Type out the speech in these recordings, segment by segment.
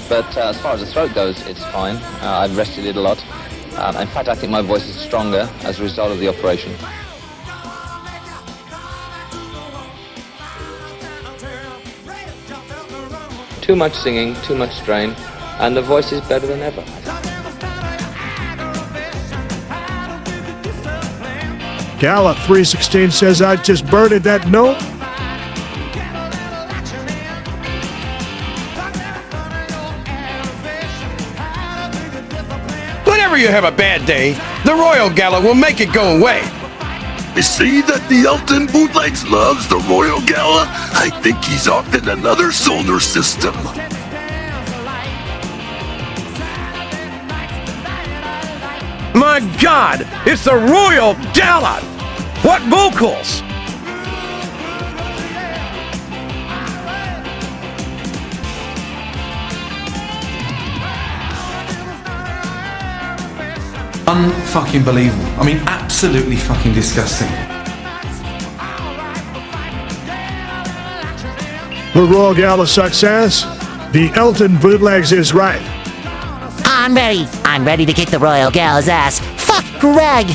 But as far as the throat goes, it's fine. I've rested it a lot. In fact, I think my voice is stronger as a result of the operation. Too much singing, too much strain, and the voice is better than ever. Gala 316 says, I just birded that note. Whenever you have a bad day, the Royal Gala will make it go away. You see that the Elton bootlegs loves the Royal Gala? I think he's off in another solar system. My God, it's the Royal Gala! What vocals! Unfucking believable. I mean, absolutely fucking disgusting. The Royal Gala success. The Elton bootlegs is right. I'm ready. I'm ready to kick the Royal Gala's ass. Fuck Greg!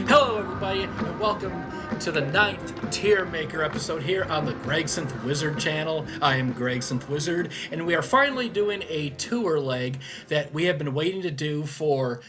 Hello everybody, and welcome to the 9th TierMaker episode here on the GregsynthWizard channel. I am GregsynthWizard, and we are finally doing a tour leg that we have been waiting to do for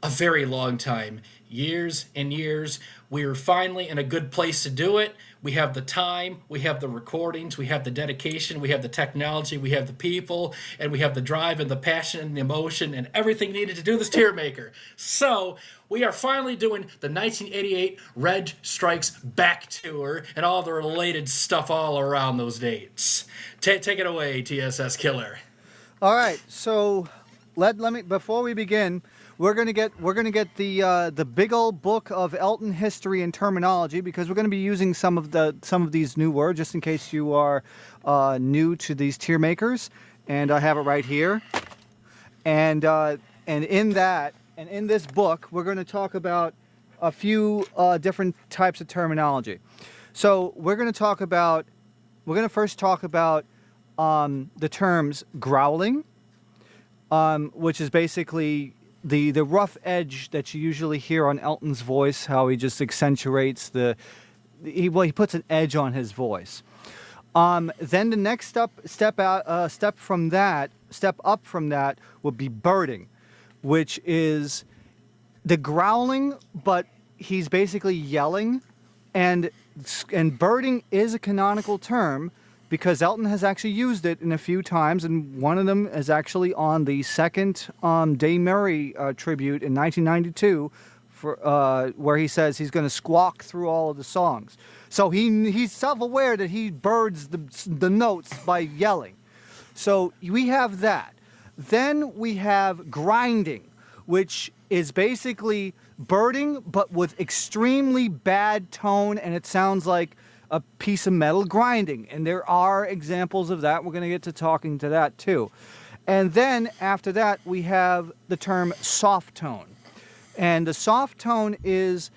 a very long time. Years and years. We're finally in a good place to do it. We have the time, we have the recordings, we have the dedication, we have the technology, we have the people, and we have the drive and the passion and the emotion and everything needed to do this TierMaker. So, we are finally doing the 1988 Reg Strikes Back Tour and all the related stuff all around those dates. Take it away, TSS Killer. All right, so let me before we begin, we're gonna get the big old book of Elton history and terminology, because we're gonna be using some of these new words just in case you are new to these TierMakers, and I have it right here, and in this book we're going to talk about a few different types of terminology. So we're going to first talk about the terms growling, which is basically the rough edge that you usually hear on Elton's voice, how he just accentuates he puts an edge on his voice. Then the next step up from that would be birding, which is the growling, but he's basically yelling, and birding is a canonical term, because Elton has actually used it in a few times, and one of them is actually on the second Dame Mary tribute in 1992, where he says he's going to squawk through all of the songs. So he's self-aware that he birds the notes by yelling. So we have that. Then we have grinding, which is basically birding, but with extremely bad tone, and it sounds like a piece of metal grinding. And there are examples of that. We're going to get to talking to that too. And then after that, we have the term soft tone. And the soft tone is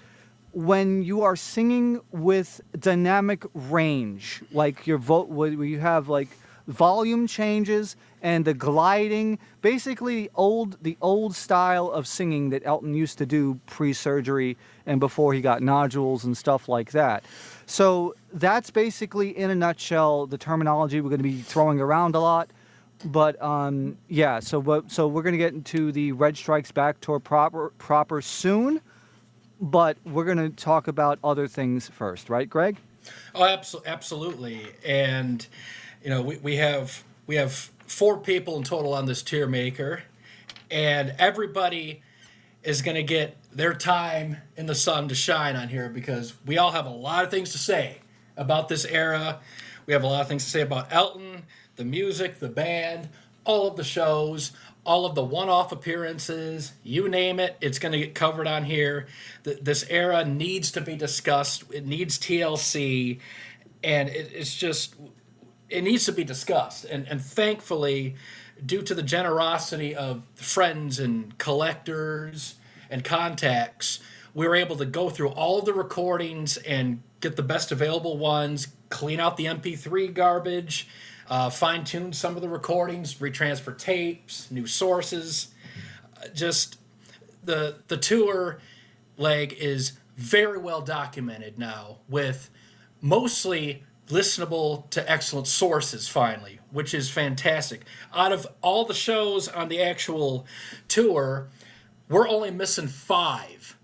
when you are singing with dynamic range, like your where you have like volume changes and the gliding, basically the old style of singing that Elton used to do pre-surgery and before he got nodules and stuff like that. So that's basically, in a nutshell, the terminology we're going to be throwing around a lot. But yeah, so we're going to get into the Reg Strikes Back Tour proper soon, but we're going to talk about other things first, right, Greg? Oh, absolutely. And you know, we have 4 people in total on this TierMaker, and everybody is going to get their time in the sun to shine on here, because we all have a lot of things to say about this era. We have a lot of things to say about Elton, the music, the band, all of the shows, all of the one-off appearances, you name it, it's going to get covered on here. This era needs to be discussed. It needs TLC, and it needs to be discussed. And thankfully, due to the generosity of friends and collectors and contacts, we were able to go through all of the recordings and get the best available ones, clean out the MP3 garbage, fine-tune some of the recordings, retransfer tapes, new sources. Just the tour leg is very well documented now, with mostly listenable to excellent sources finally, which is fantastic. Out of all the shows on the actual tour, we're only missing 5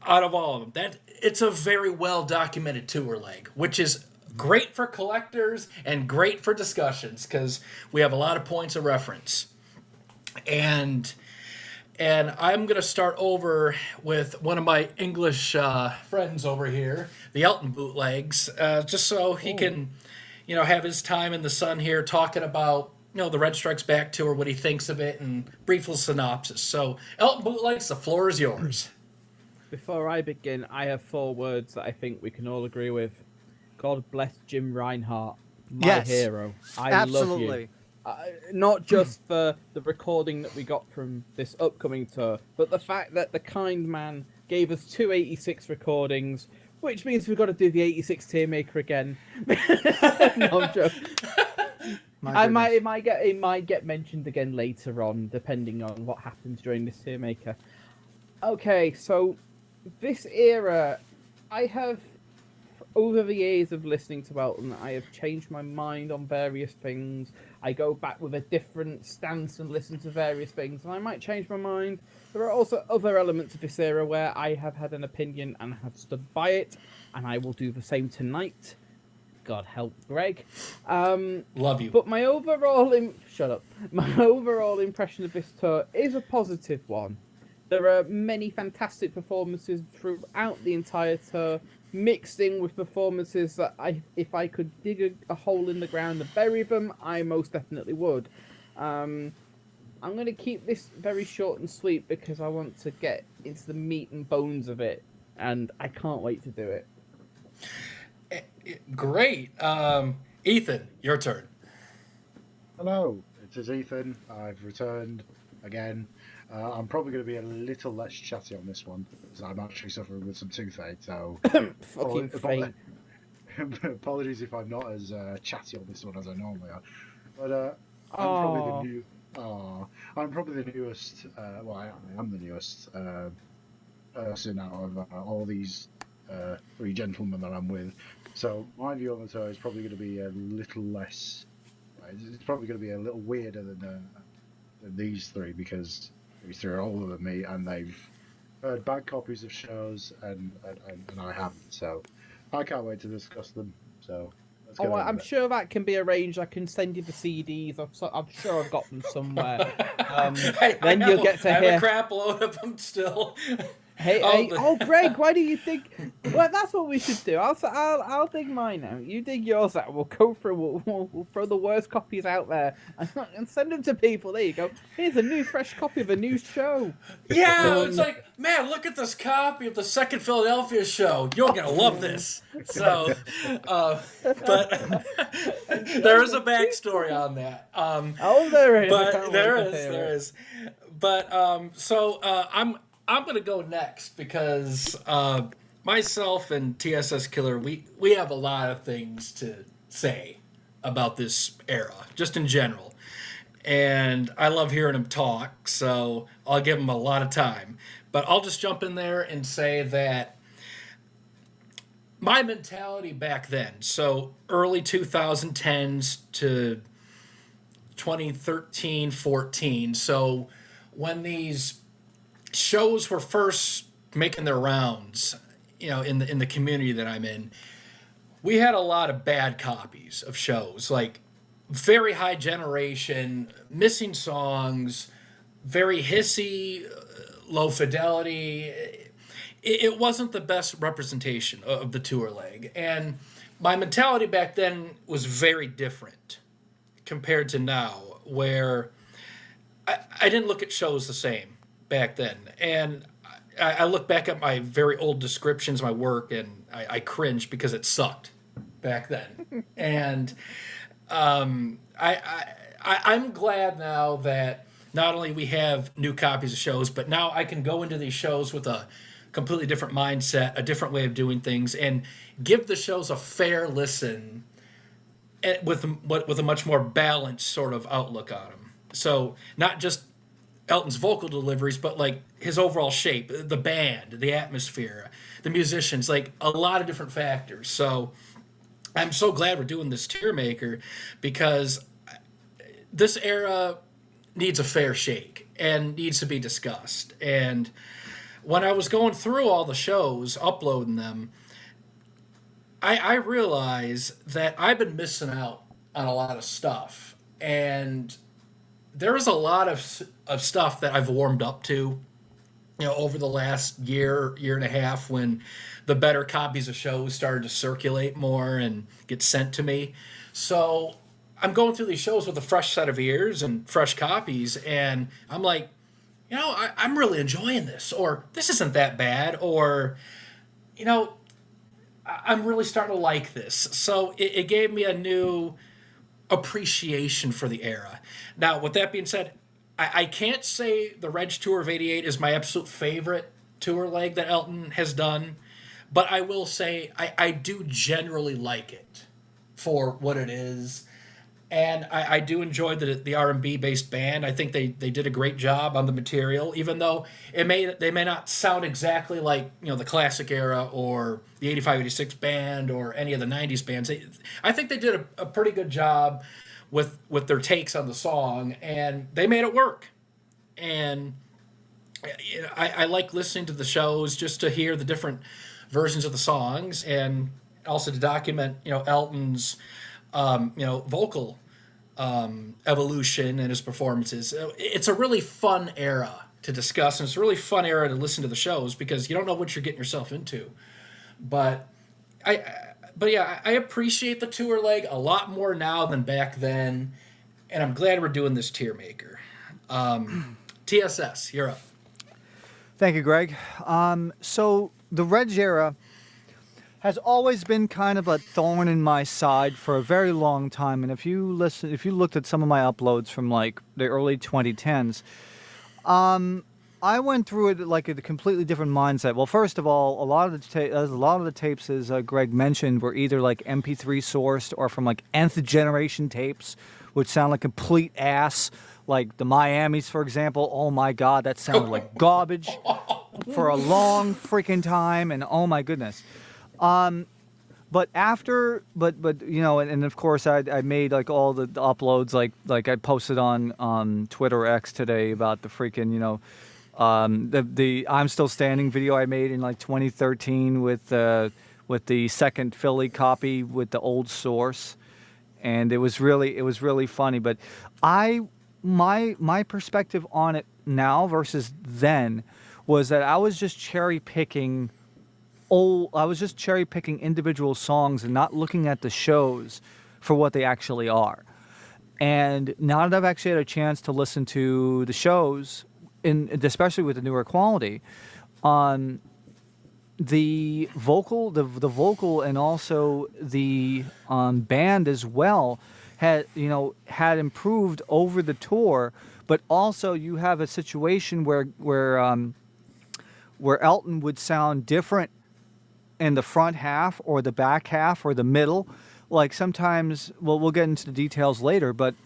out of all of them. It's a very well documented tour leg, which is great for collectors and great for discussions because we have a lot of points of reference. And I'm going to start over with one of my English friends over here, the Elton Bootlegs, just so he can, have his time in the sun here talking about, the Reg Strikes Back Tour, what he thinks of it, and brief little synopsis. So, Elton Bootlegs, the floor is yours. Before I begin, I have 4 words that I think we can all agree with. God bless Jim Reinhardt, my hero. I love you. Not just for the recording that we got from this upcoming tour, but the fact that the kind man gave us 2 86 recordings, which means we've got to do the 86 TierMaker again. No, I'm joking. It might get mentioned again later on, depending on what happens during this TierMaker. Okay, so this era, I have, over the years of listening to Elton, I have changed my mind on various things. I go back with a different stance and listen to various things, and I might change my mind. There are also other elements of this era where I have had an opinion and have stood by it, and I will do the same tonight. God help Greg. Love you. But my overall My overall impression of this tour is a positive one. There are many fantastic performances throughout the entire tour, mixed in with performances that if I could dig a hole in the ground and bury them, I most definitely would. I'm going to keep this very short and sweet because I want to get into the meat and bones of it, and I can't wait to do it. Great. Ethan, your turn. Hello, it is Ethan. I've returned again. I'm probably going to be a little less chatty on this one because I'm actually suffering with some toothache. So, fucking faint. Apologies if I'm not as chatty on this one as I normally am. But I'm probably the newest. Well, I am the newest person out of all these 3 gentlemen that I'm with. So my view on the tour is probably going to be a little less. It's probably going to be a little weirder than these 3 because these 3 are older than me and they've heard bad copies of shows and I haven't. So I can't wait to discuss them. So let's go. I'm sure that can be arranged. I can send you the CDs. I'm sure I've got them somewhere. Then you'll get to hear a crap load of them still. Greg, why do you think? Well, that's what we should do. I'll dig mine out. You dig yours out. We'll go through. We'll throw the worst copies out there and send them to people. There you go. Here's a new, fresh copy of a new show. Yeah, it's like, man, look at this copy of the second Philadelphia show. You're gonna love this. So, but there is a backstory on that. There is. But there is. But I'm going to go next because myself and TSS Killer, we have a lot of things to say about this era, just in general. And I love hearing him talk, so I'll give him a lot of time. But I'll just jump in there and say that my mentality back then, so early 2010s to 2013, 14, so when these shows were first making their rounds, in the community that I'm in, we had a lot of bad copies of shows, like very high generation, missing songs, very hissy, low fidelity. It wasn't the best representation of the tour leg, and my mentality back then was very different compared to now, where I didn't look at shows the same back then. And I look back at my very old descriptions of my work, and I cringe because it sucked back then. And I'm glad now that not only we have new copies of shows, but now I can go into these shows with a completely different mindset, a different way of doing things, and give the shows a fair listen with a much more balanced sort of outlook on them. So not just Elton's vocal deliveries, but like his overall shape, the band, the atmosphere, the musicians, like a lot of different factors. So I'm so glad we're doing this TierMaker, because this era needs a fair shake and needs to be discussed. And when I was going through all the shows, uploading them, I realized that I've been missing out on a lot of stuff. And there is a lot of stuff that I've warmed up to, over the last year and a half, when the better copies of shows started to circulate more and get sent to me. So I'm going through these shows with a fresh set of ears and fresh copies, and I'm like, I'm really enjoying this, or this isn't that bad, or, I'm really starting to like this. So it gave me a new appreciation for the era. Now, with that being said, I can't say the Reg Tour of '88 is my absolute favorite tour leg that Elton has done, but I will say I do generally like it for what it is. And I do enjoy the R&B based band. I think they did a great job on the material, even though they may not sound exactly like the classic era or the 85-86 band or any of the 90s bands. I think they did a pretty good job with their takes on the song, and they made it work. And I like listening to the shows just to hear the different versions of the songs, and also to document Elton's vocal evolution and his performances. It's a really fun era to discuss, and it's a really fun era to listen to the shows, because you don't know what you're getting yourself into. But I appreciate the tour leg a lot more now than back then, and I'm glad we're doing this TierMaker. TSS, you're up. Thank you, Greg. So the Reg era has always been kind of a thorn in my side for a very long time. And if you looked at some of my uploads from like the early 2010s, I went through it like a completely different mindset. Well, first of all, a lot of the tapes, as Greg mentioned, were either like MP3 sourced or from like nth generation tapes, which sound like complete ass. Like the Miamis, for example. Oh my God, that sounded like garbage for a long freaking time. And oh my goodness. But of course I made like all the uploads, like I posted on Twitter X today about the freaking, the I'm Still Standing video I made in like 2013 with the second Philly copy with the old source. And it was really funny, but my perspective on it now versus then was that I was just cherry picking individual songs and not looking at the shows for what they actually are. And now that I've actually had a chance to listen to the shows, especially with the newer quality, on the vocal and also the band as well had improved over the tour. But also you have a situation where Elton would sound different in the front half or the back half or the middle. Like sometimes, we'll get into the details later, but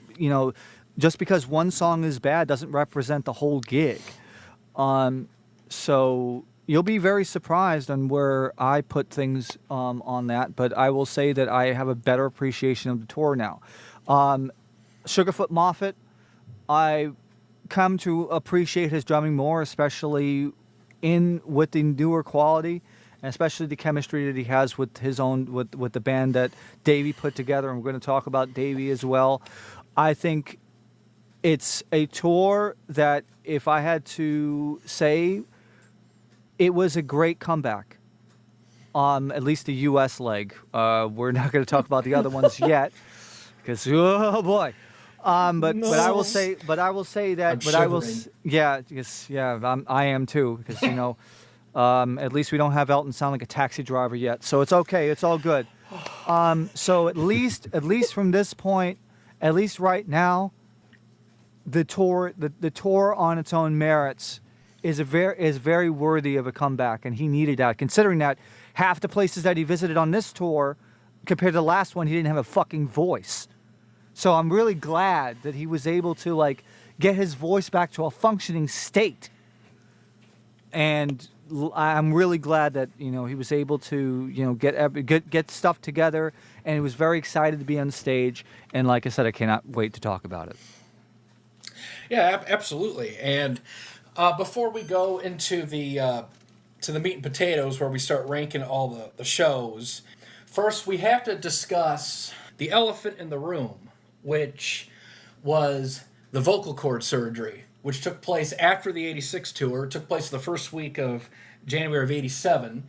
just because one song is bad doesn't represent the whole gig. So you'll be very surprised on where I put things on that, but I will say that I have a better appreciation of the tour now. Sugarfoot Moffat, I come to appreciate his drumming more, especially with the newer quality, and especially the chemistry that he has with his own with the band that Davey put together. And we're going to talk about Davey as well. I think it's a tour that, if I had to say, it was a great comeback. At least the U.S. leg. We're not going to talk about the other ones yet, because oh boy. But I will say that. I am too, because at least we don't have Elton sound like a taxi driver yet, so it's okay. It's all good. So at least from this point, at least right now, the tour on its own merits is very worthy of a comeback, and he needed that, considering that half the places that he visited on this tour, compared to the last one, he didn't have a fucking voice. So I'm really glad that he was able to like get his voice back to a functioning state, and I'm really glad that he was able to get stuff together, and he was very excited to be on stage. And like I said, I cannot wait to talk about it. Yeah, absolutely. And before we go into the to the meat and potatoes, where we start ranking all the shows, first we have to discuss the elephant in the room, which was the vocal cord surgery, which took place after the 86 tour. It took place the first week of January of 87.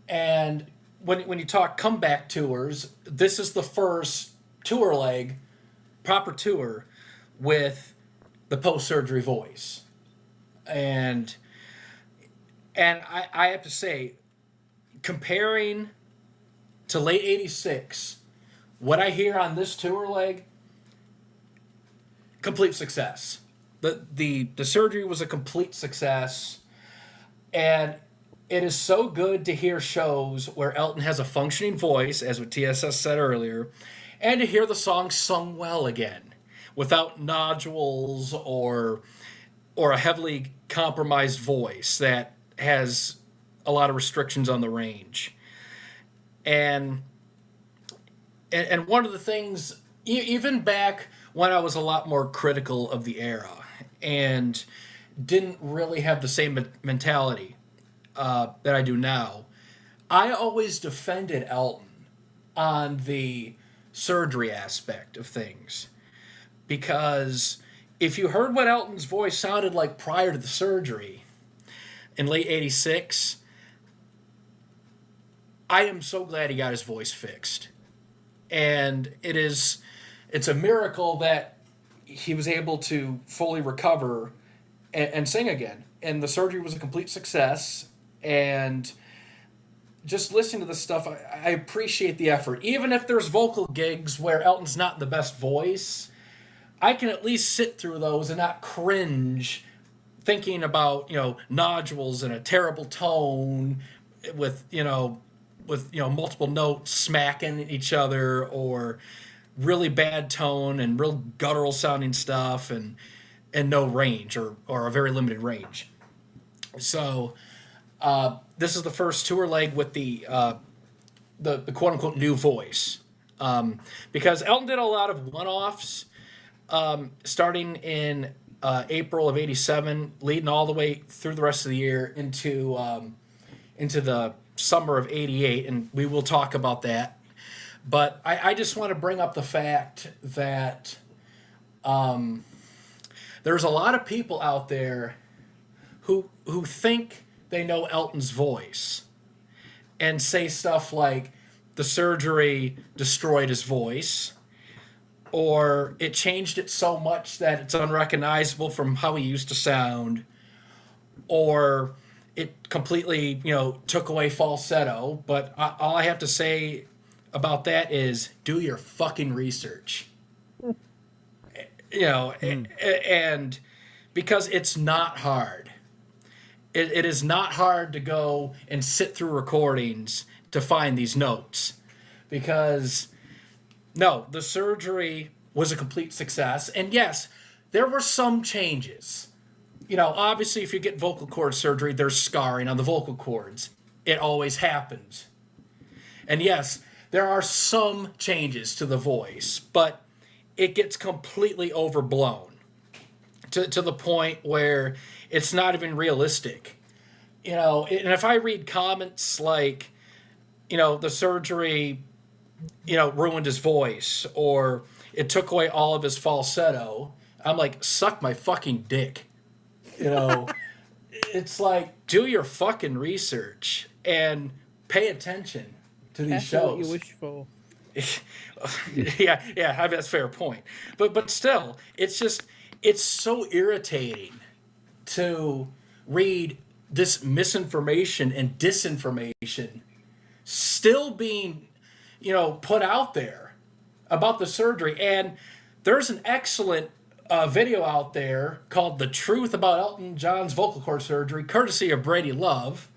And when you talk comeback tours, this is the first tour leg, proper tour, with the post-surgery voice. And I have to say, comparing to late 86, what I hear on this tour leg, complete success. The surgery was a complete success, and it is so good to hear shows where Elton has a functioning voice, as what TSS said earlier, and to hear the song sung well again, without nodules or a heavily compromised voice that has a lot of restrictions on the range. And one of the things, even back when I was a lot more critical of the era and didn't really have the same mentality that I do now, I always defended Elton on the surgery aspect of things. Because if you heard what Elton's voice sounded like prior to the surgery in late 86, I am so glad he got his voice fixed. And it's a miracle that he was able to fully recover and sing again. And the surgery was a complete success. And just listening to this stuff, I appreciate the effort. Even if there's vocal gigs where Elton's not in the best voice, I can at least sit through those and not cringe thinking about, nodules and a terrible tone with multiple notes smacking each other, or really bad tone and real guttural sounding stuff and no range or a very limited range. So this is the first tour leg with the quote unquote new voice, because Elton did a lot of one-offs starting in April of 87, leading all the way through the rest of the year into the summer of 88, and we will talk about that. But I just want to bring up the fact that there's a lot of people out there who think they know Elton's voice and say stuff like the surgery destroyed his voice, or it changed it so much that it's unrecognizable from how he used to sound, or it completely, took away falsetto. But all I have to say about that is do your fucking research. And because it's not hard. It is not hard to go and sit through recordings to find these notes, because no, the surgery was a complete success. And yes, there were some changes. Obviously, if you get vocal cord surgery, there's scarring on the vocal cords. It always happens. And yes, there are some changes to the voice, but it gets completely overblown to the point where it's not even realistic. And if I read comments like, the surgery, ruined his voice, or it took away all of his falsetto, I'm like, suck my fucking dick. It's like, do your fucking research and pay attention to these shows. What you wish for. yeah, I mean, that's a fair point. But still, it's so irritating to read this misinformation and disinformation still being, put out there about the surgery. And there's an excellent a video out there called "The Truth About Elton John's Vocal Cord Surgery," courtesy of Brady Love,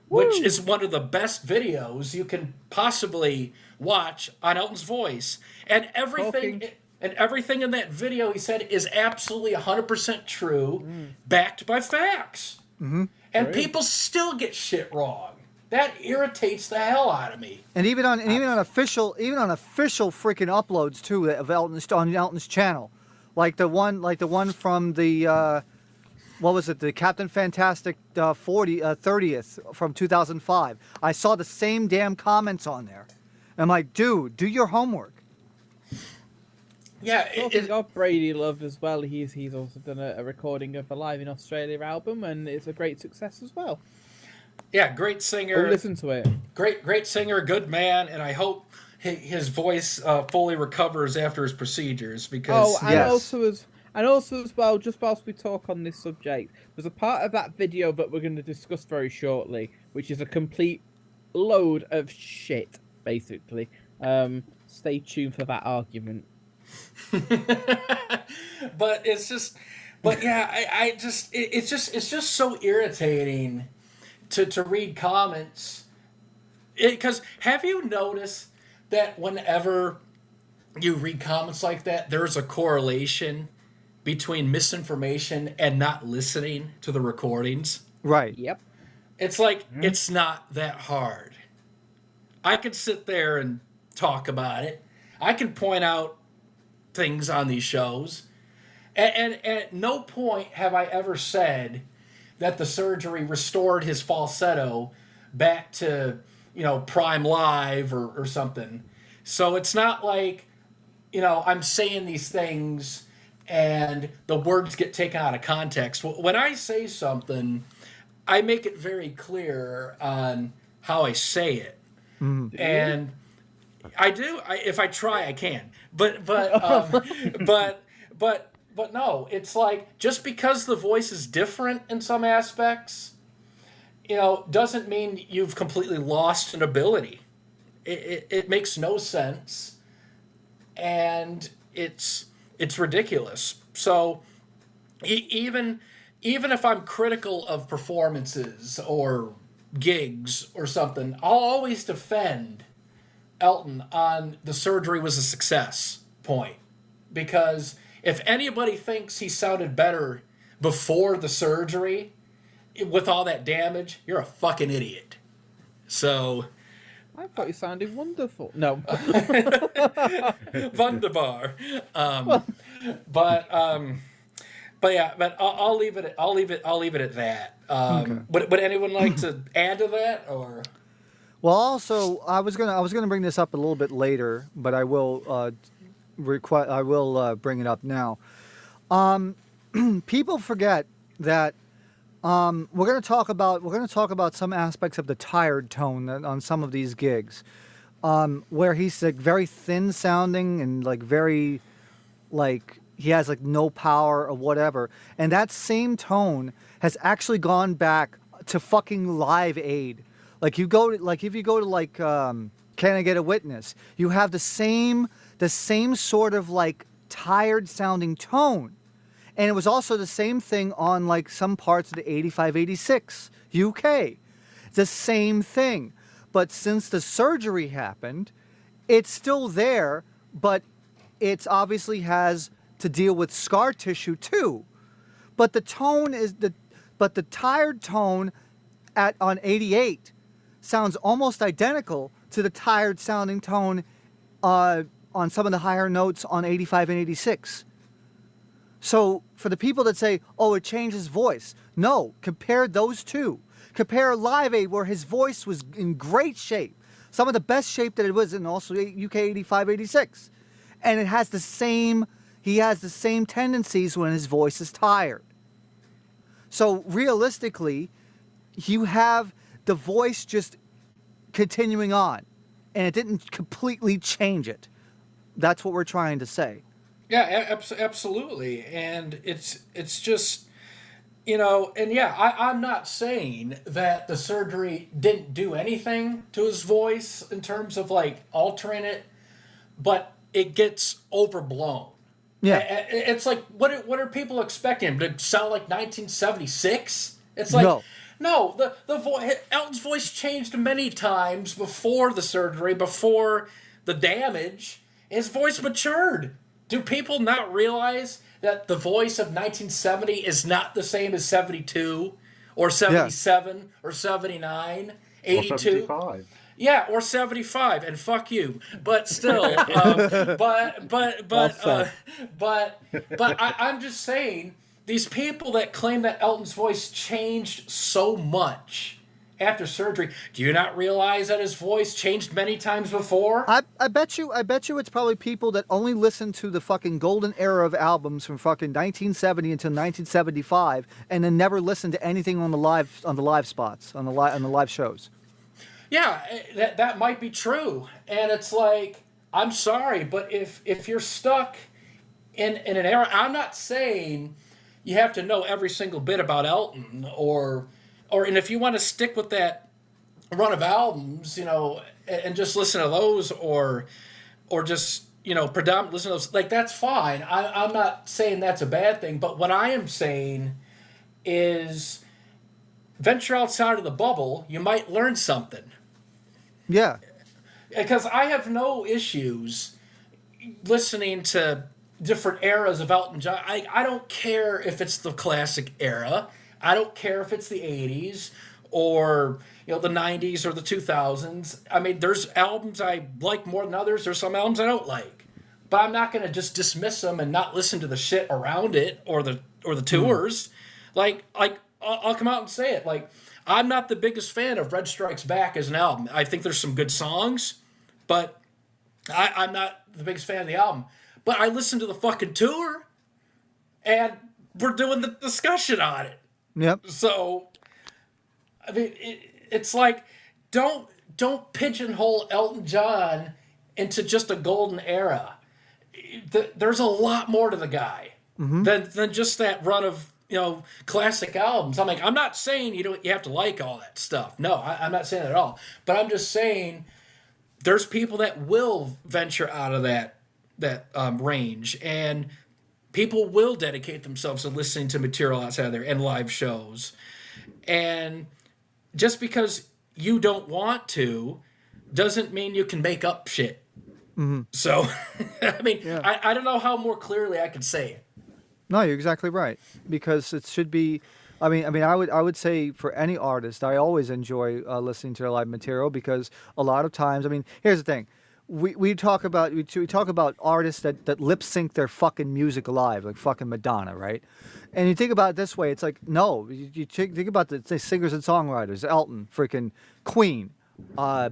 which is one of the best videos you can possibly watch on Elton's voice. And everything in that video, he said, is absolutely 100% true, backed by facts. Mm-hmm. And people still get shit wrong. That irritates the hell out of me. And even on official freaking uploads too of Elton's channel, like the one from the what was it, the Captain Fantastic 30th from 2005. I saw the same damn comments on there. I'm like, dude, do your homework. Yeah, talking of Brady Love as well, he's also done a recording of a Live in Australia album, and it's a great success as well. Yeah, great singer. Listen to it. Great singer, good man, and I hope his voice fully recovers after his procedures. Because also as well, just whilst we talk on this subject, there's a part of that video that we're going to discuss very shortly, which is a complete load of shit, basically. Stay tuned for that argument. But it's just so irritating to read comments. Because have you noticed that whenever you read comments like that, there's a correlation between misinformation and not listening to the recordings? Right. Yep. It's like, it's not that hard. I could sit there and talk about it. I can point out things on these shows. And at no point have I ever said that the surgery restored his falsetto back to, prime live or something. So it's not like, I'm saying these things and the words get taken out of context. When I say something, I make it very clear on how I say it. And I do. If I try, I can. But no, it's like, just because the voice is different in some aspects, doesn't mean you've completely lost an ability. It makes no sense, and it's ridiculous. So even if I'm critical of performances or gigs or something, I'll always defend Elton on the surgery was a success point. Because if anybody thinks he sounded better before the surgery with all that damage, you're a fucking idiot. So I thought you sounded wonderful. No. Wunderbar. But I'll leave it at that. Okay. Would anyone like to add to that, or? Well, also, I was gonna bring this up a little bit later, but I will bring it up now. People forget that we're gonna talk about some aspects of the tired tone on some of these gigs, where he's like very thin sounding and like very like he has like no power or whatever, and that same tone has actually gone back to fucking Live Aid. Like if you go to Can I Get a Witness, you have the same sort of like tired sounding tone. And it was also the same thing on like some parts of the 85-86 UK. The same thing. But since the surgery happened, it's still there, but it's obviously has to deal with scar tissue too. But the tone the tired tone on 88 sounds almost identical to the tired sounding tone on some of the higher notes on 85 and 86. So for the people that say, oh, it changed his voice, no, compare those two. Compare Live Aid, where his voice was in great shape, some of the best shape that it was in also UK 85, 86. And he has the same tendencies when his voice is tired. So realistically, you have the voice just continuing on, and it didn't completely change it. That's what we're trying to say. Yeah, absolutely. And it's just, and yeah, I'm not saying that the surgery didn't do anything to his voice in terms of like altering it, but it gets overblown. Yeah. It's like, what are people expecting him to sound like 1976? It's like, no, Elton's voice changed many times before the surgery, before the damage. His voice matured. Do people not realize that the voice of 1970 is not the same as 72 or 77 or 79, 82? Or 75. Yeah, or 75, and fuck you. But still, I'm just saying, these people that claim that Elton's voice changed so much after surgery, do you not realize that his voice changed many times before? I bet you it's probably people that only listen to the fucking golden era of albums from fucking 1970 until 1975, and then never listen to anything on the live spots, on the live shows. Yeah, that might be true. And it's like, I'm sorry, but if you're stuck in an era, I'm not saying you have to know every single bit about Elton and if you want to stick with that run of albums, and just listen to those or just, predominantly listen to those, like, that's fine. I'm not saying that's a bad thing, but what I am saying is venture outside of the bubble, you might learn something. Yeah. Because I have no issues listening to different eras of Elton John. I don't care if it's the classic era. I don't care if it's the 80s or the 90s or the 2000s. I mean, there's albums I like more than others. There's some albums I don't like. But I'm not going to just dismiss them and not listen to the shit around it or the tours. Like I'll come out and say it. Like, I'm not the biggest fan of Reg Strikes Back as an album. I think there's some good songs, but I'm not the biggest fan of the album. But I listened to the fucking tour, and we're doing the discussion on it. Yep. So, I mean, it's like, don't pigeonhole Elton John into just a golden era. There's a lot more to the guy than just that run of classic albums. I'm not saying you have to like all that stuff. No, I'm not saying that at all. But I'm just saying there's people that will venture out of that range, and people will dedicate themselves to listening to material outside there and live shows. And just because you don't want to doesn't mean you can make up shit. So, I mean, I don't know how more clearly I could say it. No, you're exactly right. Because it should be. I would say for any artist, I always enjoy listening to their live material, because a lot of times, here's the thing. We talk about artists that lip sync their fucking music live, like fucking Madonna, right? And you think about it this way, it's like, no, you think about the singers and songwriters, Elton, freaking Queen,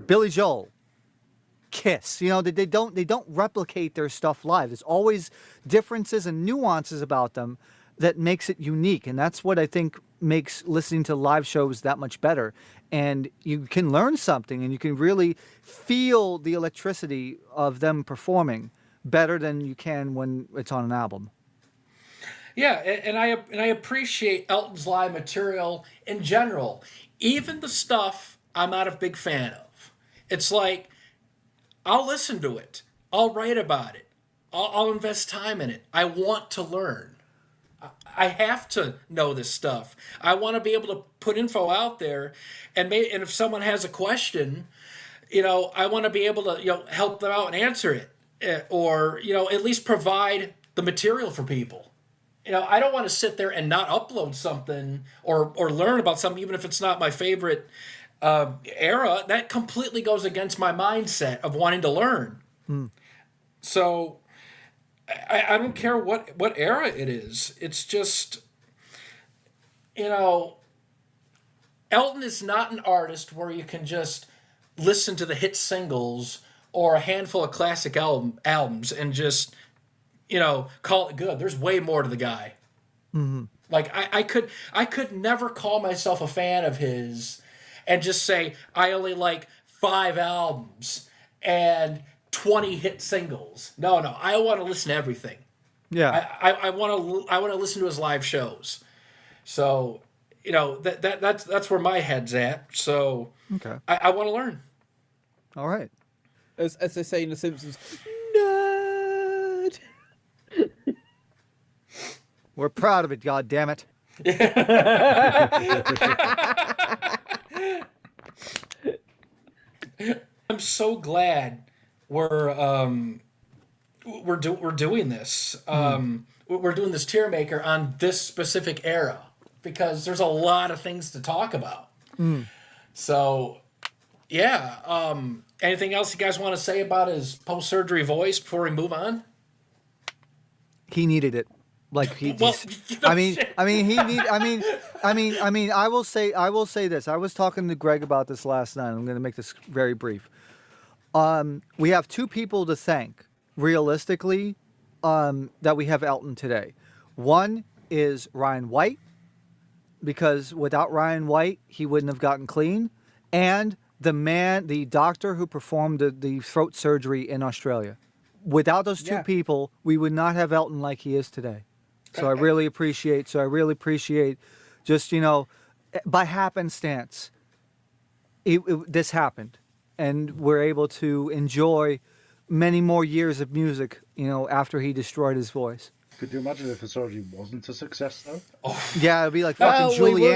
Billy Joel, Kiss. They don't replicate their stuff live. There's always differences and nuances about them that makes it unique, and that's what I think makes listening to live shows that much better. And you can learn something, and you can really feel the electricity of them performing better than you can when it's on an album. Yeah, and I appreciate Elton's live material in general, even the stuff I'm not a big fan of. It's like, I'll listen to it, I'll write about it, I'll invest time in it. I want to learn. I have to know this stuff. I want to be able to put info out there, and if someone has a question, I want to be able to help them out and answer it, or at least provide the material for people. I don't want to sit there and not upload something or learn about something, even if it's not my favorite era. That completely goes against my mindset of wanting to learn. So I don't care what era it is. It's just, Elton is not an artist where you can just listen to the hit singles or a handful of classic albums and just, call it good. There's way more to the guy. Like, I could never call myself a fan of his and just say I only like 5 albums and 20 hit singles. No, I want to listen to everything. Yeah, I want to listen to his live shows. So, that's where my head's at. So, okay, I want to learn. All right. As they say in The Simpsons, nerd. We're proud of it, God damn it. I'm so glad we're doing this. We're doing this TierMaker on this specific era because there's a lot of things to talk about. So, yeah. Anything else you guys want to say about his post-surgery voice before we move on? He needed it. Like he just, I mean, I will say this. I was talking to Greg about this last night. I'm going to make this very brief. We have two people to thank, realistically, that we have Elton today. One is Ryan White, because without Ryan White, he wouldn't have gotten clean, and the doctor who performed the throat surgery in Australia. Without those two people, we would not have Elton like he is today. So I really appreciate just, by happenstance, this happened. And we're able to enjoy many more years of music, after he destroyed his voice. Could you imagine if the surgery wasn't a success, though? Yeah, it'd be like fucking Julie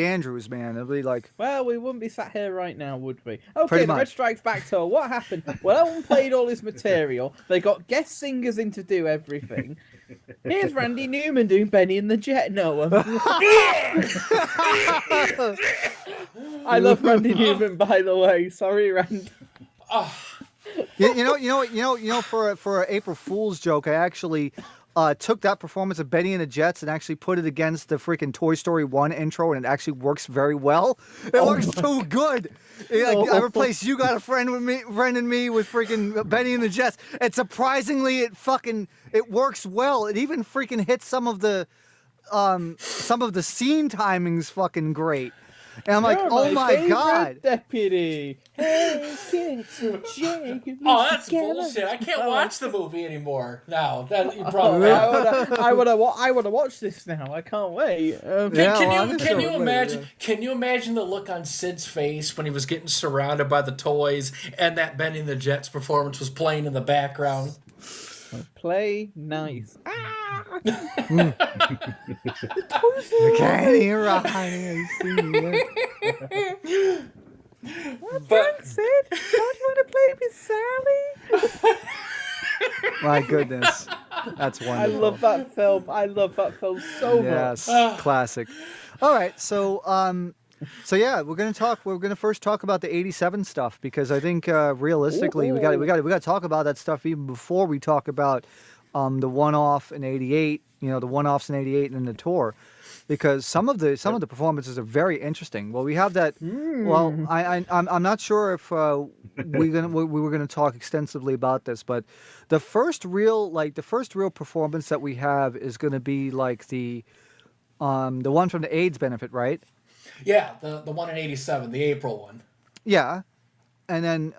Andrews, man. It'd be like... Well, we wouldn't be sat here right now, would we? Okay, the Reg Strikes Back Tour. What happened? Well, Elton played all his material. They got guest singers in to do everything. Here's Randy Newman doing Benny and the Jet. No, I love Randy Newman, by the way. Sorry, Randy. For an April Fool's joke, I actually took that performance of Benny and the Jets and actually put it against the freaking Toy Story 1 intro, and it actually works very well. It works too good. I replaced "You Got a Friend in Me" with freaking Benny and the Jets, and surprisingly, it works well. It even freaking hits some of the scene timings fucking great. And I'm like, oh my god, deputy! Hey kids, Jake. Oh, that's bullshit! I can't watch the movie anymore now. That you brought back. I would have watched this now. I can't wait. Can you imagine? Can you imagine the look on Sid's face when he was getting surrounded by the toys and that Benny and the Jets performance was playing in the background? Play nice. You can't hear right. What's wrong, Sid? Don't you want to play with Sally? My goodness, that's wonderful. I love that film. So much. Yes, classic. All right, so yeah, we're gonna first talk about the '87 stuff, because I think realistically we got to talk about that stuff even before we talk about the one-off in '88. The one-offs in '88 and the tour, because some of the performances are very interesting. Well, we have that. Well, I'm not sure if we were gonna talk extensively about this, but the first real performance that we have is gonna be like the one from the AIDS benefit, right? Yeah, the one in '87, the April one. Yeah, and then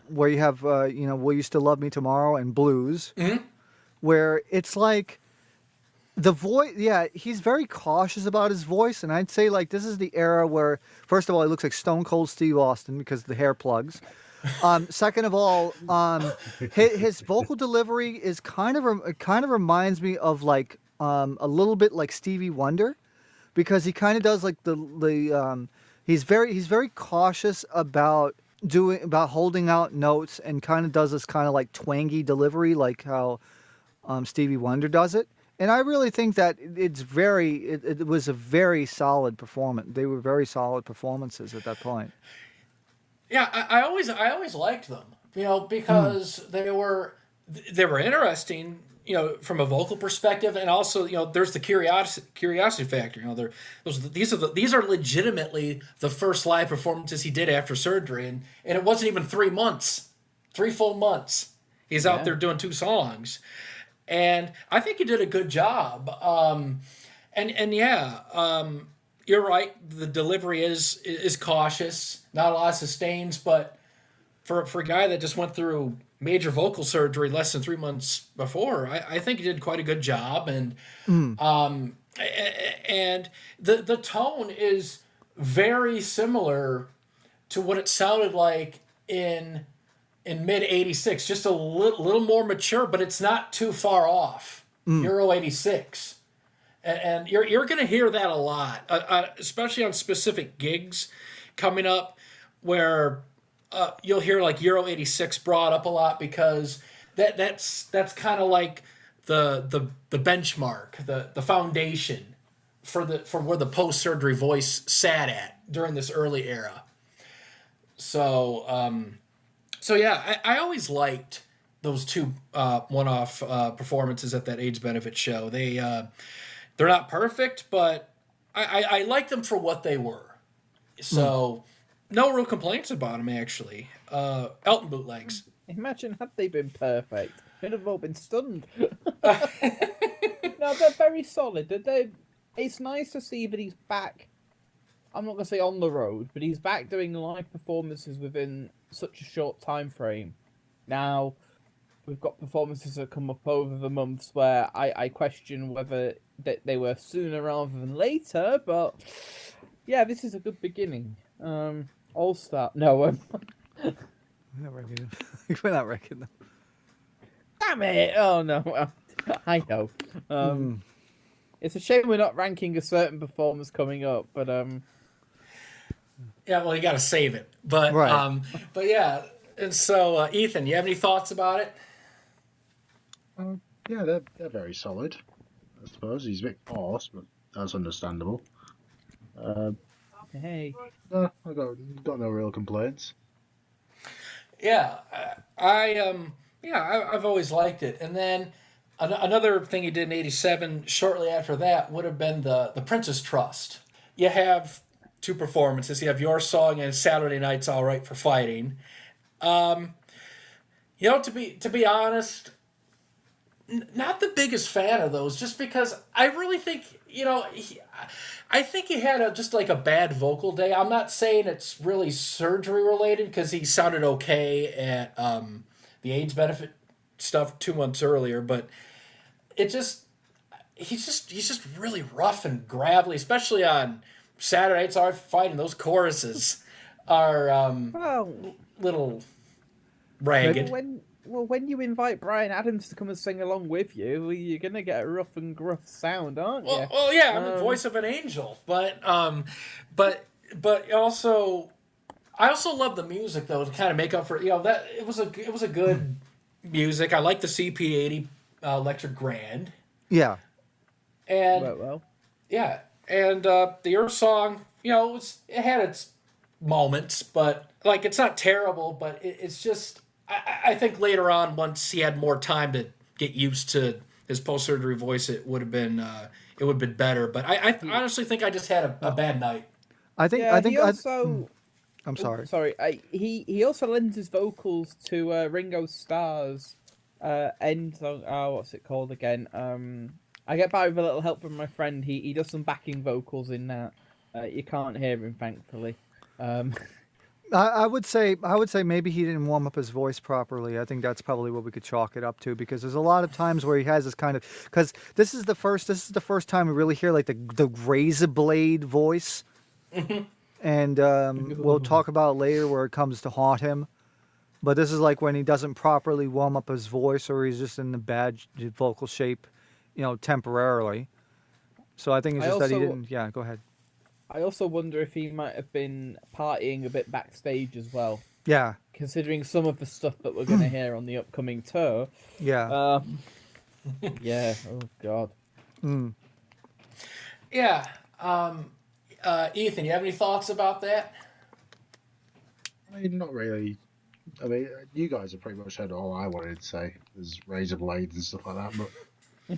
where you have Will You Still Love Me Tomorrow and Blues, where it's like the voice. Yeah, he's very cautious about his voice, and I'd say like this is the era where, first of all, he looks like Stone Cold Steve Austin because of the hair plugs. Second of all, his vocal delivery is kind of reminds me of like a little bit like Stevie Wonder. Because he kind of does like he's very cautious about holding out notes, and kind of does this kind of like twangy delivery, like how Stevie Wonder does it. And I really think that it was a very solid performance. They were very solid performances at that point. Yeah, I always liked them, because they were interesting. From a vocal perspective, and also, there's the curiosity factor. These are legitimately the first live performances he did after surgery, and it wasn't even 3 months, 3 full months. He's out there doing 2 songs, and I think he did a good job. You're right. The delivery is cautious, not a lot of sustains, but for a guy that just went through major vocal surgery less than 3 months before, I think he did quite a good job, and the tone is very similar to what it sounded like in mid '86, just a little more mature, but it's not too far off. Euro '86. and you're going to hear that a lot, especially on specific gigs coming up, where you'll hear like Euro '86 brought up a lot because that's kind of like the benchmark, the foundation for where the post surgery voice sat at during this early era. So yeah, I always liked those two one-off performances at that AIDS benefit show. They're not perfect, but I like them for what they were. So no real complaints about them, actually. Elton bootlegs. Imagine had they been perfect. We'd have all been stunned. No, they're very solid. It's nice to see that he's back. I'm not going to say on the road, but he's back doing live performances within such a short time frame. Now, we've got performances that come up over the months where I question whether they were sooner rather than later, but yeah, this is a good beginning. All Star. No, we're not ranking them. We're not ranking them. Damn it! Oh no, I know. It's a shame we're not ranking a certain performance coming up, but yeah, well, you got to save it, but right. But yeah, and so Ethan, you have any thoughts about it? Yeah, they're very solid. I suppose he's a bit coarse, but that's understandable. Hey, I got no real complaints. Yeah, I've always liked it. And then another thing he did in '87, shortly after that, would have been the Princess Trust. You have two performances. You have your song and Saturday Night's All Right for Fighting. To be honest, not the biggest fan of those, just because I really think, I think he had just like a bad vocal day. I'm not saying it's really surgery related, because he sounded okay at the AIDS benefit stuff 2 months earlier, but he's just really rough and gravelly, especially on Saturday Night's All Right for Fighting. Those choruses are little ragged. When you invite Bryan Adams to come and sing along with you, you're gonna get a rough and gruff sound, aren't you? Well, yeah, I'm the voice of an angel, but also, I also love the music though, to kind of make up for that it was a good music. I like the CP80 electric grand. Yeah. And yeah, and the Earth song, it had its moments, but like it's not terrible, but it's just. I think later on, once he had more time to get used to his post-surgery voice, it would have been better. But I honestly think I just had a bad night. I'm sorry. Sorry. He also lends his vocals to Ringo Starr's end song. What's it called again? I get by with a little help from my friend. He does some backing vocals in that. You can't hear him, thankfully. I would say maybe he didn't warm up his voice properly. I think that's probably what we could chalk it up to, because there's a lot of times where he has this kind of, because this is the first time we really hear like the razor blade voice, and we'll talk about it later where it comes to haunt him. But this is like when he doesn't properly warm up his voice, or he's just in the bad vocal shape, temporarily. So I think it's just that he didn't. Yeah, go ahead. I also wonder if he might have been partying a bit backstage as well. Yeah. Considering some of the stuff that we're going to hear on the upcoming tour. Yeah. Yeah. Oh, God. Yeah. Ethan, you have any thoughts about that? I mean, not really. I mean, you guys have pretty much said all I wanted to say. There's razor blades and stuff like that, but...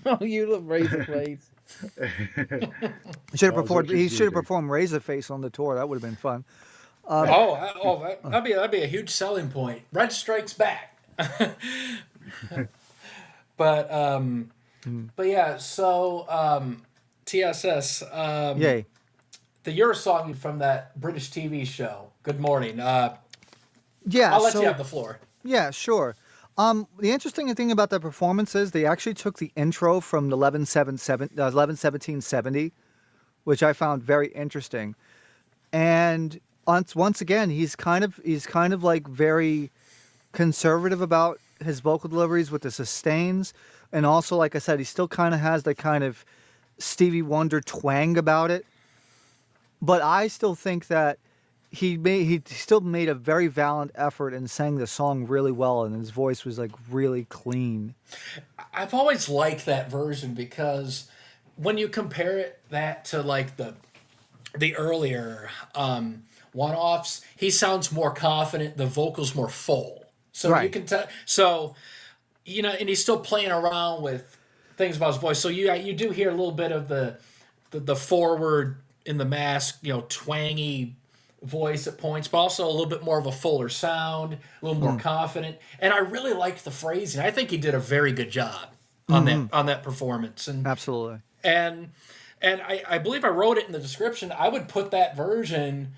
Oh, you love razor blades. He should have performed Razorface on the tour. That would have been fun. That'd be a huge selling point. Reg Strikes Back. But yeah. So TSS. Yay. The Euro song from that British TV show. Good morning. Yeah. I'll let you have the floor. Yeah, sure. The interesting thing about the performance is they actually took the intro from 11/17/70, which I found very interesting. And once again, he's kind of like very conservative about his vocal deliveries with the sustains, and also, like I said, he still kind of has the kind of Stevie Wonder twang about it, but I still think that he still made a very valiant effort and sang the song really well, and his voice was like really clean. I've always liked that version because when you compare that to like the earlier one-offs, he sounds more confident. The vocals more full, so Right. you can tell. So and he's still playing around with things about his voice. So you do hear a little bit of the forward in the mask, twangy voice at points, but also a little bit more of a fuller sound, a little more confident. And I really liked the phrasing. I think he did a very good job on that performance. And Absolutely. And I believe I wrote it in the description. I would put that version,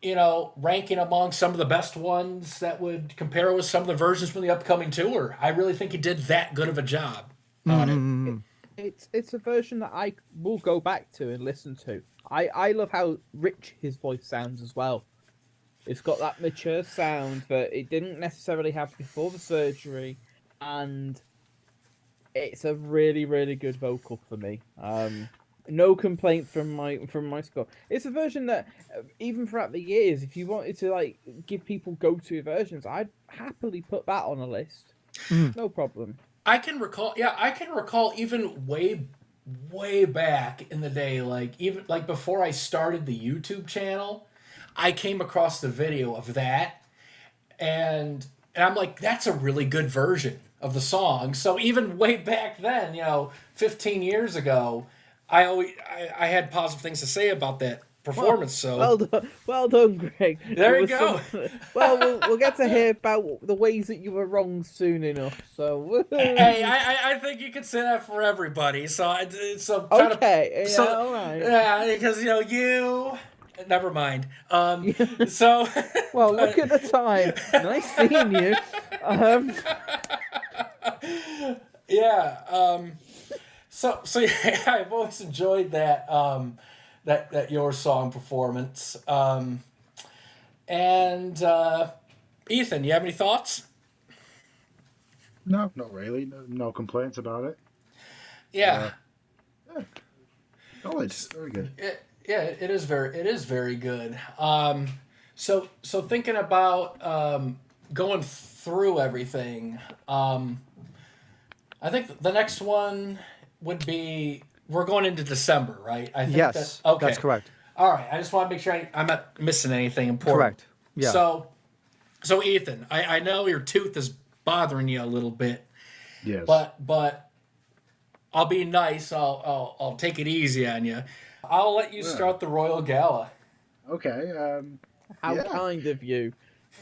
ranking among some of the best ones that would compare with some of the versions from the upcoming tour. I really think he did that good of a job on it. It's a version that I will go back to and listen to. I love how rich his voice sounds as well. It's got that mature sound that it didn't necessarily have before the surgery, and it's a really, really good vocal for me. No complaints from my score. It's a version that even throughout the years, if you wanted to give people go-to versions, I'd happily put that on a list. No problem. I can recall even way back in the day, even before I started the YouTube channel, I came across the video of that, and I'm like, that's a really good version of the song. So even way back then, 15 years ago, I had positive things to say about that performance. Well done, Greg. There you go. We'll get to hear about the ways that you were wrong soon enough. So hey, I think you can say that for everybody. So all right. Yeah, because you. Never mind. So. Well, look at the time. Nice seeing you. Yeah. So yeah, I've always enjoyed that. That your song performance. And Ethan, you have any thoughts? No, not really. No complaints about it. Yeah. Solid. Very good. It is very good. So thinking about going through everything, I think the next one would be, we're going into December, right? I think Yes, okay. that's correct. All right, I just want to make sure I'm not missing anything important. Correct. Yeah. So Ethan, I know your tooth is bothering you a little bit. Yes. But I'll be nice. I'll take it easy on you. I'll let you start the Royal Gala. Okay. How kind of you.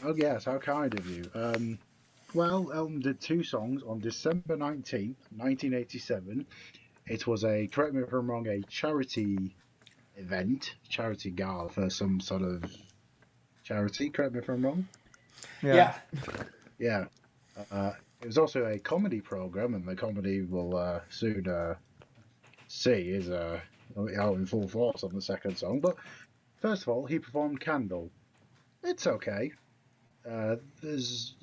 Oh yes, how kind of you. Well, Elton did 2 songs on December 19th, 1987. It was correct me if I'm wrong, a charity event, charity gala for some sort of charity, correct me if I'm wrong. Yeah. It was also a comedy program, and the comedy will soon see is out in full force on the second song. But first of all, he performed Candle. It's okay. There's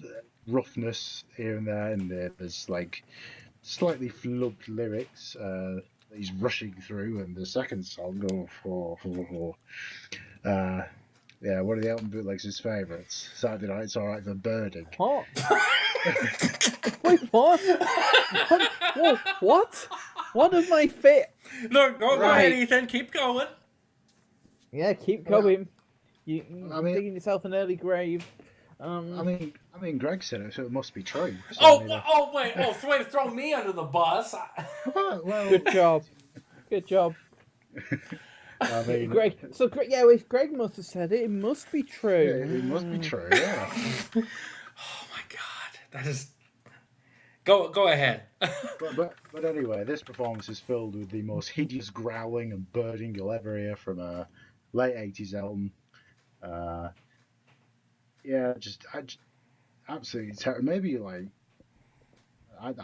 roughness here and there, and there's slightly flubbed lyrics that he's rushing through, and the second song, one of the Elton bootlegs' his favourites. Saturday Night's Alright for Birding. What? Wait, what? What? One of my fit. No, go ahead, Ethan. Keep going. Yeah, keep going. You're digging yourself an early grave. I mean, Greg said it, so it must be true. So way to throw me under the bus. Well, Good job. Good job. I mean, Greg. So if Greg must have said it, it must be true. Yeah, it must be true. Yeah. Oh my God, that is. Go ahead. but anyway, this performance is filled with the most hideous growling and birding you'll ever hear from a late '80s Elton. I just absolutely terrible. Maybe I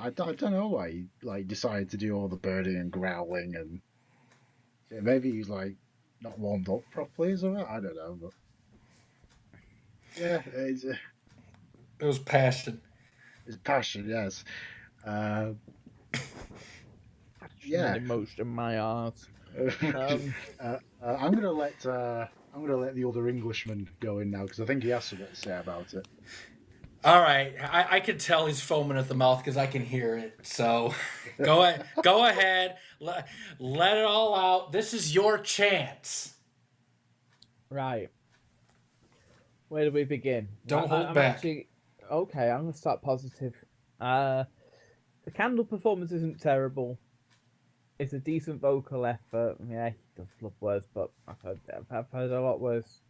don't know why he decided to do all the birding and growling, and maybe he's not warmed up properly or something. I don't know, but yeah, it was passion. It's passion, yes. Yeah. emotion, my arse. I'm gonna let the other Englishman go in now because I think he has something to say about it. All right, I can tell he's foaming at the mouth because I can hear it. So go ahead, let it all out. This is your chance. Right. Where do we begin? Don't hold back. Okay, I'm gonna start positive. The Candle performance isn't terrible. It's a decent vocal effort. Yeah, he does love words, but I've heard a lot worse.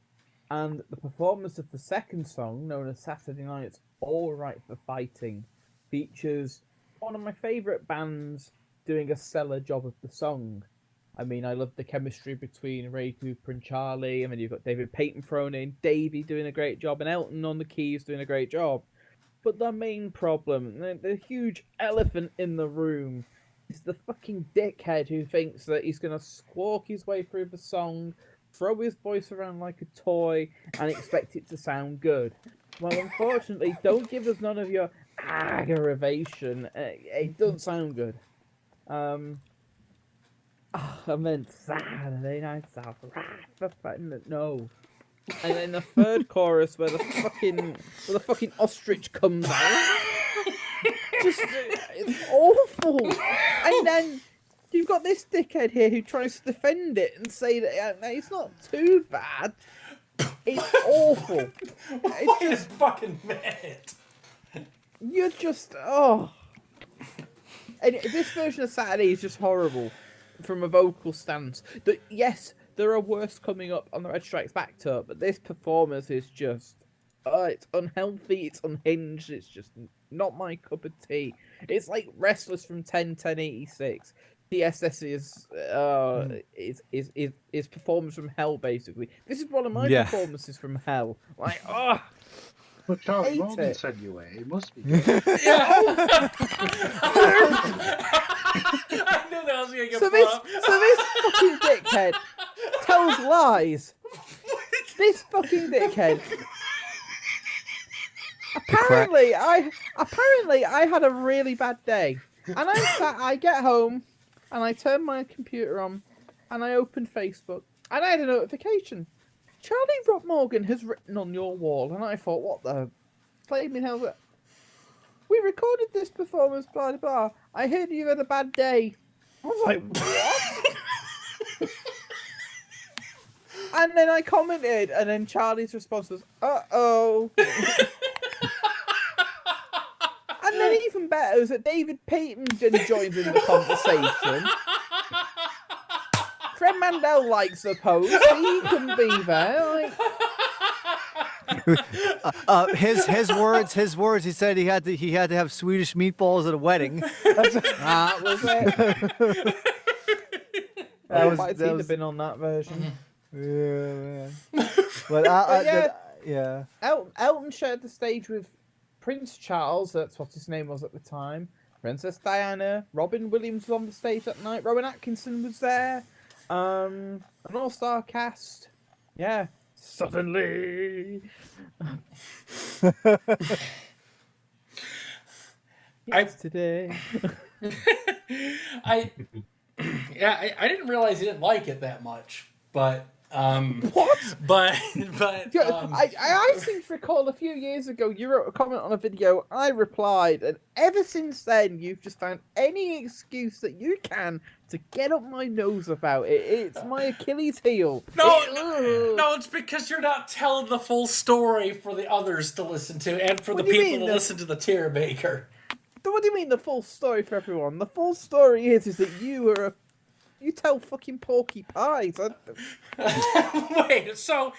And the performance of the second song, known as Saturday Night's All Right for Fighting, features one of my favourite bands doing a stellar job of the song. I mean, I love the chemistry between Ray Cooper and Charlie. I mean, you've got David Payton thrown in, Davey doing a great job, and Elton on the keys doing a great job. But the main problem, the huge elephant in the room, is the fucking dickhead who thinks that he's going to squawk his way through the song, throw his voice around like a toy, and expect it to sound good. Well, unfortunately, don't give us none of your aggravation. It doesn't sound good. I meant Saturday night's all right for fighting. No. And then the third chorus where the fucking ostrich comes out. Just it's awful. And then you've got this dickhead here who tries to defend it and say that it's not too bad. It's awful. Wait a fucking minute. You're just And this version of Saturday is just horrible from a vocal stance. Yes, there are worse coming up on the Reg Strikes Back Tour, but this performance is just it's unhealthy, it's unhinged, it's just not my cup of tea. It's like Restless from 10-10-86. TSS is performance from hell, basically. This is one of my performances from hell. Like, But Charles Morgan said you were. It must be good. I knew that was going to get so this fucking dickhead tells lies. This fucking dickhead. Apparently, I had a really bad day, and I get home, and I turn my computer on, and I open Facebook, and I had a notification. Charlie Rock Morgan has written on your wall, and I thought, what the flaming hell is that? We recorded this performance, blah, blah, blah. I heard you had a bad day. I was like, what? And then I commented, and then Charlie's response was, uh-oh. And then even better is that David Payton joins in the conversation. Fred Mandel likes the post. He couldn't be there. His words. He said he had to have Swedish meatballs at a wedding. That was it. Might have been on that version. Yeah, man. But Elton shared the stage with Prince Charles. That's what his name was at the time. Princess Diana. Robin Williams was on the stage that night. Rowan Atkinson was there. An all-star cast. Yeah. Suddenly. Today. I didn't realize he didn't like it that much, but what? But I seem to recall a few years ago you wrote a comment on a video. I replied, and ever since then you've just found any excuse that you can to get up my nose about it. It's my Achilles heel. No, it's because you're not telling the full story for the others to listen to, and for the people to listen to the TierMaker. What do you mean the full story for everyone? The full story is that you tell fucking porky pies. Wait, so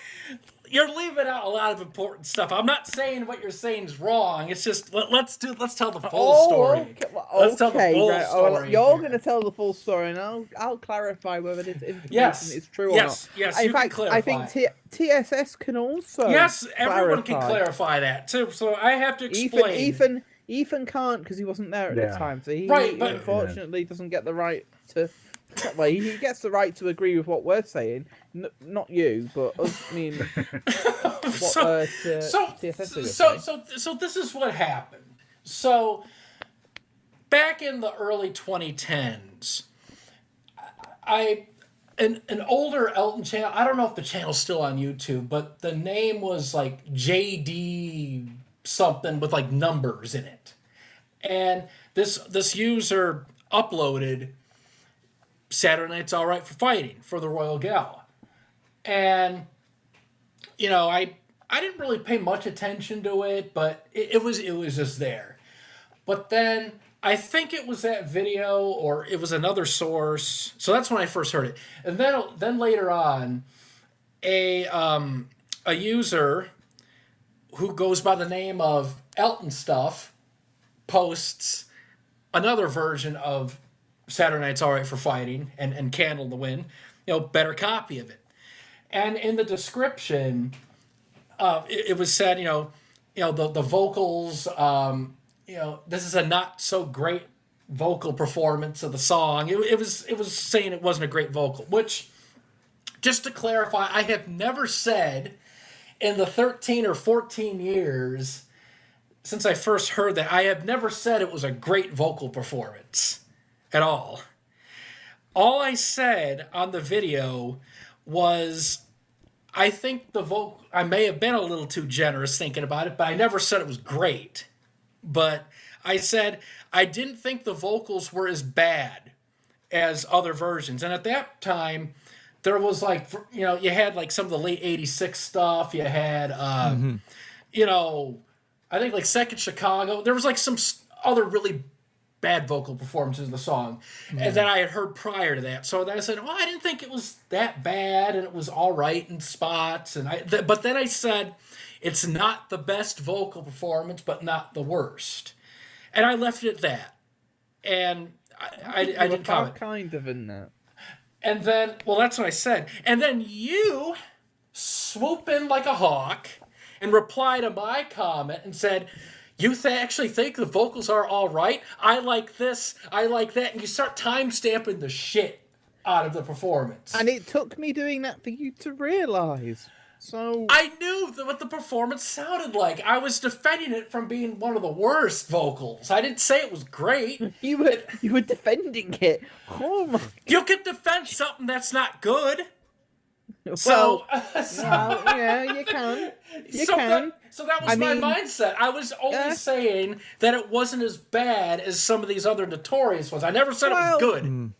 you're leaving out a lot of important stuff. I'm not saying what you're saying is wrong. It's just let's tell the full story. Okay. Let's tell the full story. You're going to tell the full story, and I'll clarify whether this information is true or not. Yes, in fact, I think TSS can also. Yes, everyone can clarify that too. So I have to explain. Ethan can't because he wasn't there at the time, so he unfortunately doesn't get the right to. Well, he gets the right to agree with what we're saying, not you, but us. I mean, so this is what happened. So back in the early 2010s, an older Elton channel. I don't know if the channel's still on YouTube, but the name was like JD something with like numbers in it. And this user uploaded Saturday Night's All Right for Fighting for the Royal Gala. And, you know, I didn't really pay much attention to it, but it was just there. But then I think it was that video or it was another source. So that's when I first heard it. And then later on, a user who goes by the name of Elton Stuff posts another version of Saturday Night's All Right for Fighting and Candle to Win, you know, better copy of it. And in the description, it was said, you know, the vocals, you know, this is a not so great vocal performance of the song. It was saying it wasn't a great vocal, which, just to clarify, I have never said in the 13 or 14 years since I first heard that, I have never said it was a great vocal performance at all. All I said on the video was, I think the vocal, I may have been a little too generous thinking about it, but I never said it was great. But I said I didn't think the vocals were as bad as other versions. And at that time, there was like, you know, you had like some of the late 86 stuff. You had, you know, I think like Second Chicago. There was like some other really bad vocal performances of the song and that I had heard prior to that. So then I said, well, I didn't think it was that bad and it was all right in spots. And but then I said, it's not the best vocal performance, but not the worst. And I left it at that. And I didn't comment. Kind of in that. And then, well, that's what I said. And then you swoop in like a hawk and reply to my comment and said, you actually think the vocals are all right? I like this, I like that. And you start time-stamping the shit out of the performance. And it took me doing that for you to realise. So I knew what the performance sounded like. I was defending it from being one of the worst vocals. I didn't say it was great. You were defending it. Oh my! You can defend something that's not good. Well, yeah, you can. You can. So that was my mindset. I was only saying that it wasn't as bad as some of these other notorious ones. I never said it was good.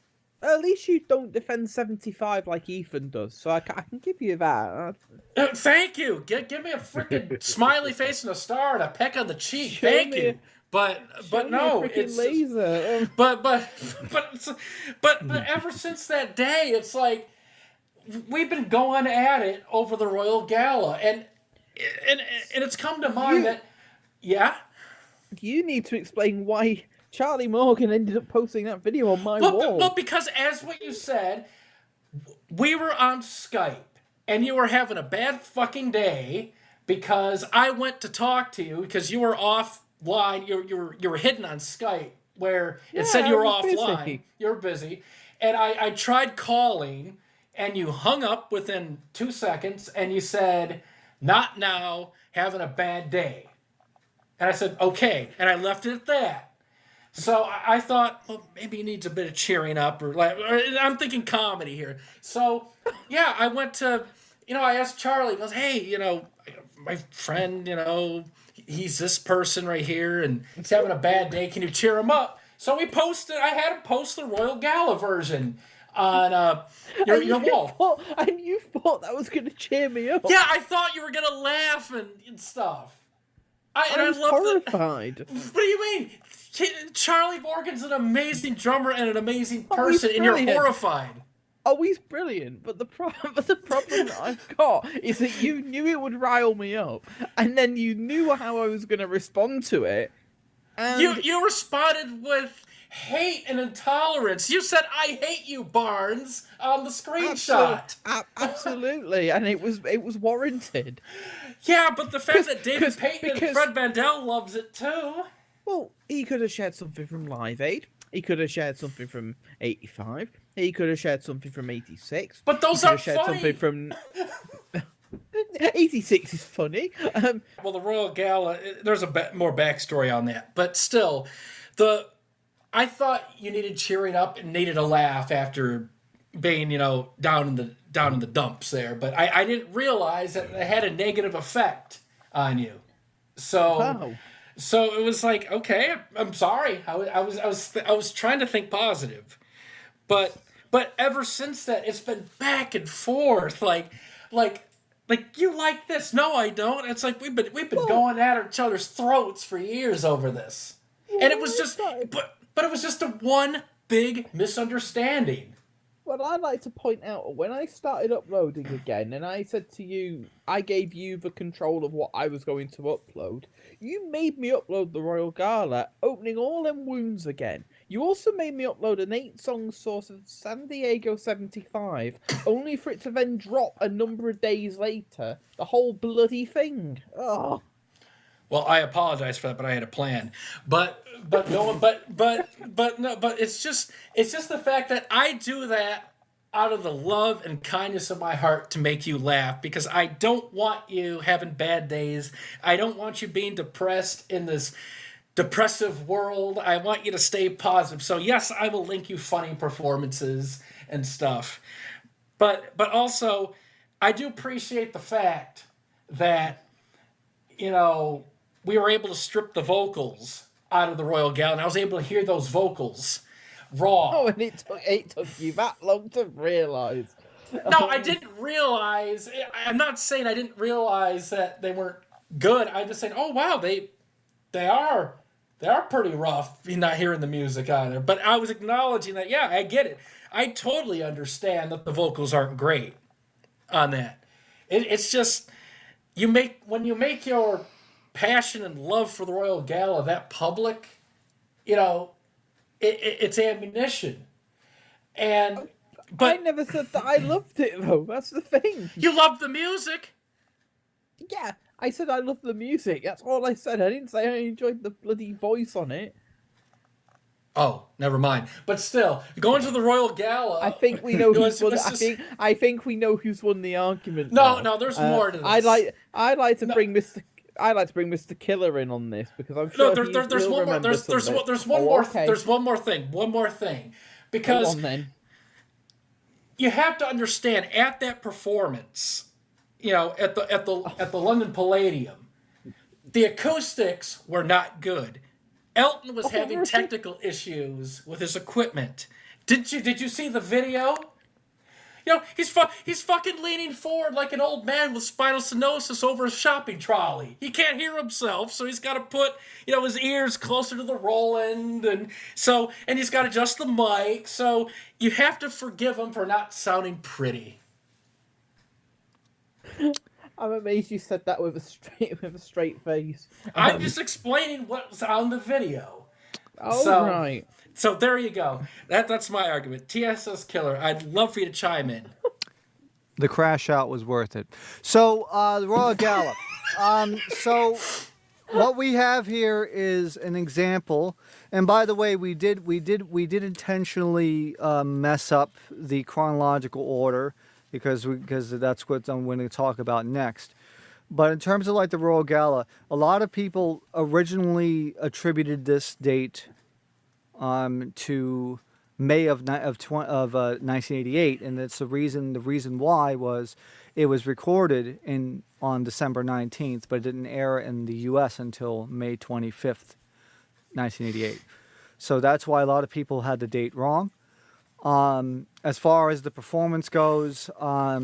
At least you don't defend 75 like Ethan does, so I can give you that. Thank you. Give me a freaking smiley face and a star and a peck on the cheek. Thank you. But no, it's laser. But ever since that day, it's like we've been going at it over the Royal Gala, and it's come to mind that you need to explain why Charlie Morgan ended up posting that video on my wall. Well, because as what you said, we were on Skype, and you were having a bad fucking day because I went to talk to you because you were offline. You were hidden on Skype where it said you were offline. Busy. You were busy, and I tried calling, and you hung up within 2 seconds, and you said, "Not now, having a bad day," and I said, "Okay," and I left it at that. So I thought, well, maybe he needs a bit of cheering up, or I'm thinking comedy here. So, yeah, I went to, I asked Charlie, he goes, hey, my friend, he's this person right here, and he's having a bad day. Can you cheer him up? So I had him post the Royal Gala version on your wall. And you thought that was going to cheer me up? Yeah, I thought you were going to laugh and stuff. I was horrified. What do you mean? Charlie Morgan's an amazing drummer and an amazing person, and you're horrified. Oh, he's brilliant, but the problem that I've got is that you knew it would rile me up, and then you knew how I was going to respond to it. And you responded with hate and intolerance. You said, "I hate you, Barnes," on the screenshot. Absolutely, and it was warranted. Yeah, but the fact that David Payton and Fred Vandell loves it too. Well, he could have shared something from Live Aid. He could have shared something from 85. He could have shared something from 86. But those aren't funny. Something from 86 is funny. Well, the Royal Gala, there's more backstory on that. But still, I thought you needed cheering up and needed a laugh after being down in the dumps there, but I didn't realize that it had a negative effect on you. So Wow. so it was like, okay, I'm sorry. I was trying to think positive, but ever since that, it's been back and forth. Like you like this? No, I don't. It's like we've been going at each other's throats for years over this, and it was just but it was just a one big misunderstanding. Well, I'd like to point out, when I started uploading again, and I said to you, I gave you the control of what I was going to upload, you made me upload the Royal Gala, opening all them wounds again. You also made me upload an 8-song source of San Diego 75, only for it to then drop a number of days later, the whole bloody thing. Oh. Well, I apologize for that, but I had a plan. But it's just the fact that I do that out of the love and kindness of my heart to make you laugh, because I don't want you having bad days. I don't want you being depressed in this depressive world. I want you to stay positive. So yes, I will link you funny performances and stuff. But also, I do appreciate the fact that, we were able to strip the vocals out of the Royal Gala, and I was able to hear those vocals raw. Oh, and it took you that long to realise. No, I didn't realize. I'm not saying I didn't realize that they weren't good. I just saying, oh wow, they are pretty rough. You're not hearing the music on there, but I was acknowledging that. Yeah, I get it. I totally understand that the vocals aren't great on that. It's just when you make your passion and love for the Royal Gala that public, it's ammunition. But I never said that I loved it, though. That's the thing. You love the music? Yeah, I said I love the music. That's all I said. I didn't say I enjoyed the bloody voice on it. Oh, never mind. But still, going to the Royal Gala. I think we know who's won. I think we know who's won the argument. No, there's more to this. I'd like to bring Mr. Killer in on this, because I'm sure there's one more. There's one more. Okay. There's one more thing, because Go on, then. You have to understand, at that performance, at the London Palladium, the acoustics were not good. Elton was having technical issues with his equipment. Did you see the video? He's fucking leaning forward like an old man with spinal stenosis over a shopping trolley. He can't hear himself, so he's got to put, his ears closer to the Roland, and he's got to adjust the mic. So you have to forgive him for not sounding pretty. I'm amazed you said that with a straight face. I'm just explaining what's on the video. Oh, right. So there you go. That's my argument. TSS Killer, I'd love for you to chime in. The crash out was worth it. So the Royal Gala. So what we have here is an example. And by the way, we did intentionally mess up the chronological order, because that's what I'm going to talk about next. But in terms of like the Royal Gala, a lot of people originally attributed this date to May of 1988, and that's the reason why was it was recorded on December 19th, but it didn't air in the U.S. until May 25th, 1988. So that's why a lot of people had the date wrong. As far as the performance goes, I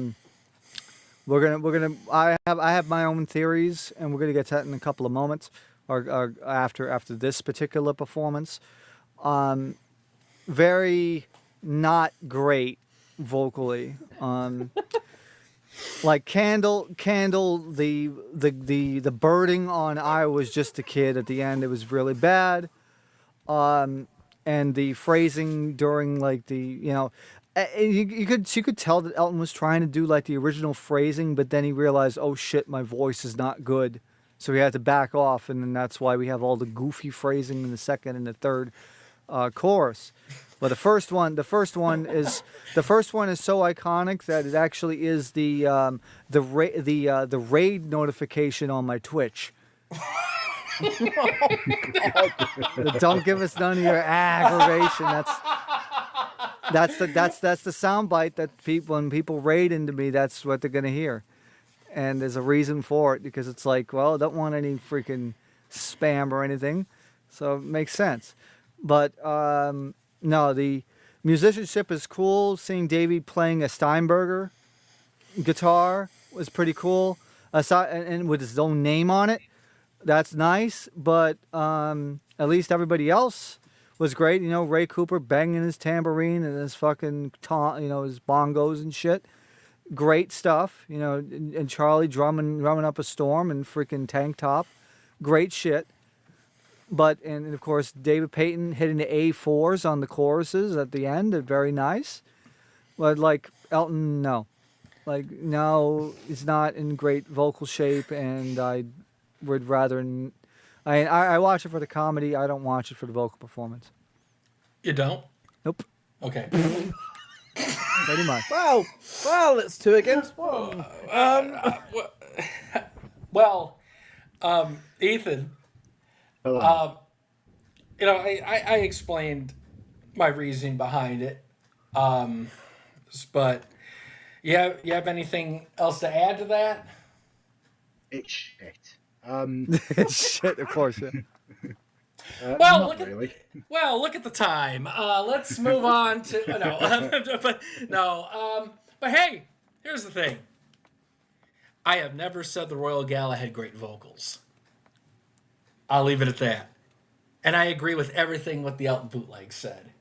have my own theories, and we're gonna get to that in a couple of moments, or after this particular performance. Very not great vocally. Like Candle, the birding on "I Was Just a Kid" at the end, it was really bad. And the phrasing during like you could tell that Elton was trying to do like the original phrasing, but then he realized, oh shit, my voice is not good, so he had to back off, and then that's why we have all the goofy phrasing in the second and the third chorus. But the first one is so iconic that it actually is the raid notification on my Twitch. Don't give us none of your aggravation. That's the soundbite that when people raid into me, that's what they're gonna hear, and there's a reason for it because it's like, well, I don't want any freaking spam or anything, so it makes sense. But no, the musicianship is cool. Seeing Davey playing a Steinberger guitar was pretty cool, and with his own name on it, that's nice. But at least everybody else was great. You know, Ray Cooper banging his tambourine and his fucking his bongos and shit. Great stuff. You know, and Charlie drumming up a storm and freaking Tank Top. Great shit. But and of course David Payton hitting the A4s on the choruses at the end. They're very nice. But like Elton, no. Like no, he's not in great vocal shape, and I would rather. I watch it for the comedy. I don't watch it for the vocal performance. You don't? Nope. Okay. Pretty much. Well, it's 2 against 1. Ethan. Hello. You know, I explained my reasoning behind it. But you have anything else to add to that? It's shit. It's shit, of course. Yeah. Look at the time. Let's move on to but hey, here's the thing. I have never said the Royal Gala had great vocals. I'll leave it at that. And I agree with everything what the Elton bootleg said,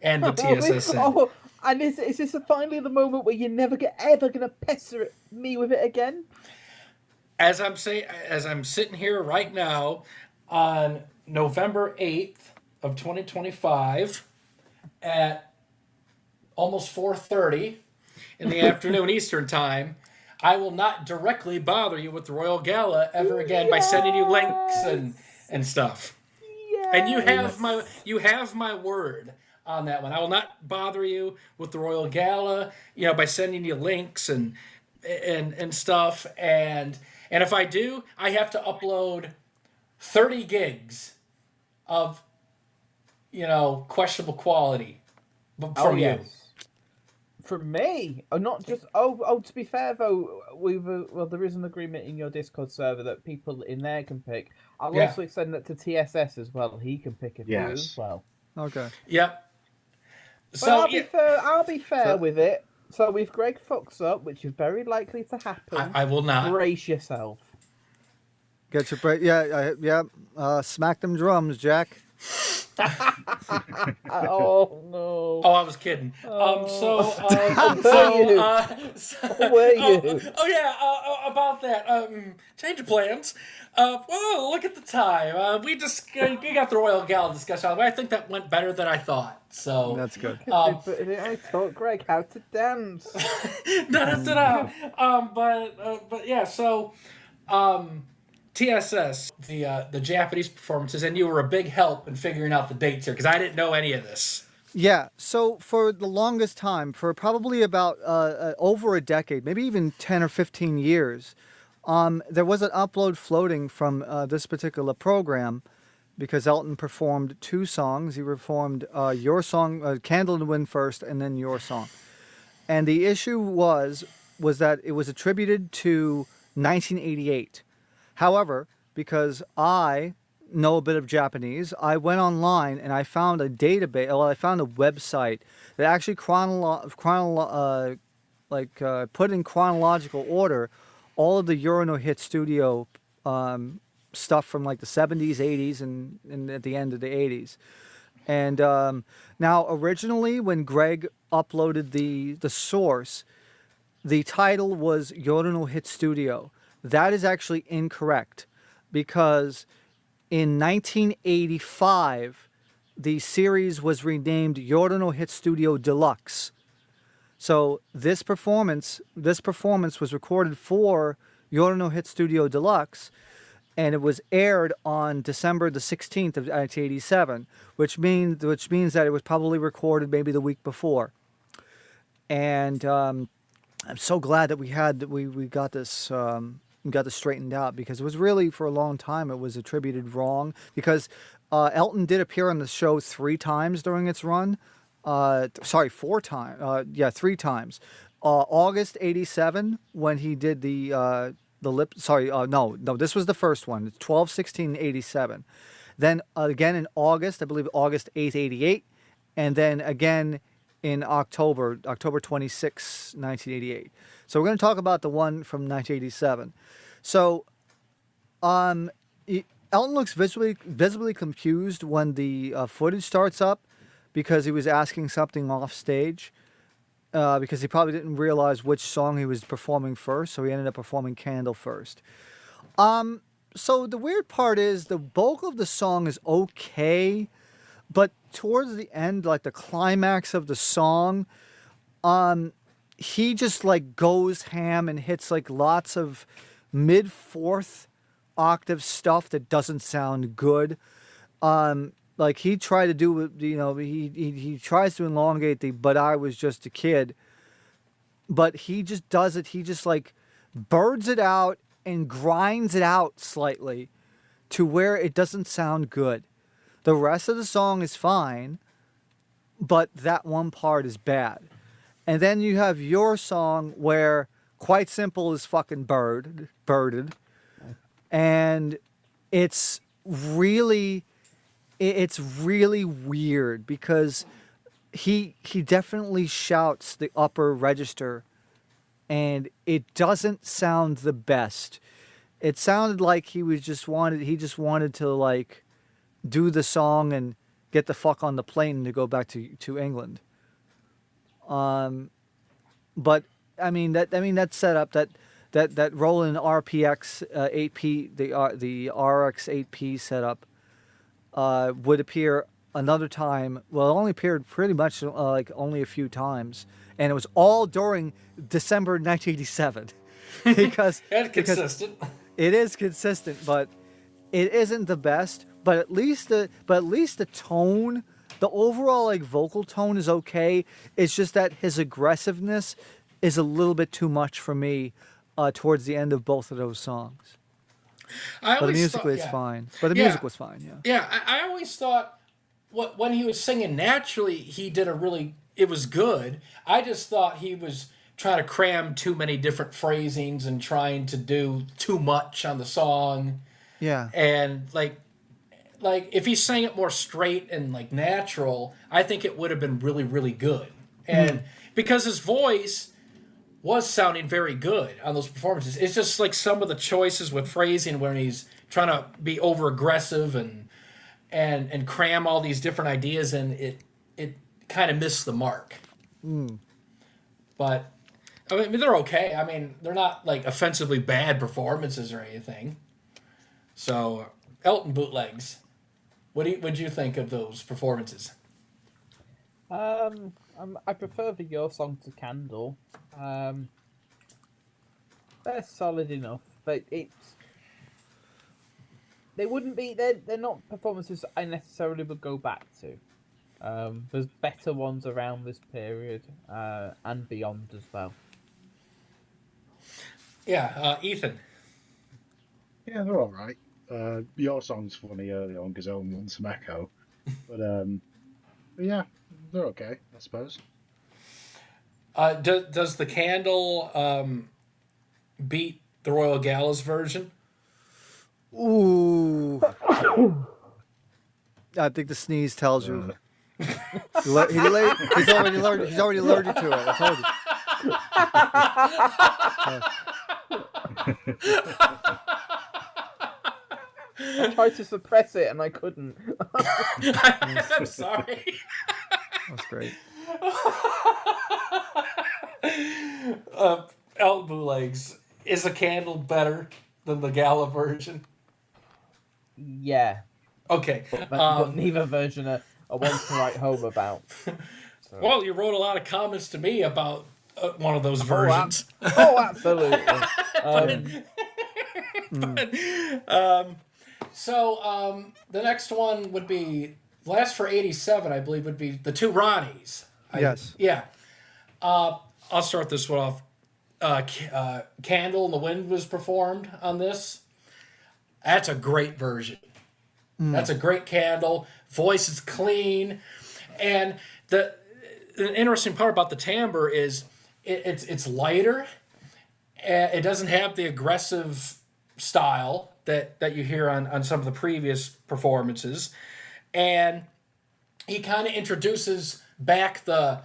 and the TSS said. Oh, and is this finally the moment where you're never ever gonna pester me with it again? As I'm sitting here right now on November 8th of 2025 at almost 4:30 in the afternoon Eastern time, I will not directly bother you with the Royal Gala ever again by sending you links and stuff. Yes. And you have my word on that one. I will not bother you with the Royal Gala, by sending you links and stuff. And if I do, I have to upload 30 gigs of, questionable quality from you. From me? Oh, not just... Oh, to be fair, though, there is an agreement in your Discord server that people in there can pick. I'll also send that to TSS as well. He can pick it as well. Okay. Yep. So I'll be fair with it. So if Greg fucks up, which is very likely to happen... I will not. Brace yourself. Get your break. Yeah. Smack them drums, Jack. Oh no! Oh, I was kidding. About that. Change of plans. Look at the time. We got the Royal Gala discussion. I think that went better than I thought. So that's good. I taught Greg how to dance. But yeah. So, TSS, the Japanese performances, and you were a big help in figuring out the dates here because I didn't know any of this. Yeah, so for the longest time, for probably about over a decade, maybe even 10 or 15 years, there was an upload floating from this particular program because Elton performed 2 songs. He performed your song, Candle in the Wind first, and then your song. And the issue was that it was attributed to 1988. However, because I know a bit of Japanese, I went online and I found a database. Well, I found a website that actually put in chronological order all of the Urano Hit Studio stuff from like the 70s, 80s, and at the end of the 80s. And now, originally, when Greg uploaded the source, the title was Urano Hit Studio. That is actually incorrect because in 1985, the series was renamed Yorano Hit Studio Deluxe. So this performance was recorded for Yorano Hit Studio Deluxe, and it was aired on December the 16th of 1987, which means that it was probably recorded maybe the week before. And I'm so glad that we got this. Got this straightened out because it was really for a long time it was attributed wrong because Elton did appear on the show 3 times during its run, 4 times. Three times. August '87 when he did the lip. No, this was the first one. It's 12/16/87. Then again in August, I believe August 8th, '88, and then again in October 26, 1988. So we're going to talk about the one from 1987. So, Elton looks visibly confused when the footage starts up because he was asking something off stage. Because he probably didn't realize which song he was performing first, so he ended up performing Candle first. So the weird part is the bulk of the song is okay, but towards the end, like the climax of the song, he just like goes ham and hits like lots of mid-4th octave stuff that doesn't sound good. Like he tried to do, he tries to elongate the "but I was just a kid," but he just does it. He just like birds it out and grinds it out slightly to where it doesn't sound good. The rest of the song is fine, but that one part is bad. And then you have your song where Quite Simple is fucking birded, and it's really weird because he definitely shouts the upper register and it doesn't sound the best. It sounded like he just wanted to like do the song and get the fuck on the plane to go back to England. But that setup that Roland RPX 8P the RX 8P setup would appear another time. Well, it only appeared pretty much like only a few times, and it was all during December 1987. because consistent. It is consistent, but it isn't the best. But at least the tone, the overall like vocal tone is okay. It's just that his aggressiveness is a little bit too much for me towards the end of both of those songs. But the music was fine. But the music was fine, yeah. Yeah, I always thought when he was singing naturally, it was good. I just thought he was trying to cram too many different phrasings and trying to do too much on the song. Yeah. And like if he sang it more straight and like natural, I think it would have been really, really good. And because his voice was sounding very good on those performances. It's just like some of the choices with phrasing when he's trying to be over aggressive and cram all these different ideas, and it kind of missed the mark. But I mean, they're okay. I mean, they're not like offensively bad performances or anything. So Elton bootlegs. What'd you think of those performances? I prefer the Your Song to Candle. They're solid enough, but they're not performances I necessarily would go back to. There's better ones around this period and beyond as well. Yeah, Ethan. Yeah, they're all right. Your Song's funny early on because Owen wants some echo, but yeah, they're okay, I suppose. Does the Candle beat the Royal Gala's version? Ooh. I think the sneeze tells you. He's already allergic to it. I told you. I tried to suppress it and I couldn't. I'm sorry. That's great. Elton bootlegs. Is the Candle better than the Gala version? Yeah. Okay. But neither version are one to write home about. So. Well, you wrote a lot of comments to me about one of those versions. Absolutely. So the next one would be last for 87, I believe, would be the two Ronnies. Yes. Yeah. I'll start this one off. Candle in the Wind was performed on this. That's a great version. That's a great Candle. Voice is clean, and an interesting part about the timbre is it's lighter. It doesn't have the aggressive style that you hear on some of the previous performances, and he kind of introduces back the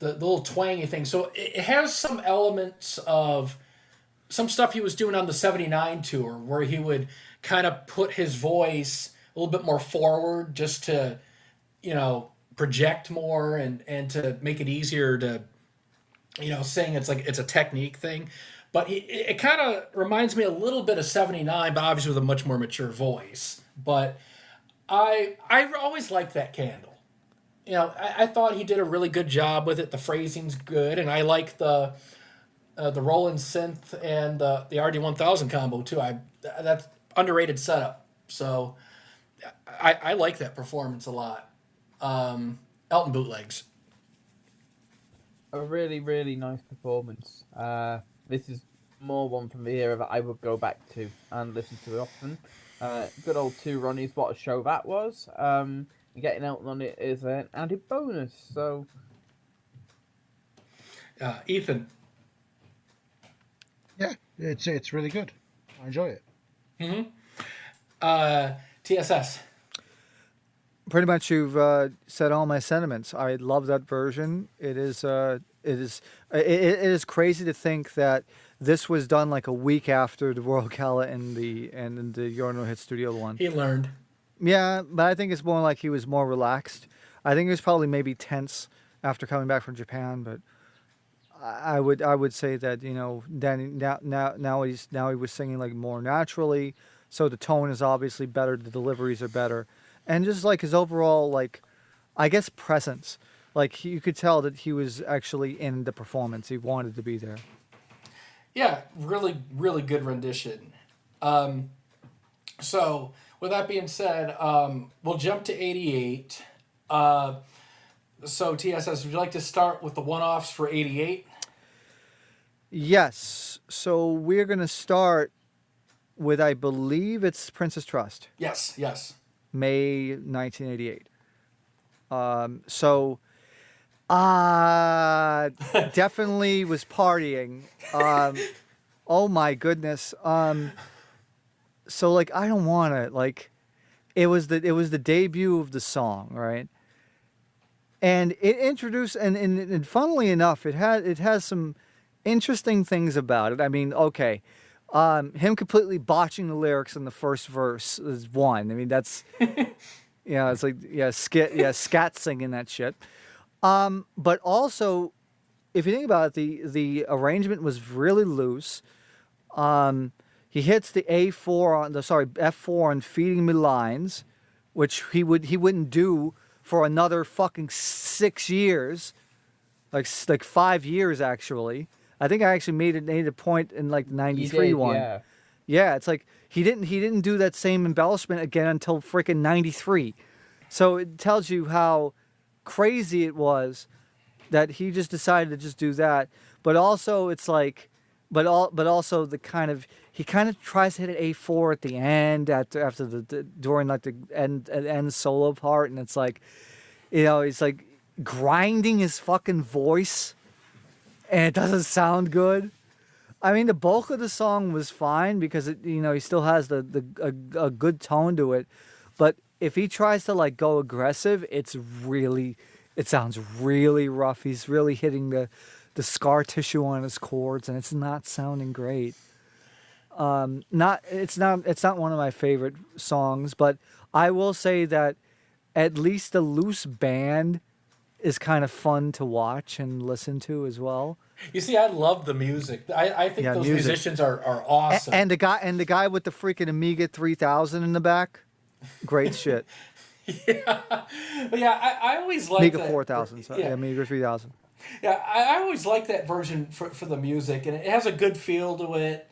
little twangy thing. So it has some elements of some stuff he was doing on the '79 tour, where he would kind of put his voice a little bit more forward just to, project more and to make it easier to, sing. It's like it's a technique thing. But it kind of reminds me a little bit of '79, but obviously with a much more mature voice. But I always liked that Candle. I thought he did a really good job with it. The phrasing's good, and I like the Roland synth and the RD1000 combo too. That's underrated setup. So I like that performance a lot. Elton bootlegs. A really, really nice performance. This is more one from the era that I would go back to and listen to often. Good old Two Ronnies, what a show that was. Getting Elton on it is an added bonus. So, Ethan. Yeah, it's really good. I enjoy it. TSS. Pretty much, you've said all my sentiments. I love that version. It is crazy to think that this was done like a week after the Royal Gala and the Urinal Hit Studio one. He learned. Yeah, but I think it's more like he was more relaxed. I think he was probably maybe tense after coming back from Japan, but I would say that then now he was singing like more naturally, so the tone is obviously better, the deliveries are better, and just like his overall like, I guess presence, like you could tell that he was actually in the performance. He wanted to be there. Yeah, really, really good rendition. So, with that being said, we'll jump to 88. So, TSS, would you like to start with the one-offs for 88? Yes. So, we're going to start with, I believe it's Princess Trust. Yes. May 1988. Definitely was partying. Oh my goodness. So like I don't want to like, it was the debut of the song, right? And it introduced and funnily enough, it has some interesting things about it. I mean, okay, him completely botching the lyrics in the first verse is one. I mean, that's it's like scat singing that shit. But also, if you think about it, the arrangement was really loose. He hits the F4 on Feeding Me Lines, which he wouldn't do for another fucking 6 years, like 5 years actually. I think I actually made a point in like the '93 one. Yeah, it's like he didn't do that same embellishment again until freaking '93. So it tells you how crazy it was that he just decided to just do that. But also it's like, but also the kind of, he kind of tries to hit an A4 at the end after during like the end solo part, and it's like, he's like grinding his fucking voice, and it doesn't sound good. I mean, the bulk of the song was fine because it, he still has a good tone to it, but if he tries to like go aggressive, it sounds really rough. He's really hitting the scar tissue on his chords, and it's not sounding great. It's not one of my favorite songs, but I will say that at least the loose band is kind of fun to watch and listen to as well. You see, I love the music. I think those musicians are awesome. And the guy with the freaking Amiga 3000 in the back, great shit. Yeah, I always like Amiga that. 4000, sorry. Yeah, Amiga 3000. Yeah, I always like that version for the music, and it has a good feel to it.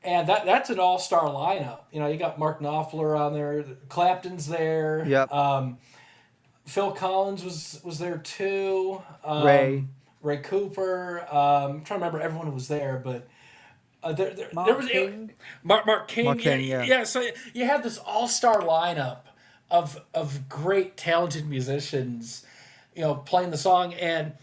And that's an all-star lineup. You got Mark Knopfler on there, Clapton's there. Yep. Phil Collins was there too. Ray Cooper. I'm trying to remember everyone who was there, but there was King. Mark King. Mark King, yeah. So you had this all-star lineup of great, talented musicians. playing the song, and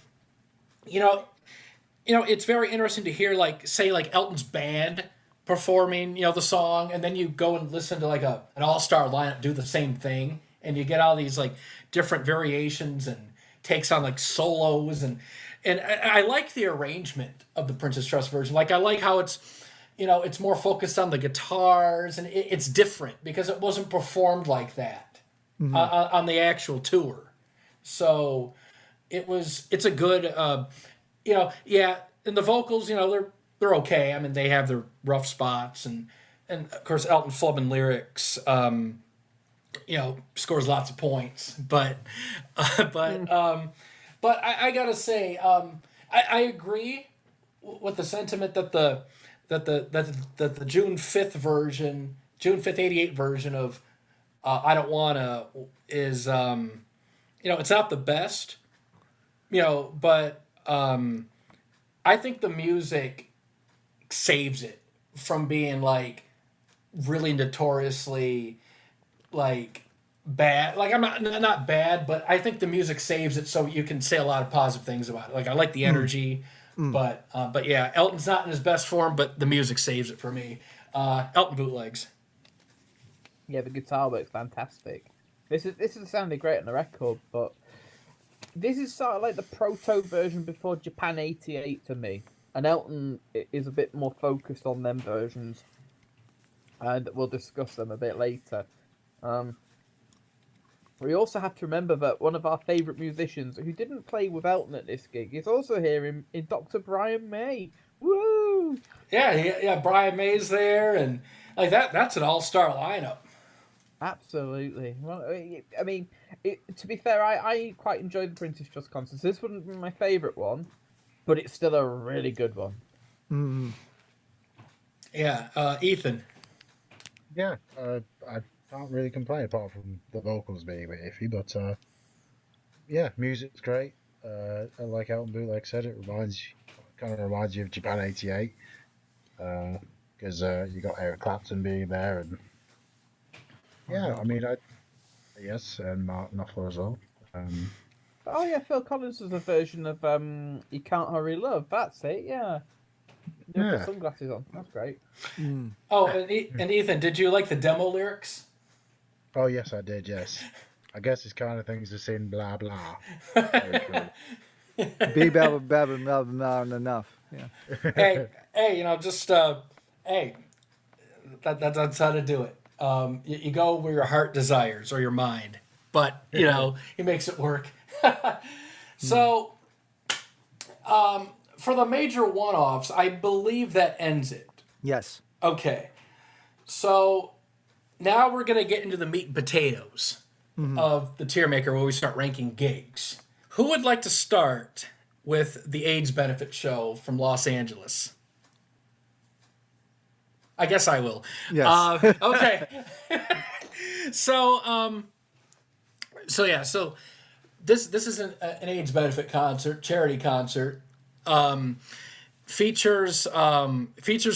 it's very interesting to hear say Elton's band performing the song, and then you go and listen to an all-star lineup do the same thing, and you get all these different variations and takes on solos, and I like the arrangement of the Princess Trust version. I like how it's it's more focused on the guitars, and it's different because it wasn't performed like that on the actual tour. So it's a good and the vocals they're okay. I mean, they have their rough spots, and of course Elton flubbing lyrics scores lots of points, but I gotta say I agree with the sentiment that the June 5th version, June 5th 88 version of I Don't Wanna is it's not the best, but I think the music saves it from being really notoriously bad. I'm not bad, but I think the music saves it so you can say a lot of positive things about it. I like the energy, but yeah, Elton's not in his best form, but the music saves it for me. Elton bootlegs. Yeah, the guitar work's fantastic. This is sounding great on the record, but this is sort of like the proto version before Japan '88 to me. And Elton is a bit more focused on them versions, and we'll discuss them a bit later. We also have to remember that one of our favourite musicians who didn't play with Elton at this gig is also here in Dr. Brian May. Woo! Yeah, Brian May's there, and that's an all-star lineup. Absolutely. Well, I mean, to be fair, I quite enjoyed the Princess Trust concerts. This wouldn't be my favourite one, but it's still a really good one. Mm. Yeah, Ethan. Yeah, I can't really complain apart from the vocals being a bit iffy, but yeah, music's great. Like Elton Bootleg said, it kind of reminds you of Japan '88 because you got Eric Clapton being there, and yeah, I mean, yes, and Mark Knopfler as well. Oh yeah, Phil Collins was a version of "You Can't Hurry Love." That's it. Yeah. You put sunglasses on. That's great. Mm. Oh, and Ethan, did you like the demo lyrics? Oh yes, I did. Yes, I guess it's kind of things to sing blah blah. Be blah blah blah blah enough. Yeah. Hey, just hey, that's how to do it. You go where your heart desires or your mind, but he makes it work. So, for the major one-offs, I believe that ends it. Yes. Okay. So now we're going to get into the meat and potatoes of the TierMaker, where we start ranking gigs. Who would like to start with the AIDS benefit show from Los Angeles? I guess I will. Yes. Okay. So this is an AIDS benefit concert, charity concert. Features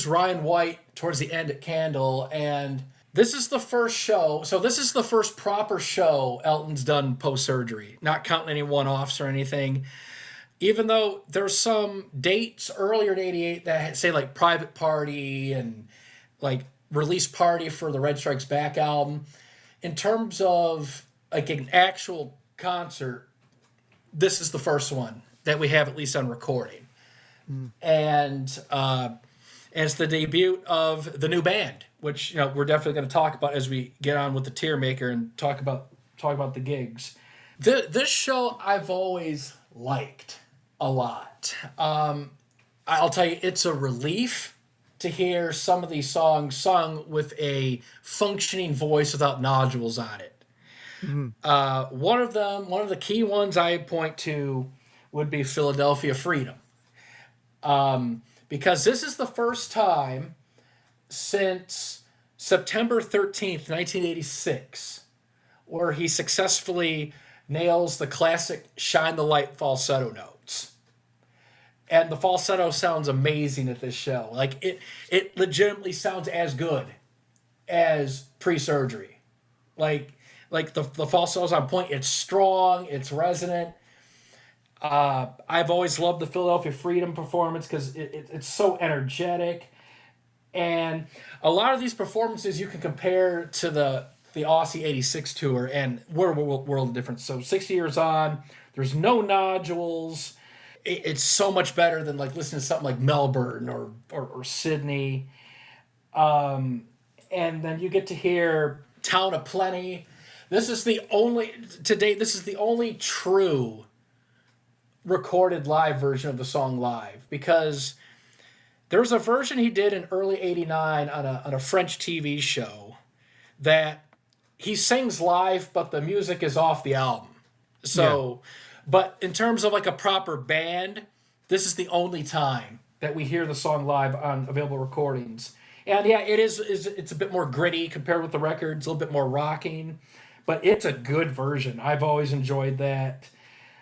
Ryan White towards the end at Candle, and this is the first show. So this is the first proper show Elton's done post-surgery, not counting any one-offs or anything. Even though there's some dates earlier in '88 that say Private Party and release party for the Reg Strikes Back album. In terms of an actual concert, this is the first one that we have at least on recording. And it's the debut of the new band, which we're definitely going to talk about as we get on with the TierMaker and talk about the gigs. This show I've always liked a lot. I'll tell you, it's a relief to hear some of these songs sung with a functioning voice without nodules on it. One of the key ones I point to would be Philadelphia Freedom. Because this is the first time since September 13th, 1986, where he successfully nails the classic Shine the Light falsetto notes. And the falsetto sounds amazing at this show. It legitimately sounds as good as pre-surgery. The falsetto's on point. It's strong. It's resonant. I've always loved the Philadelphia Freedom performance because it's so energetic. And a lot of these performances you can compare to the Aussie 86 tour, and we're a world of difference. So 60 years on, there's no nodules. It's so much better than like listening to something like Melbourne or Sydney. And then you get to hear Town of Plenty. This is the only true recorded live version of the song live, because there's a version he did in early '89 on a French TV show that he sings live, but the music is off the album. So, but in terms of like a proper band, this is the only time that we hear the song live on available recordings. And yeah, it's a bit more gritty compared with the records, a little bit more rocking, but it's a good version. I've always enjoyed that.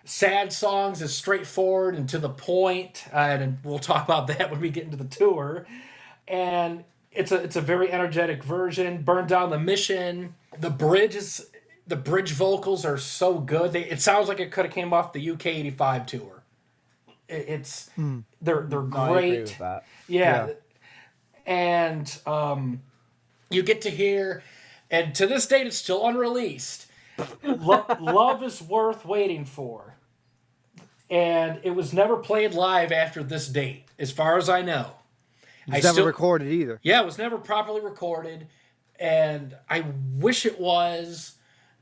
Sad Songs is straightforward and to the point, and we'll talk about that when we get into the tour. And it's a very energetic version. Burn Down the Mission. The bridge vocals are so good. It sounds like it could have came off the UK '85 tour. They're great. I agree with that. Yeah. And you get to hear, and to this date it's still unreleased, Love is Worth Waiting For. And it was never played live after this date, as far as I know. It was never recorded either. Yeah, it was never properly recorded, and I wish it was,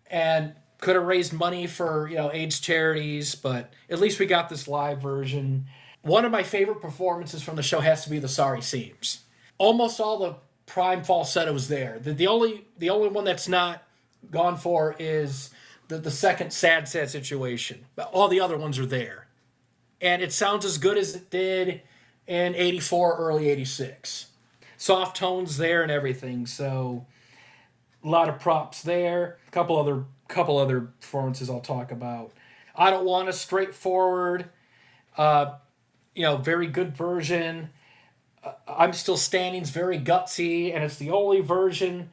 and could have raised money for AIDS charities, but at least we got this live version. One of my favorite performances from the show has to be the Sorry Seams. Almost all the prime falsetto is there. The only one that's not gone for is the second Sad Situation. But all the other ones are there. And it sounds as good as it did in '84, early '86. Soft tones there and everything. So a lot of props there. A couple other performances I'll talk about. I Don't Want a Straightforward. Very good version. I'm Still Standing's very gutsy, and it's the only version,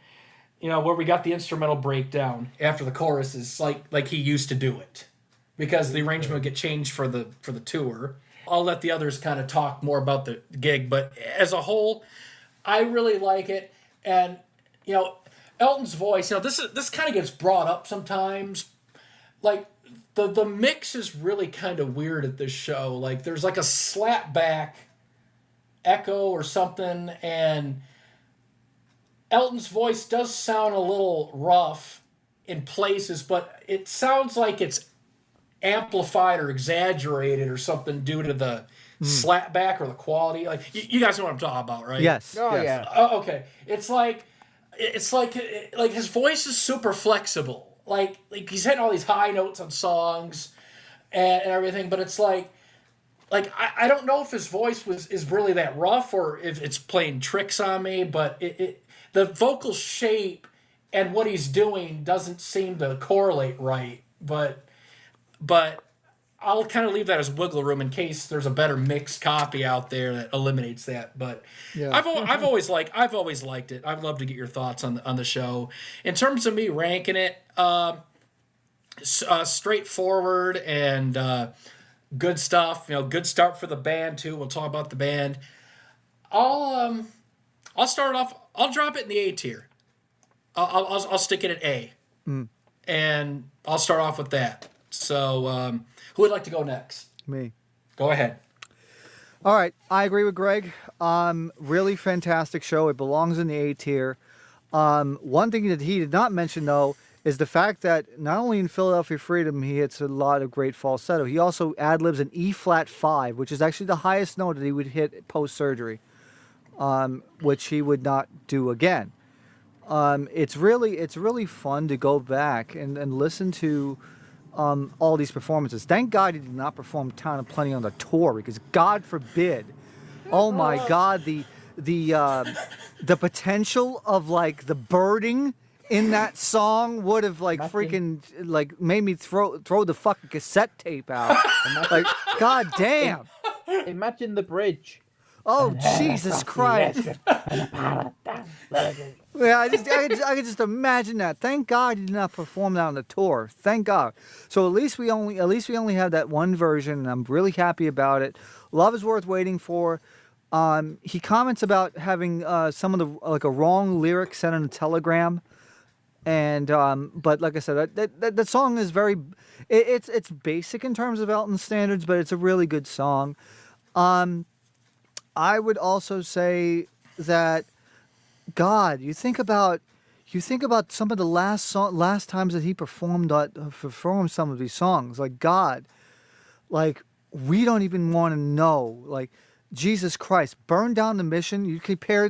where we got the instrumental breakdown after the chorus is like he used to do it, because the arrangement would get changed for the tour. I'll let the others kind of talk more about the gig, but as a whole, I really like it. And Elton's voice, this kind of gets brought up sometimes. Like the mix is really kind of weird at this show. Like there's like a slap back echo or something, and Elton's voice does sound a little rough in places, but it sounds like it's amplified or exaggerated or something due to the slap back or the quality. Like you guys know what I'm talking about, right? Yes. Oh yes. yeah. Oh, okay. It's like his voice is super flexible. Like he's hitting all these high notes on songs and everything, but it's like I don't know if his voice is really that rough or if it's playing tricks on me, but the vocal shape and what he's doing doesn't seem to correlate right. But I'll kind of leave that as wiggle room in case there's a better mixed copy out there that eliminates that. But yeah. I've always liked it. I'd love to get your thoughts on the show. In terms of me ranking it, straightforward and good stuff. Good start for the band too. We'll talk about the band. I'll start off. I'll drop it in the A tier. I'll stick it at A, and I'll start off with that. So, who would like to go next? Me. Go ahead. All right, I agree with Greg. Really fantastic show. It belongs in the A tier. One thing that he did not mention though is the fact that not only in Philadelphia Freedom he hits a lot of great falsetto, he also ad-libs an E-flat 5, which is actually the highest note that he would hit post-surgery, which he would not do again. It's really fun to go back and listen to all these performances. Thank God he did not perform Town of Plenty on the tour, because God forbid, oh my God, the potential of like the birding in that song would have freaking made me throw the fucking cassette tape out. Like, God damn. Imagine the bridge. Oh, Jesus Christ. Yeah, I could just imagine that. Thank God he did not perform that on the tour. Thank God. So at least we only have that one version, and I'm really happy about it. Love is worth waiting for. He comments about having some of the like a wrong lyric sent in a telegram, and but like I said, that song is very, it's basic in terms of Elton standards, but it's a really good song. I would also say that God, you think about some of the last times that he performed some of these songs, like God, like we don't even want to know, like Jesus Christ, burn down the mission. You compare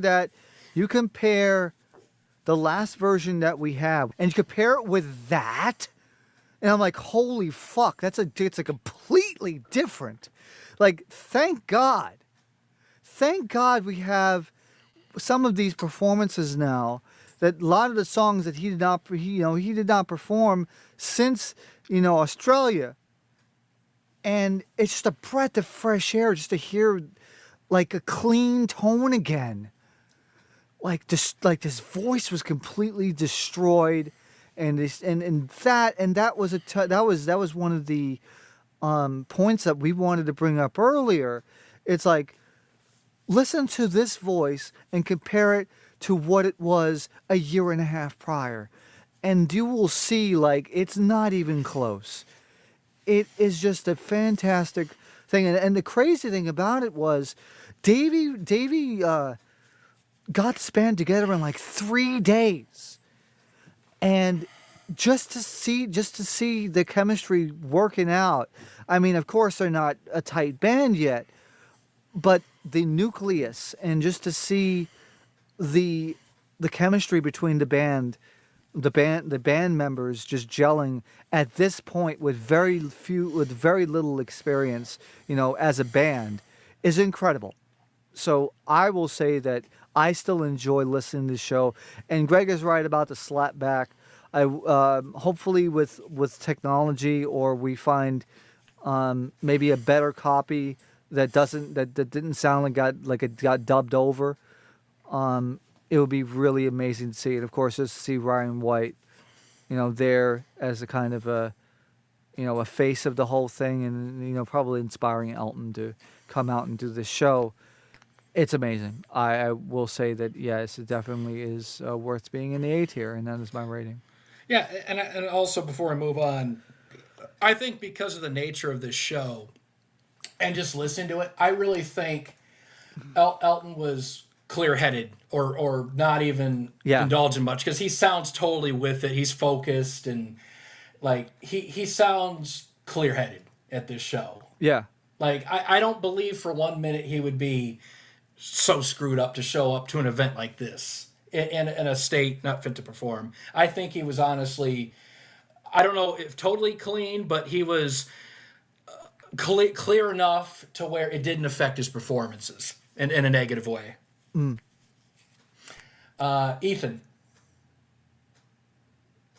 the last version that we have, and you compare it with that, and I'm like, holy fuck, it's a completely different. Like, thank God we have some of these performances now. That a lot of the songs that he did not perform since Australia, and it's just a breath of fresh air just to hear like a clean tone again. Like this voice was completely destroyed, and that was one of the points that we wanted to bring up earlier. It's like, listen to this voice and compare it to what it was a year and a half prior, and you will see like it's not even close. It is just a fantastic thing, and the crazy thing about it was, Davey got this band together in like 3 days, and just to see the chemistry working out. I mean, of course they're not a tight band yet, but the nucleus, and just to see the chemistry between the band members just gelling at this point with very little experience, as a band, is incredible. So I will say that I still enjoy listening to the show, and Greg is right about the slapback. I hopefully with technology, or we find maybe a better copy that didn't sound like it got dubbed over. It would be really amazing to see it. Of course, just to see Ryan White, there as a kind of a face of the whole thing, and probably inspiring Elton to come out and do this show. It's amazing. I will say that, yes, it definitely is worth being in the A tier, and that is my rating. Yeah, and also before I move on, I think because of the nature of this show and just listening to it, I really think Elton was clear-headed or not even indulging much, because he sounds totally with it. He's focused, and like he sounds clear-headed at this show. Yeah. Like I don't believe for 1 minute he would be so screwed up to show up to an event like this in a state not fit to perform. I think he was honestly, I don't know if totally clean, but he was clear enough to where it didn't affect his performances in a negative way. Ethan.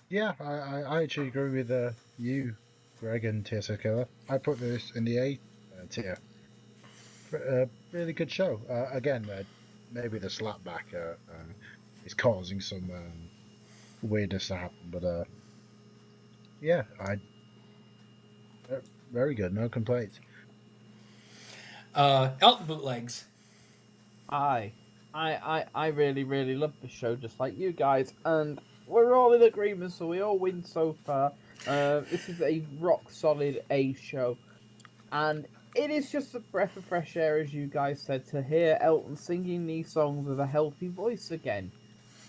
Yeah, I actually agree with you, Greg and TierMaker. I put this in the A tier. Really good show. Again, maybe the slapback is causing some weirdness to happen, but yeah, very good. No complaints. Elton bootlegs. I really love the show, just like you guys, and we're all in agreement, so we all win so far. This is a rock solid A show, and it is just a breath of fresh air, as you guys said, to hear Elton singing these songs with a healthy voice again.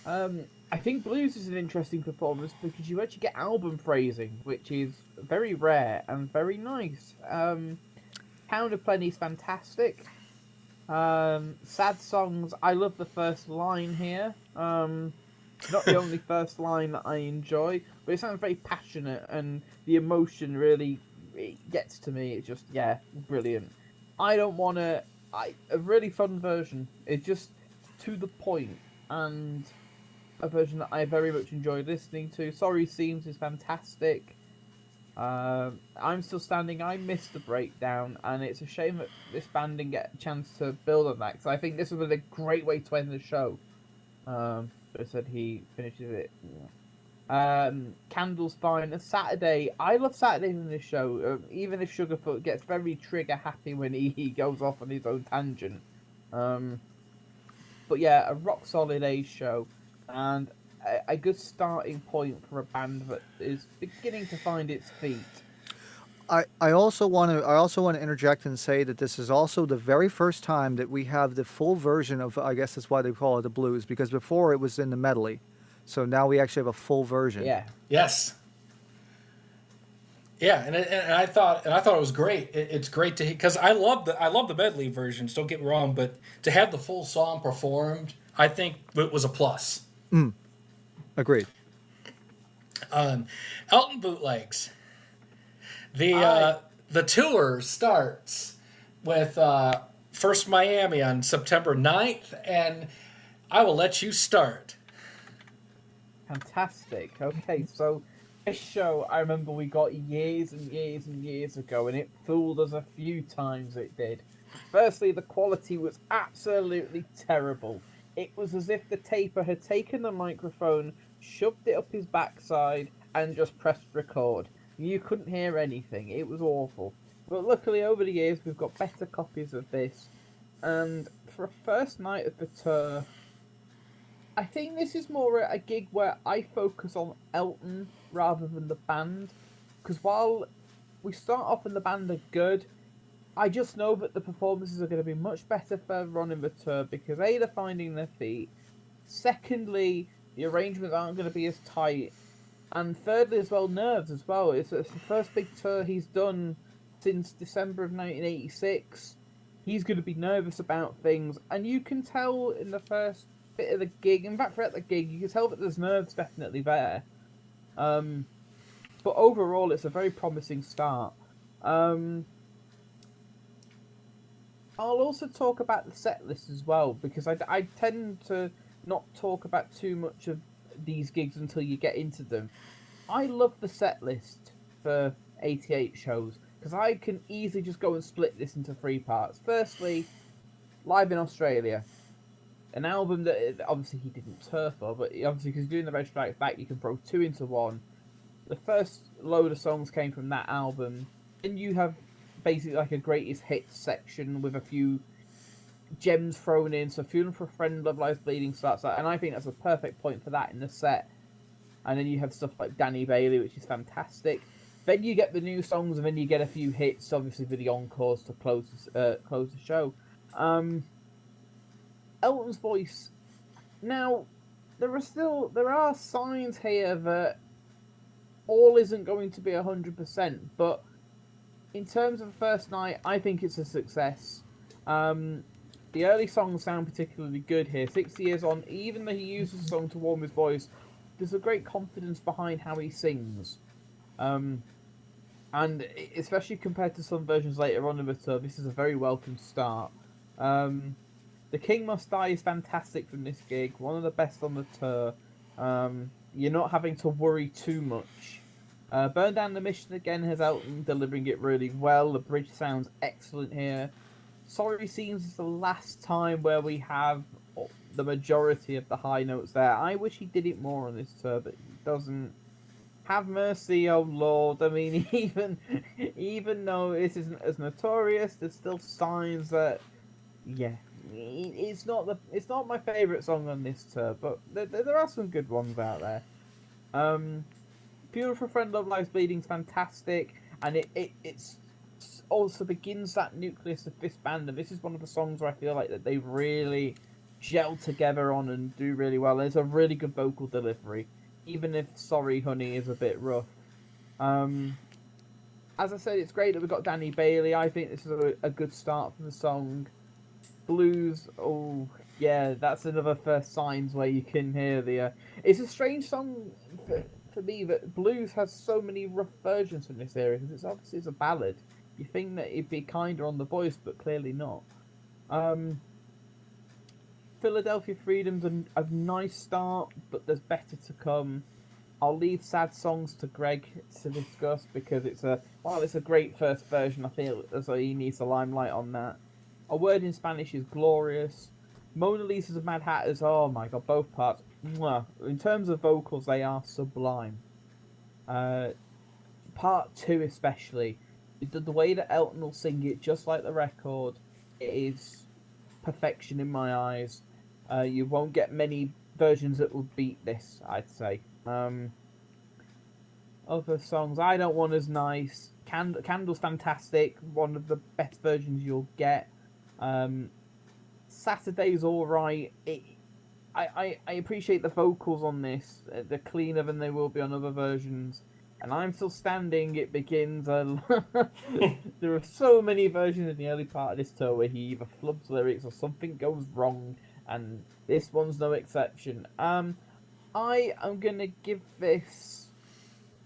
I think blues is an interesting performance because you actually get album phrasing, which is very rare and very nice. Pound of Plenty is fantastic. Sad songs, I love the first line here. Not the only first line that I enjoy, but it sounds very passionate, and the emotion really gets to me. It's just, yeah, brilliant. I don't want to... a really fun version. It's just to the point, and a version that I very much enjoyed listening to. Sorry Seems is fantastic. I'm Still Standing. I missed the breakdown, and it's a shame that this band didn't get a chance to build on that, because I think this would be a great way to end the show. But I said he finishes it. Candles Fine. And Saturday. I love Saturdays in this show, even if Sugarfoot gets very trigger happy when he goes off on his own tangent. But yeah, a rock solid A show, and a good starting point for a band that is beginning to find its feet. I also want to interject and say that this is also the very first time that we have the full version of, I guess that's why they call it the blues, because before it was in the medley. So now we actually have a full version. Yeah. Yes. Yeah, and I thought it was great. It's great to, because I love the medley versions. Don't get me wrong, but to have the full song performed, I think it was a plus. Agreed. Elton bootlegs. The tour starts with First Miami on September 9th, and I will let you start. Fantastic. Okay, so this show I remember we got years and years and years ago, and it fooled us a few times, it did. Firstly, the quality was absolutely terrible. It was as if the taper had taken the microphone, shoved it up his backside, and just pressed record. You couldn't hear anything. It was awful. But luckily, over the years, we've got better copies of this. And for a first night of the tour, I think this is more a gig where I focus on Elton rather than the band. Because while we start off and the band are good, I just know that the performances are going to be much better further on in the tour, because A, they're finding their feet. Secondly, the arrangements aren't going to be as tight. And thirdly, as well, nerves as well. It's the first big tour he's done since December of 1986. He's going to be nervous about things. And you can tell in the first bit of the gig, in fact throughout the gig, you can tell that there's nerves definitely there. But overall, it's a very promising start. I'll also talk about the set list as well, because I tend to not talk about too much of these gigs until you get into them. I love the set list for 88 shows, because I can easily just go and split this into 3 parts. Firstly, Live in Australia. An album that obviously he didn't tour for, but obviously because doing the Reg Strikes Back, you can throw 2 into 1. The first load of songs came from that album. Then you have basically like a greatest hits section with a few gems thrown in. So Funeral for a Friend, Love Lies Bleeding starts out, and I think that's a perfect point for that in the set. And then you have stuff like Danny Bailey, which is fantastic. Then you get the new songs, and then you get a few hits, obviously for the encores to close the show. Elton's voice. Now, there are signs here that all isn't going to be 100%, but in terms of the first night, I think it's a success. The early songs sound particularly good here. 60 years on, even though he uses the song to warm his voice, there's a great confidence behind how he sings. And especially compared to some versions later on in the tour, this is a very welcome start. The King Must Die is fantastic from this gig, one of the best on the tour. You're not having to worry too much. Burn Down the Mission again has Elton delivering it really well. The bridge sounds excellent here. Sorry Seems is the last time where we have the majority of the high notes there. I wish he did it more on this tour, but he doesn't. Have mercy, oh Lord. I mean, even though this isn't as notorious, there's still signs that, yeah, it's not my favourite song on this tour, but there are some good ones out there. Funeral for a Friend, Love Lies Bleeding is fantastic, and it's also begins that nucleus of this band, and this is one of the songs where I feel like that they really gel together on and do really well. There's a really good vocal delivery, even if Sorry Honey is a bit rough. As I said, it's great that we've got Danny Bailey. I think this is a good start for the song. Blues, oh yeah, that's another first signs where you can hear the... It's a strange song for me that Blues has so many rough versions from this era, because it's a ballad. You think that it'd be kinder on the voice, but clearly not. Philadelphia Freedom's a nice start, but there's better to come. I'll leave sad songs to Greg to discuss because it's a great first version. I feel as though he needs the limelight on that. A Word in Spanish is glorious. Mona Lisa's of Mad Hatters, oh my god, both parts. Mwah. In terms of vocals, they are sublime. Part 2 especially, the way that Elton will sing it, just like the record, it is perfection in my eyes. You won't get many versions that will beat this, I'd say. Other songs, I Don't Want As Nice. Candle's fantastic, one of the best versions you'll get. Saturday's alright. I appreciate the vocals on this. They're cleaner than they will be on other versions. And I'm Still Standing, It Begins. There are so many versions in the early part of this tour where he either flubs lyrics or something goes wrong, and this one's no exception. I am going to give this...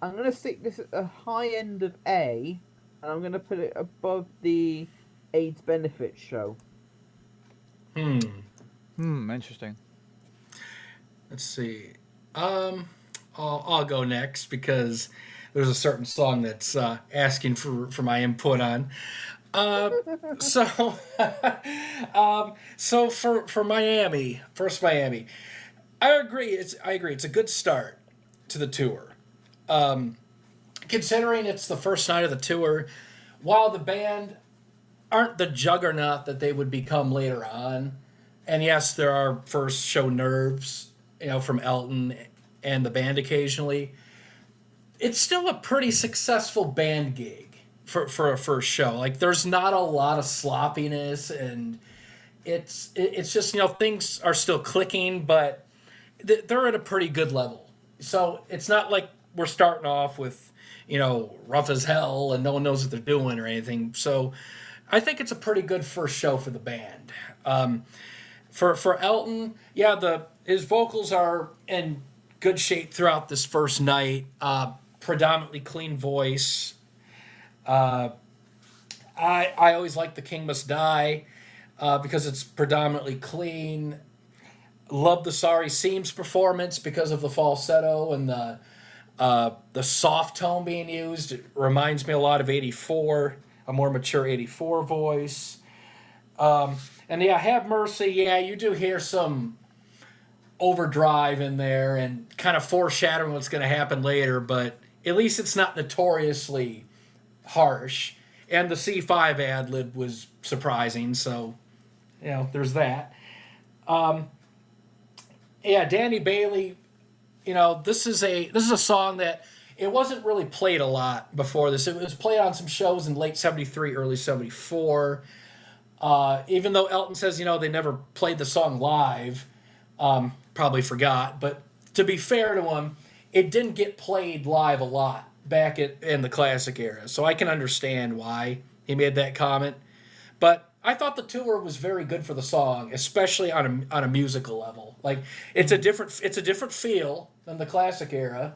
I'm going to stick this at the high end of A, and I'm going to put it above the AIDS benefit show. Interesting. Let's see. I'll go next because there's a certain song that's asking for my input on. So for Miami, first Miami, I agree. It's a good start to the tour. Considering it's the first night of the tour, while the band aren't the juggernaut that they would become later on, and yes, there are first show nerves, from Elton and the band occasionally, it's still a pretty successful band gig for a first show. Like, there's not a lot of sloppiness, and it's just, things are still clicking, but they're at a pretty good level. So it's not like we're starting off with, rough as hell and no one knows what they're doing or anything. So I think it's a pretty good first show for the band. For Elton, his vocals are in good shape throughout this first night. Predominantly clean voice. I always like The King Must Die because it's predominantly clean. Love the Sorry Seams performance because of the falsetto and the soft tone being used. It reminds me a lot of 84, a more mature 84 voice. And Have Mercy, you do hear some overdrive in there and kind of foreshadowing what's going to happen later, but at least it's not notoriously harsh. And the C5 ad-lib was surprising, so, there's that. Danny Bailey, this is a song that it wasn't really played a lot before this. It was played on some shows in late 73, early 74. Even though Elton says, they never played the song live, probably forgot. But to be fair to him, it didn't get played live a lot back in the classic era. So I can understand why he made that comment. But I thought the tour was very good for the song, especially on a musical level. Like, it's a different feel than the classic era,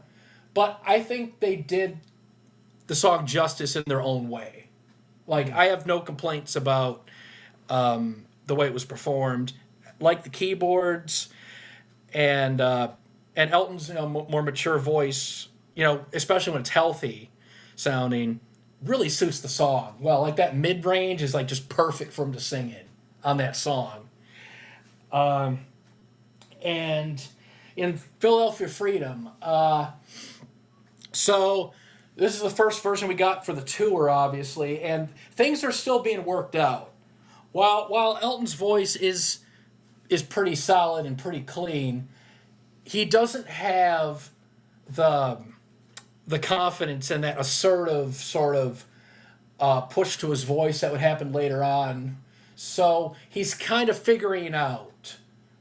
but I think they did the song justice in their own way. Like, I have no complaints about the way it was performed. Like the keyboards and Elton's more mature voice, especially when it's healthy sounding, really suits the song well. Like, that mid range is like just perfect for him to sing in on that song. And in Philadelphia Freedom, so this is the first version we got for the tour, obviously, and things are still being worked out. While Elton's voice is pretty solid and pretty clean, he doesn't have the confidence and that assertive sort of push to his voice that would happen later on. So he's kind of figuring out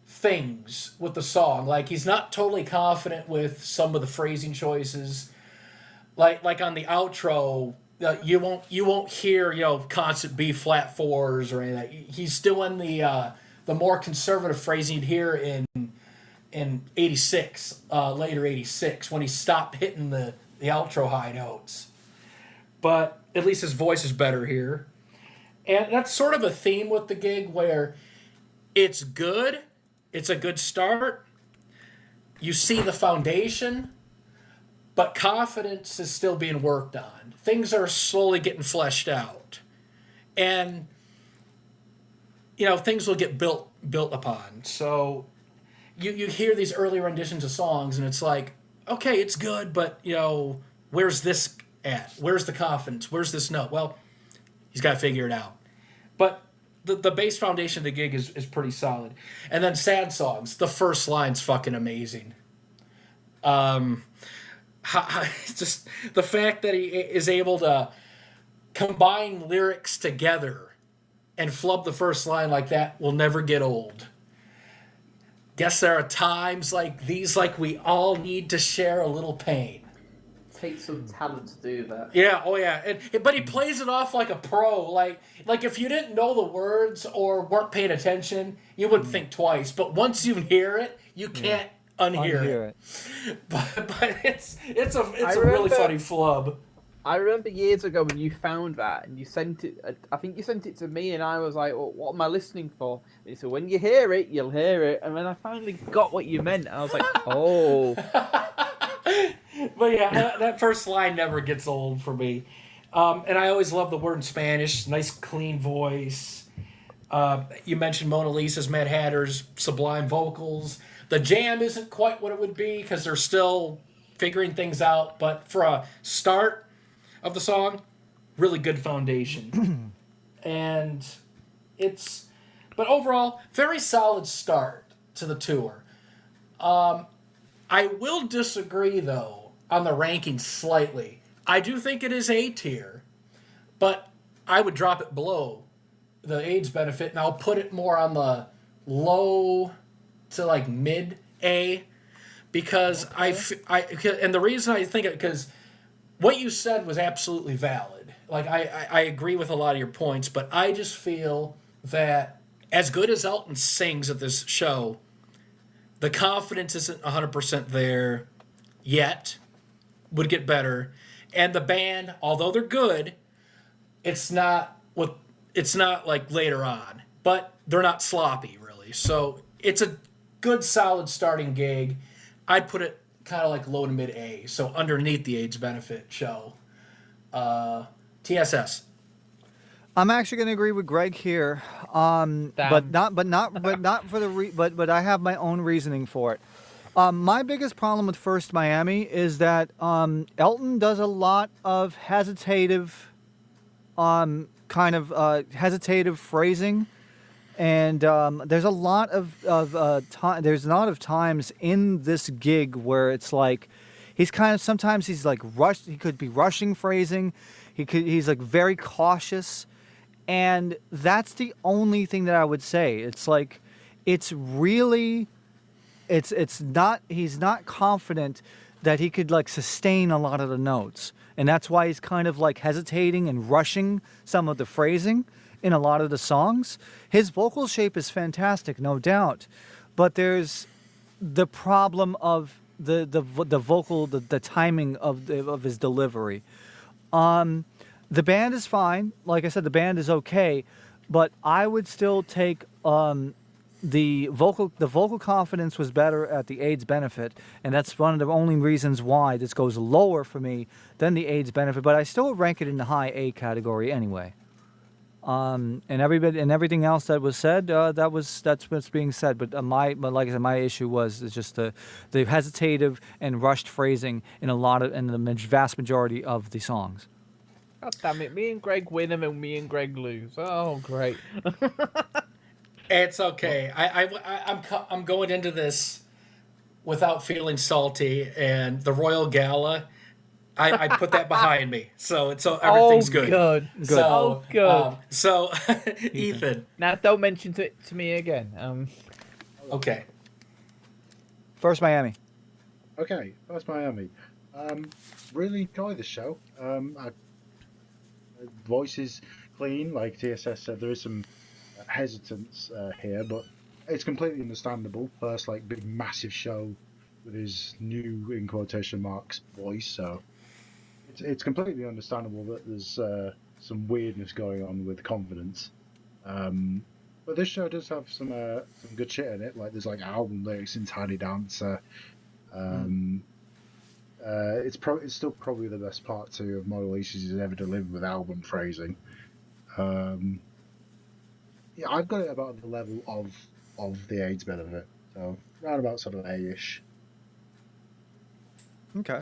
things with the song. Like, he's not totally confident with some of the phrasing choices. Like on the outro, you won't hear constant B flat fours or anything like that. He's doing the more conservative phrasing you'd hear in 86, later 86, when he stopped hitting the outro high notes. But at least his voice is better here. And that's sort of a theme with the gig where it's good, it's a good start, you see the foundation, but confidence is still being worked on. Things are slowly getting fleshed out. And, things will get built upon. So you hear these early renditions of songs, and it's like, okay, it's good, but, where's this at? Where's the confidence? Where's this note? Well, he's got to figure it out. But the base foundation of the gig is pretty solid. And then sad songs. The first line's fucking amazing. Just the fact that he is able to combine lyrics together and flub the first line like that will never get old. Guess there are times like these, like we all need to share a little pain. Takes some talent to do that. Yeah, oh yeah, but he plays it off like a pro. Like if you didn't know the words or weren't paying attention, you wouldn't think twice. But once you hear it, you can't unhear it. But it's a really funny flub. I remember years ago when you found that and you sent it. I think you sent it to me, and I was like, well, "What am I listening for?" And he said, "When you hear it, you'll hear it." And then I finally got what you meant, and I was like, "Oh." But yeah, that first line never gets old for me. And I always love the word in Spanish. Nice, clean voice. You mentioned Mona Lisa's Mad Hatter's sublime vocals. The jam isn't quite what it would be because they're still figuring things out. But for a start of the song, really good foundation. And but overall, very solid start to the tour. I will disagree, though, on the ranking slightly. I do think it is A tier, but I would drop it below the AIDS benefit, and I'll put it more on the low to like mid A, because and the reason I think it, because what you said was absolutely valid. Like I agree with a lot of your points, but I just feel that as good as Elton sings at this show, the confidence isn't 100% there yet. Would get better. And the band, although they're good, it's not like later on. But they're not sloppy, really. So it's a good, solid starting gig. I'd put it kind of like low to mid A. So underneath the AIDS benefit show. TSS. I'm actually going to agree with Greg here, but not for but I have my own reasoning for it. My biggest problem with First Miami is that Elton does a lot of hesitative phrasing, and there's a lot of times in this gig where it's like sometimes he's like rushed. He could be rushing phrasing. He's like very cautious. And that's the only thing that I would say. It's like, he's not confident that he could like sustain a lot of the notes. And that's why he's kind of like hesitating and rushing some of the phrasing in a lot of the songs. His vocal shape is fantastic, no doubt. But there's the problem of the vocal, the timing of his delivery. The band is fine. Like I said, the band is okay, but I would still take the vocal confidence was better at the AIDS benefit, and that's one of the only reasons why this goes lower for me than the AIDS benefit. But I still rank it in the high A category anyway. And everything else that was said, that's what's being said. But like I said, my issue is just the hesitative and rushed phrasing in the vast majority of the songs. God damn it, me and Greg win and me and Greg lose. Oh, great. It's okay. I'm going into this without feeling salty, and the Royal Gala, I put that behind me. So everything's good. Good. So Ethan. Now don't mention it to me again. Okay. First Miami. Okay, First Miami. Really enjoy the show. Voice is clean, like TSS said. There is some hesitance here, but it's completely understandable. First, like big massive show with his new, in quotation marks, voice. So it's completely understandable that there's some weirdness going on with confidence. But this show does have some good shit in it. Like there's like album lyrics in Tiny Dancer. It's still probably the best part 2 of Mona Lisa's he's ever delivered with album phrasing. Yeah, I've got it about the level of the AIDS benefit, so round about sort of A-ish. Okay.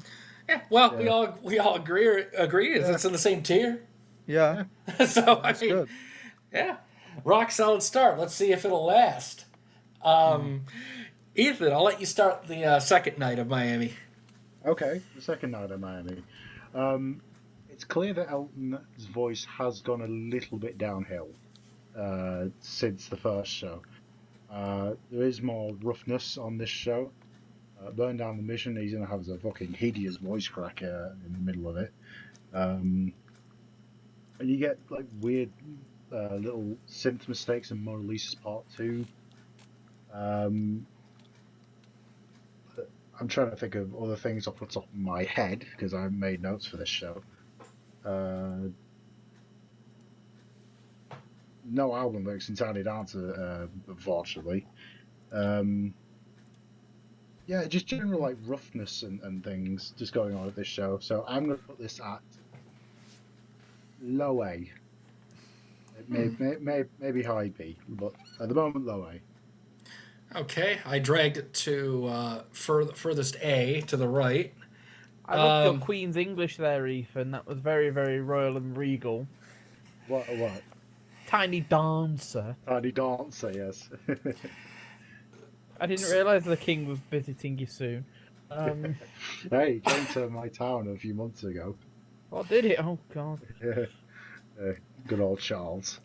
Yeah. Well, we all agree it's in the same tier. Yeah. So That's good. Yeah, rock solid start. Let's see if it'll last. Ethan, I'll let you start the second night of Miami. Okay, the second night of Miami. It's clear that Elton's voice has gone a little bit downhill since the first show. There is more roughness on this show. Burn Down the Mission, he's going to have a fucking hideous voice crack in the middle of it. And you get like weird little synth mistakes in Mona Lisa's part 2. I'm trying to think of other things off the top of my head because I made notes for this show. No album lyrics in Tiny Dancer, unfortunately. Yeah, just general like roughness and things just going on at this show. So I'm going to put this at low A. Maybe high B, but at the moment low A. Okay, I dragged it to furthest A to the right. I loved your Queen's English there, Ethan. That was very, very royal and regal. What? Tiny Dancer. Tiny Dancer, yes. I didn't realise the King was visiting you soon. Hey, he came to my town a few months ago. Oh, did it? Oh, God. Good old Charles.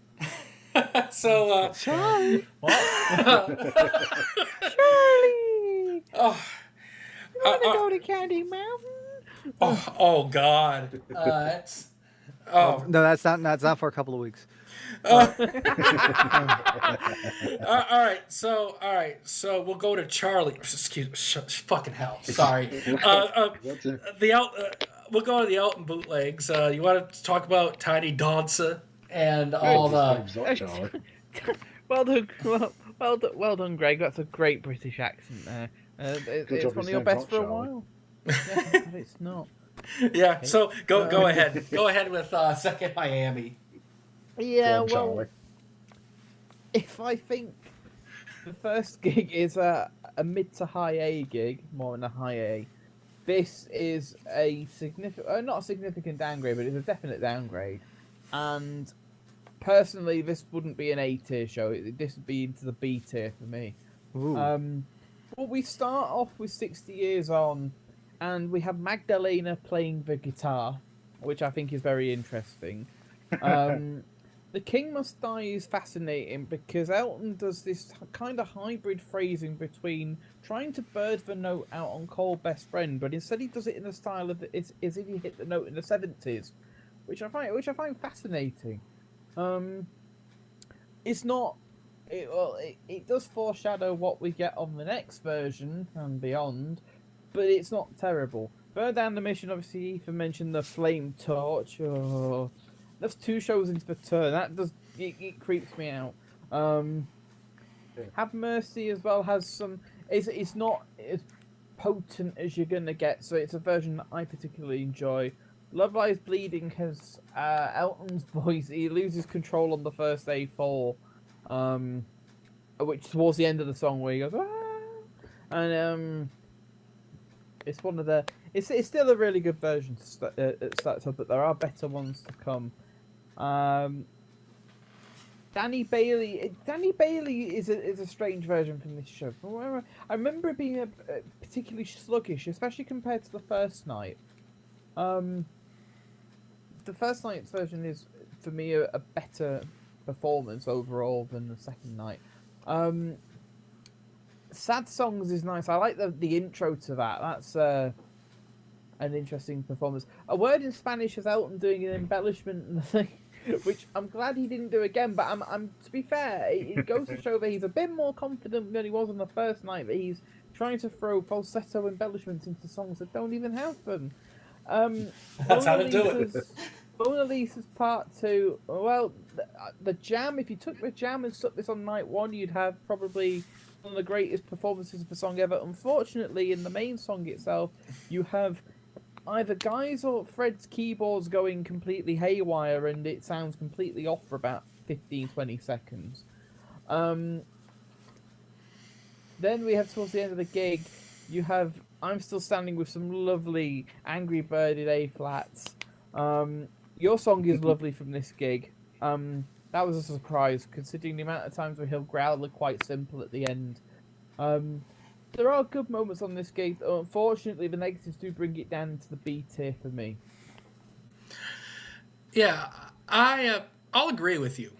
So, Charlie! What? Charlie! Oh, you want to go to Candy Mountain? Oh God! That's no, that's not for a couple of weeks. All right, so we'll go to Charlie. Fucking hell! Sorry. We'll go to the Elton bootlegs. You want to talk about Tiny Dancer and all the? Well done, Greg. That's a great British accent there. It's one of your best for a while. Yeah, but it's not. Yeah. So go ahead. Go ahead with second Miami. Yeah. Well, if I think the first gig is a mid to high A gig, more than a high A, this is a significant, not a significant downgrade, but it's a definite downgrade. And personally, this wouldn't be an A tier show. This would be into the B tier for me. Well, we start off with 60 Years On, and we have Magdalena playing the guitar, which I think is very interesting. The King Must Die is fascinating because Elton does this kind of hybrid phrasing between trying to bird the note out on Call Best Friend, but instead he does it in the style of as if he hit the note in the 70s, which I find fascinating. It's not. It does foreshadow what we get on the next version and beyond, but it's not terrible. Further down the mission, obviously, Ethan mentioned the Flame Torch. Oh, that's 2 shows into the tour. That does it creeps me out. Have Mercy as well has some. It's not as potent as you're gonna get, so it's a version that I particularly enjoy. Love Lies Bleeding has Elton's voice. He loses control on the first A4, which towards the end of the song where he goes, ah! And it's one of the. It's still a really good version to start up, but there are better ones to come. Danny Bailey is a strange version from this show. I remember it being particularly sluggish, especially compared to the first night. The first night's version is, for me, a better performance overall than the second night. Sad Songs is nice. I like the intro to that. That's an interesting performance. A Word in Spanish is Elton doing an embellishment and the thing, which I'm glad he didn't do again. But I'm to be fair, it goes to show that he's a bit more confident than he was on the first night. That he's trying to throw falsetto embellishments into songs that don't even have them. That's how to do it. Mona Lisa's part 2. Well, the Jam. If you took the Jam and stuck this on night 1, you'd have probably one of the greatest performances of a song ever. Unfortunately, in the main song itself, you have either Guy's or Fred's keyboard's going completely haywire and it sounds completely off for about 15-20 seconds. Then we have towards the end of the gig, you have I'm Still Standing with some lovely Angry Birded A-flats. Your song is lovely from this gig. That was a surprise, considering the amount of times where he'll growl are quite simple at the end. There are good moments on this gig. Unfortunately, the negatives do bring it down to the B tier for me. Yeah, I'll agree with you.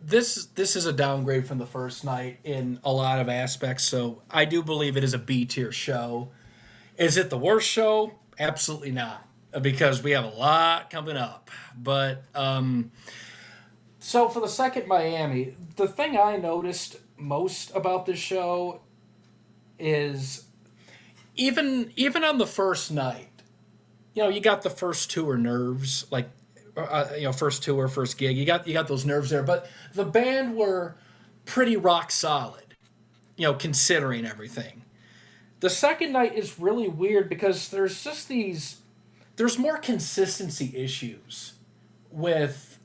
This is a downgrade from the first night in a lot of aspects, so I do believe it is a B tier show. Is it the worst show? Absolutely not, because we have a lot coming up. But so for the second Miami, the thing I noticed most about this show is even on the first night, you got the first tour nerves, like first tour, first gig, you got those nerves there, but the band were pretty rock solid, considering everything. The second night is really weird because there's more consistency issues with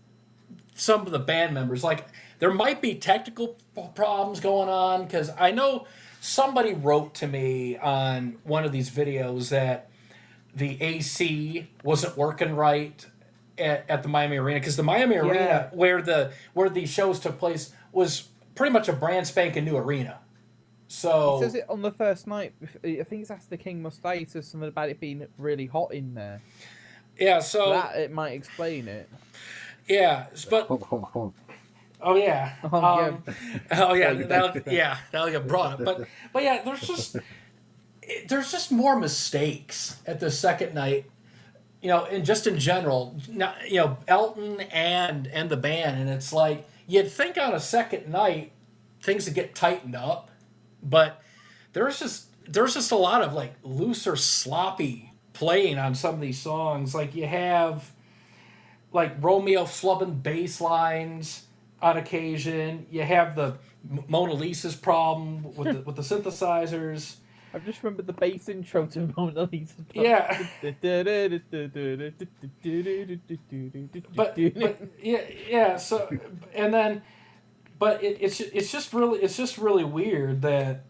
some of the band members. Like, there might be technical problems going on, because I know somebody wrote to me on one of these videos that the AC wasn't working right at the Miami Arena, because the Miami Arena where the shows took place was pretty much a brand spanking new arena. So he says it on the first night. I think it's after the King Must Die. He says something about it being really hot in there. Yeah, so that it might explain it. Yeah, but oh yeah, that'll get brought up. But yeah, there's just more mistakes at the second night, and just in general, Elton and the band, and it's like you'd think on a second night things would get tightened up, but there's just a lot of like looser, sloppy playing on some of these songs. Like, you have like Romeo flubbing bass lines on occasion. You have the Mona Lisa's problem with the synthesizers. I've just remembered the bass intro to Mona Lisa's problem. Yeah. but yeah. So it's just really weird that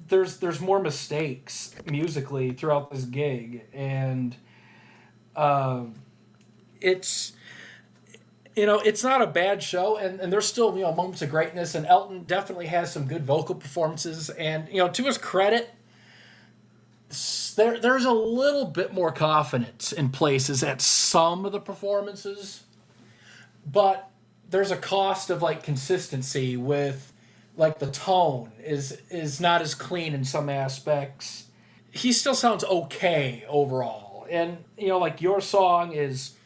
there's more mistakes musically throughout this gig, and it's not a bad show, and there's still moments of greatness, and Elton definitely has some good vocal performances, and to his credit, there's a little bit more confidence in places at some of the performances, but there's a cost of like consistency with like the tone is not as clean in some aspects. He still sounds okay overall, and like Your Song is.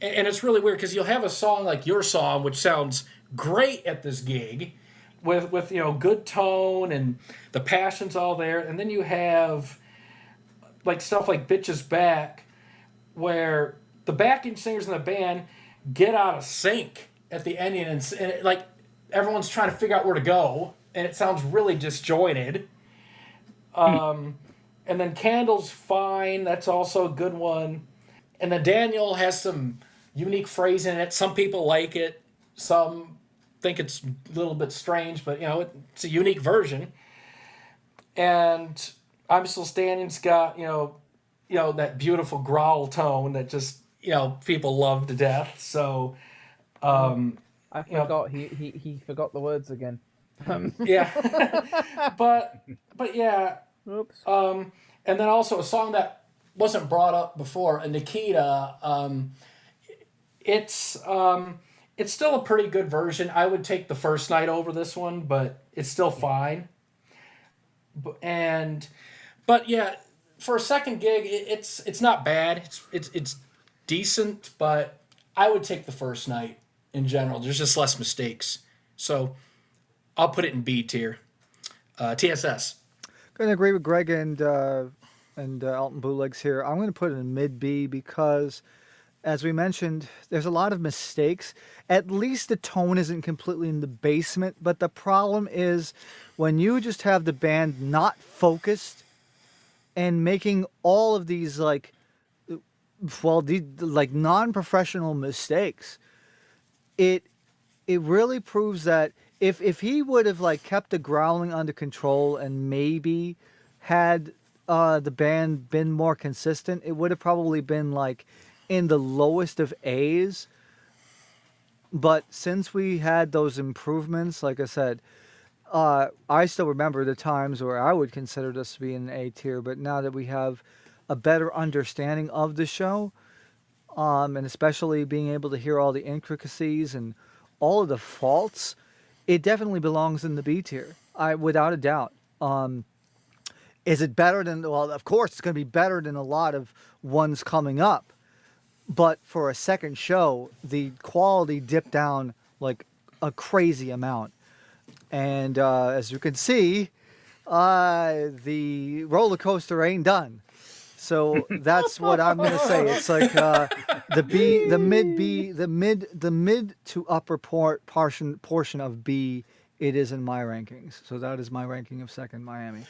And it's really weird because you'll have a song like Your Song, which sounds great at this gig, with good tone and the passion's all there, and then you have like stuff like Bitches Back, where the backing singers in the band get out of sync at the ending, and like everyone's trying to figure out where to go, and it sounds really disjointed. And then Candle's fine, that's also a good one, and then Daniel has some unique phrasing in it. Some people like it. Some think it's a little bit strange, but it's a unique version. And I'm Still Standing's got that beautiful growl tone that just people love to death. So I forgot he forgot the words again. Yeah, but yeah. Oops. And then also a song that wasn't brought up before, a Nikita. It's still a pretty good version. I would take the first night over this one, but it's still fine. But yeah, for a second gig, it's not bad. It's decent, but I would take the first night in general. There's just less mistakes, so I'll put it in B tier. TSS. Going to agree with Greg and Elton Bootlegs here. I'm going to put it in mid B because, as we mentioned, there's a lot of mistakes. At least the tone isn't completely in the basement, but the problem is when you just have the band not focused and making all of these like non-professional mistakes, it really proves that if he would have like kept the growling under control and maybe had the band been more consistent, it would have probably been like in the lowest of A's. But since we had those improvements, like I said, I still remember the times where I would consider this to be an A tier. But now that we have a better understanding of the show, and especially being able to hear all the intricacies and all of the faults, it definitely belongs in the B tier. Without a doubt. Is it better than? Well, of course, it's going to be better than a lot of ones coming up. But for a second show, the quality dipped down like a crazy amount. And as you can see, the roller coaster ain't done. So that's what I'm gonna say. It's like the mid to upper portion of B. It is in my rankings. So that is my ranking of second Miami.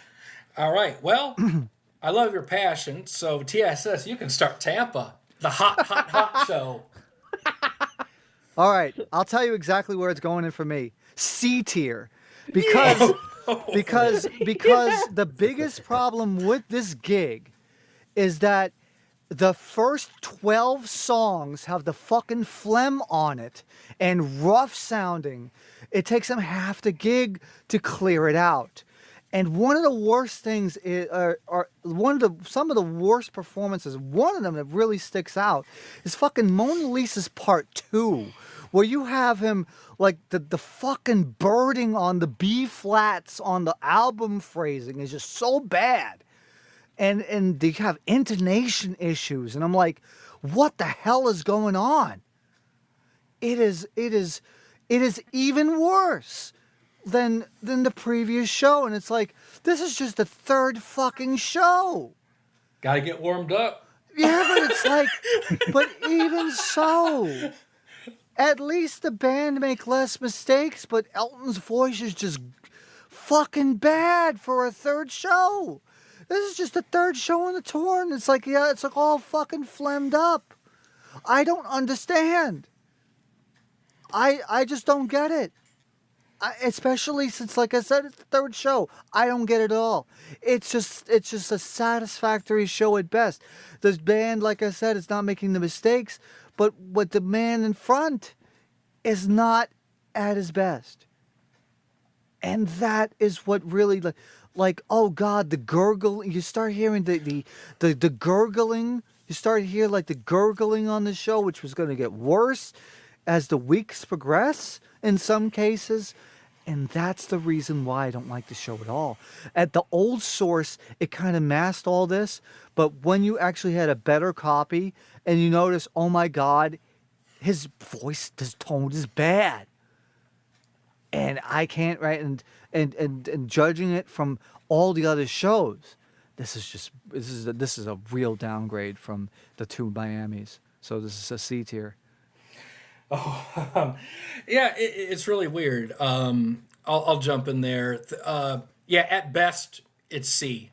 All right. Well, I love your passion. So TSS, you can start Tampa, the hot show. All right, I'll tell you exactly where it's going in for me. C tier, because the biggest problem with this gig is that the first 12 songs have the fucking phlegm on it and rough sounding. It takes them half the gig to clear it out. And one of the worst things some of the worst performances, one of them that really sticks out is fucking Mona Lisa's Part 2, where you have him like the fucking birding on the B flats on the album phrasing is just so bad. And they have intonation issues, and I'm like, what the hell is going on? It is even worse than the previous show, and it's like, this is just the third fucking show. Gotta get warmed up. Yeah, but it's like, but even so, at least the band make less mistakes, but Elton's voice is just fucking bad for a third show. This is just the third show on the tour, and it's like, yeah, it's like all fucking phlegmed up. I don't understand. I just don't get it. Especially since, like I said, it's the third show. I don't get it at all. It's just a satisfactory show at best. This band, like I said, is not making the mistakes, but what the man in front is not at his best. And that is what really, like, oh God, the gurgle. You start hearing the gurgling. You start hearing like the gurgling on the show, which was going to get worse as the weeks progress in some cases. And that's the reason why I don't like the show at all. At the old source, it kind of masked all this. But when you actually had a better copy and you notice, oh my God, his voice, his tone is bad. And I can't, right? And judging it from all the other shows, this is a real downgrade from the two Miamis. So this is a C tier. Oh, yeah, it's really weird. I'll jump in there. Yeah, at best, it's C.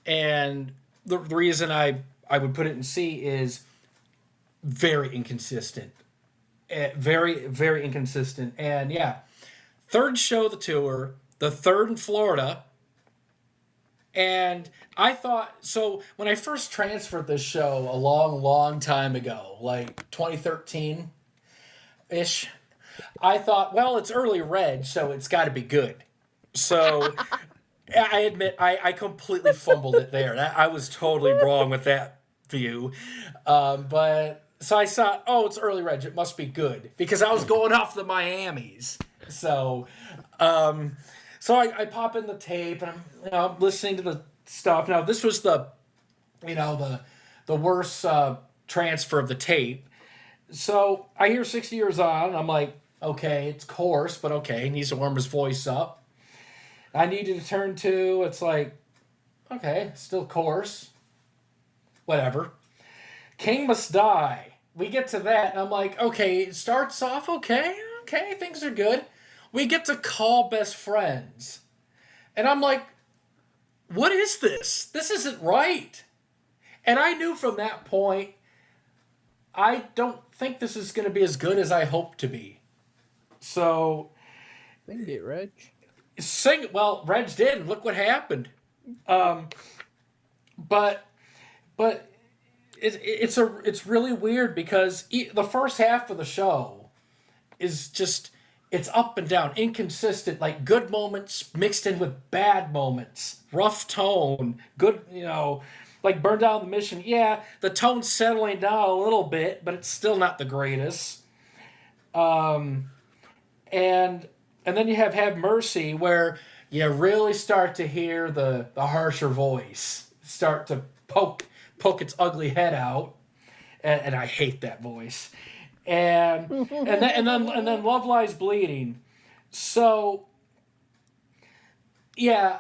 And the reason I would put it in C is very inconsistent. Very, very inconsistent. And yeah, third show of the tour, the third in Florida. And I thought, so when I first transferred this show a long, long time ago, like 2013, ish, I thought, well, it's early Reg, so it's got to be good. So I admit I completely fumbled it there. I was totally wrong with that view. But so I thought, oh, it's early Reg, it must be good, because I was going off the Miamis. So I pop in the tape and I'm listening to the stuff. Now this was the worst transfer of the tape. So I hear 60 Years On, and I'm like, okay, it's coarse, but okay, he needs to warm his voice up. I needed to turn to, it's like, okay, still coarse. Whatever. King Must Die. We get to that, and I'm like, okay, it starts off okay, things are good. We get to Call Best Friends. And I'm like, what is this? This isn't right. And I knew from that point, I don't think this is going to be as good as I hope to be. So... Sing it, Reg. Sing it. Well, Reg did, and look what happened. But it's really weird because the first half of the show is just, it's up and down, inconsistent, like good moments mixed in with bad moments, rough tone, good, like Burn Down the Mission. Yeah, the tone's settling down a little bit, but it's still not the greatest. And then you have Mercy, where you really start to hear the harsher voice start to poke its ugly head out, and I hate that voice. And then Love Lies Bleeding. So yeah,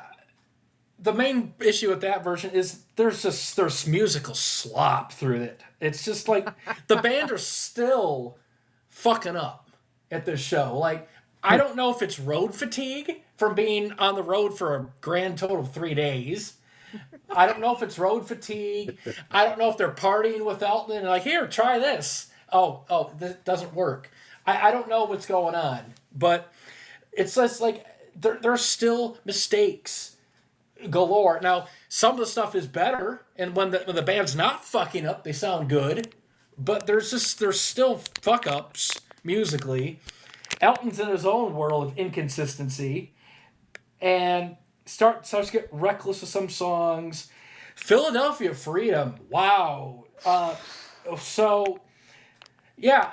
the main issue with that version is there's musical slop through it. It's just like the band are still fucking up at this show. Like, I don't know if it's road fatigue from being on the road for a grand total of 3 days. I don't know if it's road fatigue. I don't know if they're partying with Elton and like, here, try this. Oh, this doesn't work. I don't know what's going on. But it's just like there's still mistakes galore. Now, some of the stuff is better, and when the band's not fucking up, they sound good. But there's still fuck ups musically. Elton's in his own world of inconsistency, and starts to get reckless with some songs. Philadelphia Freedom, wow. So, yeah,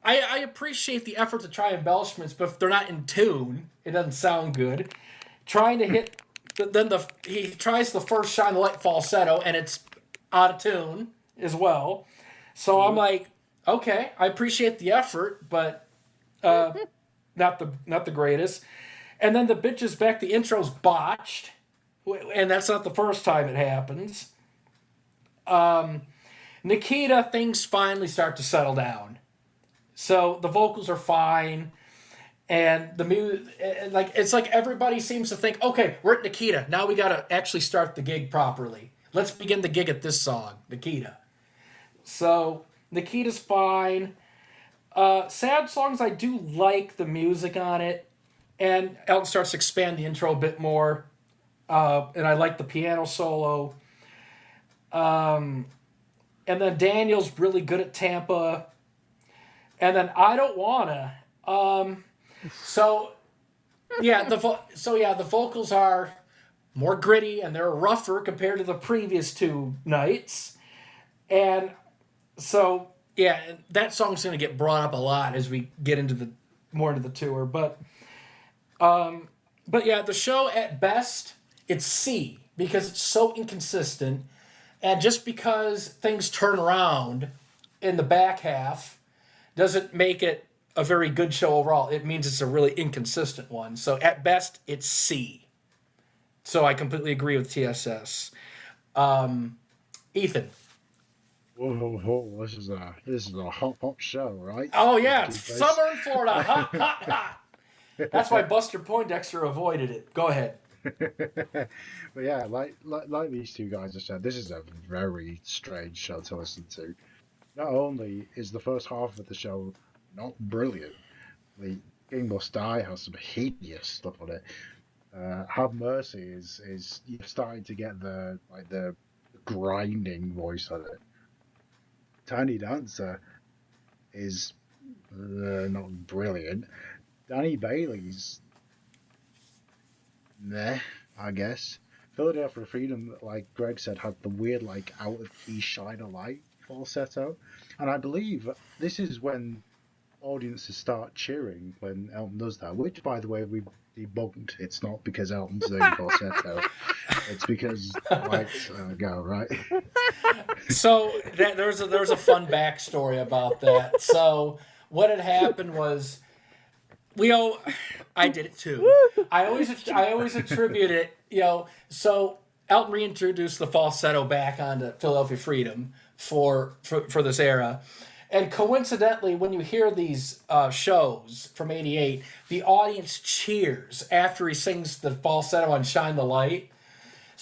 I appreciate the effort to try embellishments, but if they're not in tune, it doesn't sound good. Trying to hit, he tries the first Shine the Light falsetto, and it's out of tune as well. So I'm like, okay, I appreciate the effort, but not the greatest. And then the Bitches Back, the intro's botched, and that's not the first time it happens. Nikita, things finally start to settle down. So the vocals are fine, and the music, it's like everybody seems to think, okay, we're at Nikita, now we gotta actually start the gig properly. Let's begin the gig at this song, Nikita. So Nikita's fine. Sad Songs, I do like the music on it, and Elton starts to expand the intro a bit more, and I like the piano solo. And then Daniel's really good at Tampa, and then I Don't Wanna. So the vocals are more gritty and they're rougher compared to the previous two nights, and so. Yeah, that song's going to get brought up a lot as we get more into the tour. But yeah, the show at best, it's C, because it's so inconsistent. And just because things turn around in the back half doesn't make it a very good show overall. It means it's a really inconsistent one. So at best, it's C. So I completely agree with TSS. Ethan. Whoa, this is a hot show, right? Oh yeah, it's summer in Florida, hot. That's why Buster Poindexter avoided it. Go ahead. But yeah, like these two guys have said, this is a very strange show to listen to. Not only is the first half of the show not brilliant, the King Must Die has some hideous stuff on it. Have Mercy is you're starting to get the grinding voice on it. Tiny Dancer is not brilliant. Danny Bailey's meh, I guess. Philadelphia Freedom, like Greg said, had the weird out of key Shine a Light falsetto, and I believe this is when audiences start cheering when Elton does that. Which, by the way, we debunked. It's not because Elton's doing falsetto. It's because lights go right. So there's a fun backstory about that. So what had happened was I did it too. I always attribute it, So Elton reintroduced the falsetto back onto Philadelphia Freedom for this era. And coincidentally, when you hear these shows from '88, the audience cheers after he sings the falsetto on Shine the Light.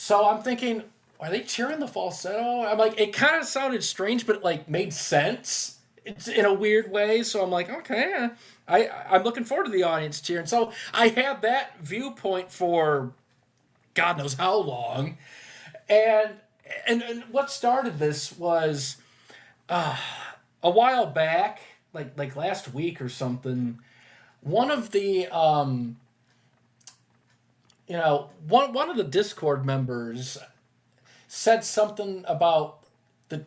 So I'm thinking, are they cheering the falsetto? I'm like, it kind of sounded strange, but it, like, made sense. It's in a weird way. So I'm like, okay, I'm looking forward to the audience cheering. So I had that viewpoint for God knows how long. And what started this was a while back, like last week or something. One of the one of the Discord members said something about the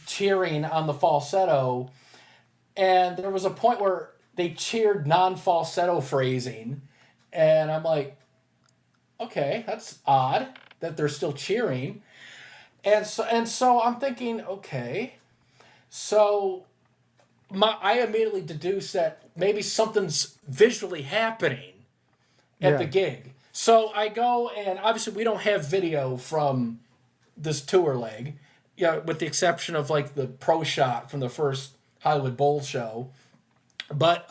cheering on the falsetto, and there was a point where they cheered non-falsetto phrasing, and I'm like, okay, that's odd that they're still cheering. And so I'm thinking, okay, so I immediately deduced that maybe something's visually happening at the gig. So I go, and obviously we don't have video from this tour leg, with the exception of like the pro shot from the first Hollywood Bowl show. But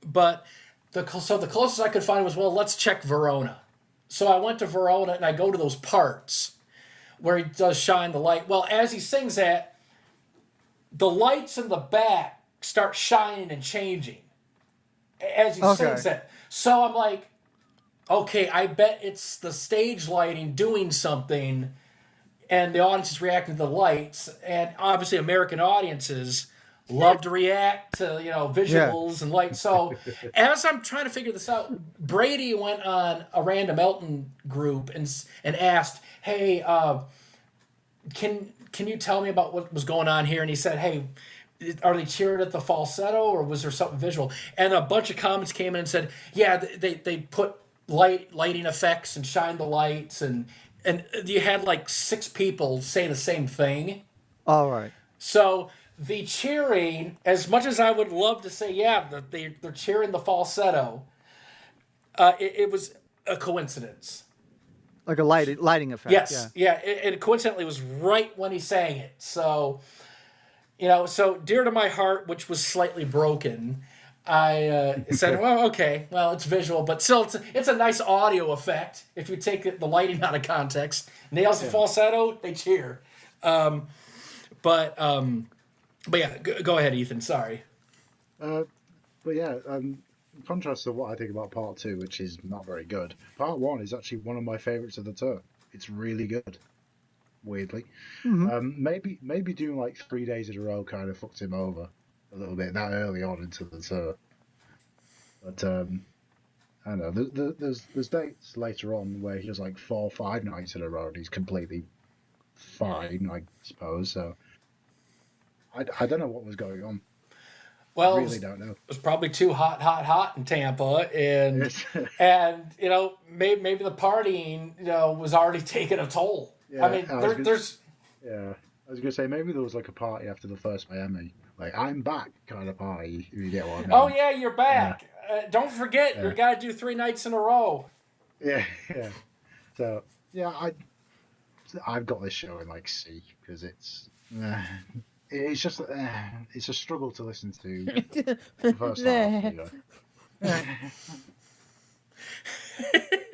but the closest I could find was, well, let's check Verona. So I went to Verona and I go to those parts where he does shine the light. Well, as he sings that, the lights in the back start shining and changing as he sings it. So I'm like, okay, I bet it's the stage lighting doing something, and the audience is reacting to the lights. And obviously, American audiences love to react to visuals and lights. So as I'm trying to figure this out, Brady went on a random Elton group and asked, "Hey, can you tell me about what was going on here?" And he said, "Hey, are they cheering at the falsetto, or was there something visual?" And a bunch of comments came in and said, "Yeah, they put lighting effects and shine the lights, and you had like 6 people say the same thing." All right. So the cheering, as much as I would love to say, yeah, they're cheering the falsetto, it was a coincidence. Like a lighting effect. Yes, it coincidentally was right when he sang it. So, so dear to my heart, which was slightly broken, I said, well, okay, well, it's visual, but still, it's a nice audio effect. If you take the lighting out of context, nails the falsetto, they cheer. But yeah, go ahead, Ethan. Sorry. But yeah, in contrast to what I think about part 2, which is not very good, part 1 is actually one of my favorites of the tour. It's really good, weirdly. Maybe doing like 3 days in a row kind of fucked him over a little bit that early on into the tour. But I don't know. There's dates later on where he does like 4 or 5 nights in a row and he's completely fine, I suppose. So I don't know what was going on. Well, I really don't know. It was probably too hot in Tampa, and maybe the partying was already taking a toll. Yeah, I mean, there's. Yeah, I was gonna say maybe there was like a party after the first Miami, like I'm back kind of party. If you get what I mean. Oh yeah, you're back. Don't forget, you got to do 3 nights in a row. Yeah. So yeah, I've got this show in like C because it's just it's a struggle to listen to the first half.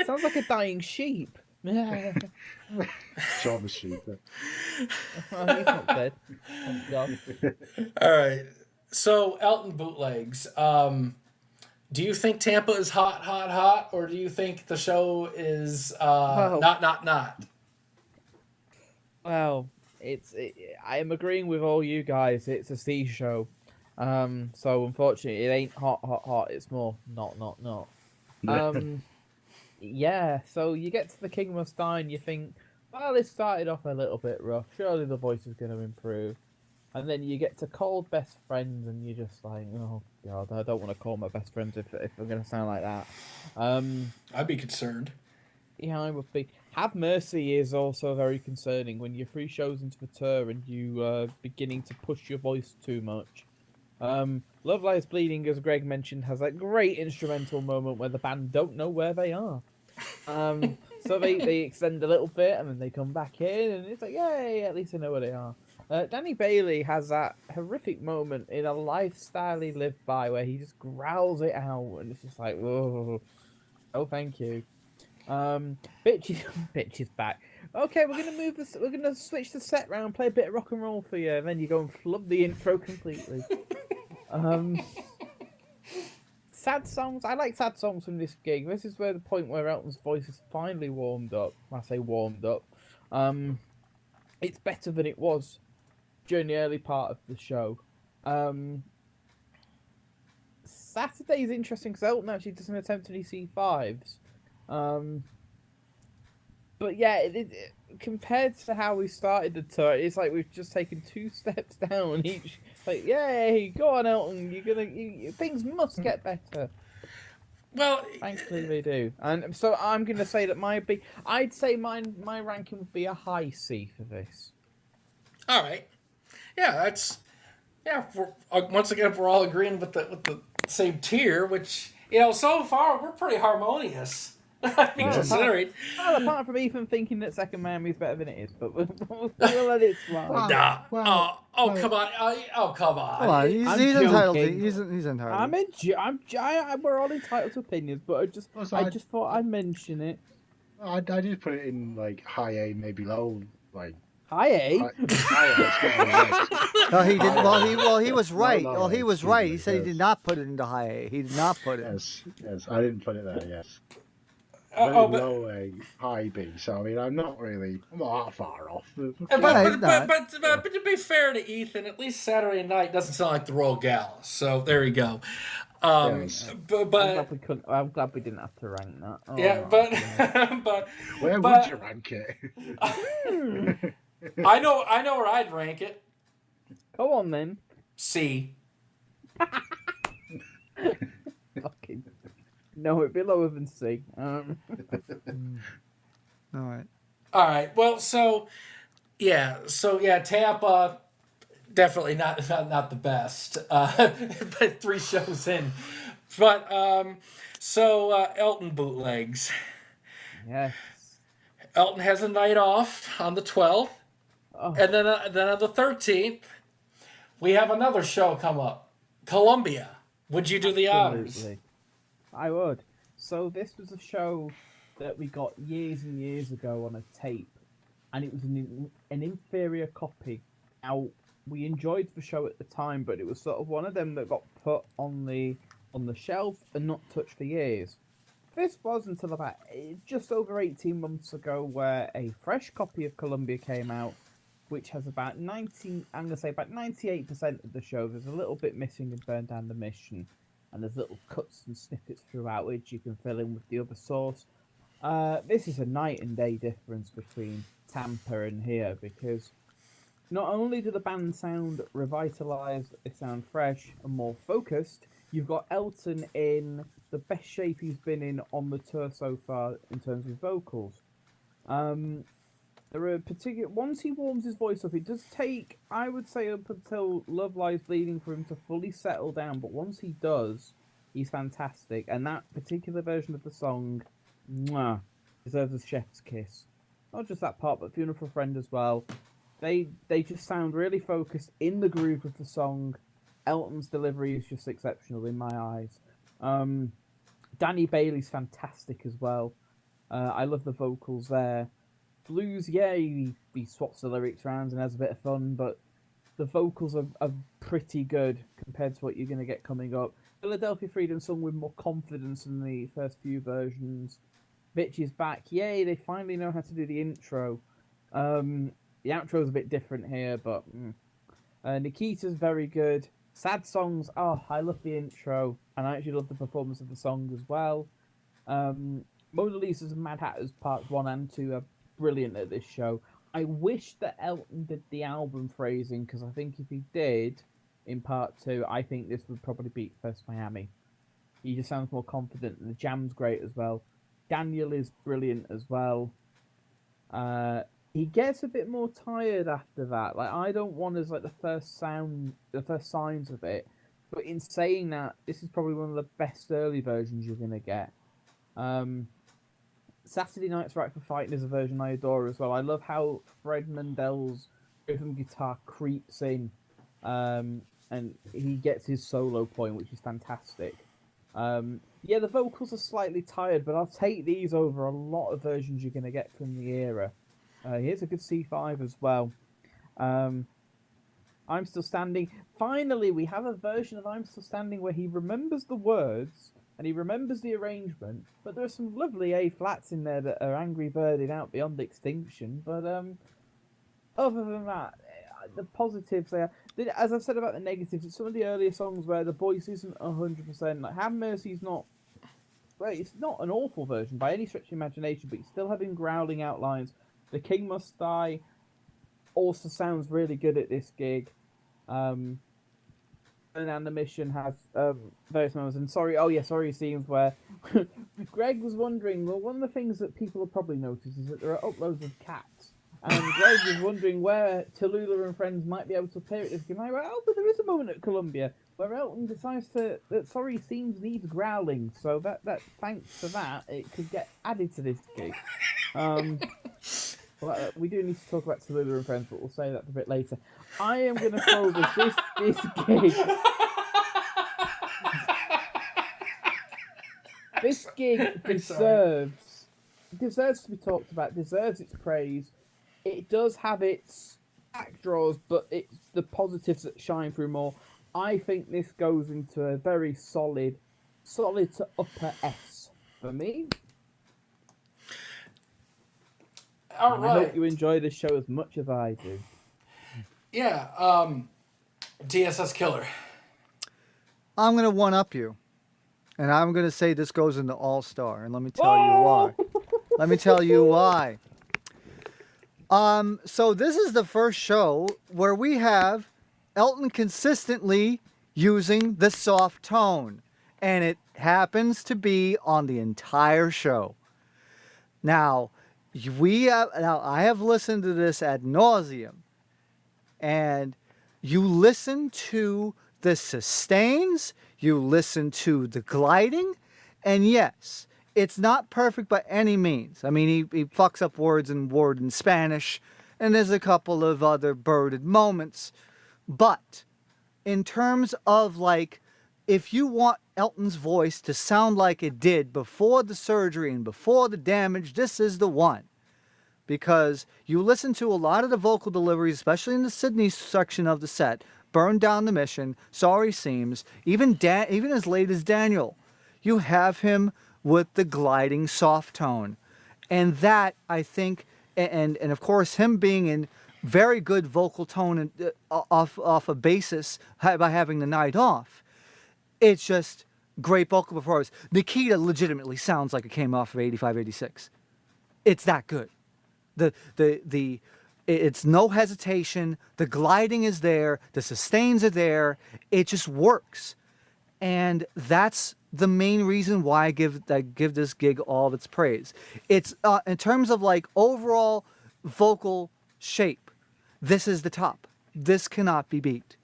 Sounds like a dying sheep. Shaun the sheep. Well, he's not dead. Thank God. All right. So Elton bootlegs. Do you think Tampa is hot, or do you think the show is not? Well, I am agreeing with all you guys. It's a C show. So unfortunately, it ain't hot. It's more not. Yeah. So you get to the King Must Die, and you think, well, this started off a little bit rough. Surely the voice is going to improve. And then you get to Cold Best Friends, and you're just like, oh God, I don't want to call my best friends if I'm going to sound like that. I'd be concerned. Yeah, I would be. Have Mercy is also very concerning when you're 3 shows into the tour and you beginning to push your voice too much. Love Lies Bleeding, as Greg mentioned, has that great instrumental moment where the band don't know where they are. So they extend a little bit and then they come back in and it's like, yay, at least they know where they are. Danny Bailey has that horrific moment in A Lifestyle He Lived By where he just growls it out and it's just like, oh thank you. Bitch is, bitch is back. Okay, we're gonna move this. We're gonna switch the set round, play a bit of rock and roll for you, and then you go and flub the intro completely. Sad songs. I like sad songs from this gig. This is where the point where Elton's voice is finally warmed up. When I say warmed up, it's better than it was during the early part of the show. Saturday is interesting because Elton actually doesn't attempt any C5s. But yeah, compared to how we started the tour, it's like we've just taken 2 steps down each. Like, yay, go on, Elton, things must get better. Well, thankfully they do. And so I'm going to say that I'd say my ranking would be a high C for this. All right. Yeah, once again, we're all agreeing with the same tier, which, so far we're pretty harmonious. Considering. Well, apart from Ethan thinking that Second Miami is better than it is, but we'll let it slide. Nah. Come on. Come on. Come on, he's entitled. He's entitled. We're all entitled to opinions, but I just thought I'd mention it. I did put it in like high A, maybe low, like. High A. No, he didn't. Well, he was right. Well, he was right. He said he did not put it into high A. He did not put it. Yes, I didn't put it there. Yes. Low A, high B. So I mean, I'm not that far off. But to be fair to Ethan, at least Saturday night doesn't sound like the Royal Gala. So there you go. I'm glad we didn't have to rank that. Oh, yeah, but where would you rank it? I know where I'd rank it. Go on then. C. Fucking. No, it'd be lower than C. All right. Well, Tampa, definitely not the best. But 3 shows in. But Elton bootlegs. Yes. Elton has a night off on the 12th, and then on the 13th, we have another show come up, Columbia. Would you do the honors? I would. So this was a show that we got years and years ago on a tape, and it was an inferior copy. Now, we enjoyed the show at the time, but it was sort of one of them that got put on the shelf and not touched for years. This was until about just over 18 months ago, where a fresh copy of Columbia came out, which has about 98% of the show. There's a little bit missing and Burn Down the Mission, and there's little cuts and snippets throughout which you can fill in with the other source. This is a night and day difference between Tampa and here, because not only do the band sound revitalised, they sound fresh and more focused, you've got Elton in the best shape he's been in on the tour so far in terms of vocals. There are once he warms his voice up, it does take, I would say, up until Love Lies Bleeding for him to fully settle down, but once he does, he's fantastic, and that particular version of the song, deserves a chef's kiss. Not just that part, but Funeral for a Friend as well. They just sound really focused in the groove of the song. Elton's delivery is just exceptional in my eyes. Danny Bailey's fantastic as well. I love the vocals there. Blues, he swaps the lyrics around and has a bit of fun, but the vocals are pretty good compared to what you're going to get coming up. Philadelphia Freedom sung with more confidence than the first few versions. Bitch is back. Yay, they finally know how to do the intro. The outro's a bit different here, but Nikita's very good. Sad songs, I love the intro, and I actually love the performance of the song as well. Mona Lisa's and Mad Hatters Parts 1 and 2 are brilliant at this show. I wish that Elton did the album phrasing, because I think if he did in Part 2, I think this would probably beat First Miami. He just sounds more confident, and the jam's great as well. Daniel is brilliant as well. He gets a bit more tired after that. Like, I don't want as like the first signs of it. But in saying that, this is probably one of the best early versions you're gonna get. Saturday Night's Right for Fighting is a version I adore as well. I love how Fred Mandel's rhythm guitar creeps in, and he gets his solo point, which is fantastic. Yeah, the vocals are slightly tired, but I'll take these over a lot of versions you're going to get from the era. Here's a good C5 as well. I'm Still Standing. Finally, we have a version of I'm Still Standing where he remembers the words and he remembers the arrangement, but there are some lovely A flats in there that are Angry Birding out beyond extinction. But other than that, the positives there, as I've said about the negatives, it's some of the earlier songs where the voice isn't 100%. Like Have Mercy's not. Well, it's not an awful version by any stretch of the imagination, but you still have him growling out lines. The King Must Die also sounds really good at this gig. And the Mission has various moments. And sorry scenes where Greg was wondering, well, one of the things that people have probably noticed is that there are uploads of cats. And Greg was wondering where Tallulah and Friends might be able to appear at this gig. And I went, but there is a moment at Columbia where Elton decides that Sorry Seems needs growling, so that thanks to that, it could get added to this gig. Well, we do need to talk about Tallulah and Friends, but we'll say that a bit later. I am going to throw this gig. This gig deserves to be talked about, deserves its praise. It does have its backdraws, but it's the positives that shine through more. I think this goes into a very solid to upper S for me. All right. I hope you enjoy the show as much as I do. Yeah, DSS Killer. I'm going to one-up you. And I'm going to say this goes into All-Star. And let me tell you why. Let me tell you why. So this is the first show where we have Elton consistently using the soft tone. And it happens to be on the entire show. Now, I have listened to this ad nauseum. And you listen to the sustains, you listen to the gliding, and yes, it's not perfect by any means. I mean, he fucks up words in Spanish, and there's a couple of other birded moments. But in terms of, like, if you want Elton's voice to sound like it did before the surgery and before the damage, this is the one. Because you listen to a lot of the vocal deliveries, especially in the Sydney section of the set, Burn Down the Mission, Sorry Seems, even as late as Daniel, you have him with the gliding soft tone. And that, I think, and of course, him being in very good vocal tone off a basis by having the night off, it's just great vocal performance. Nikita legitimately sounds like it came off of 85, 86. It's that good. It's no hesitation. The gliding is there. The sustains are there. It just works, and that's the main reason why I give this gig all of its praise. It's in terms of like overall vocal shape, this is the top. This cannot be beat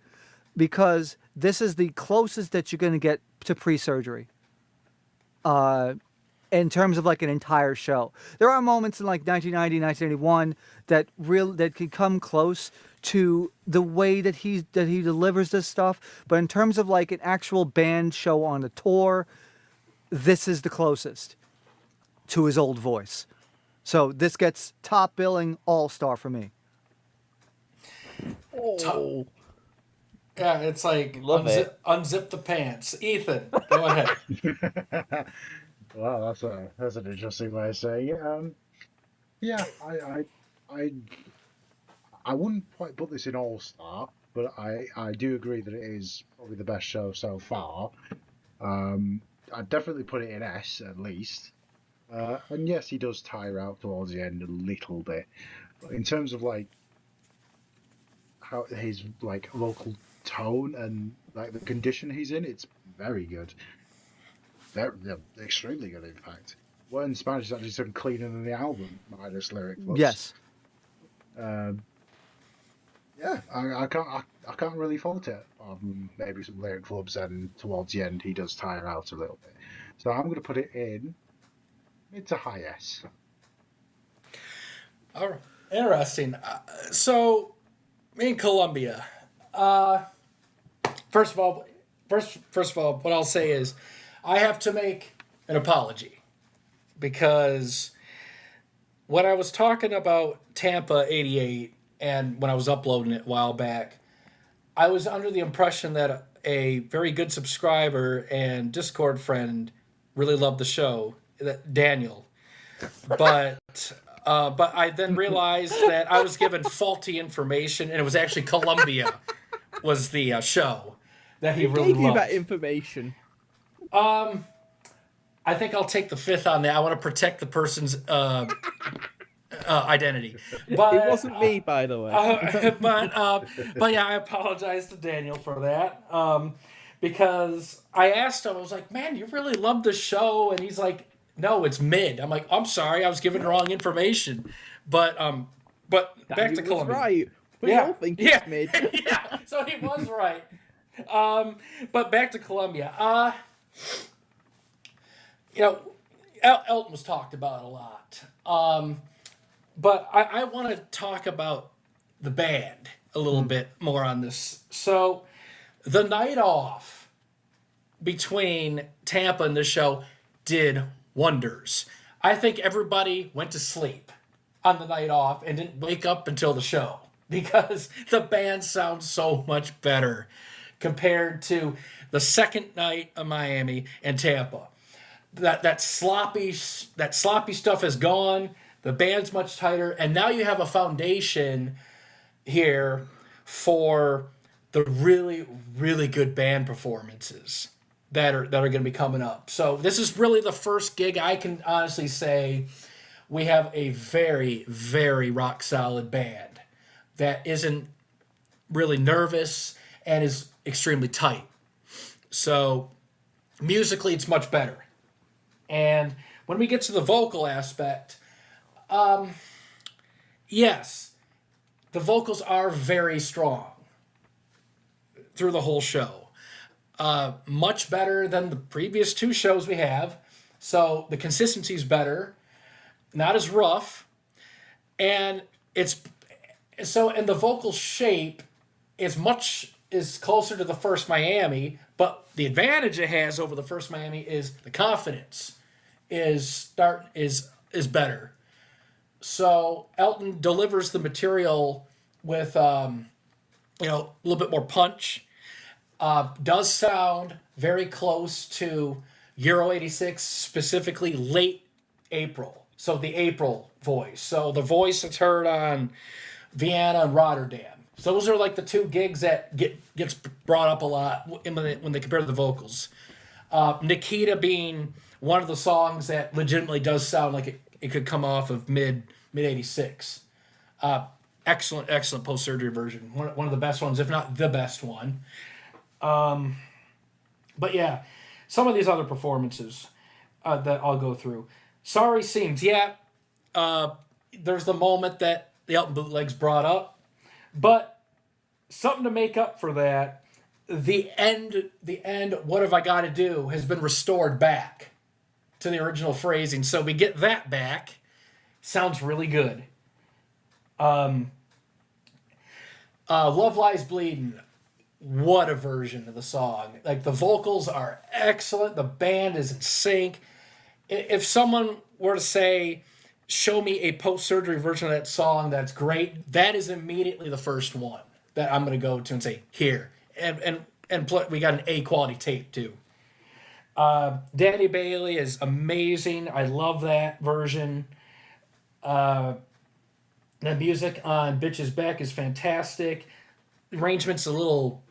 because this is the closest that you're going to get to pre-surgery. In terms of like an entire show. There are moments in like 1990, 1981 that could come close to the way that he delivers this stuff, but in terms of like an actual band show on a tour, this is the closest to his old voice. So this gets top billing All-Star for me. Oh. Yeah, it's like unzip the pants. Ethan, go ahead. Wow, that's an interesting way of saying it. Yeah, I wouldn't quite put this in All-Star, but I do agree that it is probably the best show so far. I'd definitely put it in S at least. And yes, he does tire out towards the end a little bit, but in terms of like how his like vocal tone and like the condition he's in, it's very good. They're extremely good, in fact. Word in Spanish is actually some cleaner than the album, minus lyric flubs. Yes. Yeah, I can't really fault it. Maybe some lyric flubs, and towards the end he does tire out a little bit. So I'm going to put it in mid to high S. All right. Interesting. So, in Colombia, first of all, what I'll say is, I have to make an apology because when I was talking about Tampa 88 and when I was uploading it a while back, I was under the impression that a very good subscriber and Discord friend really loved the show, that Daniel. But I then realized that I was given faulty information, and it was actually Columbia was the show that he really gave you loved. that information? I think I'll take the fifth on that. I want to protect the person's identity. But It wasn't me, by the way. But yeah, I apologize to Daniel for that. Because I asked him, I was like, man, you really love the show? And he's like, no, it's mid. I'm like, I'm sorry, I was given wrong information. But back to Columbia. Right. We all think it's mid. Yeah, so he was right. But back to Columbia. Elton was talked about a lot. But I want to talk about the band a little bit more on this. So the night off between Tampa and the show did wonders. I think everybody went to sleep on the night off and didn't wake up until the show because the band sounds so much better compared to the second night of Miami and Tampa. That sloppy stuff is gone. The band's much tighter, and now you have a foundation here for the really, really good band performances that are going to be coming up. So this is really the first gig I can honestly say we have a very, very rock solid band that isn't really nervous and is extremely tight. So musically, it's much better. And when we get to the vocal aspect, yes, the vocals are very strong through the whole show. Much better than the previous two shows we have. So the consistency's better, not as rough. And the vocal shape is closer to the first Miami, but the advantage it has over the first Miami is the confidence is better. So Elton delivers the material with a little bit more punch. Does sound very close to Euro 86, specifically late April. So the April voice. So the voice that's heard on Vienna and Rotterdam. So those are like the two gigs that gets brought up a lot when they compare the vocals. Nikita being one of the songs that legitimately does sound like it could come off of mid 86. Excellent post-surgery version. One of the best ones, if not the best one. But yeah, some of these other performances that I'll go through. Sorry Seems, yeah. There's the moment that the Elton bootlegs brought up. But something to make up for that, the end, what have I got to do, has been restored back to the original phrasing. So we get that back. Sounds really good. Love Lies Bleeding. What a version of the song. Like, the vocals are excellent. The band is in sync. If someone were to say, show me a post-surgery version of that song that's great, that is immediately the first one that I'm going to go to and say, here. And we got an A-quality tape, too. Danny Bailey is amazing. I love that version. The music on Bitch's Back is fantastic. The arrangement's a little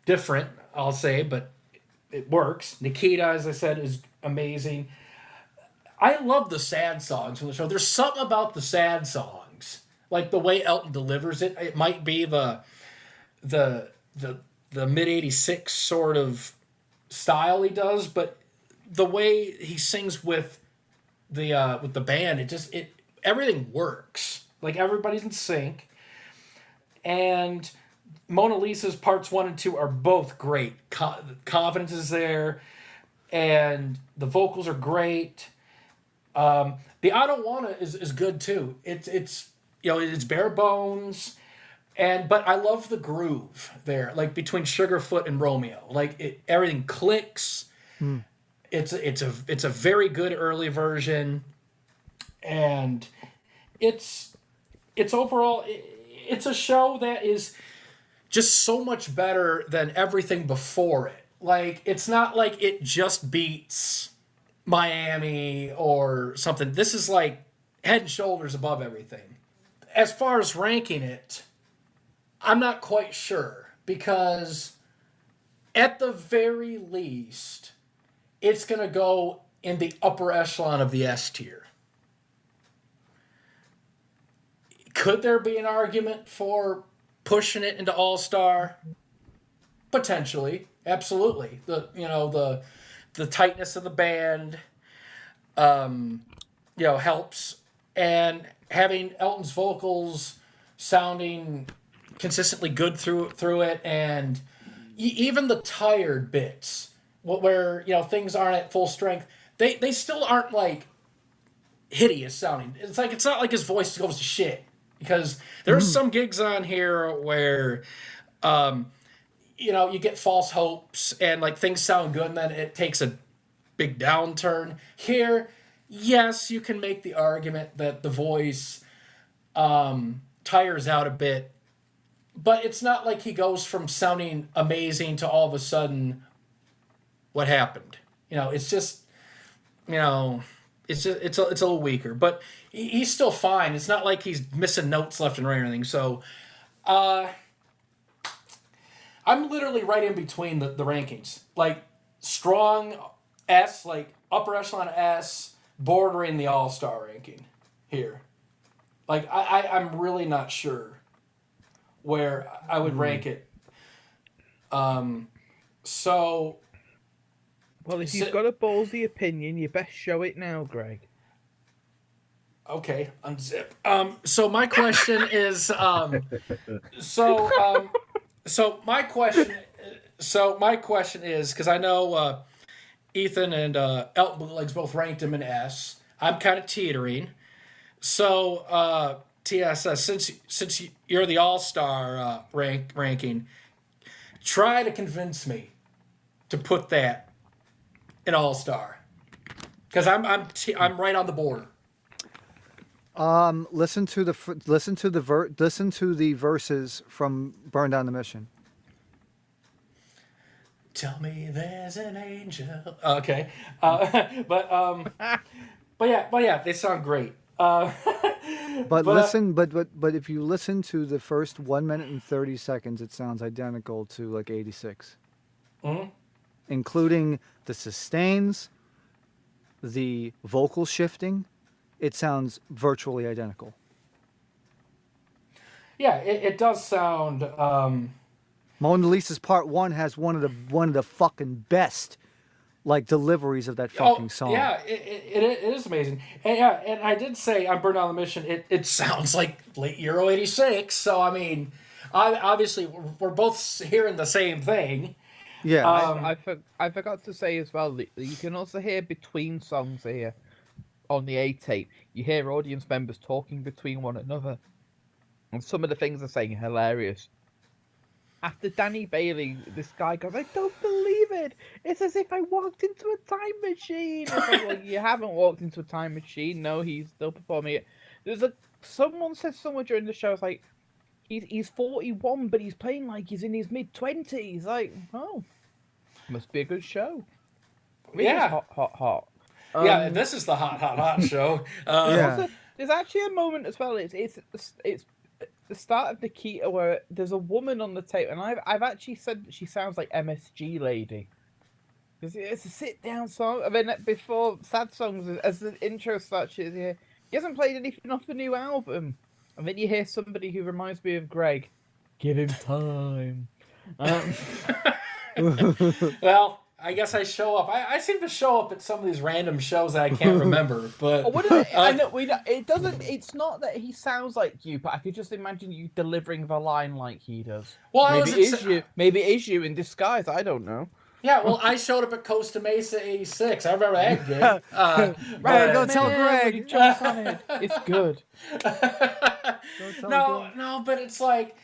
different, I'll say, but it works. Nikita, as I said, is amazing. I love the sad songs from the show. There's something about the sad songs, like the way Elton delivers it. It might be the mid '86 sort of style he does, but the way he sings with the band, everything works. Like, everybody's in sync, and Mona Lisa's parts 1 and 2 are both great. Confidence is there, and the vocals are great. The I Don't Wanna is good too. It's bare bones, but I love the groove there, like between Sugarfoot and Romeo. Like, everything clicks. It's a very good early version, and it's overall it's a show that is just so much better than everything before it. Like, it's not like it just beats Miami or something. This is like head and shoulders above everything. As far as ranking it, I'm not quite sure, because at the very least, it's going to go in the upper echelon of the S tier. Could there be an argument for pushing it into All-Star? Potentially, absolutely. The tightness of the band, helps, and having Elton's vocals sounding consistently good through it, and even the tired bits where things aren't at full strength, they still aren't like hideous sounding. It's not like his voice goes to shit, because there's some gigs on here where you get false hopes and like things sound good and then it takes a big downturn. Here, yes, you can make the argument that the voice tires out a bit, but it's not like he goes from sounding amazing to all of a sudden what happened. It's just it's a little weaker, but he's still fine. It's not like he's missing notes left and right or anything. So I'm literally right in between the rankings. Like strong S, like upper echelon S, bordering the All-Star ranking here. Like I'm really not sure where I would rank it. So... Well, if you've got a ballsy opinion, you best show it now, Greg. Okay, unzip. So my question is, so my question is, because I know Ethan and Elton Bootlegs both ranked him in S. I'm kind of teetering. So TSS, since you're the All-Star ranking, try to convince me to put that in All-Star, because I'm right on the border. Listen to the verses from "Burn Down the Mission." Tell me there's an angel. Okay, but yeah, they sound great. But if you listen to the first 1 minute and 30 seconds, it sounds identical to like 86. Mm-hmm. Including the sustains, the vocal shifting, it sounds virtually identical. Yeah, it does sound. Mona Lisa's Part 1 has one of the fucking best like deliveries of that fucking song. Yeah, it is amazing. And I did say on Burn Down the Mission, it sounds like late Euro 86. So I mean, obviously we're both hearing the same thing. Yeah, I forgot to say as well, you can also hear between songs here on the A tape. You hear audience members talking between one another, and some of the things they're saying are hilarious. After Danny Bailey, this guy goes, "I don't believe it. It's as if I walked into a time machine." It's like, well, you haven't walked into a time machine. No, he's still performing it. Someone said somewhere during the show, it's like, He's 41, but he's playing like he's in his mid-20s. Like, oh, must be a good show. Yeah. Hot. Yeah, this is the hot show. There's actually a moment as well. It's the start of Nikita where there's a woman on the tape, and I've actually said that she sounds like MSG Lady. It's a sit-down song. I mean, before Sad Songs, as the intro starts, he hasn't played anything off the new album. And then you hear somebody who reminds me of Greg. Give him time. Well, I guess I show up. I seem to show up at some of these random shows that I can't remember. But what is it? I know it doesn't. It's not that he sounds like you, but I could just imagine you delivering the line like he does. Well, Maybe it is you in disguise. I don't know. Yeah, well, I showed up at Costa Mesa '86. I remember that gig. Right, go tell Greg. It's good. No, but it's like,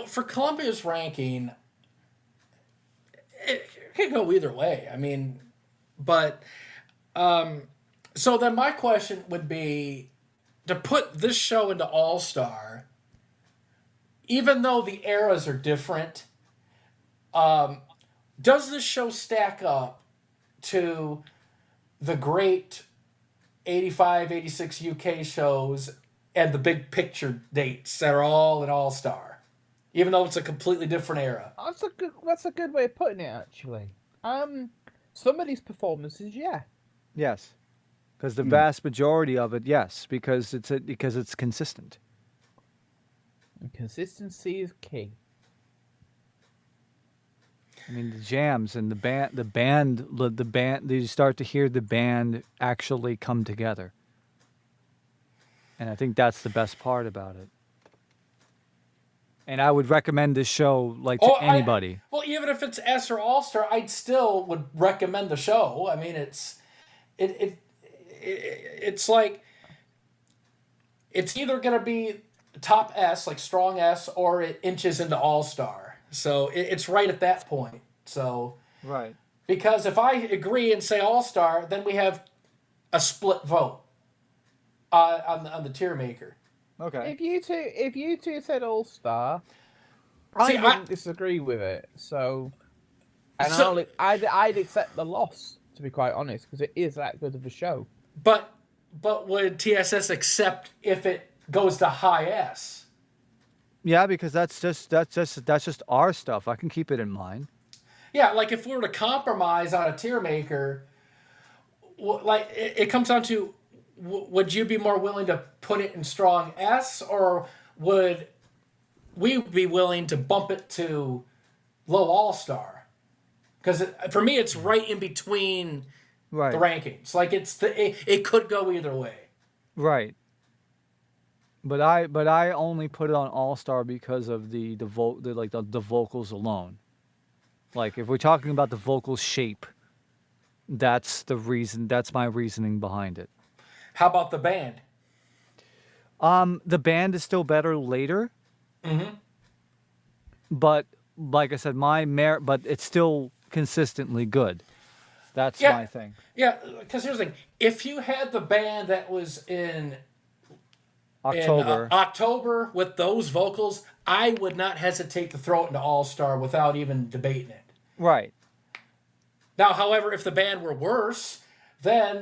for Columbia's ranking, it could go either way. I mean, But so then my question would be to put this show into All Star. Even though the eras are different, does this show stack up to the great 85, 86 UK shows and the big picture dates that are all in All Star? Even though it's a completely different era. That's a good way of putting it, actually. Some of these performances, yeah. Yes. Because the vast majority of it, yes, because it's consistent. And consistency is key. I mean, the jams and the band. You start to hear the band actually come together, and I think that's the best part about it. And I would recommend this show to anybody. Well, even if it's S or All Star, I'd still would recommend the show. I mean, it's like it's either gonna be top S, like strong S, or it inches into All Star. So it's right at that point. So right, because if I agree and say All Star, then we have a split vote on the TierMaker. Okay. If you two said All Star, I wouldn't disagree with it. I'd accept the loss, to be quite honest, because it is that good of a show. But would TSS accept if it goes to high S? Yeah, because that's just our stuff. I can keep it in mind. Yeah, like if we were to compromise on a TierMaker, like it comes down to, would you be more willing to put it in strong S, or would we be willing to bump it to low All Star? Because for me, it's right in between the rankings. Like it could go either way. Right. But I only put it on All Star because of the vocals alone. Like if we're talking about the vocal shape, that's the reason. That's my reasoning behind it. How about the band? The band is still better later. Mm-hmm. But like I said, but it's still consistently good. That's my thing. Yeah, because here's the thing: if you had the band that was in October with those vocals, I would not hesitate to throw it into All Star without even debating it. Right. Now, however, if the band were worse, then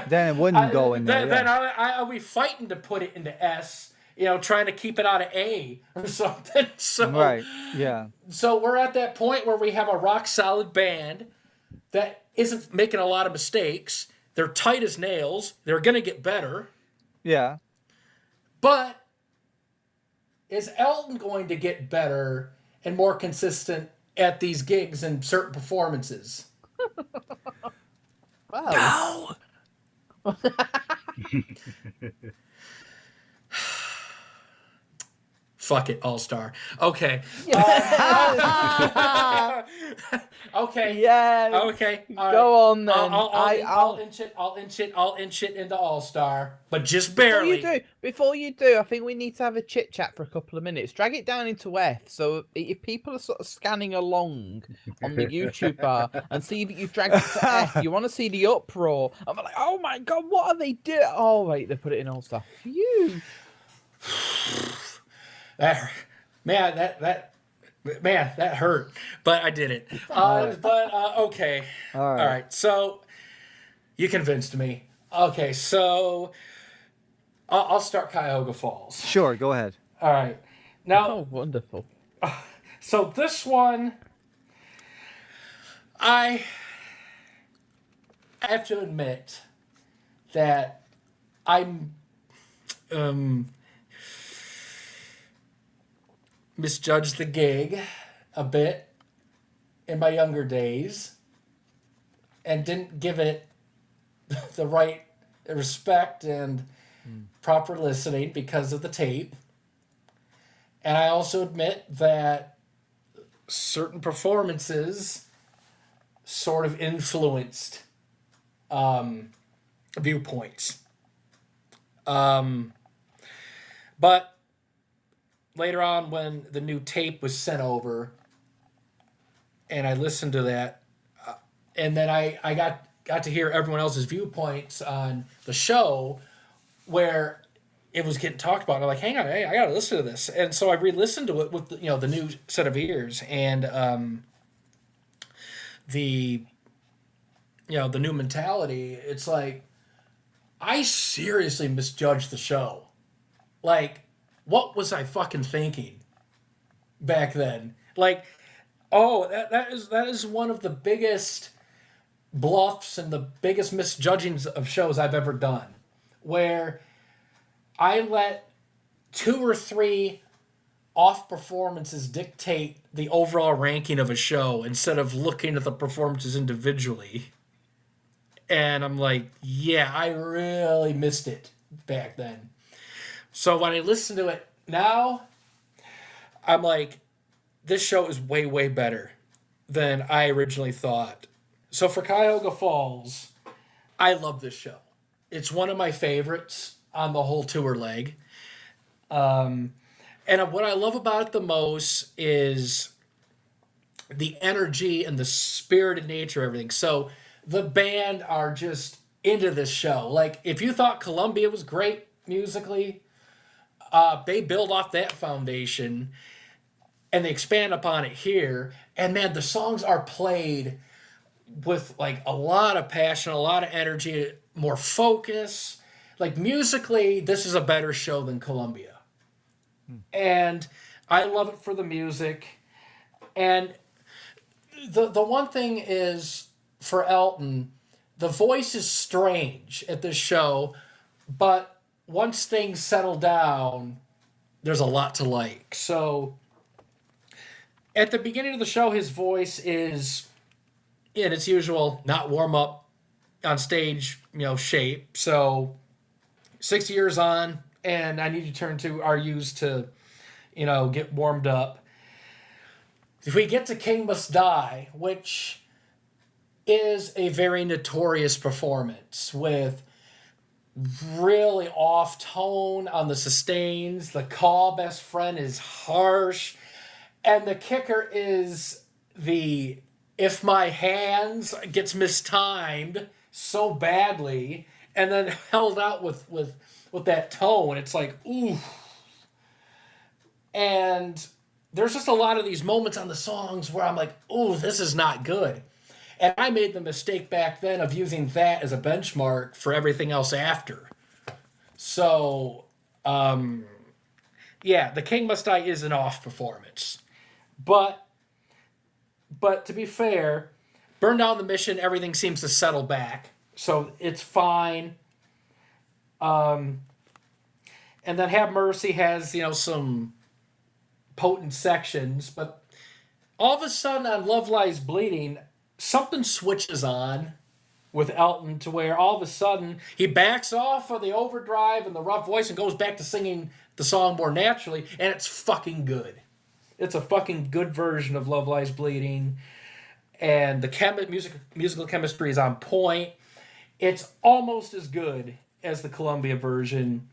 then it wouldn't go in there. Then I'll be fighting to put it into S. Trying to keep it out of A or something. So right. Yeah. So we're at that point where we have a rock solid band that isn't making a lot of mistakes. They're tight as nails. They're gonna get better. Yeah. But is Elton going to get better and more consistent at these gigs and certain performances? Wow. No. Fuck it, All Star. Okay. Okay. Yeah. Okay. Go on then. I'll inch it into All Star, but just barely. Before you do, I think we need to have a chit chat for a couple of minutes. Drag it down into F. So if people are sort of scanning along on the YouTube bar and see that you've dragged it to F, you want to see the uproar. I'm like, oh my god, what are they doing? Oh wait, they put it in All Star. Phew. That hurt, but I did it. Okay. All right. So you convinced me. Okay, so I'll start Cuyahoga Falls. Sure, go ahead. All right. Now, wonderful. So this one, I have to admit that I'm misjudged the gig a bit in my younger days and didn't give it the right respect and proper listening because of the tape. And I also admit that certain performances sort of influenced viewpoints. But later on, when the new tape was sent over and I listened to that, and then I got to hear everyone else's viewpoints on the show where it was getting talked about. And I'm like, hang on, hey, I got to listen to this. And so I re-listened to it with the new set of ears, and the new mentality. It's like, I seriously misjudged the show. Like, what was I fucking thinking back then? Like, oh, that is one of the biggest bluffs and the biggest misjudgings of shows I've ever done, where I let 2 or 3 off performances dictate the overall ranking of a show instead of looking at the performances individually. And I'm like, yeah, I really missed it back then. So when I listen to it now, I'm like, this show is way, way better than I originally thought. So for Cuyahoga Falls, I love this show. It's one of my favorites on the whole tour leg. And what I love about it the most is the energy and the spirited nature of everything. So the band are just into this show. Like, if you thought Columbia was great musically, they build off that foundation and they expand upon it here. And man, the songs are played with like a lot of passion, a lot of energy, more focus. Like, musically, this is a better show than Columbia. And I love it for the music. And the one thing is, for Elton, the voice is strange at this show, but once things settle down, there's a lot to like. So at the beginning of the show, his voice is in its usual not warm up on stage, shape. So 6 years on, and I need to turn to our use to, get warmed up. If we get to King Must Die, which is a very notorious performance with really off tone on the sustains. The call best friend is harsh. And the kicker is the if my hands gets mistimed so badly and then held out with that tone. It's like, ooh. And there's just a lot of these moments on the songs where I'm like, ooh, this is not good. And I made the mistake back then of using that as a benchmark for everything else after. So, The King Must Die is an off performance. But to be fair, Burn Down the Mission, everything seems to settle back. So it's fine. And then Have Mercy has, some potent sections. But all of a sudden on Love Lies Bleeding, something switches on with Elton to where all of a sudden he backs off of the overdrive and the rough voice and goes back to singing the song more naturally, and it's fucking good. It's a fucking good version of Love Lies Bleeding, and the musical chemistry is on point. It's almost as good as the Columbia version.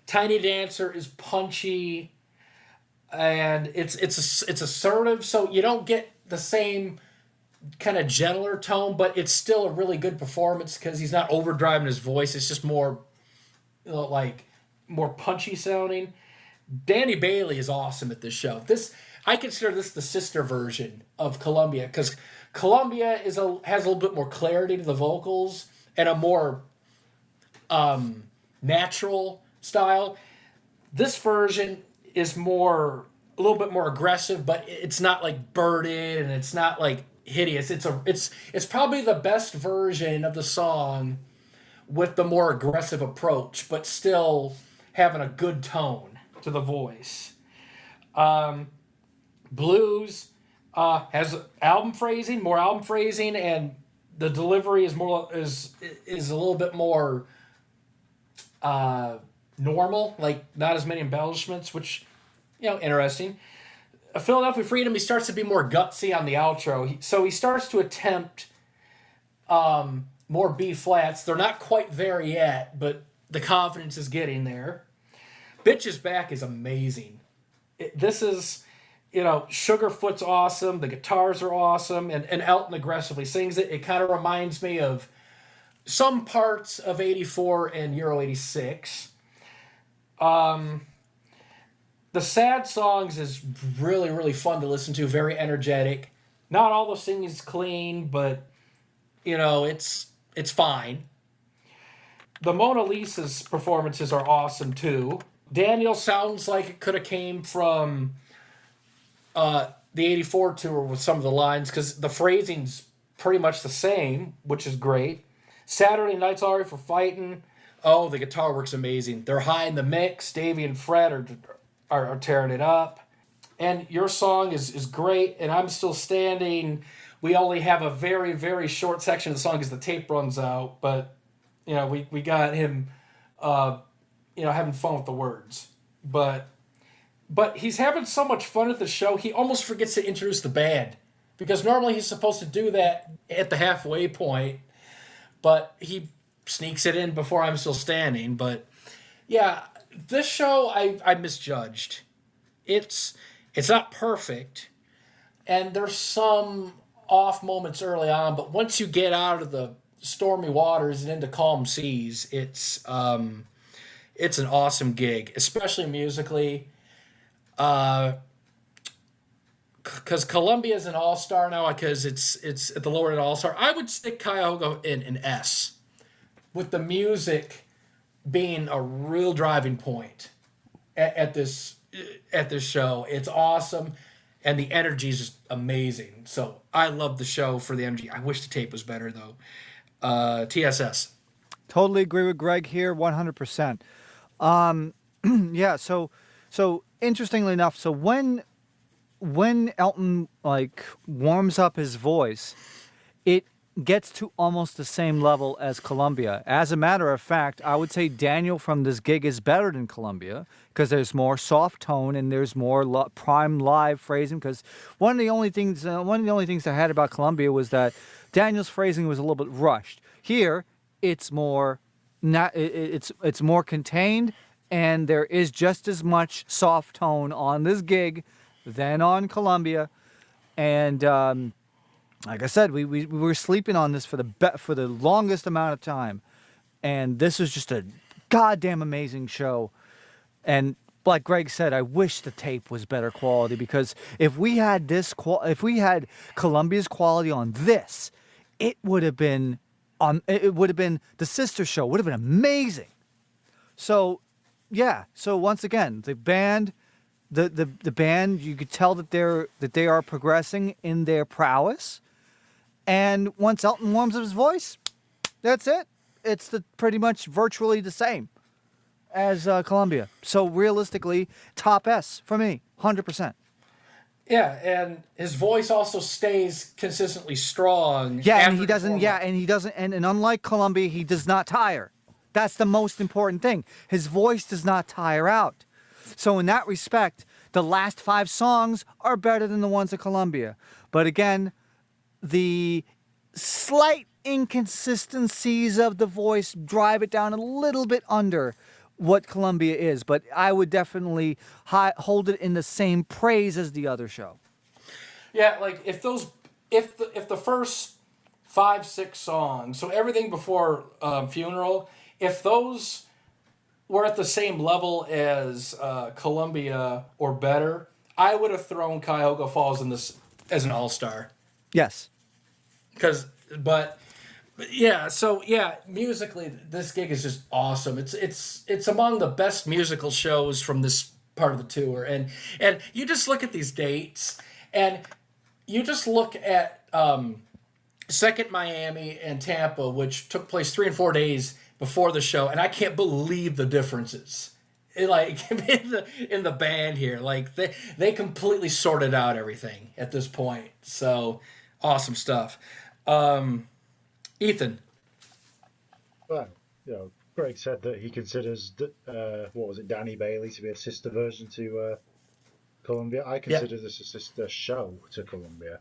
Tiny Dancer is punchy, and it's assertive, so you don't get the same kind of gentler tone, but it's still a really good performance because he's not overdriving his voice. It's just more more punchy sounding. Danny Bailey is awesome at this show. I consider this the sister version of Columbia because Columbia has a little bit more clarity to the vocals and a more natural style. This version is a little bit more aggressive, but it's not like burdened and it's not like hideous. It's probably the best version of the song with the more aggressive approach, but still having a good tone to the voice. Blues has more album phrasing, and the delivery is a little bit more normal, like not as many embellishments, which interesting. Philadelphia Freedom, he starts to be more gutsy on the outro. So he starts to attempt more B flats. They're not quite there yet, but the confidence is getting there. Bitches Back is amazing. This is Sugarfoot's awesome. The guitars are awesome, and Elton aggressively sings it. It kind of reminds me of some parts of '84 and Euro '86. The sad songs is really, really fun to listen to. Very energetic. Not all the singing is clean, but it's fine. The Mona Lisa's performances are awesome too. Daniel sounds like it could have came from the '84 tour with some of the lines, because the phrasing's pretty much the same, which is great. Saturday Night's All Right for Fighting. Oh, the guitar work's amazing. They're high in the mix. Davey and Fred are tearing it up. And your song is great, and I'm Still Standing. We only have a very, very short section of the song because the tape runs out, but we got him having fun with the words. But he's having so much fun at the show, he almost forgets to introduce the band, because normally he's supposed to do that at the halfway point, but he sneaks it in before I'm Still Standing. But yeah, this show I misjudged. It's not perfect, and there's some off moments early on, but once you get out of the stormy waters and into calm seas, it's an awesome gig, especially musically. Because Columbia is an all-star now, because it's at the lower end all-star. I would stick Cuyahoga in an S, with the music being a real driving point at this show. It's awesome, and the energy is just amazing. So I love the show for the energy. I wish the tape was better though. TSS. Totally agree with Greg here, 100%. Yeah. So interestingly enough, so when Elton warms up his voice, it gets to almost the same level as Columbia. As a matter of fact, I would say Daniel from this gig is better than Columbia, because there's more soft tone and there's more prime live phrasing. Because one of the only things I had about Columbia was that Daniel's phrasing was a little bit rushed. Here, it's more it's more contained, and there is just as much soft tone on this gig than on Columbia. And like I said, we were sleeping on this for the longest amount of time, and this was just a goddamn amazing show. And like Greg said, I wish the tape was better quality, because if we had Columbia's quality on this, it would have been the sister show would have been amazing. So yeah, so once again, the band, the band, you could tell that they are progressing in their prowess. And once Elton warms up his voice, that's it. It's pretty much virtually the same as Columbia. So realistically, top S for me, 100%. Yeah, and his voice also stays consistently strong. Yeah, and he doesn't. Yeah, and he doesn't. And unlike Columbia, he does not tire. That's the most important thing. His voice does not tire out. So in that respect, the last 5 songs are better than the ones at Columbia. But again, the slight inconsistencies of the voice drive it down a little bit under what Columbia is. But I would definitely hold it in the same praise as the other show. Yeah, like if the first 5-6 songs, so everything before Funeral, if those were at the same level as Columbia or better, I would have thrown Cuyahoga Falls in this as an all-star. Yes. But yeah, so yeah, musically, this gig is just awesome. It's among the best musical shows from this part of the tour, and you just look at these dates, and you just look at Second Miami and Tampa, which took place 3 and 4 days before the show, and I can't believe the differences. In the band here, like they completely sorted out everything at this point. So awesome stuff. Ethan. Well, Greg said that he considers Danny Bailey to be a sister version to Columbia. I consider this a sister show to Columbia.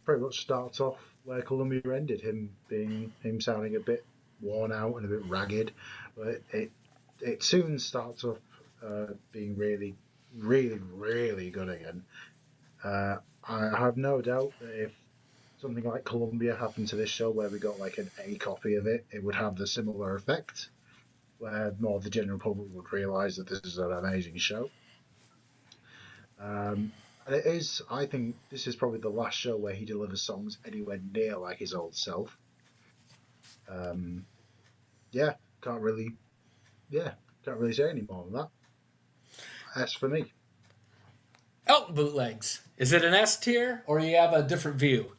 Pretty much starts off where Columbia ended, him sounding a bit worn out and a bit ragged, but it soon starts off being really really, really good again. I have no doubt that if something like Columbia happened to this show where we got like an A copy of it, it would have the similar effect, where more of the general public would realise that this is an amazing show. And it is, I think, this is probably the last show where he delivers songs anywhere near like his old self. Yeah, can't really say any more than that. S for me. Elton bootlegs. Is it an S tier, or you have a different view?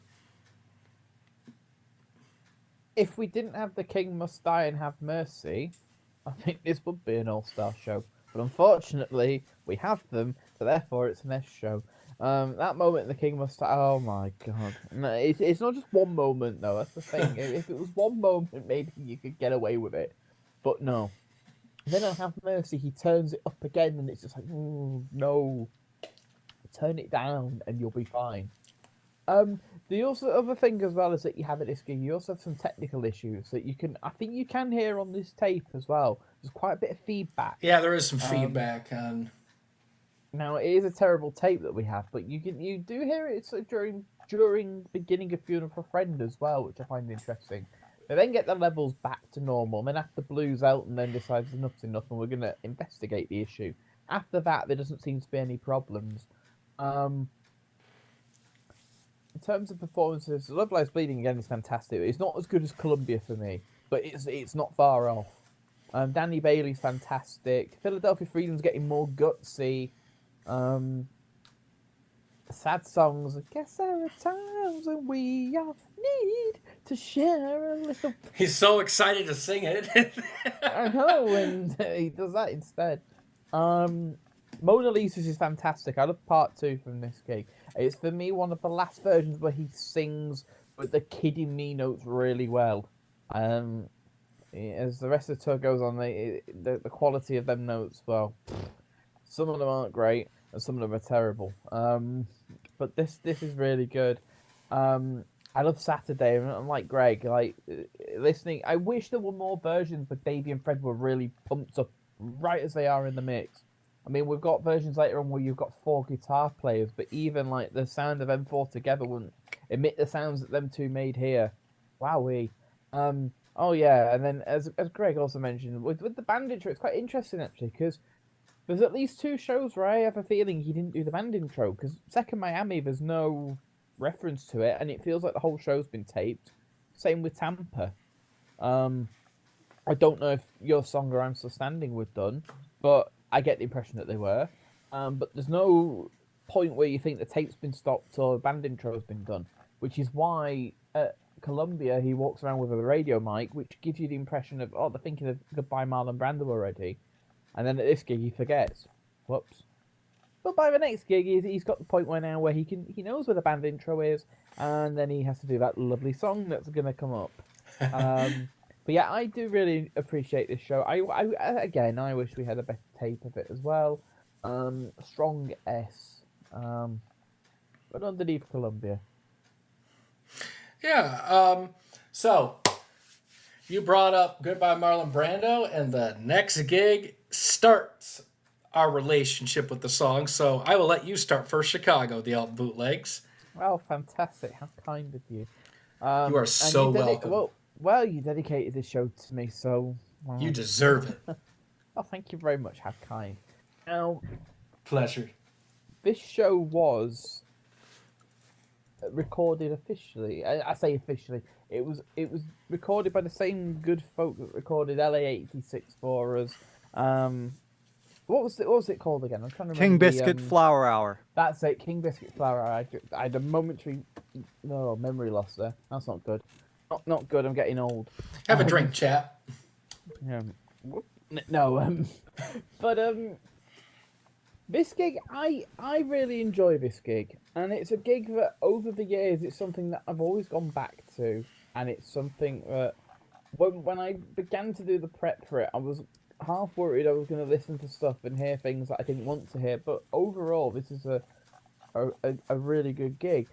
If we didn't have The King Must Die and Have Mercy, I think this would be an all-star show. But unfortunately, we have them, so therefore it's an S show. That moment in The King Must Die, oh my god. No, it's not just one moment, though, that's the thing. If it was one moment, maybe you could get away with it. But no. Then on Have Mercy, he turns it up again, and it's just like, no. Turn it down, and you'll be fine. The other thing as well is that you have at this gig, you also have some technical issues that I think you can hear on this tape as well. There's quite a bit of feedback. Yeah, there is some feedback on. Now it is a terrible tape that we have, but you do hear it during beginning of Funeral for a Friend as well, which I find interesting. They then get the levels back to normal, and then after Blues, Elton then decides enough's enough, and we're going to investigate the issue. After that, there doesn't seem to be any problems. In terms of performances, Love Lies Bleeding again is fantastic. It's not as good as Columbia for me, but it's not far off. Danny Bailey's fantastic. Philadelphia Freedom's getting more gutsy. Sad songs. I guess there are times when we all need to share a little. He's so excited to sing it. I know, and he does that instead. Mona Lisa's is fantastic. I love part 2 from this gig. It's for me one of the last versions where he sings with the kid in me notes really well. As the rest of the tour goes on, the quality of them notes, well, some of them aren't great and some of them are terrible. But this is really good. I love Saturday, and I'm like Greg, listening. I wish there were more versions, but Davey and Fred were really pumped up right as they are in the mix. I mean, we've got versions later on where you've got 4 guitar players, but even like the sound of them 4 together wouldn't emit the sounds that them 2 made here. Wowee. Oh yeah, and then as Greg also mentioned, with the band intro, it's quite interesting actually, because there's at least 2 shows where I have a feeling he didn't do the band intro, because Second Miami, there's no reference to it, and it feels like the whole show's been taped. Same with Tampa. I don't know if Your Song or I'm Still Standing were done, but I get the impression that they were. But there's no point where you think the tape's been stopped or the band intro has been done, which is why at Columbia he walks around with a radio mic, which gives you the impression of, they're thinking of Goodbye Marlon Brando already. And then at this gig he forgets. Whoops. But by the next gig he's got the point where he knows where the band intro is, and then he has to do that lovely song that's going to come up. But yeah, I do really appreciate this show. I wish we had a better tape of it as well. Strong S. But underneath Columbia. Yeah. So you brought up Goodbye Marlon Brando, and the next gig starts our relationship with the song. So I will let you start first. Chicago, the Elton Bootlegs. Oh, fantastic! How kind of you. You are so welcome. Well, you dedicated this show to me, so... You deserve it. Oh, thank you very much. How kind. Now... Pleasure. This show was recorded officially. I say officially. It was recorded by the same good folk that recorded LA 86 for us. What was it called again? I'm trying to remember. King Biscuit Flower Hour. That's it, King Biscuit Flower Hour. I had a momentary memory loss there. That's not good. Not good. I'm getting old. Have a drink, chap. No. But this gig, I really enjoy this gig, and it's a gig that over the years it's something that I've always gone back to, and it's something that when I began to do the prep for it, I was half worried I was going to listen to stuff and hear things that I didn't want to hear. But overall, this is a really good gig.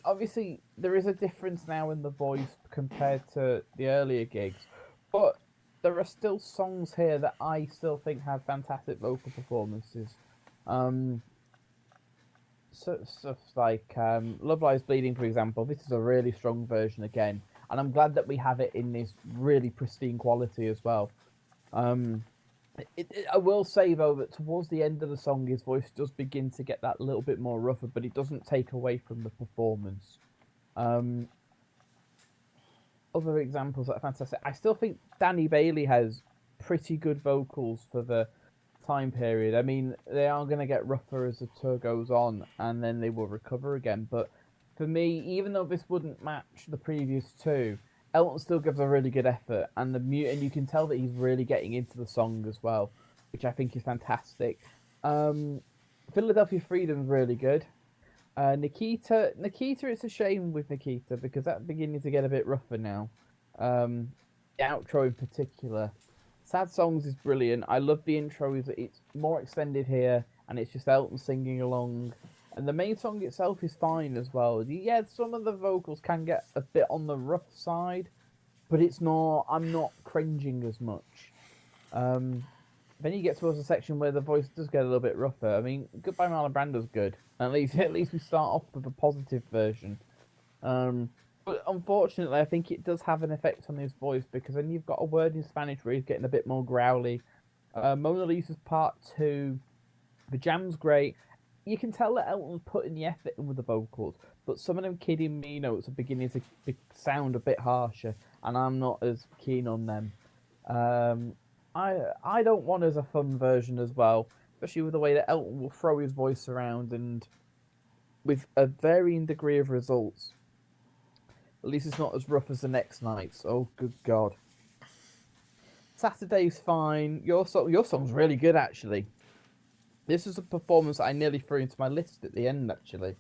Obviously, there is a difference now in the voice compared to the earlier gigs, but there are still songs here that I still think have fantastic vocal performances. So stuff like Love Lies Bleeding, for example. This is a really strong version again, and I'm glad that we have it in this really pristine quality as well. I will say though that towards the end of the song, his voice does begin to get that little bit more rougher, but it doesn't take away from the performance. Other examples that are fantastic. I still think Danny Bailey has pretty good vocals for the time period. I mean, they are going to get rougher as the tour goes on, and then they will recover again. But for me, even though this wouldn't match the previous two, Elton still gives a really good effort, and and you can tell that he's really getting into the song as well, which I think is fantastic. Philadelphia Freedom's really good. Nikita, it's a shame with Nikita because that's beginning to get a bit rougher now. The outro in particular. Sad Songs is brilliant. I love the intro. It's more extended here, and it's just Elton singing along. And the main song itself is fine as well. Yeah, some of the vocals can get a bit on the rough side, but it's not. I'm not cringing as much. Then you get towards a section where the voice does get a little bit rougher. I mean, Goodbye Marlon Brando's good. At least we start off with a positive version. But unfortunately, I think it does have an effect on his voice because then you've got a word in Spanish where he's getting a bit more growly. Mona Lisa's Part 2, the jam's great. You can tell that Elton's putting the effort in with the vocals, but some of them Kidding Me notes are beginning to sound a bit harsher, and I'm not as keen on them. I don't want as a fun version as well, especially with the way that Elton will throw his voice around and with a varying degree of results. At least it's not as rough as the next night's. Oh, good God. Saturday's fine. Your song's really good, actually. This is a performance that I nearly threw into my list at the end, actually.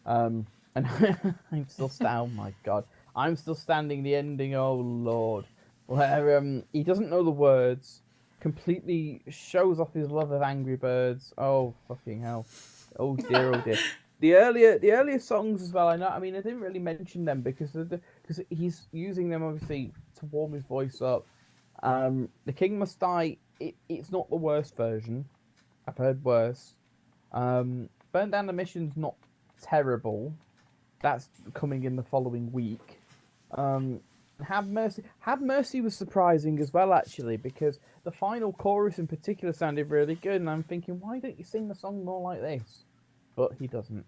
And I'm still oh my God. I'm still standing the ending, oh Lord. Where he doesn't know the words, completely shows off his love of Angry Birds. Oh, fucking hell. Oh dear, oh dear. The earlier songs as well, I know. I mean, I didn't really mention them because he's using them obviously to warm his voice up. The King Must Die. It's not the worst version. I've heard worse. Burn Down the Mission's not terrible. That's coming in the following week. Have Mercy was surprising as well, actually, because the final chorus in particular sounded really good, and I'm thinking, why don't you sing the song more like this? But he doesn't.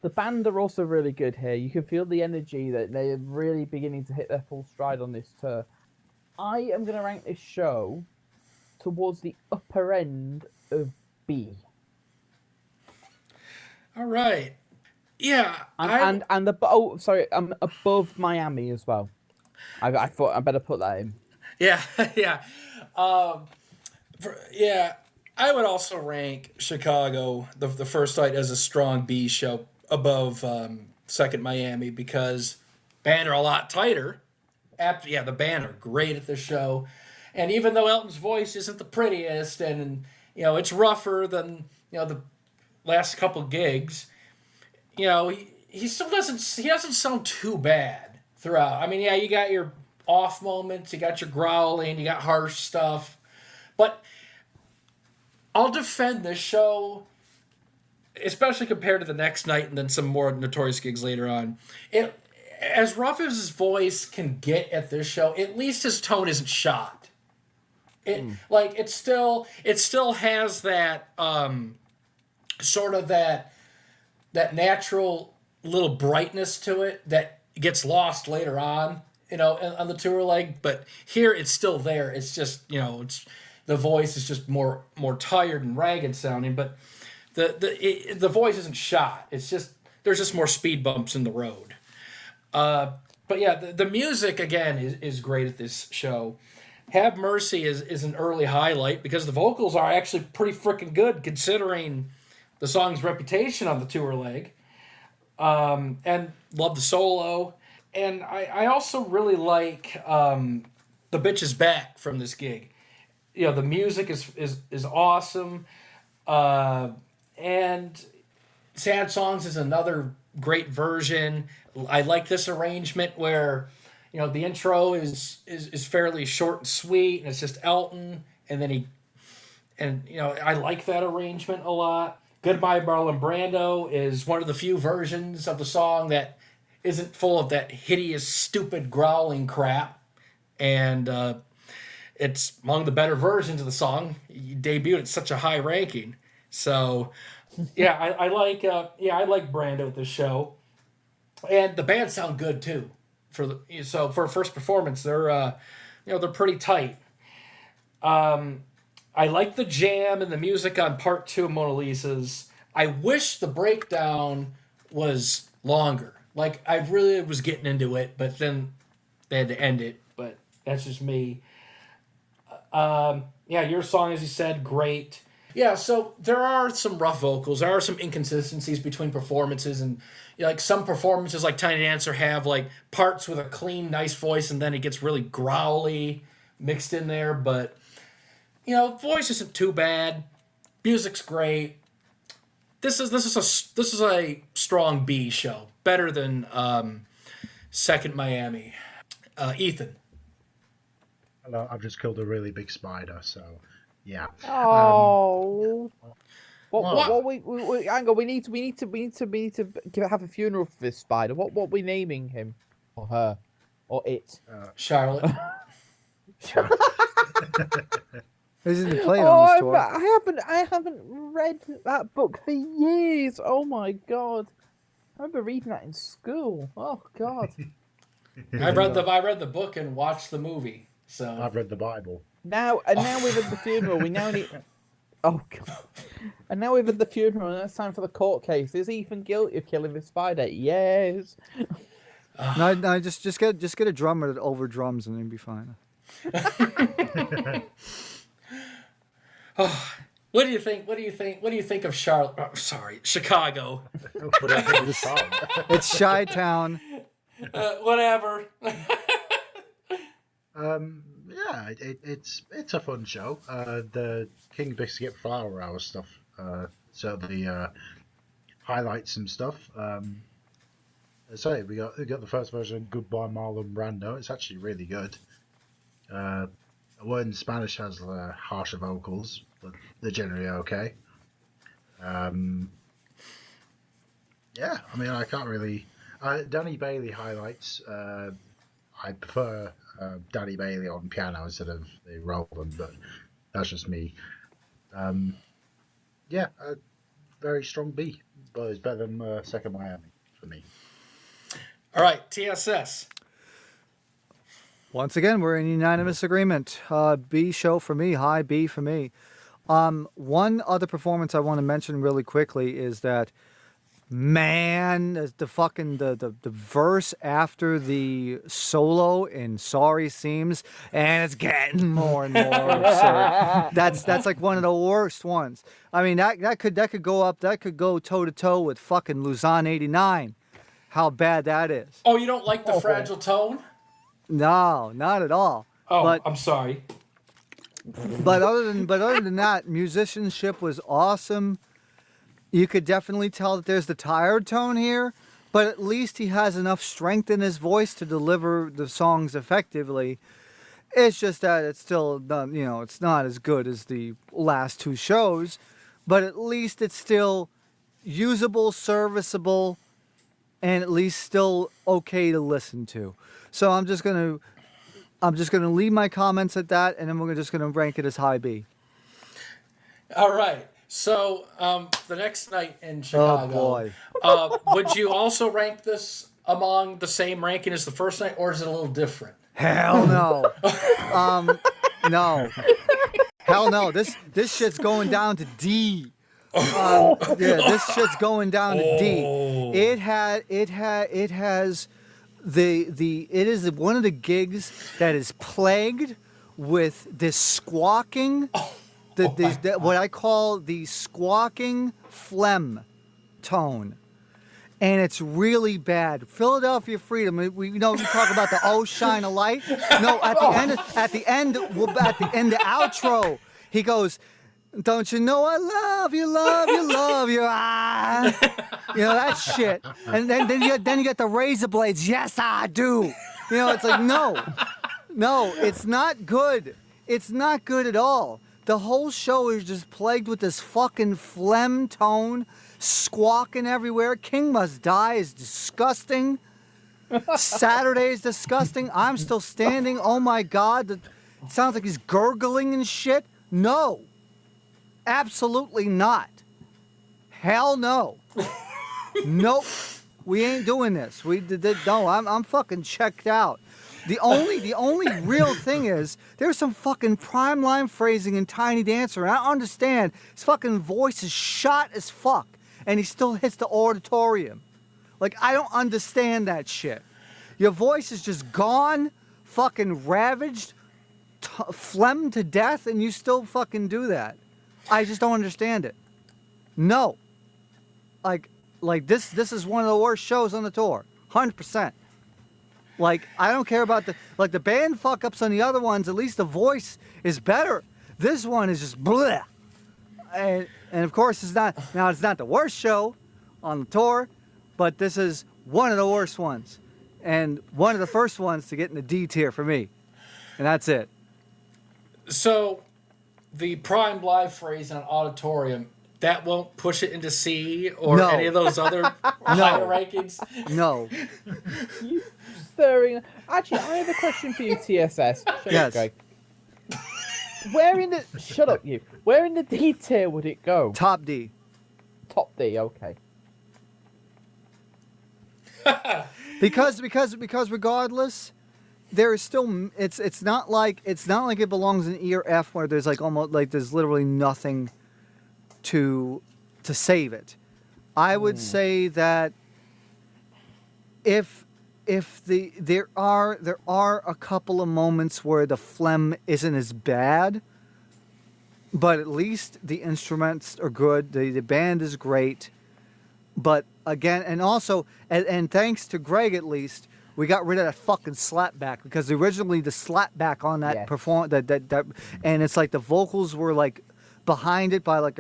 The band are also really good here. You can feel the energy that they're really beginning to hit their full stride on this tour. I am going to rank this show towards the upper end of B. All right. Yeah. I'm above Miami as well. I thought I better put that in. Yeah, yeah. I would also rank Chicago, the first night, as a strong B show above second Miami because band are a lot tighter. The band are great at the show. And even though Elton's voice isn't the prettiest and, it's rougher than, the last couple gigs, he still doesn't sound too bad throughout. I mean, yeah, you got your off moments, you got your growling, you got harsh stuff. But I'll defend this show, especially compared to the next night and then some more Notorious gigs later on. As rough as his voice can get at this show, at least his tone isn't shot. It still has that sort of that natural little brightness to it that gets lost later on, on the tour leg. But here it's still there. It's just, the voice is just more tired and ragged sounding, but the voice isn't shot. It's just there's just more speed bumps in the road. But yeah, the music again is great at this show. Have Mercy is an early highlight because the vocals are actually pretty freaking good considering the song's reputation on the tour leg. And love the solo. And I also really like The Bitch Is Back from this gig. The music is awesome. And Sad Songs is another great version. I like this arrangement where, the intro is fairly short and sweet, and it's just Elton, and then and I like that arrangement a lot. Goodbye Marlon Brando is one of the few versions of the song that isn't full of that hideous, stupid growling crap, and it's among the better versions of the song. You debuted at such a high ranking, so yeah, I like Brando at this show, and the band sound good too. For a first performance, they're pretty tight. I like the jam and the music on part 2 of Mona Lisa's. I wish the breakdown was longer. Like, I really was getting into it, but then they had to end it. But that's just me. Your song, as you said, great. Yeah, so there are some rough vocals. There are some inconsistencies between performances. And like some performances, like Tiny Dancer, have like parts with a clean, nice voice, and then it gets really growly mixed in there. But voice isn't too bad. Music's great. This is a strong B show. Better than Second Miami. Ethan. Hello, I've just killed a really big spider, so yeah. Oh. What we hang on, we need to have a funeral for this spider. What are we naming him? Or her? Or it? Charlotte. Isn't he playing on this tour? I haven't read that book for years. Oh my god. I remember reading that in school. Oh god. I read the book and watched the movie. So I've read the Bible. Now we've had the funeral. We now need. Oh god. And now we've had the funeral, and it's time for the court case. Is Ethan guilty of killing the spider? Yes. No, just get a drummer that over drums, and it'll be fine. Oh, what do you think? What do you think of Charlotte? Oh, sorry, Chicago. It's Chi-Town. Whatever. Yeah, it's a fun show. The King Biscuit Flower Hour stuff certainly highlights some stuff. So we got the first version, Goodbye Marlon Brando. It's actually really good. The word in Spanish has harsher vocals, but they're generally okay. Yeah, I mean, I can't really. Danny Bailey highlights. I prefer Danny Bailey on piano instead of the Roland, but that's just me. Yeah, a very strong B, but it's better than Second Miami for me. All right, TSS. Once again, we're in unanimous agreement. B show for me, high B for me. One other performance I want to mention really quickly is that, man, the verse after the solo in Sorry Seems, and it's getting more and more absurd. That's like one of the worst ones. I mean, that could go toe to toe with fucking Luzon '89. How bad that is. Oh, you don't like the fragile tone? No, not at all. Oh, but, I'm sorry. But other than that, musicianship was awesome. You could definitely tell that there's the tired tone here, but at least he has enough strength in his voice to deliver the songs effectively. It's just that it's still not, it's not as good as the last two shows, but at least it's still usable, serviceable, and at least still okay to listen to. So I'm just gonna leave my comments at that, and then we're just gonna rank it as high B. All right. So the next night in Chicago, oh boy, would you also rank this among the same ranking as the first night, or is it a little different? Hell no. No. Hell no. This shit's going down to D. Yeah, this shit's going down to D. It is one of the gigs that is plagued with this squawking, what I call the squawking phlegm tone. And it's really bad. Philadelphia Freedom. We talk about the "Oh Shine a Light." No, at the end, the outro, he goes, "Don't you know I love you, ah." That shit. And then you get the razor blades. Yes, I do. It's like no, it's not good. It's not good at all. The whole show is just plagued with this fucking phlegm tone, squawking everywhere. King Must Die is disgusting. Saturday is disgusting. I'm Still Standing. Oh my God. It sounds like he's gurgling and shit. No. Absolutely not. Hell no. Nope. We ain't doing this. No, I'm fucking checked out. The only real thing is there's some fucking prime line phrasing in Tiny Dancer, and I understand his fucking voice is shot as fuck, and he still hits the auditorium. Like, I don't understand that shit. Your voice is just gone, fucking ravaged, phlegm to death, and you still fucking do that. I just don't understand it. No. Like this is one of the worst shows on the tour. 100%. Like, I don't care about the band fuck-ups on the other ones. At least the voice is better. This one is just bleh. And of course, it's not the worst show on the tour, but this is one of the worst ones. And one of the first ones to get in the D tier for me. And that's it. So, the prime live phrase on auditorium, that won't push it into C or any of those other higher rankings? No. You stirring. Actually, I have a question for you, TSS. Yes. Greg. Shut up, you. Where in the D tier would it go? Top D. Top D, okay. because regardless, there is still it's not like it belongs in E or F where there's like almost like there's literally nothing to save it. I would say that if there are a couple of moments where the phlegm isn't as bad, but at least the instruments are good. The band is great. But again, and also, and thanks to Greg at least, we got rid of that fucking slapback, because originally the slapback on that that and it's like the vocals were like behind it by like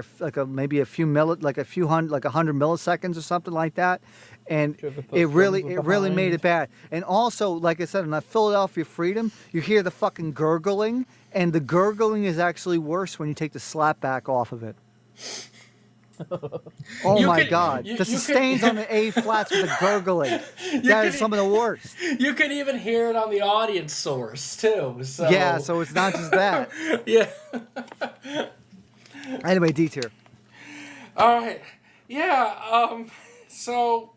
maybe a few 100 milliseconds or something like that, and it really made it bad. And also, like I said, in that Philadelphia Freedom, you hear the fucking gurgling, and the gurgling is actually worse when you take the slapback off of it. Oh my God! The sustains on the A flats with the gurgling. That is some of the worst. You can even hear it on the audience source too. So. Yeah, so it's not just that. Yeah. Anyway, D tier. All right. Yeah. So.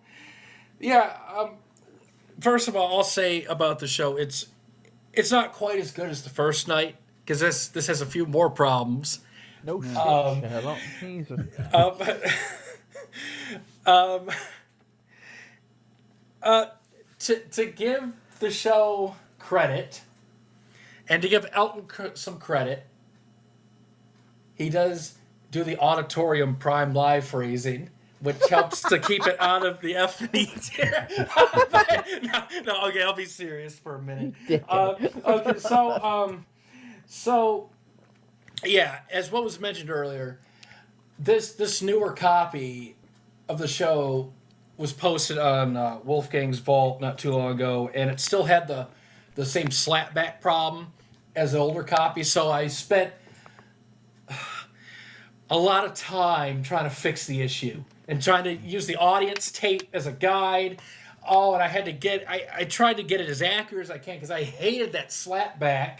Yeah. First of all, I'll say about the show, it's not quite as good as the first night, because this has a few more problems. No shit, Sherlock. Jesus. To give the show credit, and to give Elton some credit, he does do the auditorium prime live phrasing, which helps to keep it out of the F and E tier. No, okay, I'll be serious for a minute. Okay, so yeah, as what was mentioned earlier, this newer copy of the show was posted on Wolfgang's Vault not too long ago, and it still had the same slapback problem as the older copy, so I spent a lot of time trying to fix the issue and trying to use the audience tape as a guide. Oh, and I tried to get it as accurate as I can, because I hated that slapback.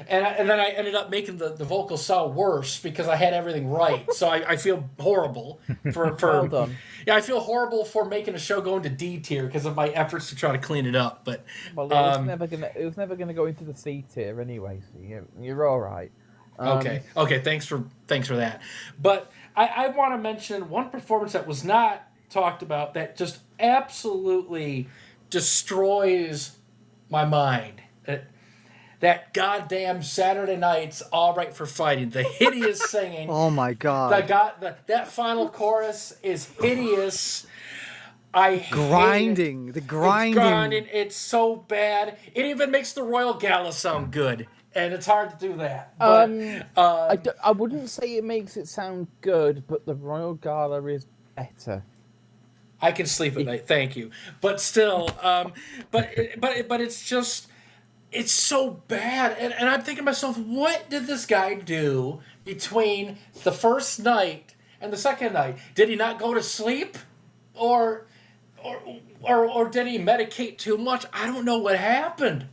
And then I ended up making the vocals sound worse because I had everything right. So I feel horrible for well done. Yeah, I feel horrible for making a show go into D tier because of my efforts to try to clean it up. But well, it was never gonna go into the C tier anyway. So you're all right. Okay. Thanks for that. But I want to mention one performance that was not talked about that just absolutely destroys my mind. That goddamn Saturday Night's All Right for Fighting. The hideous singing. Oh my God. That final chorus is hideous. The grinding. It's so bad. It even makes the Royal Gala sound good. And it's hard to do that. But, I wouldn't say it makes it sound good, but the Royal Gala is better. I can sleep at night, thank you. But still, but it's just, it's so bad. And I'm thinking to myself, what did this guy do between the first night and the second night. Did he not go to sleep? Or did he medicate too much? I don't know what happened.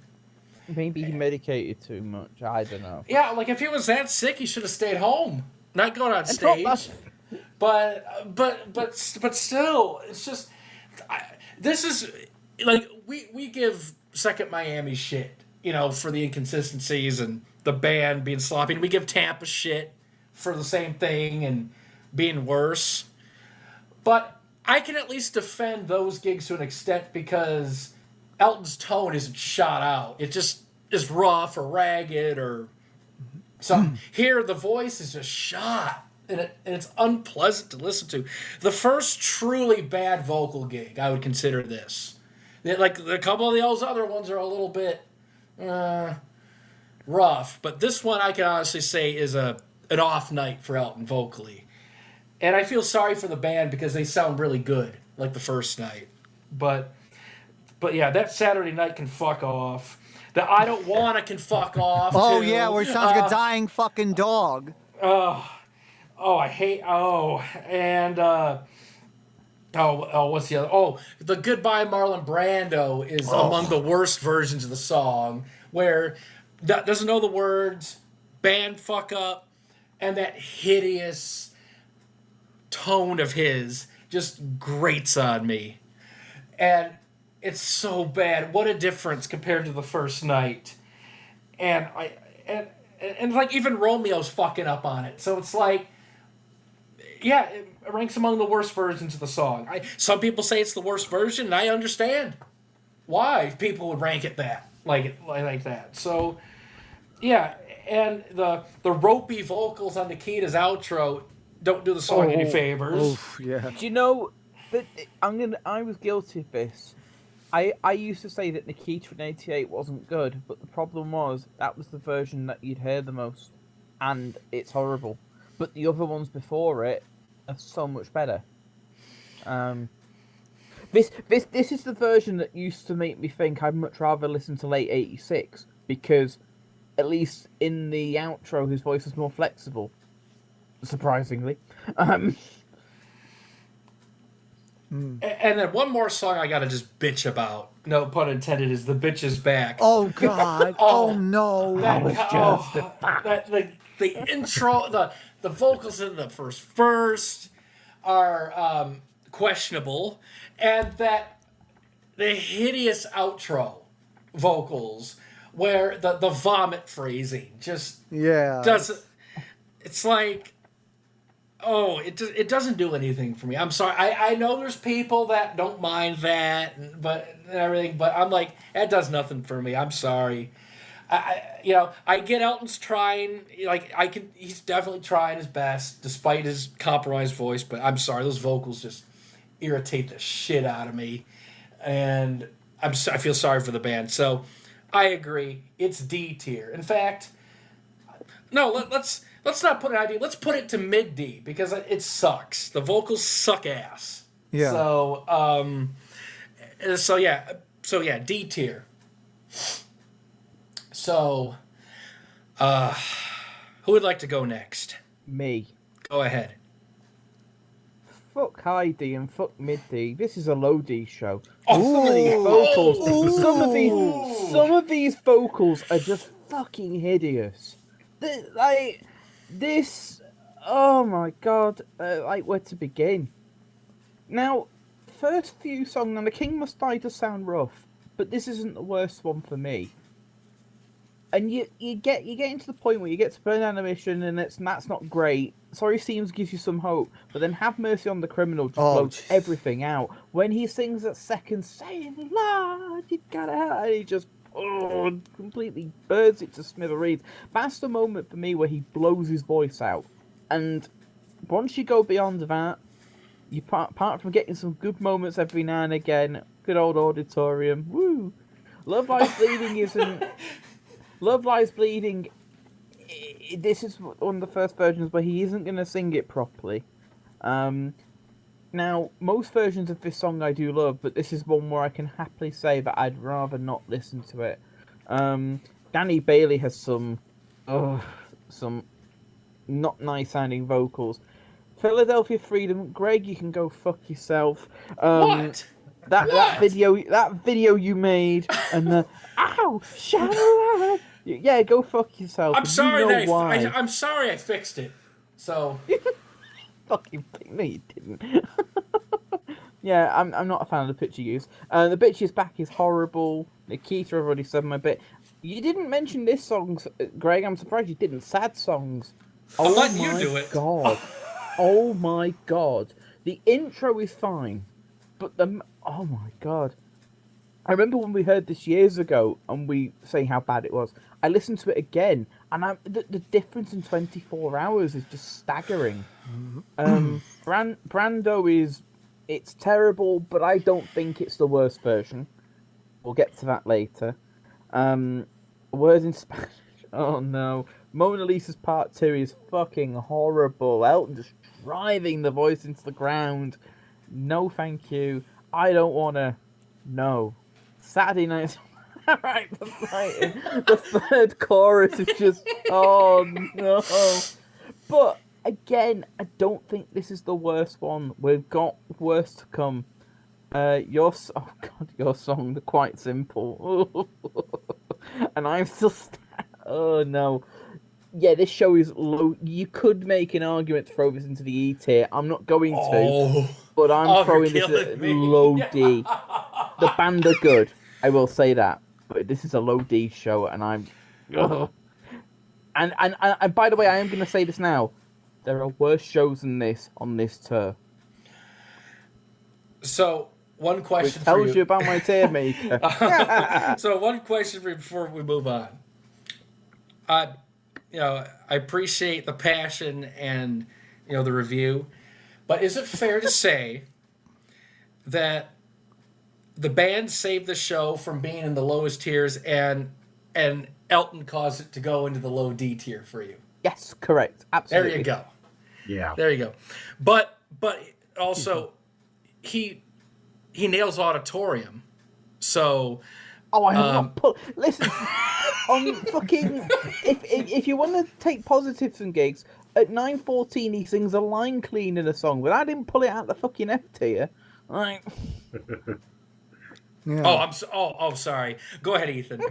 Maybe he medicated too much. I don't know. Yeah, like if he was that sick, he should have stayed home, not gone on stage. But still, it's just this is like we give Second Miami shit, you know, for the inconsistencies and the band being sloppy. And we give Tampa shit for the same thing and being worse. But I can at least defend those gigs to an extent because Elton's tone isn't shot out. It just is rough or ragged or something. Here, the voice is just shot, and it's unpleasant to listen to. The first truly bad vocal gig, I would consider this. Like, a couple of those other ones are a little bit rough, but this one I can honestly say is an off night for Elton vocally. And I feel sorry for the band because they sound really good, like the first night. But yeah, that Saturday night can fuck off. The I Don't Wanna can fuck off. Oh, too. yeah, where it sounds like a dying fucking dog. I hate. And what's the other? Oh, the Goodbye Marlon Brando is among the worst versions of the song, where doesn't know the words, band fuck up, and that hideous tone of his just grates on me. And it's so bad. What a difference compared to the first night. And like even Romeo's fucking up on it. So it's like, yeah, it ranks among the worst versions of the song. Some people say it's the worst version, and I understand why people would rank it that like that. So yeah, and the ropey vocals on Nikita's outro don't do the song any favors. Oof, yeah. Do you know that I was guilty of this. I used to say that Nikita in '88 wasn't good, but the problem was that was the version that you'd hear the most, and it's horrible. But the other ones before it are so much better. This is the version that used to make me think I'd much rather listen to late '86 because, at least in the outro, his voice is more flexible. Surprisingly. And then one more song I gotta just bitch about. No pun intended. Is The Bitch Is Back. Oh God! oh no! The intro, the vocals in the first verse are questionable, and that the hideous outro vocals where the vomit phrasing just doesn't. It's like. Oh, it doesn't do anything for me. I'm sorry. I know there's people that don't mind that, and everything, but I'm like, that does nothing for me. I'm sorry. I get Elton's trying. He's definitely trying his best despite his compromised voice. But I'm sorry, those vocals just irritate the shit out of me, and I feel sorry for the band. So I agree. It's D tier. In fact, no. Let's not put it ID. Let's put it to mid D because it sucks. The vocals suck ass. Yeah. So yeah, D tier. So, who would like to go next? Me. Go ahead. Fuck high D and fuck mid D. This is a low D show. Some of these vocals, some of these vocals are just fucking hideous. This, oh my god, where to begin? Now, first few songs, and The King Must Die does sound rough, but this isn't the worst one for me. And you get into the point where you get to Burn Animation, and that's not great. Sorry Seems gives you some hope, but then Have Mercy on the Criminal just blows everything out. When he sings that second, saying, Lord, you gotta help, and he just completely burns it to smithereens. That's the moment for me where he blows his voice out. And once you go beyond that, you apart from getting some good moments every now and again, good old auditorium, woo. Love Lies Bleeding isn't. Love Lies Bleeding. This is one of the first versions where he isn't going to sing it properly. Now, most versions of this song I do love, but this is one where I can happily say that I'd rather not listen to it. Danny Bailey has some not nice sounding vocals. Philadelphia Freedom, Greg, you can go fuck yourself. What? That video you made, and the ow, shout, yeah, go fuck yourself. I'm sorry why. I'm sorry I fixed it. So fucking no, you didn't. Yeah, I'm not a fan of the picture use. The Bitches Back is horrible. Nikita, I've already said my bit. You didn't mention this song, Greg. I'm surprised you didn't. Sad songs. I'll let you do it. God. Oh my God. The intro is fine, but oh my God. I remember when we heard this years ago and we say how bad it was. I listened to it again, and the difference in 24 hours is just staggering. Brando it's terrible, but I don't think it's the worst version. We'll get to that later. Words in Spanish. Oh no. Mona Lisa's Part 2 is fucking horrible. Elton just driving the voice into the ground. No thank you. I don't wanna. No. Saturday Night. Alright, the third chorus is just. Oh no. But again, I don't think this is the worst one. We've got worse to come. Your song, the Quite Simple. And I'm still. Oh no. Yeah, this show is low. You could make an argument to throw this into the E tier. I'm not going to, but I'm throwing this at low D. The band are good, I will say that, but this is a low D show, and I'm. Ugh. And by the way, I am going to say this now. There are worse shows than this on this tour. So one question Which tells you about my TierMaker. So one question before we move on. I appreciate the passion and the review, but is it fair to say that the band saved the show from being in the lowest tiers and Elton caused it to go into the low D tier for you? Yes, correct. Absolutely. There you go. Yeah. There you go. But also he nails auditorium. So I have not put. Listen, on fucking. If you want to take positives from gigs, at 9:14 he sings a line clean in a song, but I didn't pull it out the fucking F tier. Right. Yeah. Oh, sorry. Go ahead, Ethan.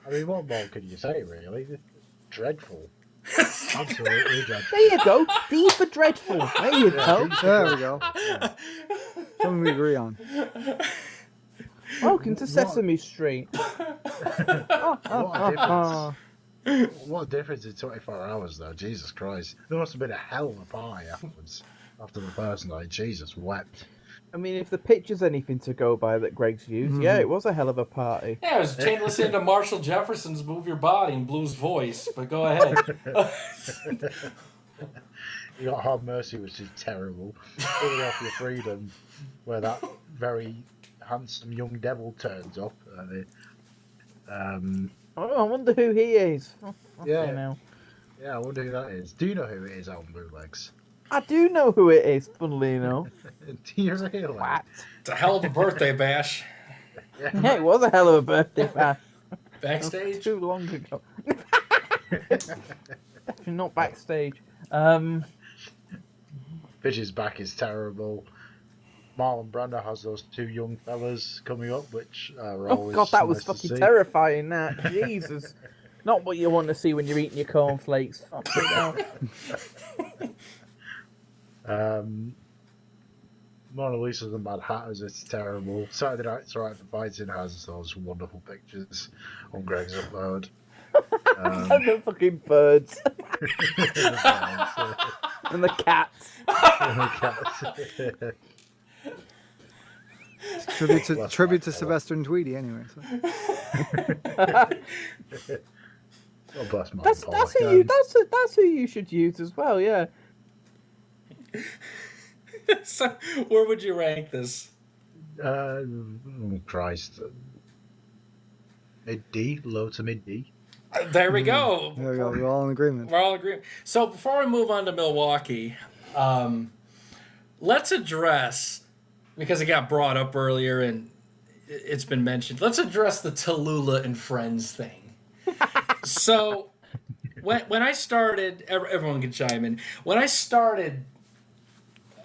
I mean, what more can you say, really? Dreadful. Absolutely dreadful. There you go. D for dreadful. There you go. There we go. Something we agree on. Welcome to Sesame Street. What a difference in 24 hours, though. Jesus Christ. There must have been a hell of a party afterwards. After the first night, Jesus wept. I mean, if the picture's anything to go by that Greg's used, yeah, it was a hell of a party. Yeah, I was listening to Marshall Jefferson's "Move Your Body" and Blues voice, but go ahead. You got Hard Mercy, which is terrible. Philadelphia Freedom, where that very handsome young devil turns up. I wonder who he is. Yeah, I wonder who that is. Do you know who it is, Elton Bootlegs? I do know who it is, funnily enough. Do you really? What? It's a hell of a birthday bash. Yeah, it was a hell of a birthday bash. Backstage? Too long ago. Definitely not backstage. Bitches Back is terrible. Marlon Brando has those two young fellas coming up, which are always God, that was nice to fucking see. terrifying, that. Jesus. Not what you want to see when you're eating your cornflakes. Mona Lisa's and Mad Hatters, it's terrible. Saturday Night's Right for Fighting has those wonderful pictures on Greg's upload. And the fucking birds. And the cats. Tribute to Sylvester and Tweety, anyway. So. Oh, bless my That's who you should use as well, yeah. So, where would you rank this? Oh Christ. Mid D, low to mid D. There we go. There we go. We're all in agreement. We're all in agreement. So before we move on to Milwaukee, let's address, because it got brought up earlier and it's been mentioned, let's address the Tallulah and Friends thing. So when I started, everyone can chime in. When I started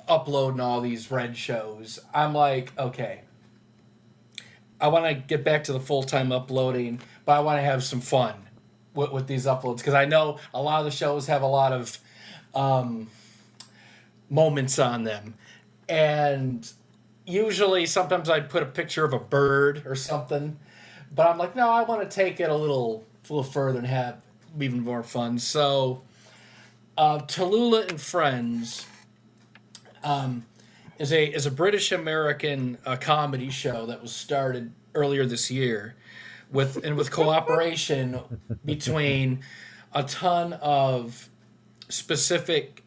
uploading all these Red shows, I'm like, okay, I want to get back to the full-time uploading, but I want to have some fun with these uploads because I know a lot of the shows have a lot of moments on them, and usually sometimes I'd put a picture of a bird or something, but I'm like, no, I want to take it a little further and have even more fun. So Tallulah and Friends is a British American comedy show that was started earlier this year with cooperation between a ton of specific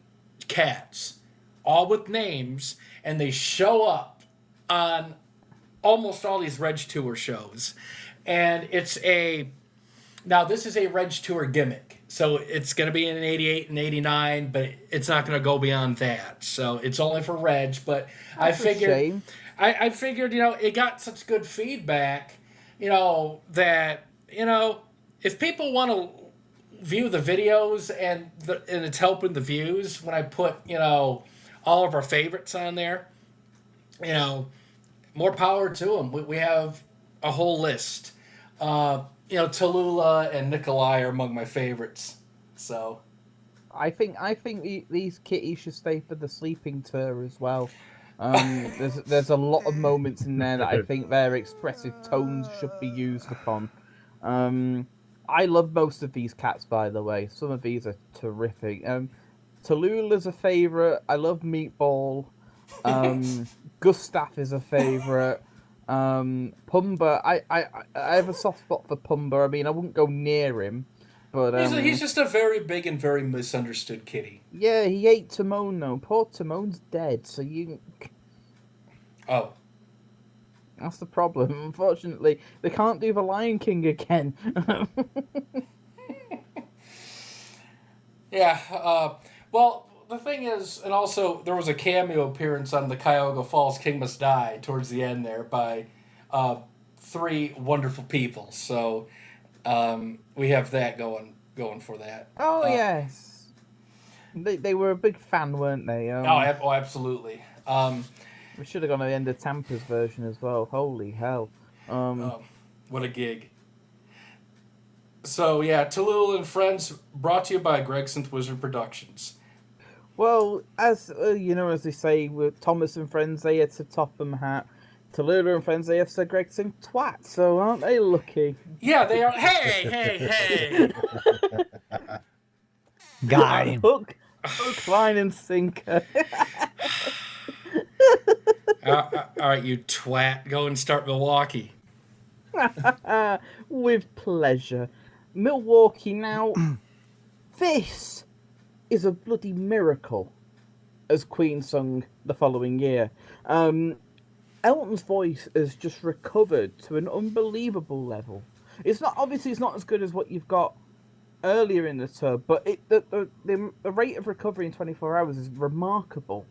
cats, all with names, and they show up on almost all these Reg Tour shows. And this is a Reg Tour gimmick. So it's going to be in 88 and 89, but it's not going to go beyond that. So it's only for Reg, but I figured, it got such good feedback, that, if people want to view the videos and it's helping the views when I put, all of our favorites on there, more power to them. We have a whole list. Tallulah and Nikolai are among my favorites. So, I think these kitties should stay for the sleeping tour as well. There's a lot of moments in there that I think their expressive tones should be used upon. I love most of these cats, by the way. Some of these are terrific. Tallulah's a favourite. I love Meatball. Gustav is a favourite. Pumba, I have a soft spot for Pumba. I mean, I wouldn't go near him, but he's just a very big and very misunderstood kitty. Yeah, he ate Timon though. Poor Timon's dead, so you. Oh, that's the problem. Unfortunately, they can't do the Lion King again. Yeah. Well, the thing is, and also there was a cameo appearance on the Cuyahoga Falls King Must Die towards the end there by three wonderful people. So we have that going for that. Oh yes, they were a big fan, weren't they? Oh, absolutely. We should have gone to the end of Tampa's version as well. Holy hell! What a gig. So yeah, Tallulah and Friends, brought to you by GregsynthWizard Productions. Well, as as they say with Thomas and Friends, they had to Topham Hat. Tallulah and Friends, they have to Gregson Twat. So aren't they lucky? Yeah, they are. Hey! Got him. Hook, line, and sinker. All right, you twat. Go and start Milwaukee. With pleasure. Milwaukee now. This is a bloody miracle, as Queen sung the following year. Elton's voice has just recovered to an unbelievable level. It's not as good as what you've got earlier in the tour, but the rate of recovery in 24 hours is remarkable.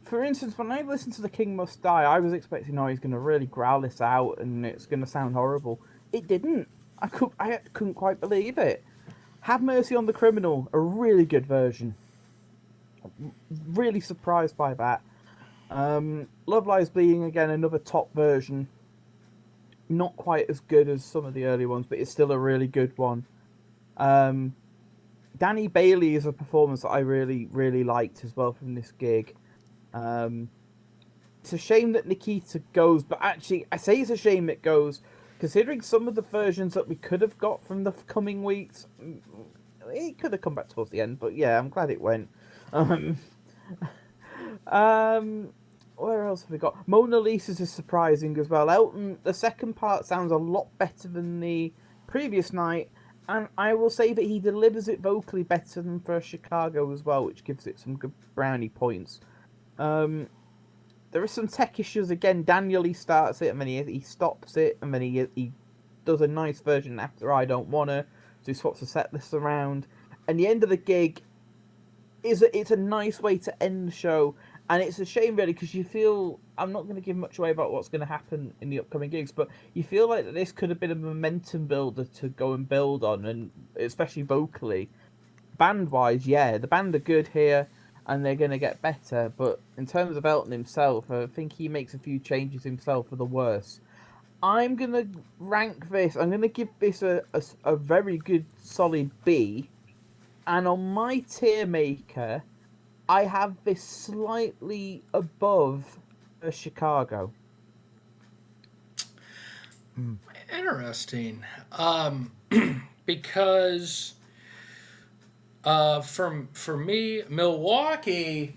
For instance, when I listened to The King Must Die, I was expecting, he's going to really growl this out and it's going to sound horrible. It didn't. I couldn't quite believe it. Have Mercy on the Criminal, a really good version. Really surprised by that. Love Lies Bleeding, again, another top version. Not quite as good as some of the early ones, but it's still a really good one. Danny Bailey is a performance that I really, really liked as well from this gig. It's a shame that Nikita goes, but actually, I say it's a shame it goes, considering some of the versions that we could have got from the coming weeks. It could have come back towards the end, but yeah, I'm glad it went. Where else have we got? Mona Lisa's is surprising as well. Elton, the second part sounds a lot better than the previous night, and I will say that he delivers it vocally better than for Chicago as well, which gives it some good brownie points. There are some tech issues again. Daniel, he starts it and then he stops it, and then he does a nice version after I Don't Wanna, so he swaps the set list around. And the end of the gig it's a nice way to end the show, and it's a shame really because you feel I'm not going to give much away about what's going to happen in the upcoming gigs, but you feel like this could have been a momentum builder to go and build on, and especially vocally. Band-wise, yeah, the band are good here, and they're going to get better, but in terms of Elton himself, I think he makes a few changes himself for the worse. I'm going to rank this, I'm going to give this a very good solid B, and on my TierMaker, I have this slightly above a Chicago. Interesting. Because for me, Milwaukee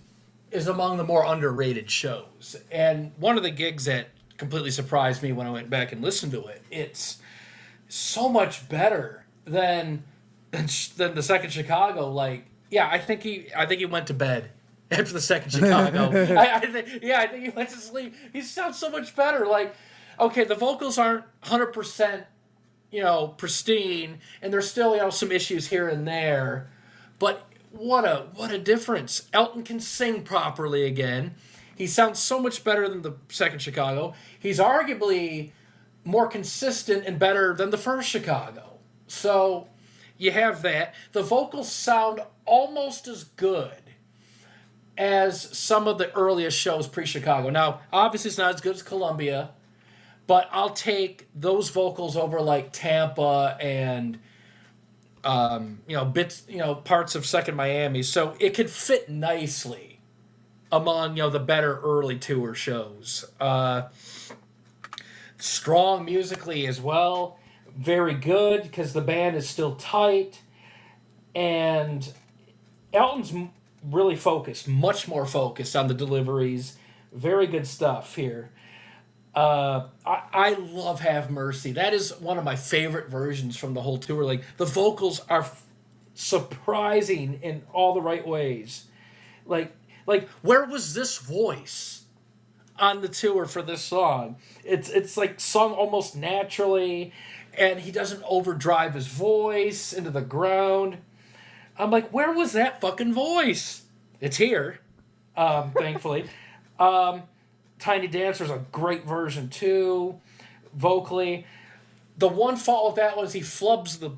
is among the more underrated shows. And one of the gigs that completely surprised me when I went back and listened to it, it's so much better than the second Chicago. Like, yeah, I think he went to bed after the second Chicago. I think he went to sleep. He sounds so much better. Like, okay, the vocals aren't 100%, pristine, and there's still, some issues here and there. But what a difference. Elton can sing properly again. He sounds so much better than the second Chicago. He's arguably more consistent and better than the first Chicago. So you have that. The vocals sound almost as good as some of the earliest shows pre-Chicago. Now, obviously it's not as good as Columbia, but I'll take those vocals over like Tampa and parts of Second Miami. So it could fit nicely among the better early tour shows. Strong musically as well, very good because the band is still tight, and Elton's really focused, much more focused on the deliveries. Very good stuff here. I love Have Mercy. That is one of my favorite versions from the whole tour. Like, the vocals are surprising in all the right ways. Like, where was this voice on the tour for this song? It's like sung almost naturally, and he doesn't overdrive his voice into the ground. I'm like, where was that fucking voice? It's here, thankfully. Tiny Dancer's a great version too, vocally. The one fault with that was he flubs the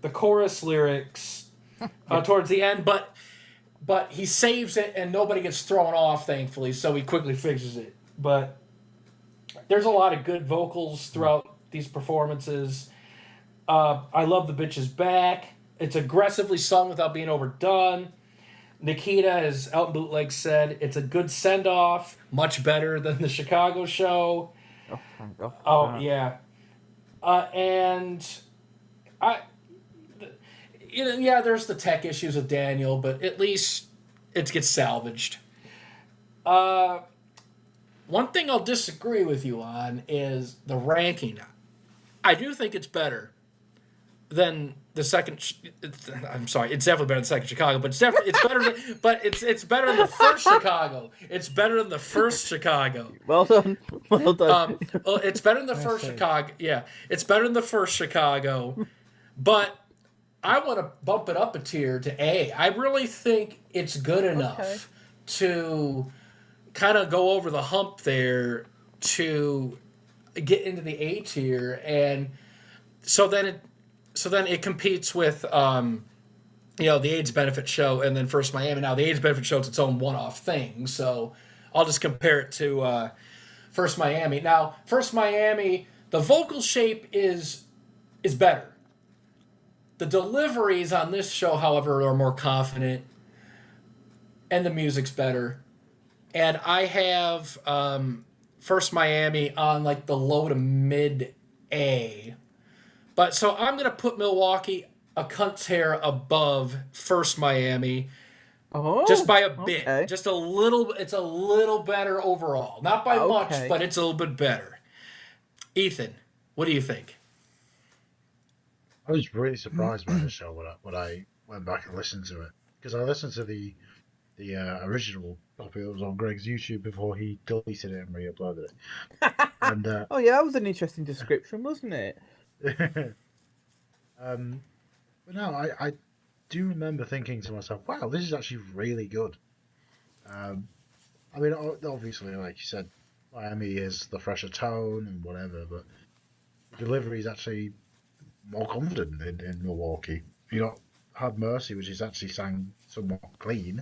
chorus lyrics towards the end, but he saves it and nobody gets thrown off, thankfully, so he quickly fixes it. But there's a lot of good vocals throughout these performances. I love The Bitch Is Back. It's aggressively sung without being overdone. Nikita, as Elton Bootleg said, it's a good send-off, much better than the Chicago show. Oh, thank God. Oh, yeah. And there's the tech issues with Daniel, but at least it gets salvaged. One thing I'll disagree with you on is the ranking. I do think it's better than the second. I'm sorry, it's definitely better than the second Chicago, but it's better than the first Chicago. It's better than the first Chicago. Well done. It's better than the first Chicago. Yeah, it's better than the first Chicago, but I want to bump it up a tier to A. I really think it's good enough to kind of go over the hump there to get into the A tier, and so then it competes with the AIDS benefit show and then First Miami. Now the AIDS benefit show is its own one-off thing, so I'll just compare it to First Miami. Now First Miami, the vocal shape is better. The deliveries on this show, however, are more confident, and the music's better. And I have First Miami on like the low to mid A. But so I'm going to put Milwaukee a cunt's hair above First Miami. Oh, just by a bit. Okay. Just a little. It's a little better overall. Not by much, but it's a little bit better. Ethan, what do you think? I was really surprised by the show when I went back and listened to it, because I listened to the original copy that was on Greg's YouTube before he deleted it and re-uploaded it. And oh yeah, that was an interesting description, wasn't it? But no, I do remember thinking to myself, wow, this is actually really good. I mean, obviously, like you said, Miami is the fresher tone and whatever, but delivery is actually more confident in Milwaukee. You got Have Mercy, which is actually sang somewhat clean.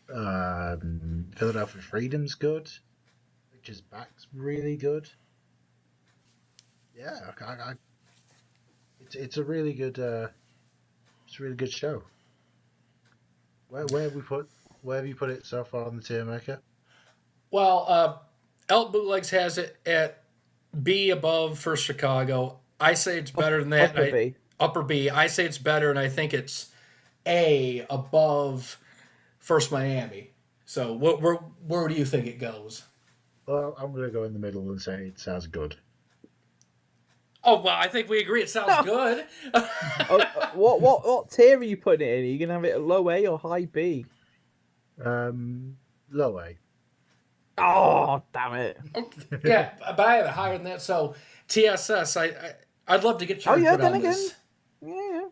Philadelphia Freedom's good. Richard's Back's really good. Yeah, it's a really good show. Where have you put it so far on the TierMaker? Well, Elton Bootlegs has it at B above for Chicago. I say it's better than that. Upper B. Upper B. I say it's better, and I think it's A above First Miami. So where do you think it goes? Well, I'm going to go in the middle and say it sounds good. Oh, well, I think we agree it sounds good. What tier are you putting it in? Are you going to have it at low A or high B? Low A. Oh, damn it. Yeah, but I have it higher than that. So TSS, I'd love to get your input on this. Yeah.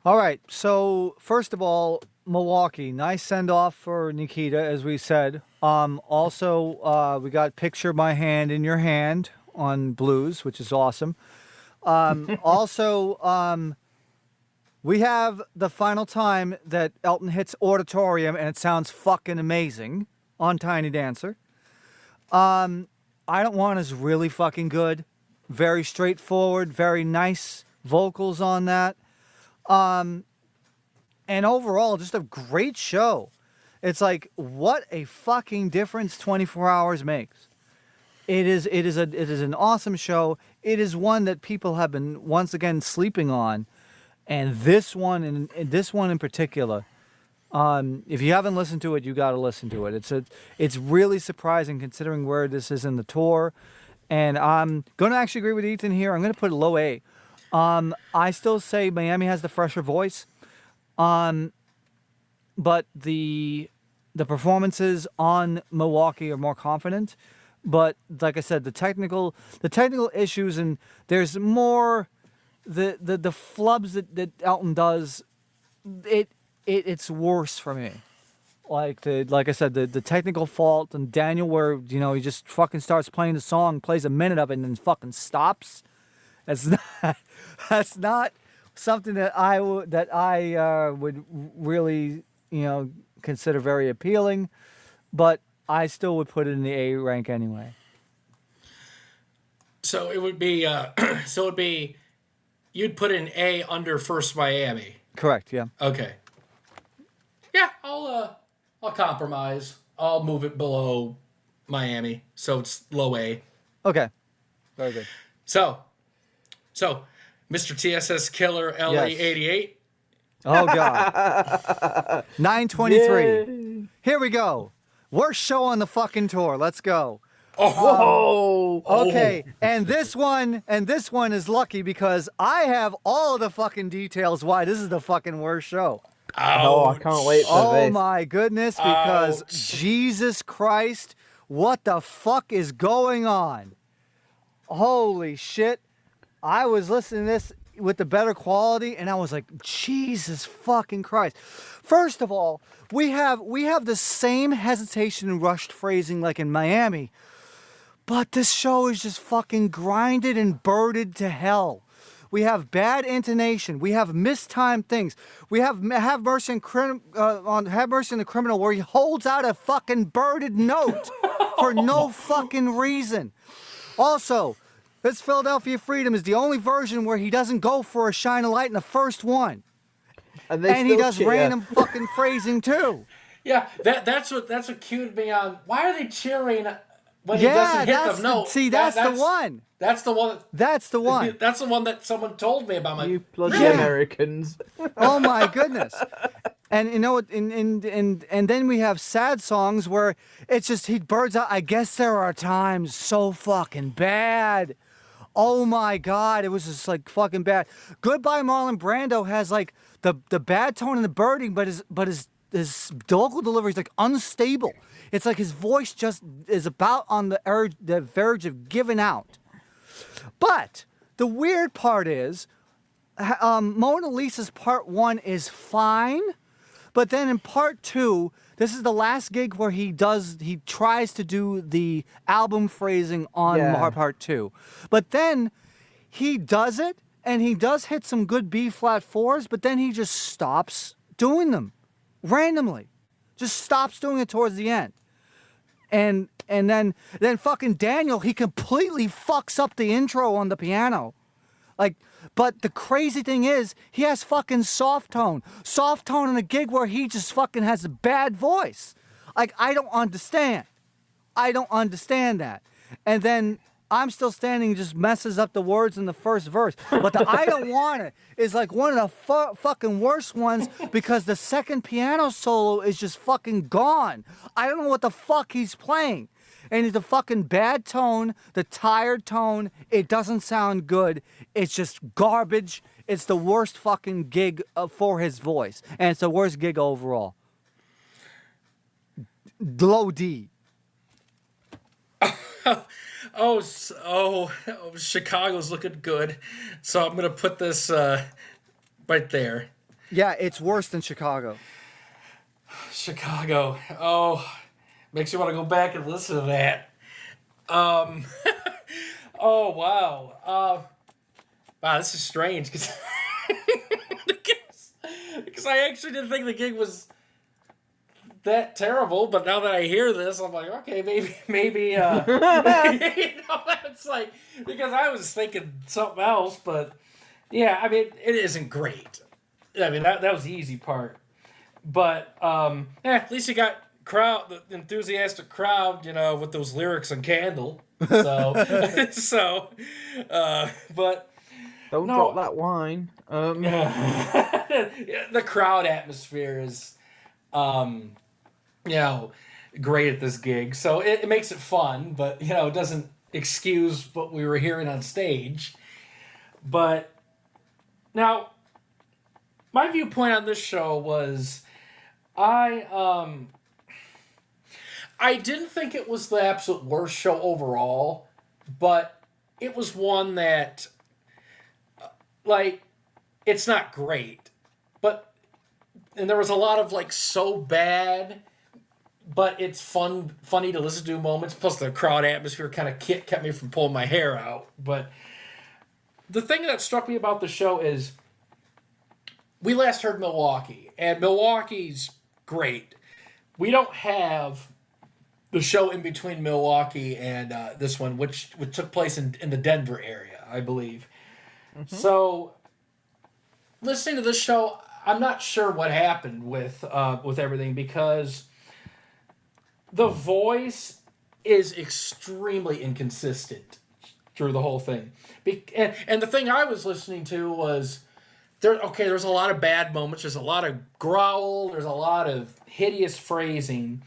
All right. So first of all, Milwaukee, nice send off for Nikita, as we said. Also, we got Picture My Hand in Your Hand on blues, which is awesome. Also, we have the final time that Elton hits Auditorium, and it sounds fucking amazing on Tiny Dancer. I Don't Want is really fucking good. Very straightforward, very nice vocals on that. And overall, just a great show. It's like, what a fucking difference 24 hours makes. It is an awesome show. It is one that people have been once again sleeping on, and this one in particular. If you haven't listened to it, you got to listen to it. It's really surprising considering where this is in the tour, and I'm gonna actually agree with Ethan here. I'm gonna put it low A. I still say Miami has the fresher voice, but the performances on Milwaukee are more confident. But like I said, the technical issues, and there's more the flubs that Elton does. It's worse for me. Like I said, the technical fault, and Daniel, where he just fucking starts playing the song, plays a minute of it, and then fucking stops. That's not something that I would really consider very appealing, but I still would put it in the A rank anyway. So it would be you'd put an A under First Miami. Correct. Yeah. Okay. Yeah, I'll compromise. I'll move it below Miami, so it's low A. Okay. Very good. So Mr. TSS Killer LA88. Oh God. 923. Yay. Here we go. Worst show on the fucking tour. Let's go. Oh. Okay. And this one is lucky because I have all the fucking details why this is the fucking worst show. Oh, I can't wait for this. Oh my goodness, because Jesus Christ, what the fuck is going on? Holy shit. I was listening to this with the better quality, and I was like, Jesus fucking Christ. First of all, we have the same hesitation and rushed phrasing like in Miami, but this show is just fucking grinded and birded to hell. We have bad intonation. We have mistimed things. We have Mercy on Have Mercy on the Criminal, where he holds out a fucking birded note for no fucking reason. Also, this Philadelphia Freedom is the only version where he doesn't go for a shine of light in the first one. And he does random fucking phrasing too. Yeah, that's what cued me on. Why are they cheering when he doesn't hit them? No, see, that's the one. That's the one. That's the one. That's the one that someone told me about. You bloody Americans. Oh my goodness. And and then we have sad songs where it's just he birds out. I guess there are times so fucking bad. Oh my God, it was just like fucking bad. Goodbye Marlon Brando has like the bad tone and the birding, but his vocal delivery is like unstable. It's like his voice just is about on the verge of giving out. But the weird part is, Mona Lisa's part 1 is fine, but then in part 2, This is the last gig where he tries to do the album phrasing on Part 2. But then he does it, and he does hit some good B flat 4s, but then he just stops doing them randomly. Just stops doing it towards the end. And then fucking Daniel, he completely fucks up the intro on the piano. Like, but the crazy thing is, he has fucking soft tone. Soft tone in a gig where he just fucking has a bad voice. Like, I don't understand. I don't understand that. And then I'm Still Standing just messes up the words in the first verse. But the I Don't Want It is like one of the fucking worst ones because the second piano solo is just fucking gone. I don't know what the fuck he's playing. And it's a fucking bad tone, the tired tone. It doesn't sound good. It's just garbage. It's the worst fucking gig for his voice. And it's the worst gig overall. Low D. Chicago's looking good. So I'm going to put this right there. Yeah, it's worse than Chicago. Chicago. Oh, makes you want to go back and listen to that. Oh, wow. Wow, this is strange because I actually didn't think the gig was that terrible, but now that I hear this, I'm like, okay, maybe, it's like, because I was thinking something else, but yeah, I mean, it isn't great. I mean, that was the easy part, but at least you got the enthusiastic crowd, with those lyrics on Candle. So, but don't drop that wine. The crowd atmosphere is, great at this gig. So it makes it fun, but, it doesn't excuse what we were hearing on stage. But now, my viewpoint on this show was I didn't think it was the absolute worst show overall, but it was one that, it's not great. And there was a lot of, so bad, but it's funny to listen to moments. Plus, the crowd atmosphere kind of kept me from pulling my hair out. But the thing that struck me about the show is we last heard Milwaukee, and Milwaukee's great. We don't have the show in between Milwaukee and this one, which took place in the Denver area, I believe. Mm-hmm. So, listening to this show, I'm not sure what happened with everything because the voice is extremely inconsistent through the whole thing. And the thing I was listening to was there's a lot of bad moments. There's a lot of growl. There's a lot of hideous phrasing.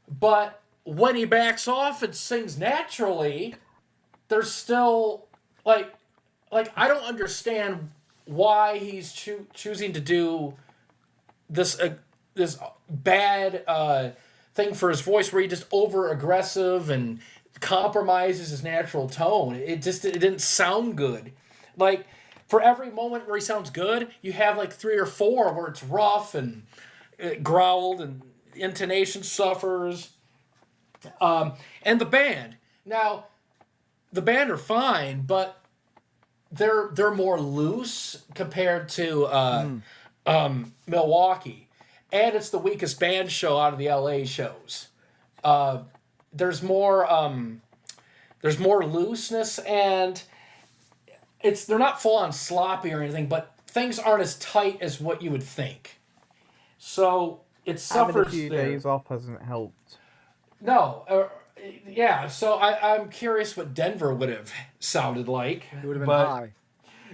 But when he backs off and sings naturally, there's still I don't understand why he's choosing to do this bad thing for his voice where he just over aggressive and compromises his natural tone. It didn't sound good. For every moment where he sounds good, you have 3 or 4 where it's rough and growled and intonation suffers. And the band. Now, the band are fine, but they're more loose compared to Milwaukee. And it's the weakest band show out of the LA shows. There's more looseness, and they're not full on sloppy or anything, but things aren't as tight as what you would think. So it suffers. Having a few days off hasn't helped. No, yeah. So I'm curious what Denver would have sounded like. It would have been high.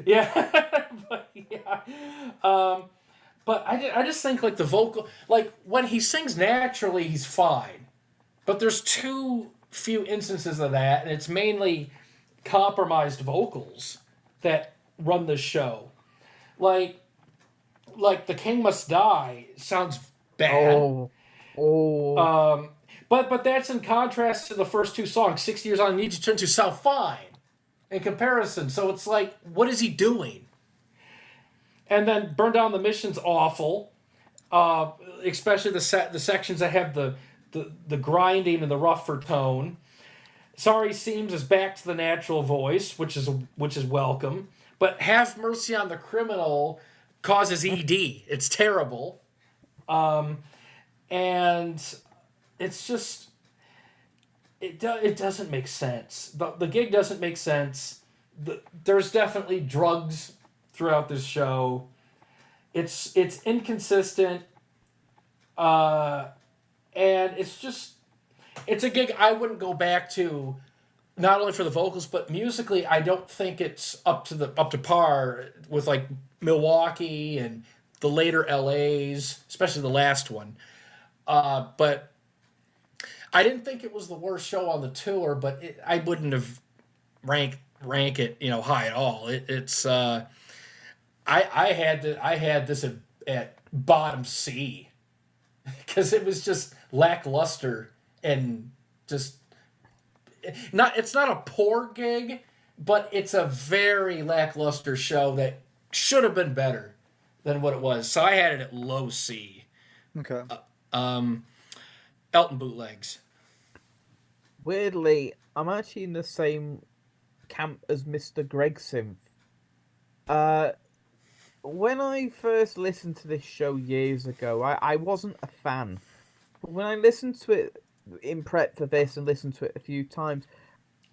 Yeah, but I just think the vocal, when he sings naturally, he's fine. But there's too few instances of that, and it's mainly compromised vocals that run the show. The King Must Die sounds bad. But that's in contrast to the first 2 songs. 60 Years On, Need You Turn to sound fine in comparison. So it's what is he doing? And then Burn Down the Mission's awful. especially the sections that have the grinding and the rougher tone. Sorry Seems is back to the natural voice, which is welcome. But Have Mercy on the Criminal causes ED. It's terrible. And it's just it doesn't make sense. The gig doesn't make sense. There's definitely drugs throughout this show. It's inconsistent. And it's a gig I wouldn't go back to, not only for the vocals but musically. I don't think it's up to par with like Milwaukee and the later LAs, especially the last one. But I didn't think it was the worst show on the tour, but I wouldn't have rank it high at all. I had this at bottom C because it was just lackluster and just it's not a poor gig, but it's a very lackluster show that should have been better than what it was. So I had it at low C. Okay. Elton bootlegs. Weirdly, I'm actually in the same camp as Mr. Gregsynth. When I first listened to this show years ago, I wasn't a fan. But when I listened to it in prep for this and listened to it a few times,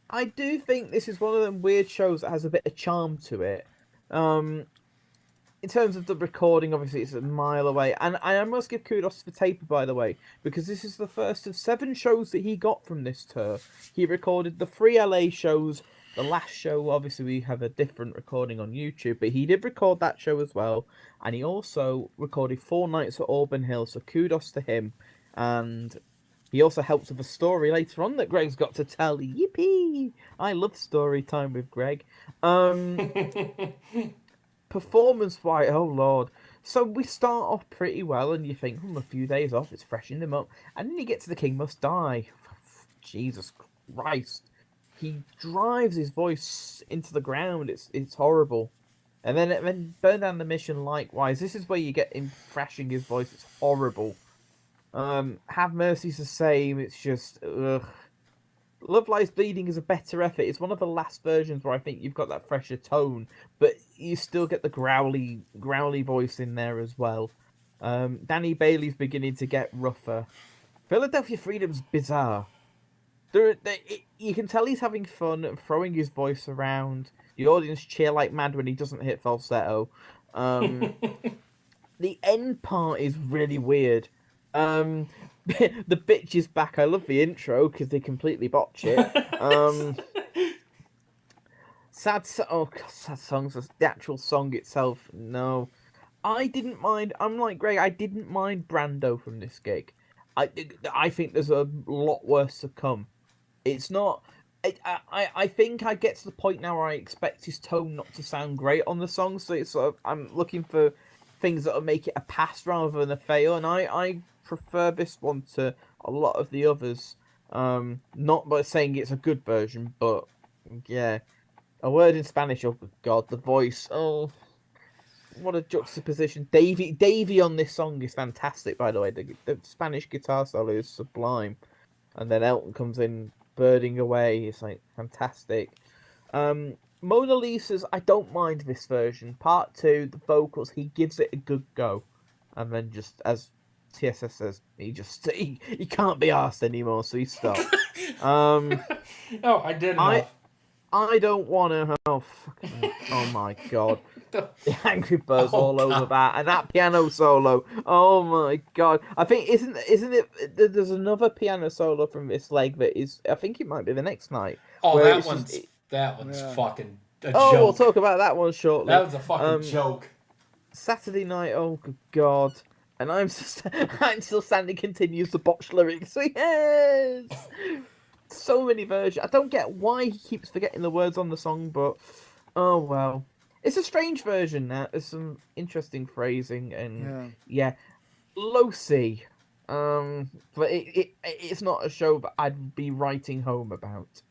I do think this is one of them weird shows that has a bit of charm to it. In terms of the recording, obviously it's a mile away, and I must give kudos to Taper, by the way, because this is the first of 7 shows that he got from this tour. He recorded the 3 LA shows. The last show, obviously, we have a different recording on YouTube, but he did record that show as well, and he also recorded 4 nights at Auburn Hill, so kudos to him. And he also helps with a story later on that Greg's got to tell. Yippee! I love story time with Greg. Performance-wise, oh lord. So we start off pretty well, and you think, a few days off, it's freshening them up. And then you get to The King Must Die. Jesus Christ. He drives his voice into the ground. It's horrible. And then Burn Down the Mission likewise. This is where you get him thrashing his voice. It's horrible. Have Mercy's the same. It's just, ugh. Love Lies Bleeding is a better effort. It's one of the last versions where I think you've got that fresher tone, but you still get the growly voice in there as well. Danny Bailey's beginning to get rougher. Philadelphia Freedom's bizarre. You can tell he's having fun and throwing his voice around. The audience cheer like mad when he doesn't hit falsetto. The end part is really weird. The bitch is back. I love the intro because they completely botch it. Sad songs. The actual song itself, no. I didn't mind. I'm like Greg. I didn't mind Brando from this gig. I think there's a lot worse to come. It's not. I think I get to the point now where I expect his tone not to sound great on the song. So it's sort of, I'm looking for things that will make it a pass rather than a fail, and I prefer this one to a lot of the others. Not by saying it's a good version, but yeah, a word in Spanish. Oh God, the voice. Oh, what a juxtaposition. Davey on this song is fantastic. By the way, the Spanish guitar solo is sublime, and then Elton comes in birding away. It's like fantastic. Mona Lisa's, I don't mind this version. Part 2, the vocals, he gives it a good go, and then just as TSS says, he can't be arsed anymore, so he stopped. Oh, I didn't. I don't want to. Oh my god, the Angry Birds all over that, and that piano solo. Oh my god, I think isn't it? There's another piano solo from this leg that is. I think it might be the next night. Oh, that one's fucking a joke. We'll talk about that one shortly. That was a fucking joke. Saturday Night. Oh good god. And I'm still standing. Continues the botched lyrics. Yes. So many versions. I don't get why he keeps forgetting the words on the song, but oh well. It's a strange version now. There's some interesting phrasing and yeah. Low C. But it's not a show that I'd be writing home about.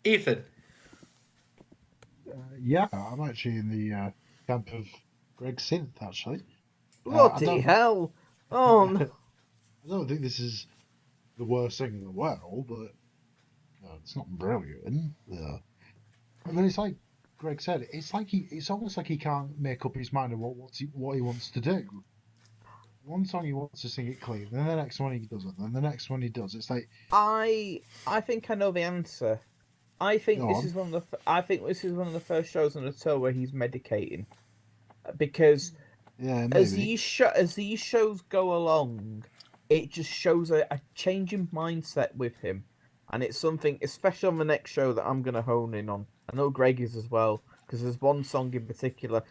Ethan. Yeah, I'm actually in the camp of Greg Synth, actually. Bloody hell! Oh no. I don't think this is the worst thing in the world, but it's not brilliant. Yeah. I mean, it's like Greg said. It's almost like he can't make up his mind on what he wants to do. One song he wants to sing it clean, then the next one he doesn't, then the next one he does. It's like I think I know the answer. I think this is one of the first shows on the tour where he's medicating, because as these shows go along, it just shows a change in mindset with him, and it's something, especially on the next show, that I'm gonna hone in on. I know Greg is as well, because there's one song in particular.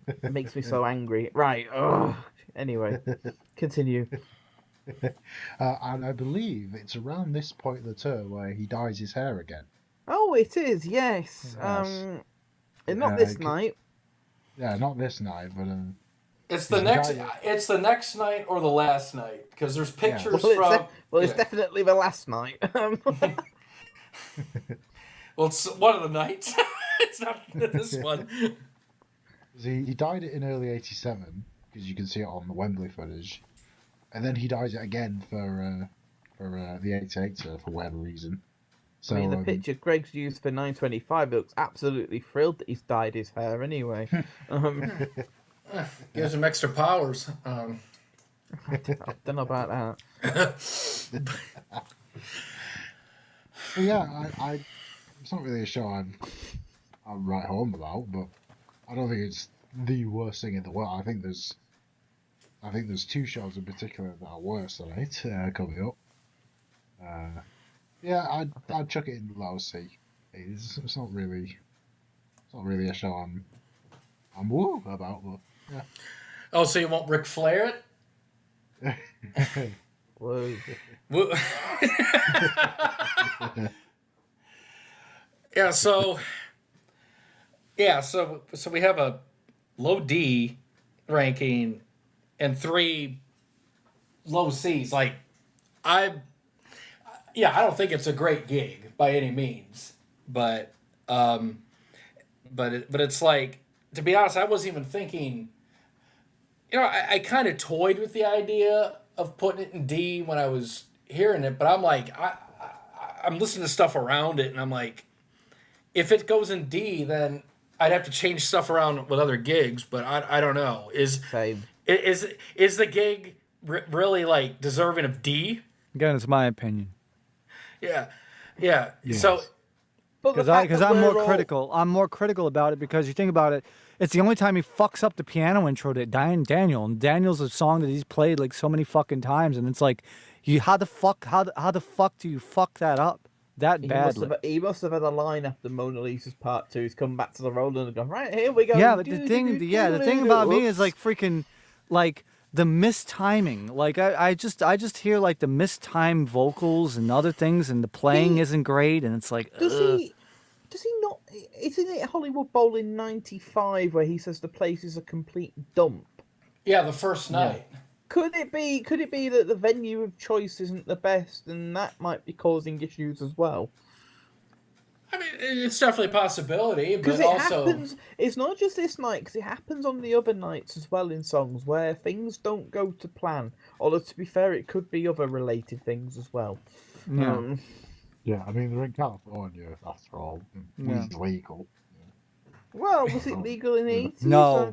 It makes me so angry. Right. Anyway, continue. And I believe it's around this point of the tour where he dyes his hair again. Oh, it is. Yes. Not this night. Yeah, not this night, but it's the next. It's the next night or the last night, because there's pictures from. It's definitely the last night. Well, it's one of the nights. It's not this one. He dyed it in early '87, because you can see it on the Wembley footage, and then he dyes it again for the 88 tour for whatever reason. So, I mean, the picture Greg's used for 925 looks absolutely thrilled that he's dyed his hair anyway. Gives him extra powers. I don't know about that. Yeah, it's not really a show I'm right home about, but I don't think it's the worst thing in the world. I think there's two shows in particular that are worse than it coming up. Yeah, I'd chuck it in the low C. It's not really a show I'm woo about, but yeah. Oh, so you won't Ric Flair it? Whoa. So we have a low D ranking and 3 low C's. Like, I don't think it's a great gig by any means, but it's like, to be honest, I wasn't even thinking. I kind of toyed with the idea of putting it in D when I was hearing it, but I'm like, I'm listening to stuff around it, and I'm like, if it goes in D, then I'd have to change stuff around with other gigs. But I don't know. Is the gig really like deserving of D? Again, it's my opinion. Yeah. So, because I'm more critical. I'm more critical about it because you think about it. It's the only time he fucks up the piano intro to Daniel, and Daniel's a song that he's played like so many fucking times, and it's like, how the fuck do you fuck that up that badly? He must have had a line after Mona Lisa's part 2. He's come back to the Roland and gone, right, here we go. Yeah, but the thing about me is like freaking like the mistiming. Like I just hear like the mistimed vocals and other things, and the playing isn't great, and it's like, Does he not? Isn't it Hollywood Bowl in '95 where he says the place is a complete dump? Yeah, the first night. Yeah. Could it be that the venue of choice isn't the best, and that might be causing issues as well? I mean, it's definitely a possibility, but happens. It's not just this night, because it happens on the other nights as well in songs where things don't go to plan. Although, to be fair, it could be other related things as well. Yeah. Yeah, I mean, they're in California, after all. It's legal. Well, was it legal in the 80s? No,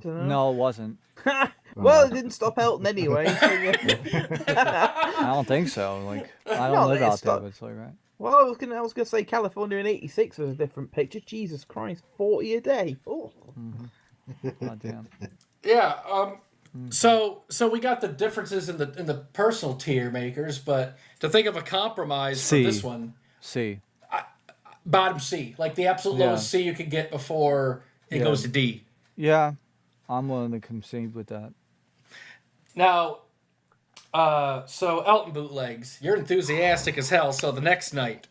it wasn't. Well, it didn't stop Elton anyway. I don't think so. Like, I don't live out there, but it's like, right. Well, I was gonna say California in '86 was a different picture. Jesus Christ, 40 a day. Oh, God damn. Yeah. So we got the differences in the personal tier makers, but to think of a compromise for this one. C. Bottom C, like the absolute lowest C you could get before it goes to D. Yeah, I'm willing to concede with that. Now, so Elton bootlegs, you're enthusiastic as hell. So the next night,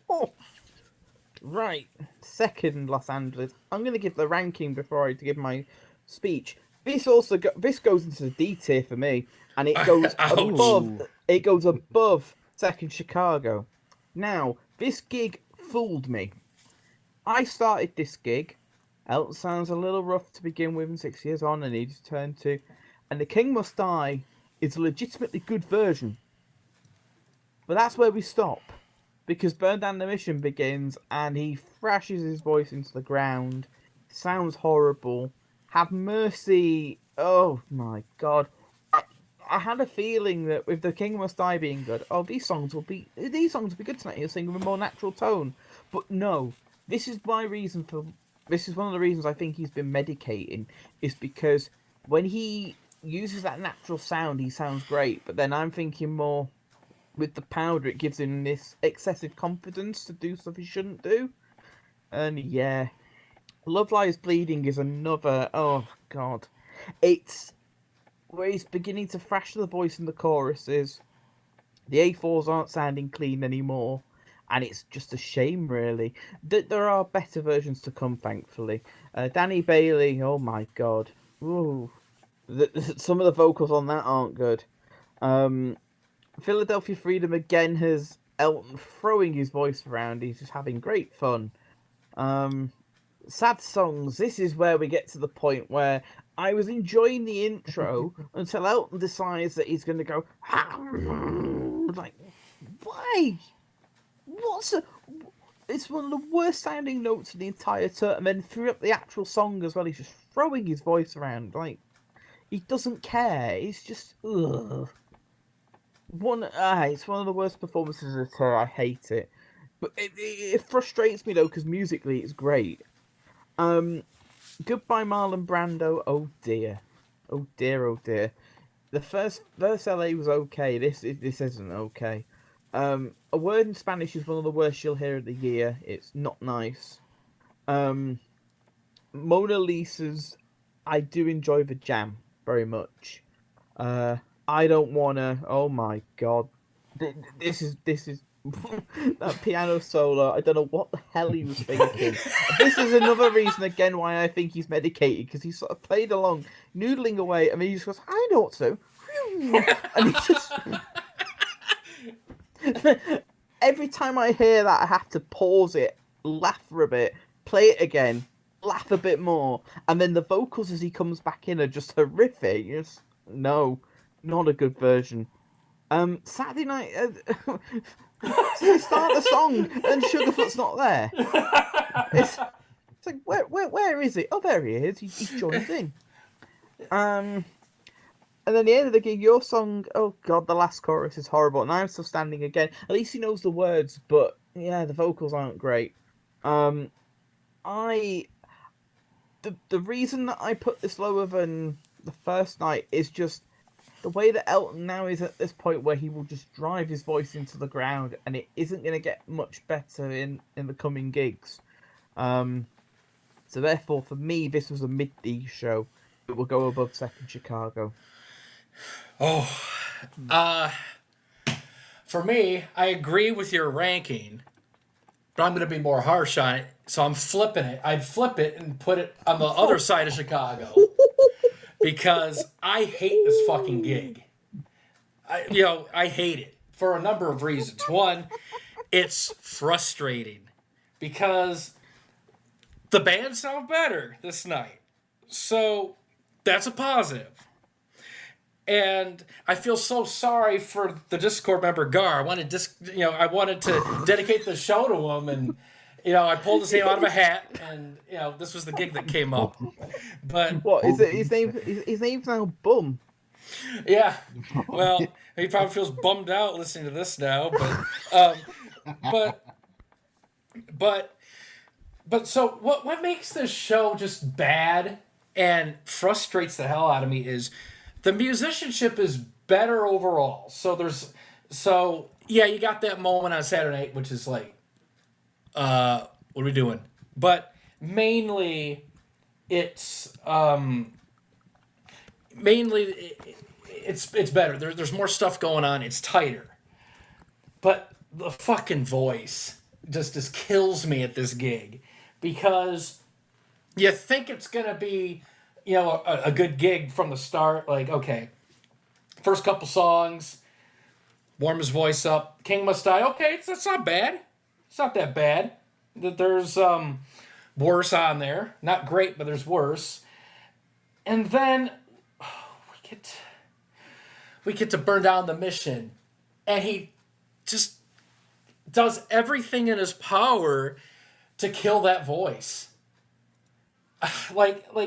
right, second Los Angeles. I'm going to give the ranking before I give my speech. This goes into the D tier for me, and it goes above. It goes above second Chicago. Now, this gig fooled me. I started this gig Elton sounds a little rough to begin with, and 6 years on, and needs to turn to. And The King Must Die is a legitimately good version. But that's where we stop. Because Burn Down the Mission begins, and he thrashes his voice into the ground. Sounds horrible. Have Mercy. Oh my god. I had a feeling that with The King Must Die being good, these songs will be good tonight. He'll sing with a more natural tone. But no, this is one of the reasons I think he's been medicating, is because when he uses that natural sound, he sounds great. But then I'm thinking more with the powder, it gives him this excessive confidence to do stuff he shouldn't do. And yeah, Love Lies Bleeding is another. Oh god, it's where he's beginning to thrash the voice in the choruses. The A4s aren't sounding clean anymore, and it's just a shame, really. There are better versions to come, thankfully. Danny Bailey, oh my god. Ooh. Some of the vocals on that aren't good. Philadelphia Freedom again has Elton throwing his voice around. He's just having great fun. Sad Songs, this is where we get to the point where I was enjoying the intro until Elton decides that he's going to go, like, why? It's one of the worst sounding notes of the entire turn, and then throughout the actual song as well, he's just throwing his voice around, like, he doesn't care. It's just, ugh. It's one of the worst performances of the tour. I hate it. But it frustrates me, though, because musically it's great. Goodbye Marlon Brando, oh dear. Oh dear, oh dear. The first LA was okay, this isn't okay. A Word in Spanish is one of the worst you'll hear of the year. It's not nice. Mona Lisa's, I do enjoy the jam very much. I Don't Wanna, oh my god. This is that piano solo, I don't know what the hell he was thinking. This is another reason again why I think he's medicated, because he sort of played along, noodling away, and then he just goes, I know what to do. And he just... Every time I hear that, I have to pause it, laugh for a bit, play it again, laugh a bit more, and then the vocals as he comes back in are just horrific. No, not a good version. Saturday night... So they start the song and Sugarfoot's not there. It's like, where is it? Oh, there he is. He's joined in. And then the end of the gig, your song, oh god, the last chorus is horrible. And I'm Still Standing again. At least he knows the words, but yeah, the vocals aren't great. The reason that I put this lower than the first night is just the way that Elton now is at this point where he will just drive his voice into the ground, and it isn't going to get much better in the coming gigs. So therefore, for me, this was a mid-D show. It will go above Second Chicago. For me, I agree with your ranking, but I'm going to be more harsh on it, so I'm flipping it. I'd flip it and put it on the other side of Chicago. Because I hate this fucking gig. I hate it for a number of reasons. One, it's frustrating because the band sound better this night. So that's a positive. And I feel so sorry for the Discord member Gar. I wanted to dedicate the show to him, and I pulled his name out of a hat, and this was the gig that came up. But what is it? His name's now Bum. Yeah. Well, he probably feels bummed out listening to this now. But so what makes this show just bad and frustrates the hell out of me is the musicianship is better overall. So you got that moment on Saturday night, which is like, what are we doing? But mainly it's better. There's more stuff going on. It's tighter. But the fucking voice just kills me at this gig, because you think it's gonna be a good gig from the start. Like, okay, first couple songs, warm his voice up. King Must Die. Okay, that's not bad. It's not that bad. There's worse on there. Not great, but there's worse. And then we get to burn down the mission. And he just does everything in his power to kill that voice.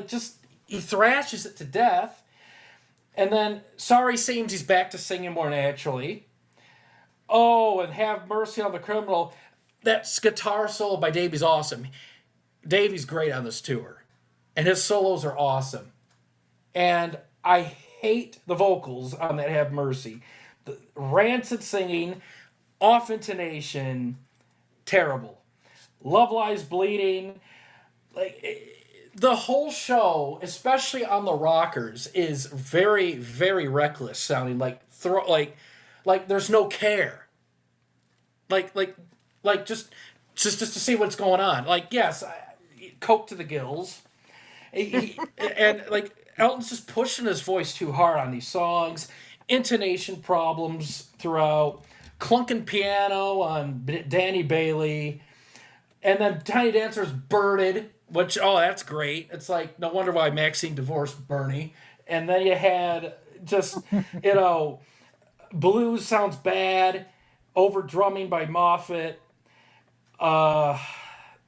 Just he thrashes it to death. And then Sorry seems he's back to singing more naturally. Oh, and Have Mercy on the Criminal. That guitar solo by Davey's awesome. Davey's great on this tour. And his solos are awesome. And I hate the vocals on that Have Mercy. The rancid singing, off intonation, terrible. Love Lies Bleeding. The whole show, especially on the rockers, is very, very reckless sounding. Like there's no care. Just to see what's going on. Yes, coke to the gills. And Elton's just pushing his voice too hard on these songs. Intonation problems throughout. Clunking piano on Danny Bailey. And then Tiny Dancer's birded, which, that's great. It's no wonder why Maxine divorced Bernie. And then you had just, blues sounds bad, over drumming by Moffat. And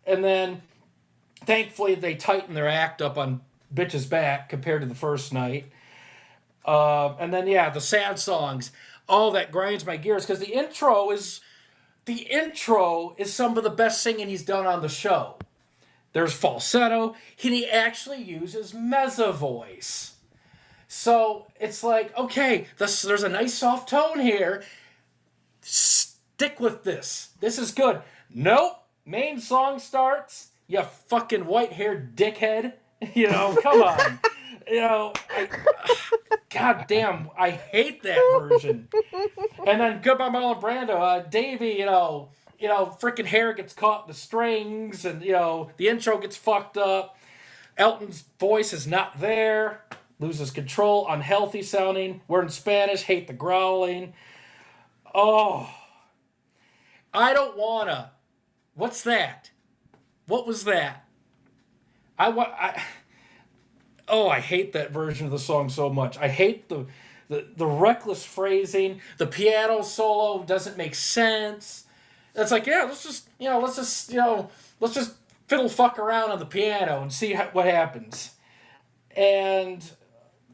then, thankfully, they tightened their act up on Bitch's Back compared to the first night. And then, the sad songs. All that grinds my gears, because the intro is some of the best singing he's done on the show. There's falsetto. He actually uses mezzo voice. So it's okay, there's a nice soft tone here. Stick with this. This is good. Nope. Main song starts. You fucking white-haired dickhead. Come on. God damn, I hate that version. And then Goodbye Marlon Brando, Davey, freaking hair gets caught in the strings, and the intro gets fucked up. Elton's voice is not there, loses control, unhealthy sounding. We're in Spanish, hate the growling. Oh, I don't wanna. What's that? What was that? I hate that version of the song so much. I hate the reckless phrasing. The piano solo doesn't make sense. It's let's just fiddle fuck around on the piano and see what happens. And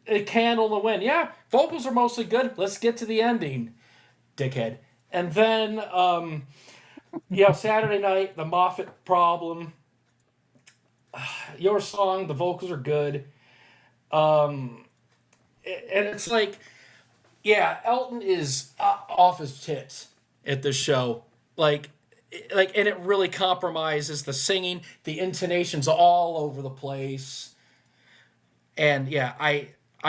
a Candle in the Wind. Yeah, vocals are mostly good. Let's get to the ending, dickhead. And then, Saturday Night, the Moffat Problem. Your Song, the vocals are good. And it's Elton is off his tits at this show. And it really compromises the singing, the intonations all over the place. And I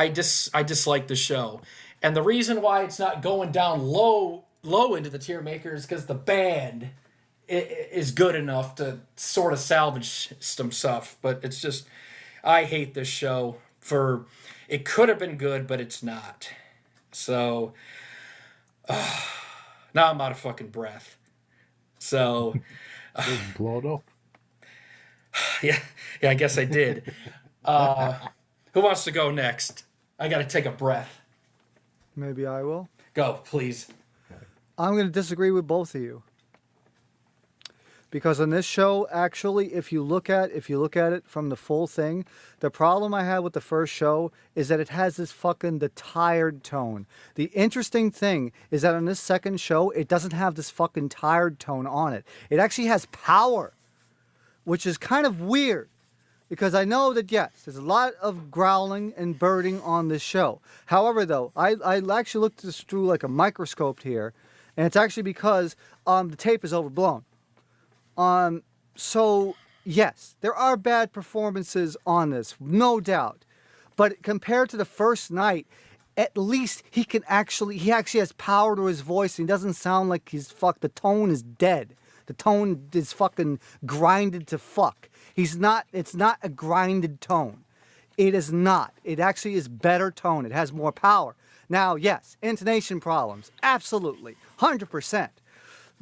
dislike the show. And the reason why it's not going down low into the TierMaker is because the band is good enough to sort of salvage some stuff. But it's just, I hate this show. It could have been good, but it's not. So now I'm out of fucking breath. So blow it up. Yeah, I guess I did. Who wants to go next? I got to take a breath. Maybe I will. Go, please. I'm going to disagree with both of you. Because on this show, actually, if you look at it from the full thing, the problem I had with the first show is that it has the tired tone. The interesting thing is that on this second show, it doesn't have this fucking tired tone on it. It actually has power, which is kind of weird. Because I know that, yes, there's a lot of growling and birding on this show. However, though, I actually looked this through like a microscope here, and it's actually because the tape is overblown. So yes, there are bad performances on this, no doubt. But compared to the first night, at least he actually has power to his voice, and he doesn't sound like the tone is dead. The tone is fucking grinded to fuck. It's not a grinded tone. It is not. It actually is better tone. It has more power. Now, yes, intonation problems. Absolutely. 100%.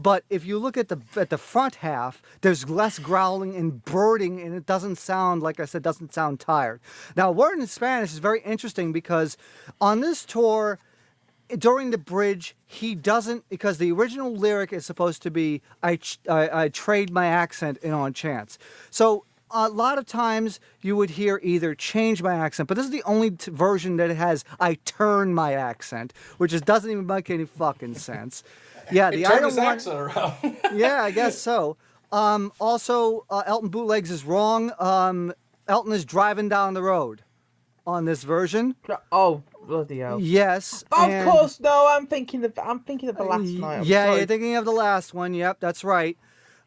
But if you look at the front half, there's less growling and birding, and it doesn't sound, like I said, doesn't sound tired. Now, a word in Spanish is very interesting because on this tour, during the bridge, he doesn't, because the original lyric is supposed to be, I trade my accent in on chance. So a lot of times you would hear either change my accent, but this is the only version that it has I turn my accent, which just doesn't even make any fucking sense. Yeah, the turned his accent around. Yeah, I guess so. Also, Elton Bootlegs is wrong. Elton is driving down the road on this version. Oh, bloody hell! Yes, of course. No, I'm thinking of the last night. Yeah, you're thinking of the last one. Yep, that's right.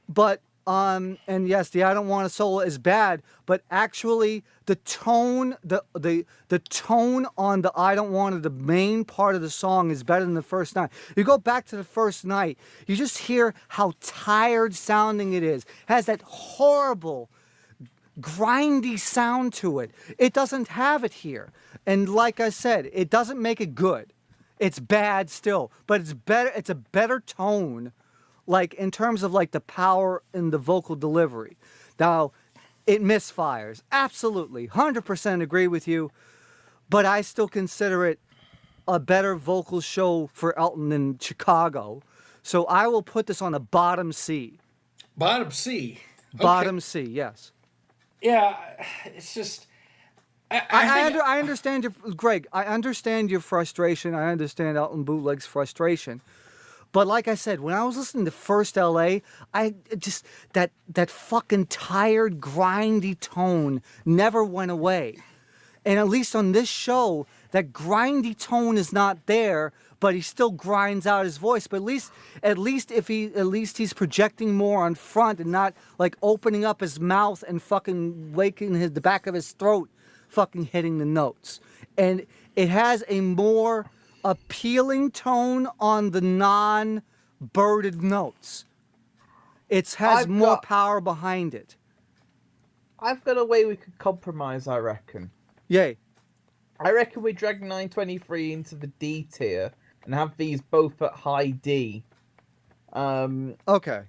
But and yes, the I Don't Want a Solo is bad, but actually the tone, the tone on the I Don't Want the main part of the song is better than the first night. You go back to the first night, you just hear how tired sounding it is. It has that horrible grindy sound to it. It doesn't have it here. And like I said, it doesn't make it good. It's bad still, but it's better. It's a better tone, like in terms of like the power in the vocal delivery. Now, it misfires. Absolutely. 100% agree with you. But I still consider it a better vocal show for Elton than Chicago. So I will put this on a bottom C. Bottom C? Okay. Bottom C, yes. Yeah, it's just... I understand your... Greg, I understand your frustration. I understand Elton Bootleg's frustration. But like I said, when I was listening to First L.A., I just... That fucking tired, grindy tone never went away. And at least on this show, that grindy tone is not there, but he still grinds out his voice. But at least he's projecting more on front and not like opening up his mouth and fucking waking the back of his throat, fucking hitting the notes. And it has a more appealing tone on the non-birded notes. It has more power behind it. I've got a way we could compromise, I reckon. Yay. I reckon we drag 923 into the D tier and have these both at high D. Okay.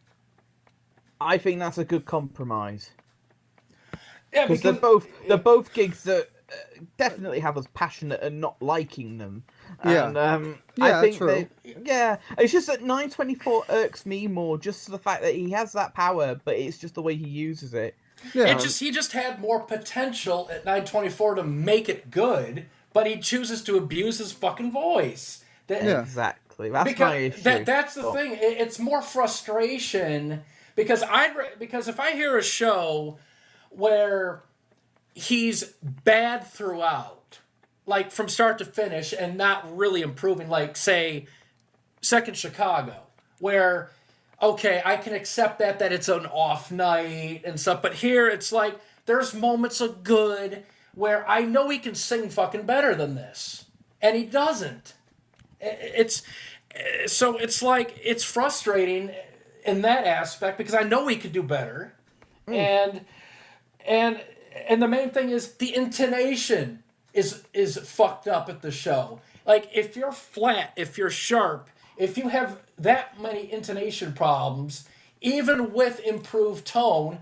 I think that's a good compromise. Yeah, because they're both gigs that definitely have us passionate and not liking them. Yeah. And, yeah, I think true. It's just that 924 irks me more, just the fact that he has that power, but it's just the way he uses it. Yeah. He just had more potential at 924 to make it good, but he chooses to abuse his fucking voice. Exactly. That's my issue. That's the thing. It's more frustration because if I hear a show where he's bad throughout, like from start to finish, and not really improving, like say Second Chicago, where okay, I can accept that it's an off night and stuff, but here it's like there's moments of good where I know he can sing fucking better than this, and he doesn't. So it's like it's frustrating in that aspect because I know he could do better, and the main thing is the intonation is fucked up at the show. Like if you're flat, if you're sharp, if you have that many intonation problems, even with improved tone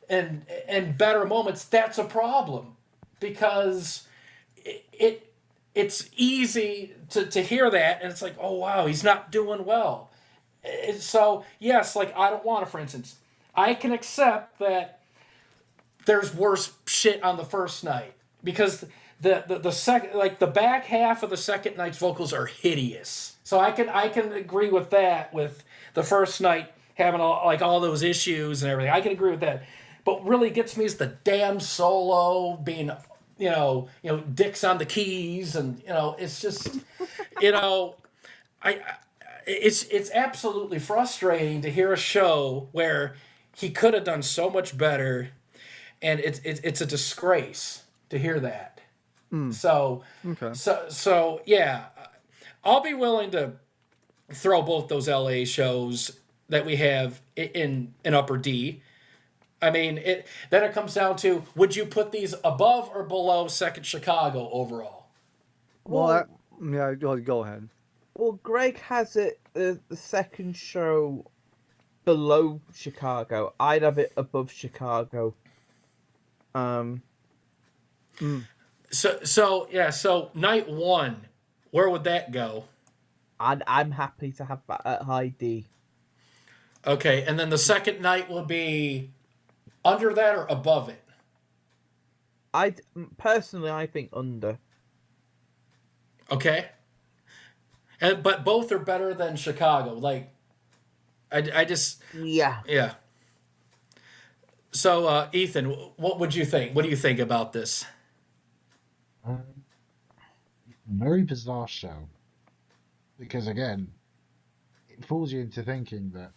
and better moments, that's a problem because it's easy to hear that and it's like, oh wow, he's not doing well. So yes, like I Don't Want to, for instance, I can accept that there's worse shit on the first night because the second, like the back half of the second night's vocals are hideous. So I can agree with that, with the first night having all those issues and everything. I can agree with that. But what really gets me is the damn solo being, dicks on the keys, and it's just, it's absolutely frustrating to hear a show where he could have done so much better, and it's a disgrace to hear that. So okay. So yeah, I'll be willing to throw both those LA shows that we have in Upper D. I mean, then it comes down to, would you put these above or below Second Chicago overall? Well, go ahead. Well, Greg has it the second show below Chicago. I'd have it above Chicago. So night one, where would that go? I'm happy to have that at high D. Okay, and then the second night will be under that or above it? I think under. Okay. But both are better than Chicago. Like, I just... Yeah. Yeah. So, Ethan, what would you think? What do you think about this? Very bizarre show. Because, again, it fools you into thinking that,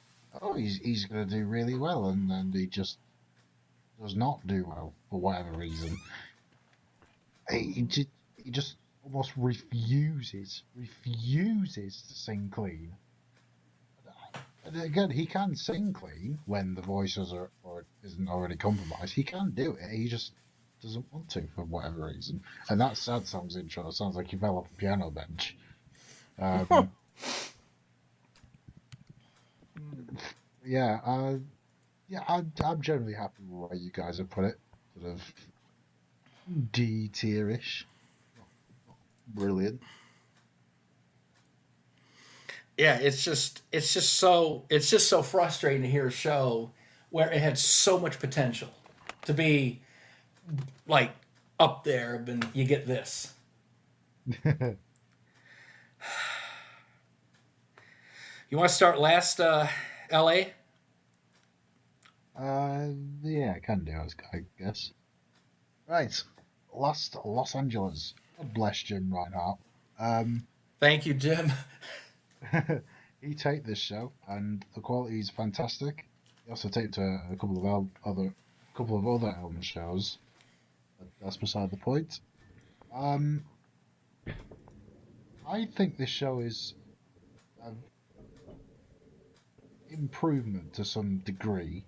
he's going to do really well, and then he just does not do well for whatever reason. He just almost refuses to sing clean. And again, he can sing clean when the voices isn't already compromised. He can do it. He just doesn't want to for whatever reason. And that sad songs intro sounds like he fell off a piano bench. I'm generally happy with where you guys have put it. Sort of D tier-ish. Brilliant. Yeah, it's just so frustrating to hear a show where it had so much potential to be like up there, and you get this. You want to start last, LA? Yeah, I can do, I guess. Right, last Los Angeles. God bless Jim Reinhardt. Thank you, Jim. He taped this show, and the quality is fantastic. He also taped a couple of other Elton shows. But that's beside the point. I think this show is an improvement to some degree.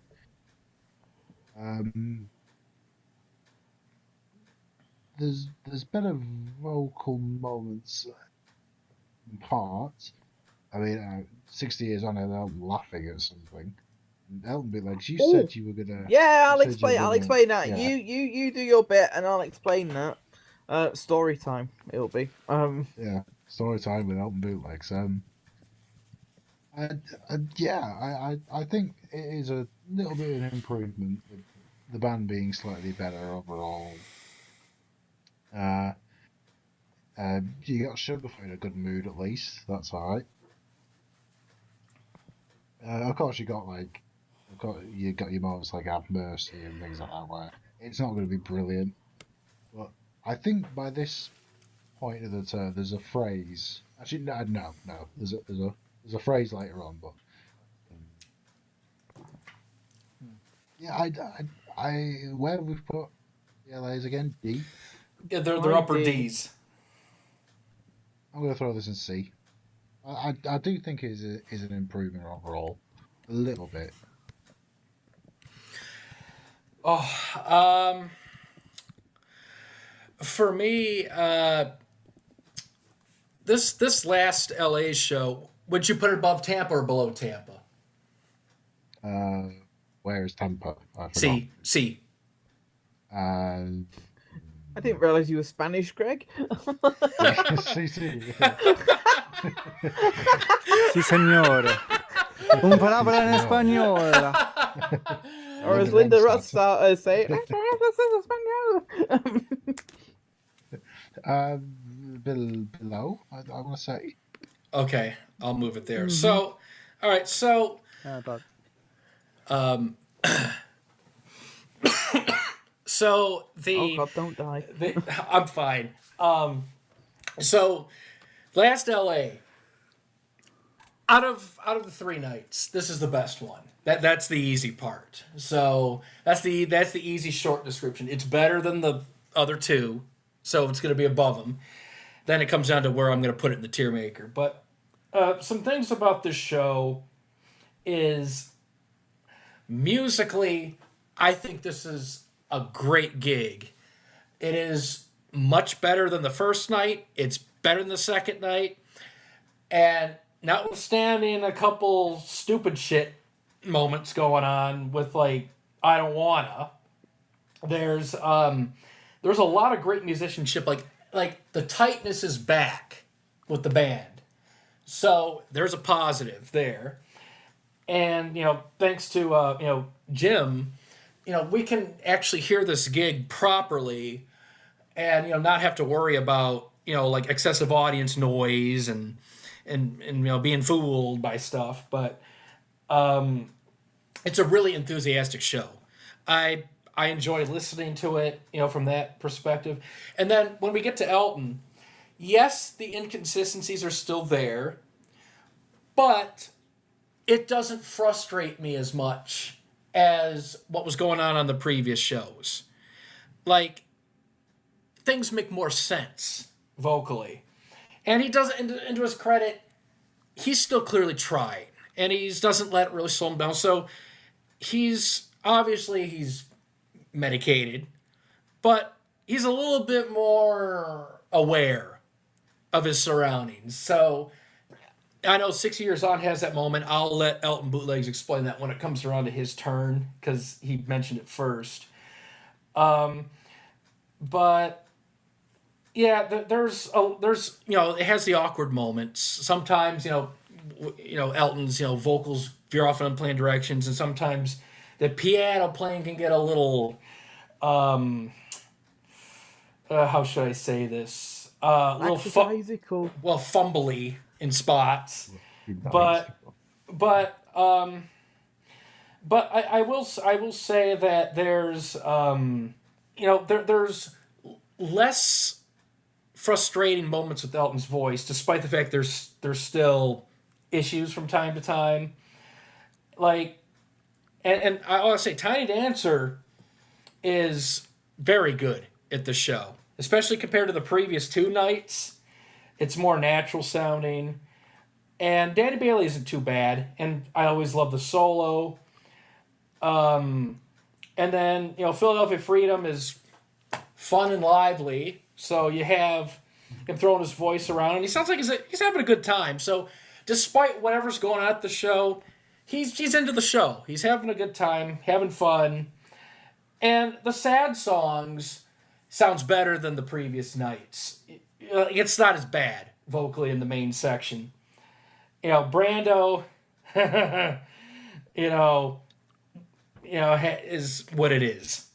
There's better vocal moments in parts. I mean, 60 years on, I'm laughing at something. And Elton be like, "You said you were gonna." Yeah, I'll explain that. Yeah. You do your bit, and I'll explain that. Story time. It'll be. Yeah, story time with Elton bootlegs. I think it is a little bit of an improvement. With the band being slightly better overall. You got Sugarfoot in a good mood at least. That's alright. Of course, you got your moments like Have Mercy and things like that where it's not going to be brilliant. But I think by this point of the turn, there's a phrase. Actually, no. There's a phrase later on, but yeah, I where have we put the LAs again? D. Yeah, they're upper D's. I'm going to throw this in C. I do think it is an improvement overall, a little bit. For me, this last LA show, would you put it above Tampa or below Tampa? Where is Tampa? C. I didn't realize you were Spanish, Greg. Sí. Sí, señor. Un palabra en español. Or as Linda Ross say, below, I want to say. Okay, I'll move it there. Mm-hmm. So, all right, so... So oh God, don't die. I'm fine. So last LA, out of the 3 nights, this is the best one. That's the easy part. So that's the easy short description. It's better than the other 2, so it's going to be above them. Then it comes down to where I'm going to put it in the TierMaker. But some things about this show is musically, I think this is a great gig. It is much better than the first night. It's better than the second night. And notwithstanding a couple stupid shit moments going on with like I Don't Wanna, there's a lot of great musicianship. Like the tightness is back with the band, so there's a positive there. And thanks to Jim, we can actually hear this gig properly, and not have to worry about like excessive audience noise and being fooled by stuff. But it's a really enthusiastic show. I enjoy listening to it, from that perspective. And then when we get to Elton, yes, the inconsistencies are still there, but it doesn't frustrate me as much as what was going on the previous shows. Like, things make more sense vocally. And he doesn't, and to his credit, he's still clearly trying. And he doesn't let it really slow him down. So he's medicated, but he's a little bit more aware of his surroundings. So I know 6 years on has that moment. I'll let Elton Bootlegs explain that when it comes around to his turn, because he mentioned it first. But yeah, there's it has the awkward moments. Sometimes Elton's vocals veer off in unplanned directions, and sometimes the piano playing can get a little how should I say this? Little fumbly in spots. But I will say that there's there's less frustrating moments with Elton's voice, despite the fact there's still issues from time to time. Like, and I want to say Tiny Dancer is very good at the show, especially compared to the previous two nights. It's more natural sounding. And Danny Bailey isn't too bad, and I always love the solo. And then, Philadelphia Freedom is fun and lively, so you have him throwing his voice around, and he sounds like he's having a good time. So despite whatever's going on at the show, he's into the show. He's having a good time, having fun. And the sad songs sounds better than the previous nights. It's not as bad vocally in the main section. Brando, is what it is.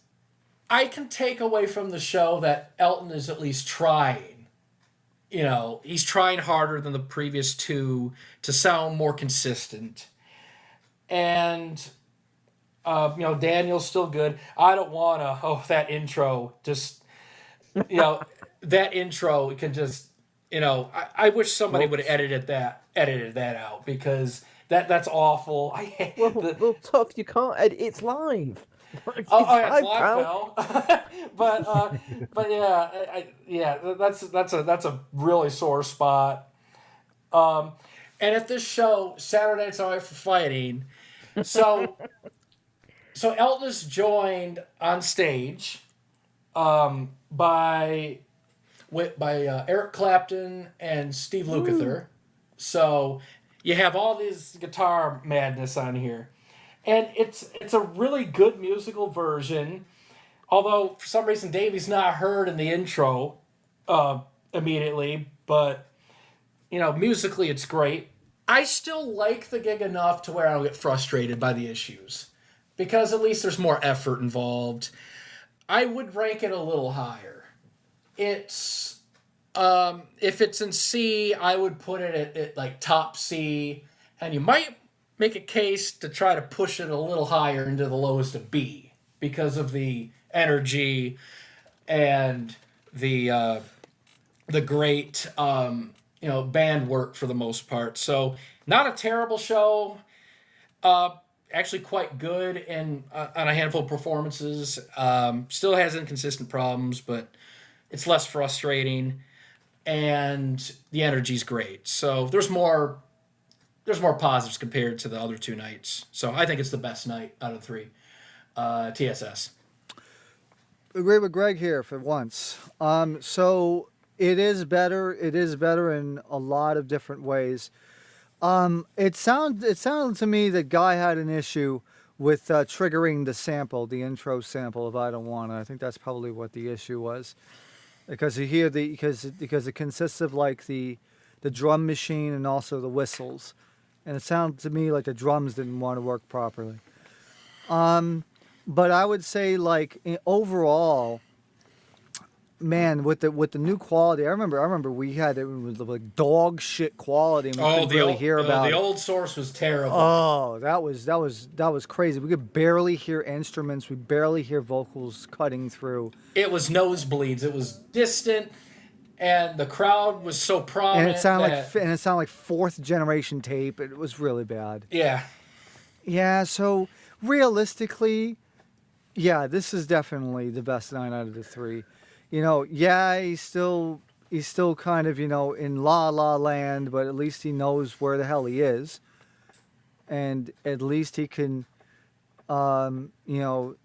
I can take away from the show that Elton is at least trying. He's trying harder than the previous two to sound more consistent. And, Daniel's still good. I Don't Wanna, that intro, just, that intro can just, I wish somebody would have edited that out, because that's awful. Well, tough, you can't edit, it's live. It's live now. That's a really sore spot. And at this show, Saturday Night's All Right for Fighting. So Elton is joined on stage by Eric Clapton and Steve Lukather. So you have all this guitar madness on here. And it's a really good musical version, although for some reason Davey's not heard in the intro immediately, but musically it's great. I still like the gig enough to where I don't get frustrated by the issues, because at least there's more effort involved. I would rank it a little higher. It's if it's in C, I would put it at like top C, and you might make a case to try to push it a little higher into the lowest of B, because of the energy and the great band work for the most part. So not a terrible show. Actually quite good on a handful of performances. Still has inconsistent problems, but it's less frustrating, and the energy's great. So there's more positives compared to the other two nights. So I think it's the best night out of three. TSS. Agree with Greg here for once. So it is better. It is better in a lot of different ways. It sounded to me that Guy had an issue with triggering the sample, the intro sample of "I Don't Wanna." I think that's probably what the issue was, because you hear because it consists of like the drum machine and also the whistles, and it sounded to me like the drums didn't want to work properly. But I would say like overall, man, with the new quality, I remember we had it was like dog shit quality, and we couldn't really hear about the it. old source was terrible. Oh, that was crazy. We could barely hear instruments. We barely hear vocals cutting through. It was nosebleeds. It was distant, and the crowd was so prominent. And it sounded like fourth generation tape. It was really bad. Yeah. Yeah. So realistically, yeah, this is definitely the best 9 out of the 3. You know, yeah, he's still kind of, you know, in La La Land, but at least he knows where the hell he is, and at least he can, you know,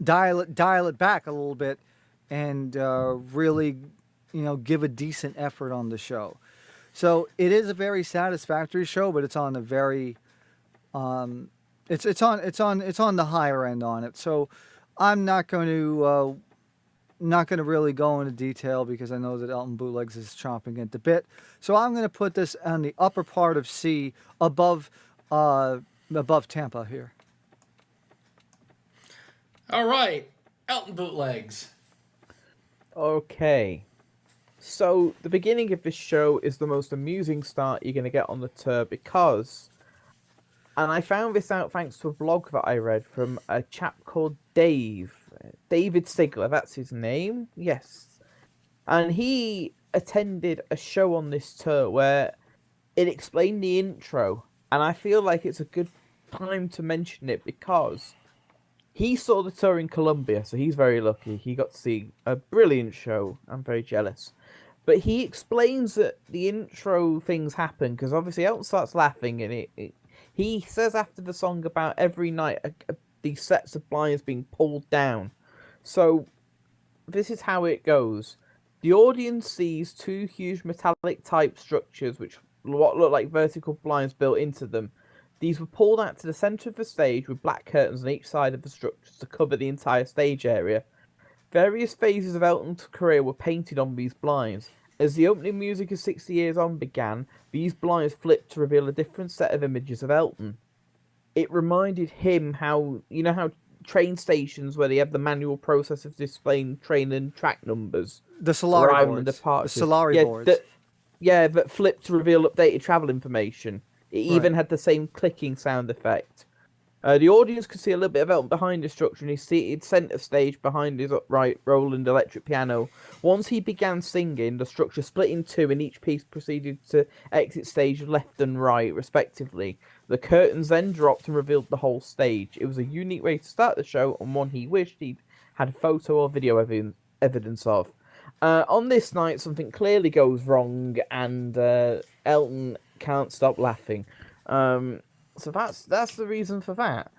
dial it back a little bit, and really, you know, give a decent effort on the show. So it is a very satisfactory show, but it's on a very, it's on the higher end on it. So I'm not going to really go into detail because I know that Elton Bootlegs is chomping at the bit. So I'm going to put this on the upper part of C, above Tampa here. All right, Elton Bootlegs. Okay. So the beginning of this show is the most amusing start you're going to get on the tour because, and I found this out thanks to a blog that I read from a chap called David Sigler, that's his name, yes. And he attended a show on this tour where it explained the intro, and I feel like it's a good time to mention it because he saw the tour in Colombia, so he's very lucky. He got to see a brilliant show. I'm very jealous. But he explains that the intro things happen because obviously Elton starts laughing, and he says after the song about every night these sets of blinds being pulled down. So this is how it goes. The audience sees 2 huge metallic type structures which what look like vertical blinds built into them. These were pulled out to the centre of the stage with black curtains on each side of the structures to cover the entire stage area. Various phases of Elton's career were painted on these blinds. As the opening music of 60 Years On began, these blinds flipped to reveal a different set of images of Elton. It reminded him how, you know how train stations where they have the manual process of displaying train and track numbers? The Solari boards. The Solari boards. But flipped to reveal updated travel information. It even had the same clicking sound effect. The audience could see a little bit of Elton behind the structure, and he's seated centre stage behind his upright Roland electric piano. Once he began singing, the structure split in 2 and each piece proceeded to exit stage left and right, respectively. The curtains then dropped and revealed the whole stage. It was a unique way to start the show, and one he wished he'd had photo or video evidence of. On this night, something clearly goes wrong, and Elton can't stop laughing. So that's the reason for that.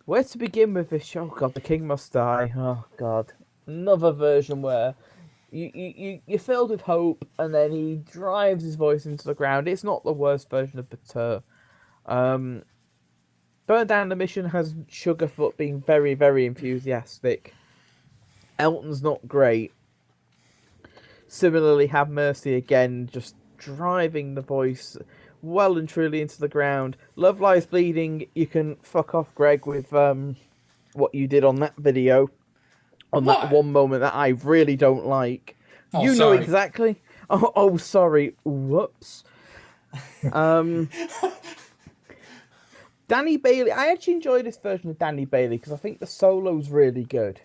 Where to begin with this show? Oh God, the King Must Die. Oh God, another version where you're filled with hope, and then he drives his voice into the ground. It's not the worst version of the tour. Burn Down the Mission has Sugarfoot being very, very enthusiastic. Elton's not great. Similarly, Have Mercy again, just driving the voice well and truly into the ground. Love Lies Bleeding, you can fuck off, Greg, with what you did on that video. On that one moment that I really don't like. Oh, you sorry. know exactly. Oh, sorry. Whoops. Danny Bailey. I actually enjoy this version of Danny Bailey because I think the solo's really good.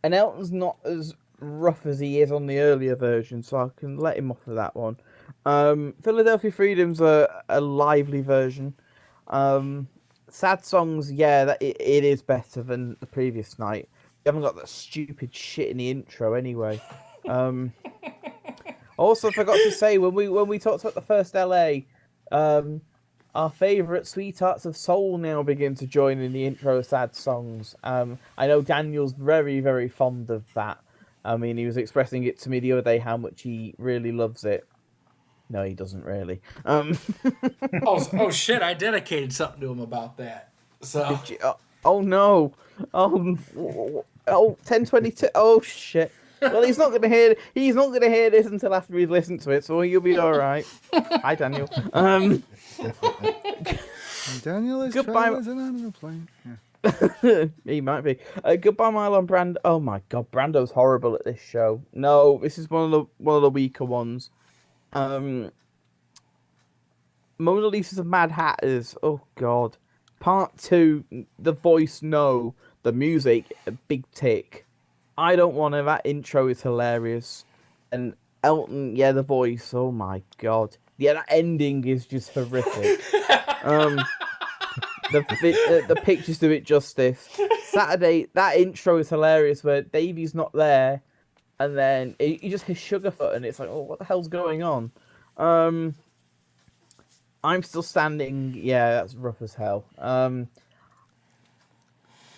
And Elton's not as rough as he is on the earlier version, so I can let him off of that one. Philadelphia Freedom's a lively version. Sad Songs, yeah, it is better than the previous night. You haven't got that stupid shit in the intro anyway. Also forgot to say when we talked about the first LA, our favourite Sweethearts of Soul now begin to join in the intro of Sad Songs. I know Daniel's very, very fond of that. I mean, he was expressing it to me the other day how much he really loves it. No, he doesn't really. Oh shit! I dedicated something to him about that. So. Oh no! Oh 1022. Oh shit! Well, he's not gonna hear. He's not gonna hear this until after he's listened to it. So you'll be all right. Hi, Daniel. Daniel is traveling on a plane. Yeah. He might be. Goodbye, Marlon Brando. Oh my god, Brando's horrible at this show. No, this is one of the weaker ones. Mona Lisa's of Mad Hatters. Oh god. Part 2, the voice, no. The music, a big tick. I don't want to. That intro is hilarious. And Elton, yeah, the voice. Oh my god. Yeah, that ending is just horrific. The pictures do it justice. Saturday, that intro is hilarious where Davey's not there, and then he just hits Sugarfoot, and it's like, oh, what the hell's going on? I'm Still Standing. Yeah, that's rough as hell.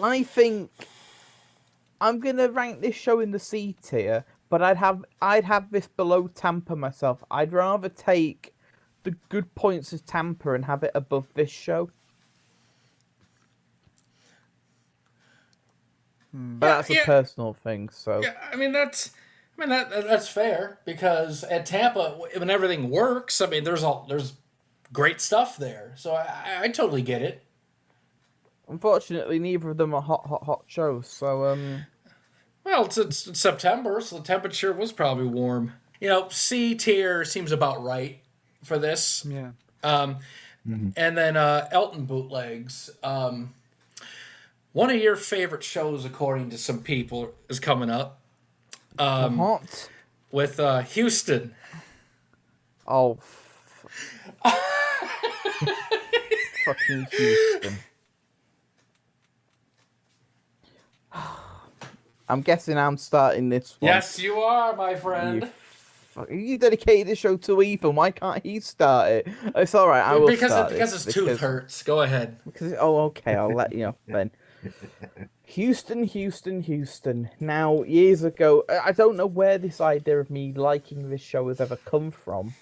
I think I'm gonna rank this show in the C tier, but I'd have this below Tampa myself. I'd rather take the good points of Tampa and have it above this show. But that's a personal thing. So yeah, that's fair, because at Tampa, when everything works, there's great stuff there. So I totally get it. Unfortunately, neither of them are hot shows. So well, it's September, so the temperature was probably warm. C tier seems about right for this. Yeah. And then Elton bootlegs. One of your favorite shows, according to some people, is coming up. What? With Houston. Oh. Fucking Houston. I'm guessing I'm starting this one. Yes, you are, my friend. You dedicated the show to Ethan. Why can't he start it? It's all right. I will start because his tooth hurts. Go ahead. Okay. I'll let you know then. Houston. Now, years ago, I don't know where this idea of me liking this show has ever come from.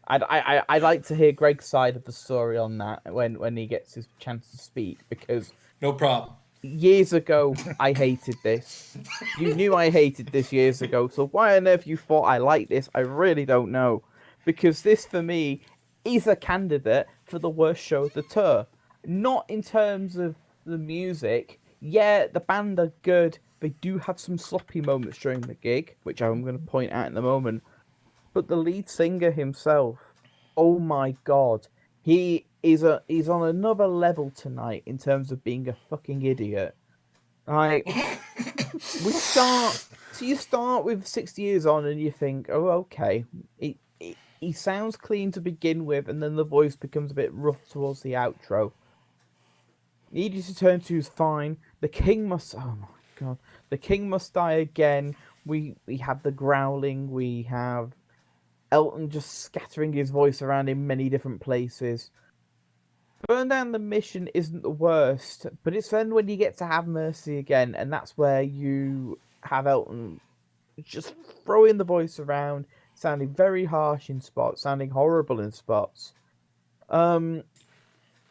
I'd like to hear Greg's side of the story on that when he gets his chance to speak, because no problem. Years ago, I hated this. You knew I hated this years ago, so why on earth you thought I liked this, I really don't know. Because this, for me, is a candidate for the worst show of the tour. Not in terms of the music. Yeah, the band are good. They do have some sloppy moments during the gig, which I'm going to point out in a moment. But the lead singer himself, oh my god, he's on another level tonight in terms of being a fucking idiot. You start with 60 years on and you think, oh, okay, he sounds clean to begin with, and then the voice becomes a bit rough towards the outro. Easy to turn to is fine. The king must, oh my god, the king must die again. We have the growling, we have Elton just scattering his voice around in many different places. Burn Down the Mission isn't the worst, but it's then when you get to Have Mercy again, and that's where you have Elton just throwing the voice around, sounding very harsh in spots, sounding horrible in spots.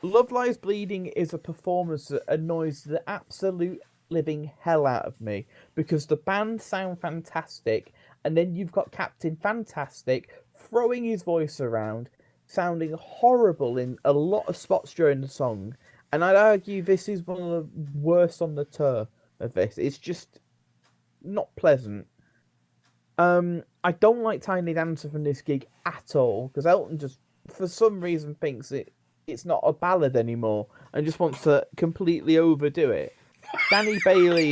Love Lies Bleeding is a performance that annoys the absolute living hell out of me, because the band sound fantastic, and then you've got Captain Fantastic throwing his voice around, sounding horrible in a lot of spots during the song, and I'd argue this is one of the worst on the tour of this. It's just not pleasant. I don't like Tiny Dancer from this gig at all, because Elton just, for some reason, thinks it's not a ballad anymore, and just wants to completely overdo it. Danny Bailey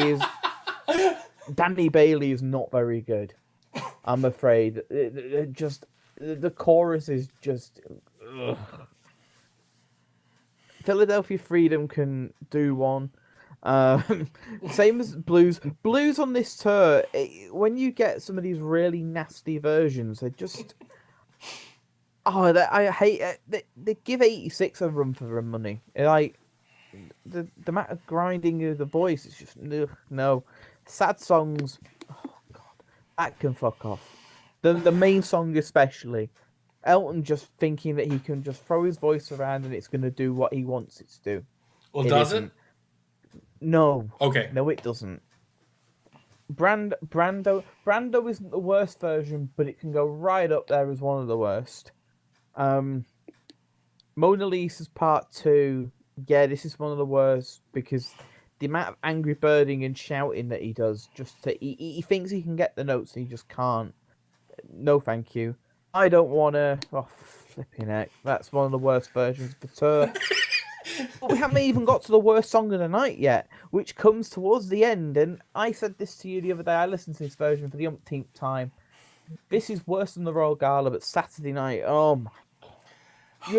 is not very good, I'm afraid. The chorus is just... Ugh. Philadelphia Freedom can do one. Same as Blues. Blues on this tour, when you get some of these really nasty versions, they're just... I hate it. They give 86 a run for their money. Like, the amount of grinding of the voice is just... No. Sad songs... Oh, God. That can fuck off. The main song especially. Elton just thinking that he can just throw his voice around and it's going to do what he wants it to do. Well, does it? No. Okay. No, it doesn't. Brando isn't the worst version, but it can go right up there as one of the worst. Mona Lisa's Part 2, yeah, this is one of the worst because the amount of angry birding and shouting that he does, he thinks he can get the notes and he just can't. No, thank you. I don't want to... Oh, flipping heck. That's one of the worst versions of the tour. But we haven't even got to the worst song of the night yet, which comes towards the end. And I said this to you the other day. I listened to this version for the umpteenth time. This is worse than the Royal Gala, but Saturday night. Oh my God! You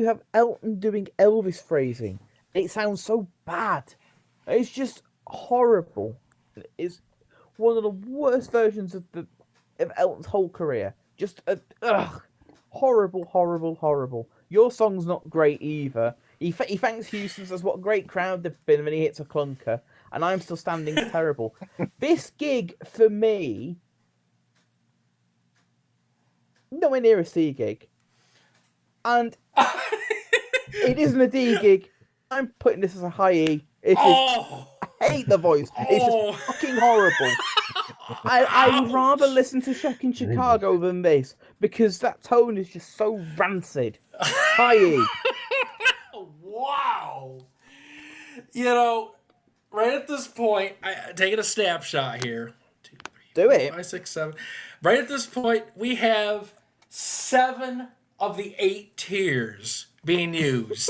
have Elton doing Elvis phrasing. It sounds so bad. It's just horrible. It's one of the worst versions of Elton's whole career. Just horrible, horrible, horrible. Your song's not great either. He thanks Houston, says what a great crowd they've been, and then he hits a clunker. And I'm still standing terrible. This gig, for me, nowhere near a C gig. And it isn't a D gig. I'm putting this as a high E. I hate the voice. It's just fucking horrible. I would rather listen to Shock in Chicago than this, because that tone is just so rancid. High. Wow. You know, right at this point, taking a snapshot here. 2, 3, Do it. 5, 6, 7. Right at this point, we have 7 of the 8 tiers being used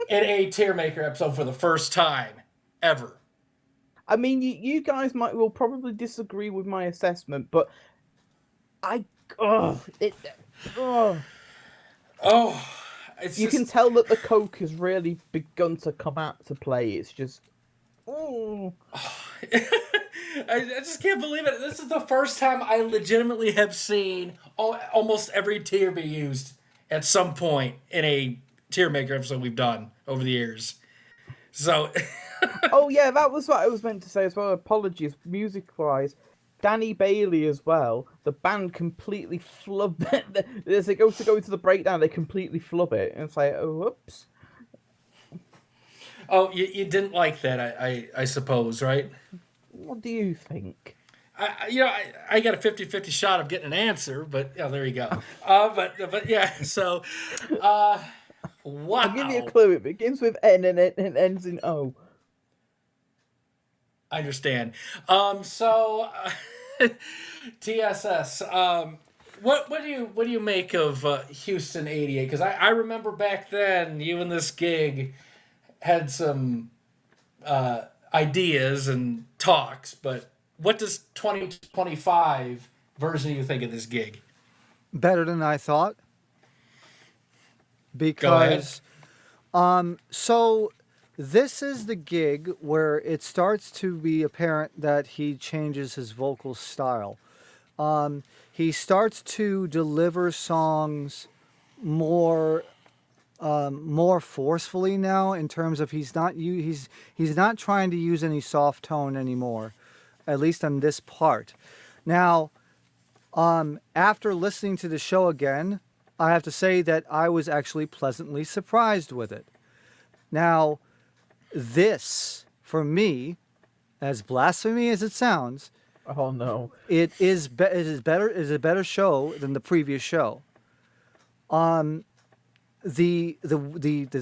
in a TierMaker episode for the first time ever. I mean, you guys will probably disagree with my assessment, but you can tell that the coke has really begun to come out to play. It's just, I just can't believe it. This is the first time I legitimately have seen almost every tier be used at some point in a TierMaker episode we've done over the years. So. Oh yeah, that was what I was meant to say as well. Apologies, music-wise. Danny Bailey as well. The band completely flub it. As they go to the breakdown, they completely flub it, and it's like, oh, whoops. Oh, you didn't like that, I suppose, right? What do you think? I got a 50-50 shot of getting an answer, but there you go. But yeah, so wow. I'll give you a clue. It begins with N and it ends in O. I understand. So TSS. What do you make of Houston '88? Because I remember back then you and this gig had some ideas and talks, but what does 2025 version you think of this gig? Better than I thought. Because so this is the gig where it starts to be apparent that he changes his vocal style. He starts to deliver songs more forcefully now, in terms of he's not trying to use any soft tone anymore, at least on this part. Now, after listening to the show again, I have to say that I was actually pleasantly surprised with it. Now, this, for me, as blasphemy as it sounds, oh no, it is a better show than the previous show. The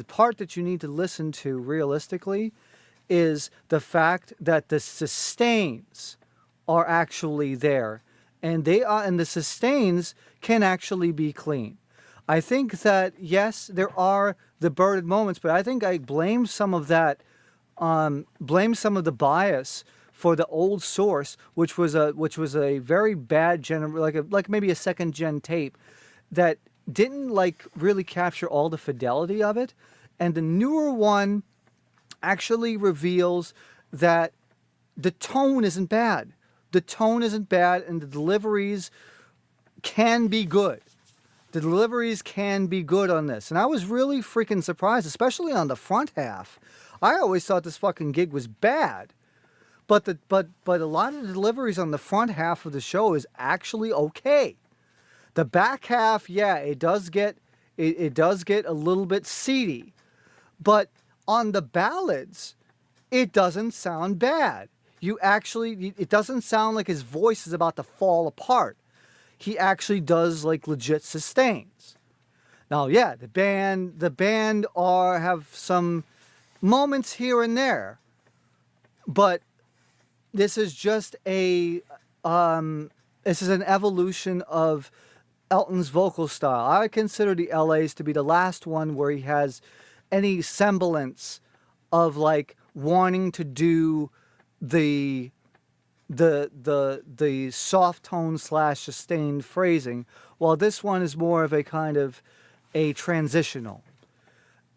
part that you need to listen to realistically is the fact that the sustains are actually there, and the sustains can actually be clean. I think that, yes, there are the birded moments, but I think I blame some of the bias for the old source, which was a very bad like maybe a second gen tape that didn't really capture all the fidelity of it, and the newer one actually reveals that the tone isn't bad. The tone isn't bad, and the deliveries can be good. The deliveries can be good on this. And I was really freaking surprised, especially on the front half. I always thought this fucking gig was bad. But a lot of the deliveries on the front half of the show is actually okay. The back half, yeah, it does get a little bit seedy, but on the ballads, it doesn't sound bad. It doesn't sound like his voice is about to fall apart. He actually does like legit sustains. Now, yeah, the band have some moments here and there, but this is just this is an evolution of Elton's vocal style. I consider the LAs to be the last one where he has any semblance of like wanting to do the soft tone / sustained phrasing, while this one is more of a kind of a transitional.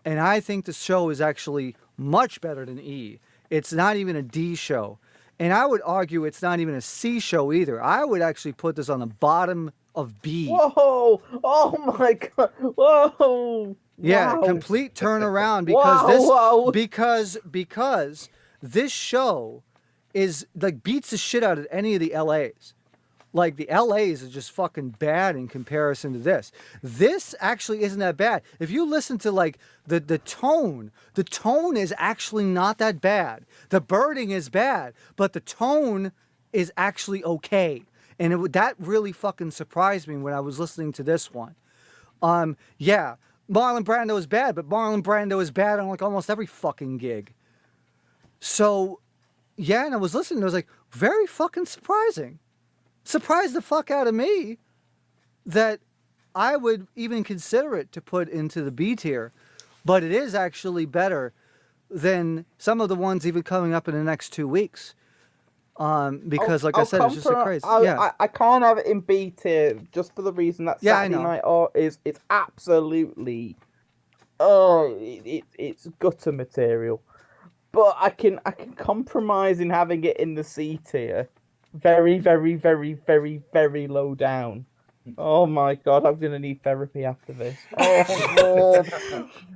And I think the show is actually much better than E. It's not even a D show. And I would argue it's not even a C show either. I would actually put this on the bottom of B. Whoa! Oh my god! Whoa! Yeah, wow. Complete turnaround because this show is like beats the shit out of any of the LAs. Like the LAs are just fucking bad in comparison to this. This actually isn't that bad. If you listen to like the tone is actually not that bad. The birding is bad, but the tone is actually okay. And that really fucking surprised me when I was listening to this one. Yeah, Marlon Brando is bad, but Marlon Brando is bad on like almost every fucking gig. So, yeah, and I was listening, I was like, very fucking surprising. Surprised the fuck out of me that I would even consider it to put into the B tier, but it is actually better than some of the ones even coming up in the next 2 weeks. Because like I said, it's just so crazy. I can't have it in B tier just for the reason that Saturday Night it's absolutely it's gutter material. But I can compromise in having it in the C tier. Very, very, very, very, very low down. Oh my god, I'm gonna need therapy after this. Oh lord.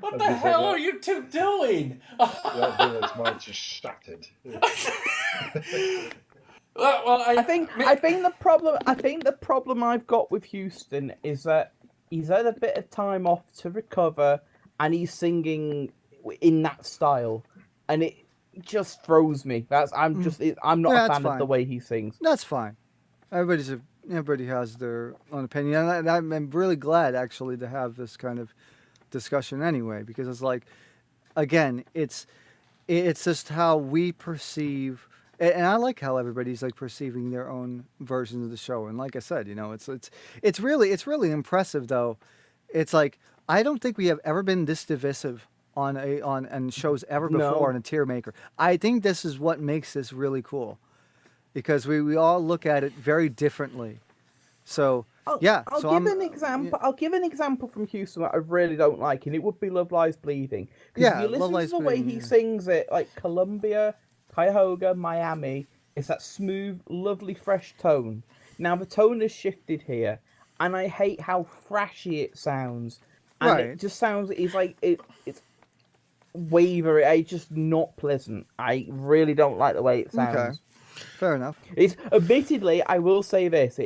What the hell are you two doing? That mind just shattered. Well, I think the problem I've got with Houston is that he's had a bit of time off to recover, and he's singing in that style, and it just throws me. I'm not a fan of the way he sings. That's fine. Everybody has their own opinion, and I'm really glad actually to have this kind of discussion anyway, because it's like, again, it's just how we perceive. And I like how everybody's like perceiving their own versions of the show. And like I said, it's really impressive though. It's like I don't think we have ever been this divisive on shows ever before on a TierMaker. I think this is what makes this really cool, because we all look at it very differently. So I'll give an example from Houston that I really don't like, and it would be Love Lies Bleeding. Yeah, if you listen to the way he sings it, like Columbia, Cuyahoga, Miami, it's that smooth, lovely, fresh tone. Now the tone has shifted here, and I hate how thrashy it sounds. And it just sounds it's wavery. It's just not pleasant. I really don't like the way it sounds. Okay. Fair enough. It's admittedly, I will say this: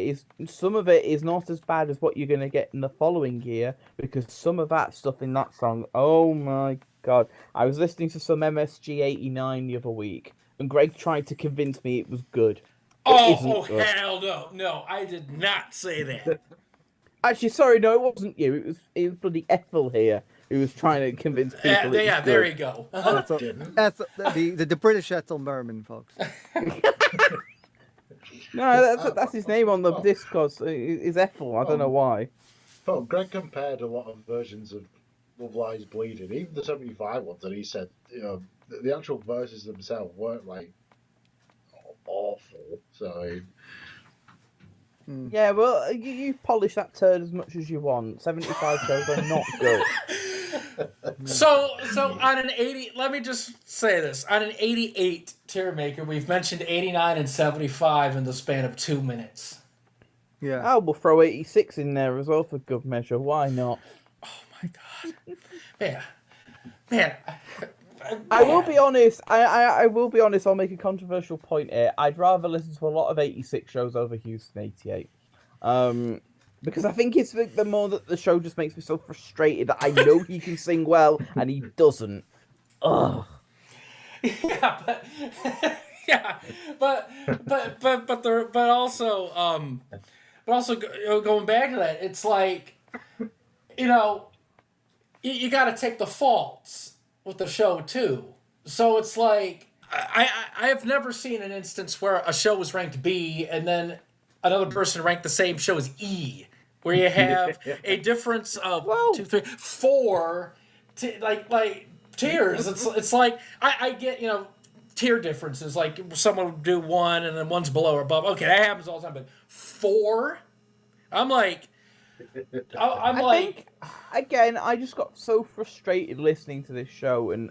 some of it is not as bad as what you're going to get in the following year, because some of that stuff in that song, oh my god! I was listening to some MSG 89 the other week, and Greg tried to convince me it was good. Hell no! I did not say that. Actually, sorry, no, it wasn't you. It was bloody Ethel here who was trying to convince people. Yeah, there you go. The British Ethel Merman, folks. No, that's his name on the Discord. Is Ethel? I don't know why. Well, Greg compared a lot of versions of Love Lies Bleeding, even the 75 ones, and he said, the actual verses themselves weren't like awful. So. Yeah, well, you polish that turd as much as you want. 75 shows are not good. So on an 80, let me just say this. On an 88 TierMaker, we've mentioned 89 and 75 in the span of 2 minutes. Yeah. Oh, we'll throw 86 in there as well for good measure. Why not? Oh my god. Man. I will be honest. I will be honest. I'll make a controversial point here. I'd rather listen to a lot of 86 shows over Houston 88. Because I think it's the more that the show just makes me so frustrated that I know he can sing well and he doesn't. Ugh. Yeah, but yeah, but also going back to that, it's like, you know, you got to take the faults with the show too. So it's like I have never seen an instance where a show was ranked B and then another person ranked the same show as E, where you have a difference of 2, 3, 4, like tiers. It's like I get, you know, tier differences. Like someone would do 1 and then 1's below or above. Okay, that happens all the time. But 4, I'm like, again, I just got so frustrated listening to this show and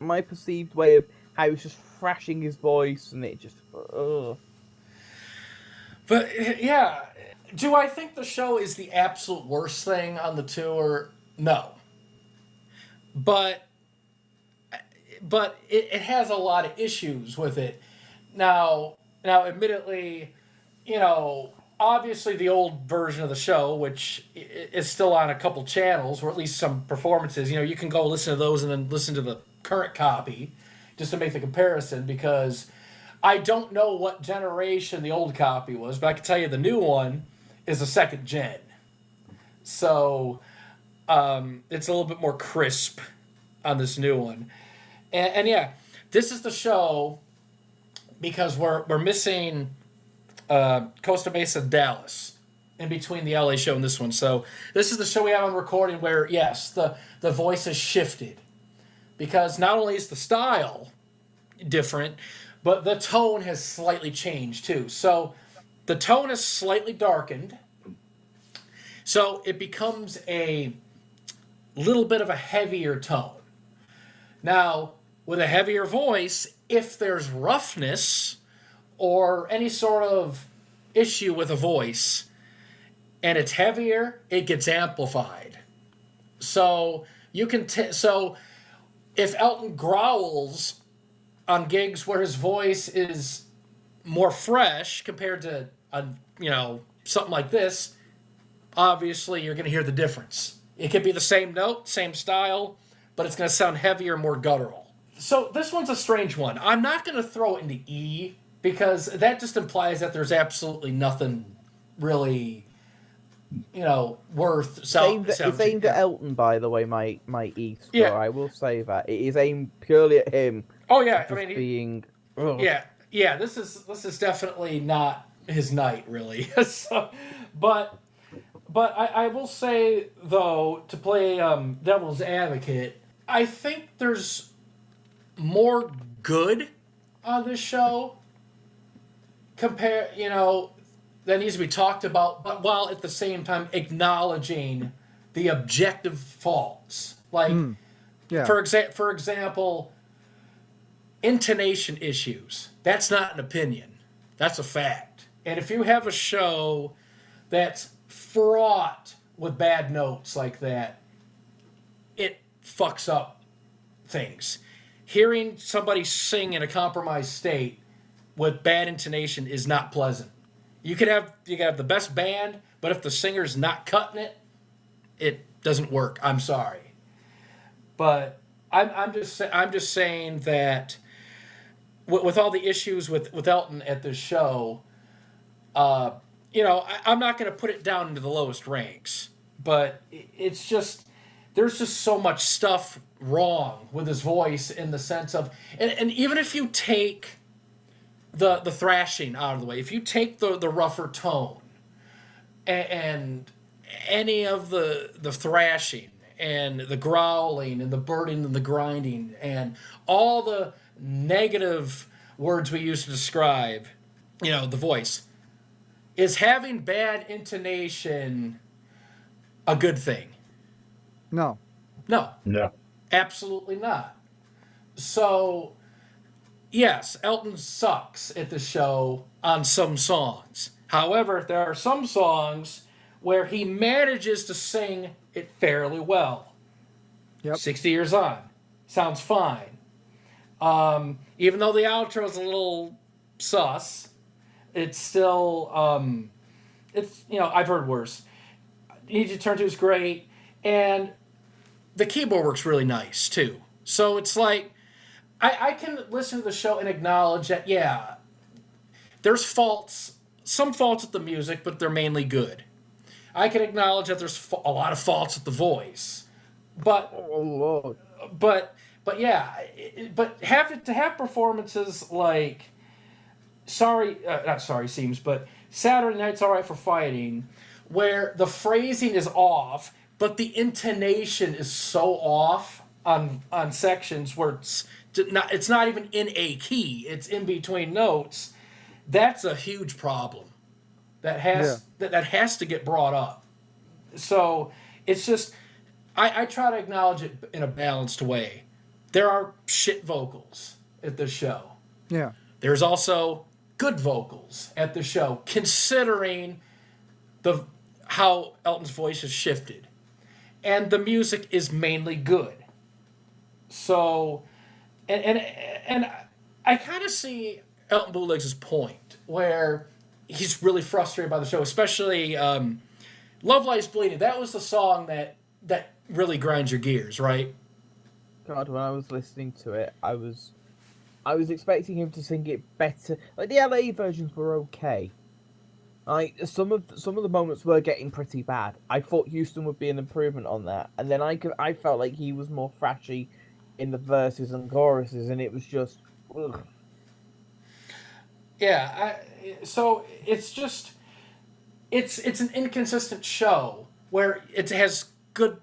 my perceived way of how he was just thrashing his voice and it just. Ugh. But yeah, do I think the show is the absolute worst thing on the tour? No. But it has a lot of issues with it. Now, admittedly, you know, obviously the old version of the show, which is still on a couple channels, or at least some performances, you know, you can go listen to those and then listen to the current copy just to make the comparison, because I don't know what generation the old copy was, but I can tell you the new one is a 2nd gen. So it's a little bit more crisp on this new one. And yeah, this is the show because we're missing Costa Mesa and Dallas in between the LA show and this one. So this is the show we have on recording where, yes, the voice has shifted. Because not only is the style different, but the tone has slightly changed too. So the tone is slightly darkened. So it becomes a little bit of a heavier tone. Now, with a heavier voice, if there's roughness or any sort of issue with a voice and it's heavier, it gets amplified. So you can so if Elton growls on gigs where his voice is more fresh compared to something like this, obviously you're going to hear the difference. It could be the same note, same style, but it's going to sound heavier, more guttural. So this one's a strange one. I'm not going to throw it into E because that just implies that there's absolutely nothing really, worth. It's aimed at Elton, by the way. My E score. Yeah. I will say that it is aimed purely at him. Oh yeah, Yeah. This is definitely not his night, really. But I will say though, to play devil's advocate, I think there's more good on this show that needs to be talked about, but while at the same time acknowledging the objective faults. Like, for example, intonation issues. That's not an opinion. That's a fact. And if you have a show that's fraught with bad notes like that, it fucks up things. Hearing somebody sing in a compromised state with bad intonation is not pleasant. You can have the best band, but if the singer's not cutting it, it doesn't work. I'm sorry, but I'm just saying that with all the issues with Elton at this show, I'm not going to put it down into the lowest ranks, but it's just there's just so much stuff wrong with his voice in the sense of, and even if you take the thrashing out of the way, if you take the rougher tone and any of the thrashing and the growling and the burning and the grinding and all the negative words we use to describe, the voice, is having bad intonation a good thing? No. Absolutely not. So, yes, Elton sucks at the show on some songs. However, there are some songs where he manages to sing it fairly well. Yep. 60 Years On. Sounds fine. Even though the outro is a little sus, it's still, I've heard worse. Need You to Turn To is great, and the keyboard works really nice too. So it's like I can listen to the show and acknowledge that there's some faults with the music, but they're mainly good. I can acknowledge that there's a lot of faults with the voice, but but have performances like not Sorry Seems, but Saturday Night's All Right for Fighting, where the phrasing is off, but the intonation is so off on sections where it's not even in a key, it's in between notes. That's a huge problem that has to get brought up. So it's just I try to acknowledge it in a balanced way. There are shit vocals at the show. Yeah. There's also good vocals at the show, considering how Elton's voice has shifted. And the music is mainly good. So, and I kind of see Elton Bootlegs' point, where he's really frustrated by the show, especially Love Lies Bleeding. That was the song that really grinds your gears, right? God, when I was listening to it, I was expecting him to sing it better. Like, the LA versions were okay. Like, some of the moments were getting pretty bad. I thought Houston would be an improvement on that, and then I felt like he was more thrashy in the verses and choruses, and it was just, ugh. Yeah, so it's just it's an inconsistent show where it has good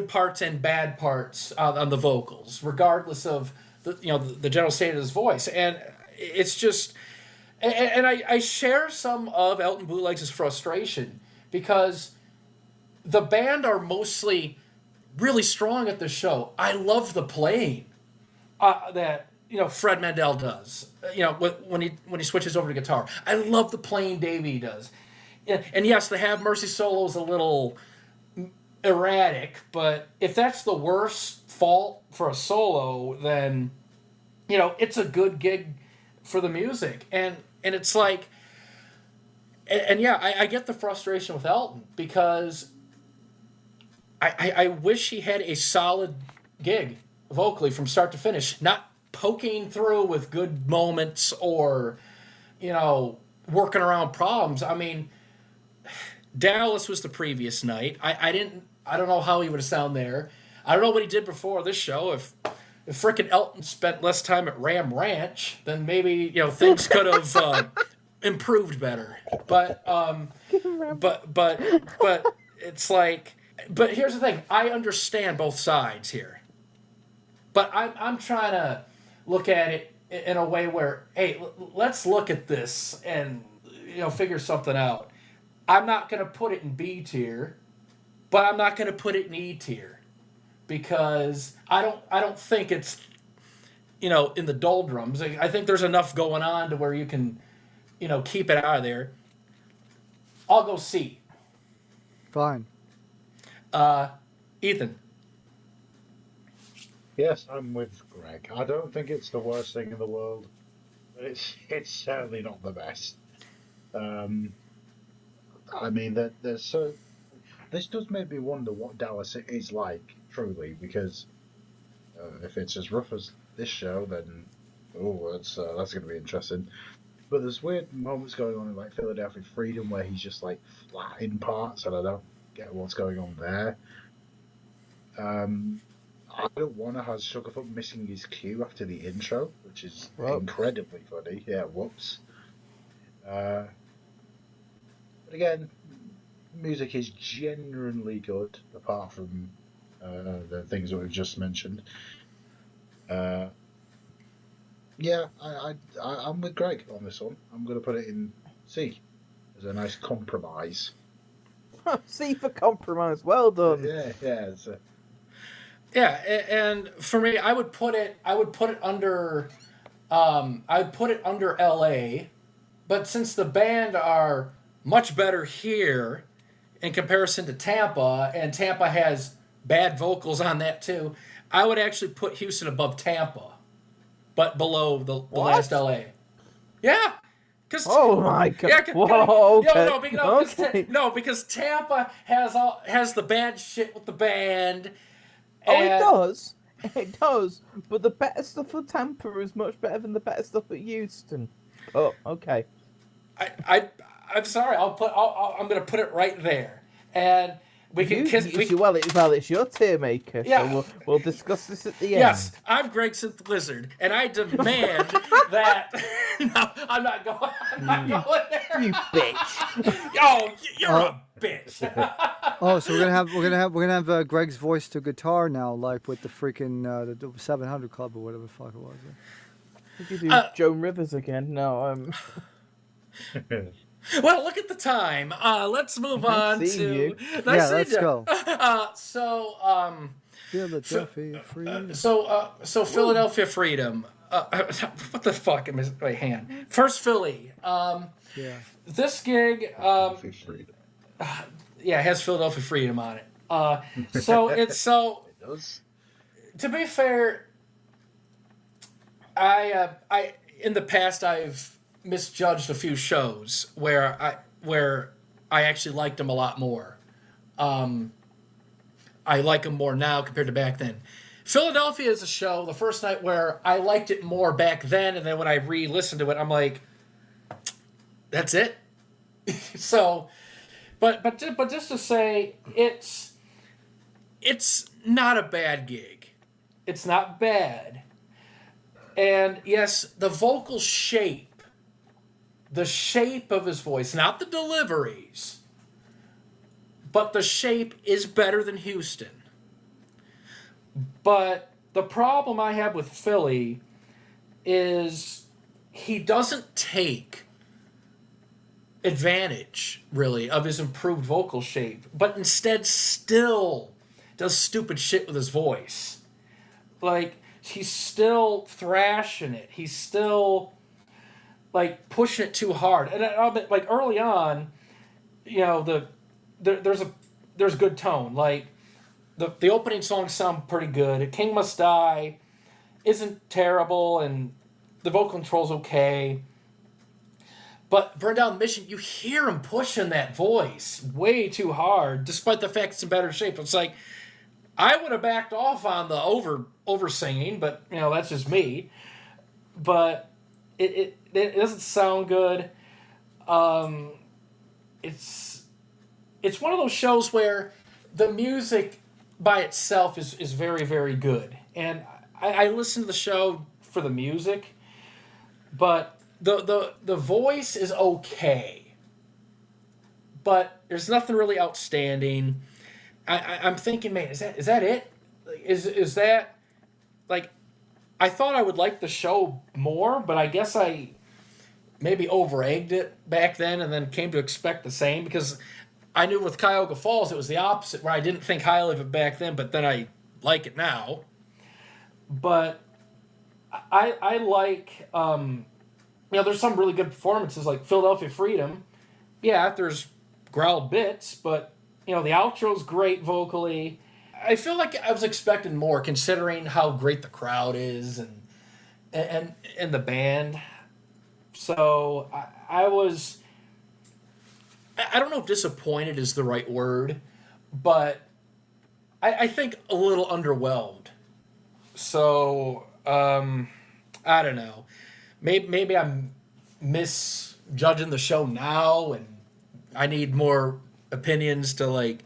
parts and bad parts on the vocals, regardless of the general state of his voice, and it's just. And I share some of Elton Bootlegs' frustration, because the band are mostly really strong at the show. I love the playing that Fred Mandel does. When he switches over to guitar, I love the playing Davey does. And yes, the Have Mercy solo is a little erratic, but if that's the worst fault for a solo, then it's a good gig for the music. And it's like, I get the frustration with Elton, because I wish he had a solid gig vocally from start to finish, not poking through with good moments or, working around problems. I mean, Dallas was the previous night. I don't know how he would have sounded there. I don't know what he did before this show. If frickin' Elton spent less time at Ram Ranch, then maybe things could have improved better. But it's like. But here's the thing. I understand both sides here. But I'm trying to look at it in a way where, hey, let's look at this and figure something out. I'm not going to put it in B tier, but I'm not going to put it in E tier. Because I don't think it's in the doldrums. I think there's enough going on to where you can keep it out of there. I'll go C. Fine. Ethan. Yes, I'm with Greg. I don't think it's the worst thing in the world, but it's certainly not the best. I mean, there's this does make me wonder what Dallas is like. Truly, because if it's as rough as this show, then that's going to be interesting. But there's weird moments going on in like Philadelphia Freedom where he's just like flat in parts, and I don't get what's going on there. I Don't Wanna has Sugarfoot missing his cue after the intro, which is incredibly funny. Yeah, whoops. But again, music is genuinely good, apart from the things that we've just mentioned. I'm with Greg on this one. I'm going to put it in C as a nice compromise. C for compromise. Well done. And for me, I would put it under LA, but since the band are much better here in comparison to Tampa, and Tampa has bad vocals on that too, I would actually put Houston above Tampa, but below the last LA. Yeah, Oh my god! Yeah, Whoa, okay. Because Tampa has the bad shit with the band. Oh, it does. It does. But the better stuff at Tampa is much better than the better stuff at Houston. Oh, okay. I'm sorry. I'm gonna put it right there, and we can kiss. Well, it's your TierMaker, Yeah. so we'll discuss this at the end. Yes, I'm GregsynthWizard, and I demand that. No, I'm not going there. You bitch. Oh, you're a bitch. Oh, so we're gonna have Greg's voice to guitar now, like with the freaking the 700 Club or whatever the fuck it was. You do Joan Rivers again? No, Well, look at the time. Let's move on to. Let's go. Philadelphia Freedom. So Philadelphia Freedom. What the fuck? In my hand. First Philly. This gig. It has Philadelphia Freedom on it. To be fair, I in the past I've misjudged a few shows where I actually liked them a lot more. I like them more now compared to back then. Philadelphia is a show, the first night, where I liked it more back then, and then when I re-listened to it, I'm like, that's it? So, but just to say, it's not a bad gig. It's not bad. And yes, the vocal shape, the shape of his voice, not the deliveries, but the shape is better than Houston. But the problem I have with Philly is he doesn't take advantage, really, of his improved vocal shape, but instead still does stupid shit with his voice. Like, he's still thrashing it. He's still, like, pushing it too hard. And like, early on, you know, there's good tone. Like, the opening songs sound pretty good. King Must Die isn't terrible, and the vocal control's okay. But Burn Down the Mission, you hear him pushing that voice way too hard, despite the fact it's in better shape. It's like, I would have backed off on the over singing, but you know, that's just me. But it doesn't sound good. It's one of those shows where the music by itself is very, very good. And I listen to the show for the music, but the voice is okay. But there's nothing really outstanding. I'm thinking, man, is that it? Is that, like, I thought I would like the show more, but I guess I maybe over-egged it back then and then came to expect the same, because I knew with Cuyahoga Falls it was the opposite, where I didn't think highly of it back then, but then I like it now. But I like, there's some really good performances, like Philadelphia Freedom. Yeah, there's growled bits, but, you know, the outro's great vocally. I feel like I was expecting more, considering how great the crowd is and the band. So I was, I don't know if disappointed is the right word, but I think a little underwhelmed. So I don't know. Maybe I'm misjudging the show now, and I need more opinions to, like,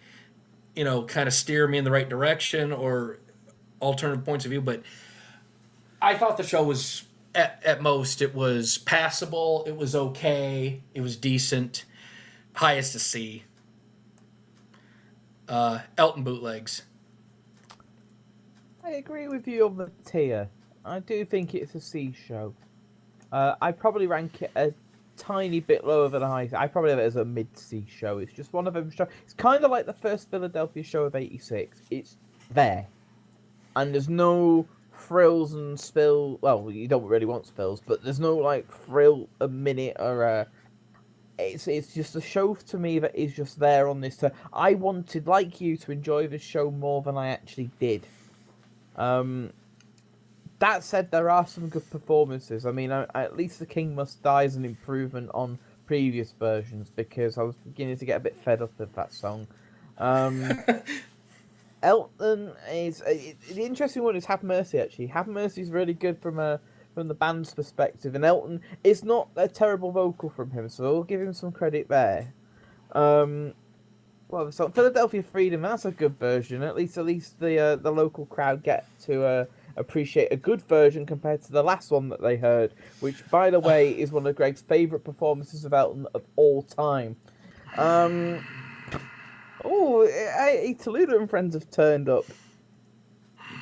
you know, kind of steer me in the right direction or alternative points of view. But I thought the show was, at most, it was passable. It was okay. It was decent. Highest to C. Elton bootlegs. I agree with you on the tier. I do think it's a C show. I probably rank it a tiny bit lower than I probably have it as a mid-C show. It's just one of them shows. It's kind of like the first Philadelphia show of '86. It's there, and there's no frills and spill. Well, you don't really want spills, but there's no, like, frill a minute or it's just a show to me that is just there on this. I wanted, like you, to enjoy the show more than I actually did. That said, there are some good performances. I mean, at least The King Must Die is an improvement on previous versions, because I was beginning to get a bit fed up with that song. Elton is the interesting one is Have Mercy. Actually, Have Mercy is really good from the band's perspective, and Elton is not a terrible vocal from him, so we'll give him some credit there. Well, the song Philadelphia Freedom, that's a good version. At least the local crowd get to appreciate a good version compared to the last one that they heard, which, by the way, is one of Greg's favourite performances of Elton of all time. Toledo and friends have turned up.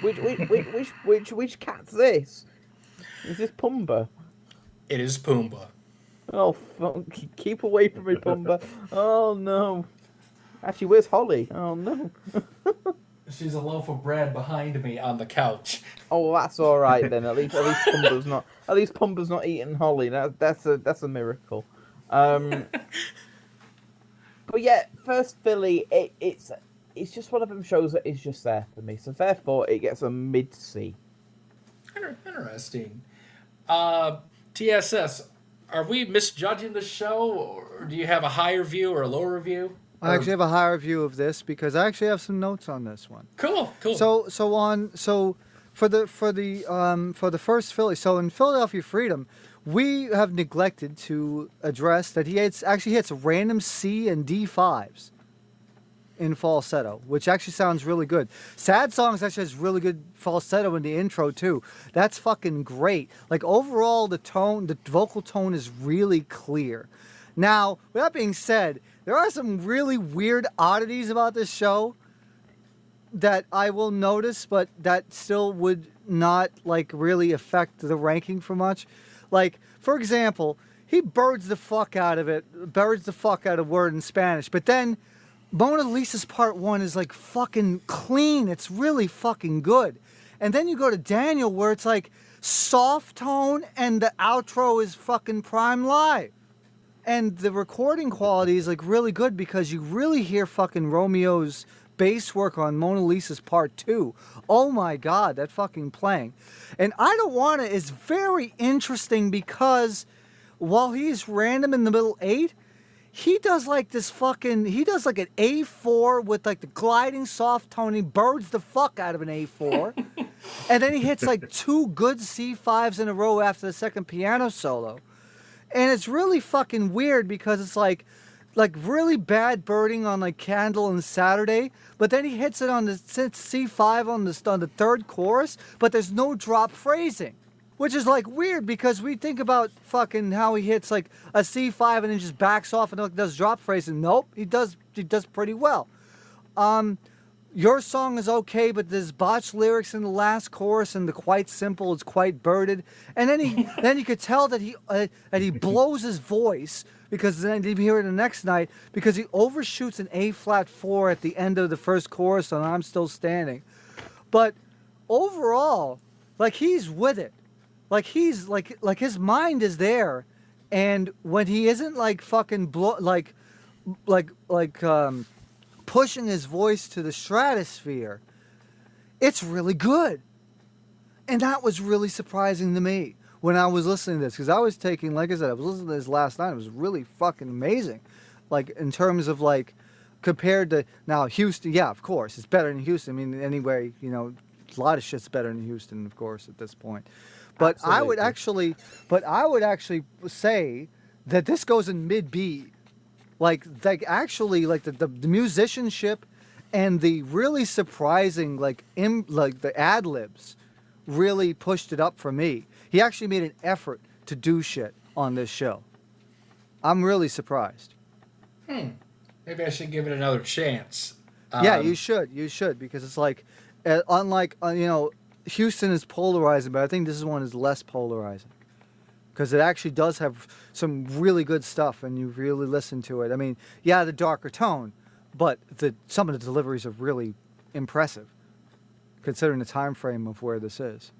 Which cat's this? Is this Pumbaa? It is Pumbaa. Oh, fuck. Keep away from me, Pumbaa. Oh, no. Actually, where's Holly? Oh, no. She's a loaf of bread behind me on the couch. Oh, that's all right then. At least Pumbaa's not eating Holly. That's a miracle. But yeah, first Philly, it's just one of them shows that is just there for me. So therefore, it gets a mid C. Interesting. TSS, are we misjudging the show, or do you have a higher view or a lower view? I actually have a higher view of this because I actually have some notes on this one. Cool. So for the first Philly, so in Philadelphia Freedom, we have neglected to address that he actually hits random C and D5s in falsetto, which actually sounds really good. Sad Songs actually has really good falsetto in the intro too. That's fucking great. Like overall, the vocal tone is really clear. Now, with that being said, there are some really weird oddities about this show that I will notice, but that still would not like really affect the ranking for much. Like, for example, he birds the fuck out of word in Spanish, but then Mona Lisa's part 1 is like fucking clean. It's really fucking good. And then you go to Daniel where it's like soft tone and the outro is fucking prime live. And the recording quality is like really good because you really hear fucking Romeo's bass work on Mona Lisa's part 2. Oh my God, that fucking playing. And I Don't Wanna is very interesting because while he's random in the middle 8, he does like an A4 with like the gliding soft tone. He birds the fuck out of an A4. And then he hits like 2 good C5s in a row after the second piano solo. And it's really fucking weird because it's like really bad birding on like Candle and Saturday, but then he hits it on the C5 on the third chorus, but there's no drop phrasing, which is like weird because we think about fucking how he hits like a C5 and then just backs off and does drop phrasing. Nope, he does pretty well. Your Song is okay, but there's botched lyrics in the last chorus, and the Quite Simple is quite birded. And then you could tell that he blows his voice because then you hear it the next night because he overshoots an A flat 4 at the end of the first chorus on I'm Still Standing. But overall, like he's with it, like he's like his mind is there, and when he isn't like fucking pushing his voice to the stratosphere, it's really good. And that was really surprising to me when I was listening to this, because I was taking, like I said, I was listening to this last night. It was really fucking amazing. Like, in terms of, like, compared to, now, Houston, yeah, of course, it's better than Houston. I mean, anyway, you know, a lot of shit's better than Houston, of course, at this point. But absolutely. I would actually say that this goes in mid-B. Like actually, like the musicianship and the really surprising, like the ad-libs really pushed it up for me. He actually made an effort to do shit on this show. I'm really surprised. Maybe I should give it another chance. Yeah, you should, because it's like, unlike, Houston is polarizing, but I think this one is less polarizing. Because it actually does have some really good stuff, and you really listen to it. I mean, yeah, the darker tone, but some of the deliveries are really impressive, considering the time frame of where this is.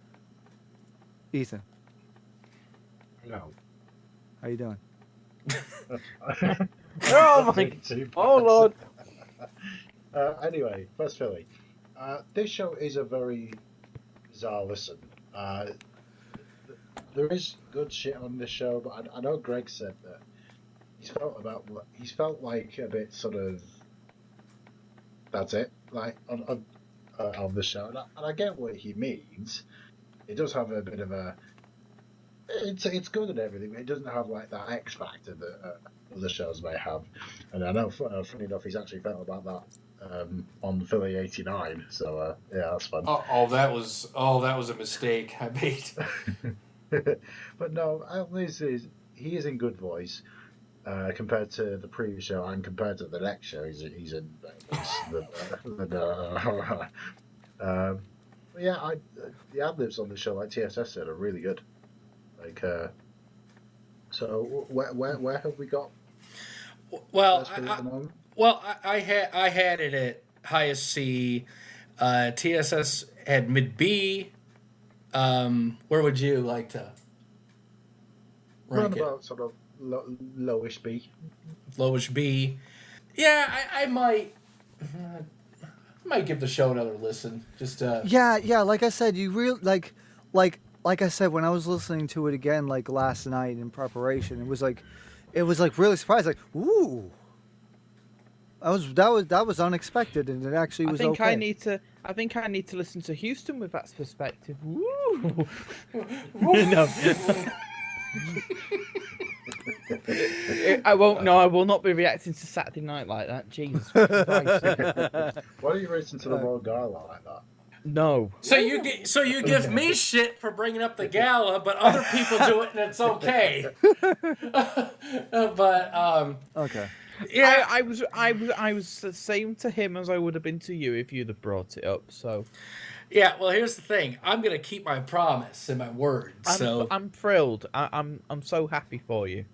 Ethan. No. How you doing? Oh my! Oh Lord! Anyway, first Philly. This show is a very bizarre listen. There is good shit on this show, but I know Greg said that he's felt like a bit sort of that's it, like on the show, and I get what he means. It does have a bit of a it's good and everything, but it doesn't have like that X factor that other shows may have. And I know, funny enough, he's actually felt about that on Philly '89. So yeah, that's fun. That was a mistake I made. But no, at least he is in good voice compared to the previous show and compared to the next show. He's in. Yeah, the ad libs on the show, like TSS said, are really good. Like, so where have we got? Well, I had it at highest C. TSS had mid B. Where would you like to rank it? About sort of lowish B. Lowish B. Yeah, I might give the show another listen. Just Yeah. Like I said, you really like I said when I was listening to it again, like last night in preparation, it was like really surprised. Like, ooh, that was unexpected, and it actually was. I think I need to listen to Houston with that perspective. Woo. No. I won't. No, I will not be reacting to Saturday Night like that. Jesus Christ. Why are you racing to the Royal Gala like that? No. So you give me shit for bringing up the gala, but other people do it and it's okay. But okay. Yeah, I was the same to him as I would have been to you if you'd have brought it up. So. Yeah, well, here's the thing. I'm gonna keep my promise and my word. I'm thrilled. I'm so happy for you.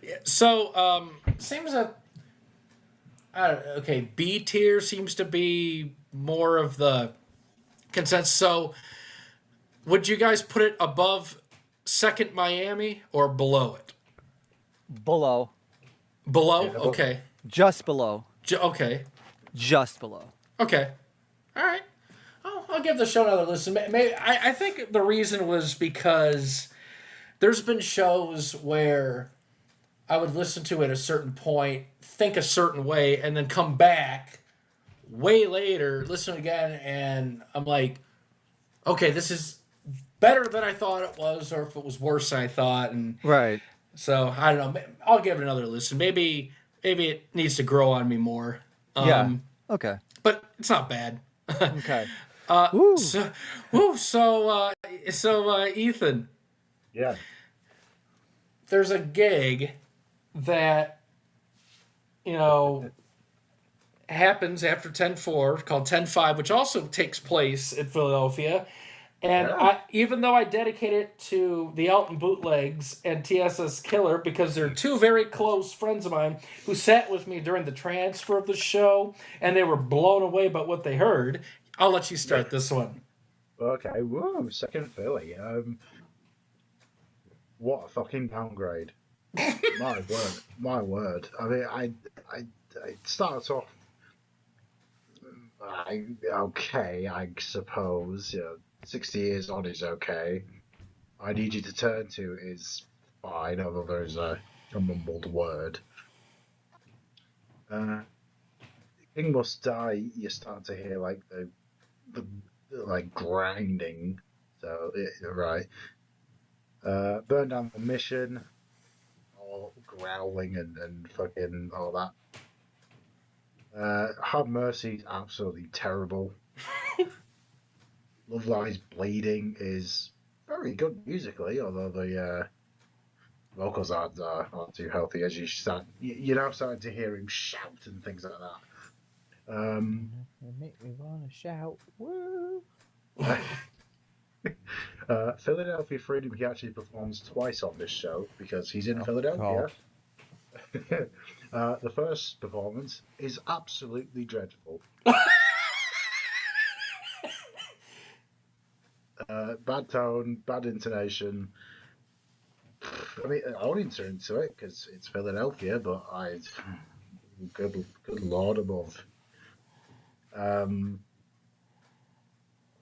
Yeah, so seems that okay, B tier seems to be more of the consensus. So would you guys put it above Second Miami or below it? Below. Below? Okay. Just below. Okay. Just below. Okay. All right. I'll give the show another listen. Maybe, I think the reason was because there's been shows where I would listen to it at a certain point, think a certain way, and then come back way later, listen again, and I'm like, okay, this is better than I thought it was, or if it was worse than I thought. And right. So, I don't know. I'll give it another listen. Maybe it needs to grow on me more. Yeah. Okay. But it's not bad. Okay. So Ethan. Yeah. There's a gig that, happens after 10-4 called 10-5, which also takes place in Philadelphia. And even though I dedicate it to the Elton Bootlegs and TSS Killer because they're two very close friends of mine who sat with me during the transfer of the show and they were blown away by what they heard, I'll let you start this one. Okay, whoa, second Philly. What a fucking downgrade. My word. I mean, it starts off okay, I suppose. 60 years on is okay. I Need You to Turn To is fine, although there's a mumbled word. King Must Die, you start to hear like the like grinding. So right. Burn Down the Mission, all growling and fucking all that. Have Mercy, absolutely terrible. Love Lies Bleeding is very good musically, although the vocals aren't too healthy. As you're now starting to hear him shout and things like that. Make me wanna shout, woo! Philadelphia Freedom, he actually performs twice on this show because he's in Philadelphia. The first performance is absolutely dreadful. Bad tone, bad intonation. I mean, I won't enter into it because it's Philadelphia, but good Lord above.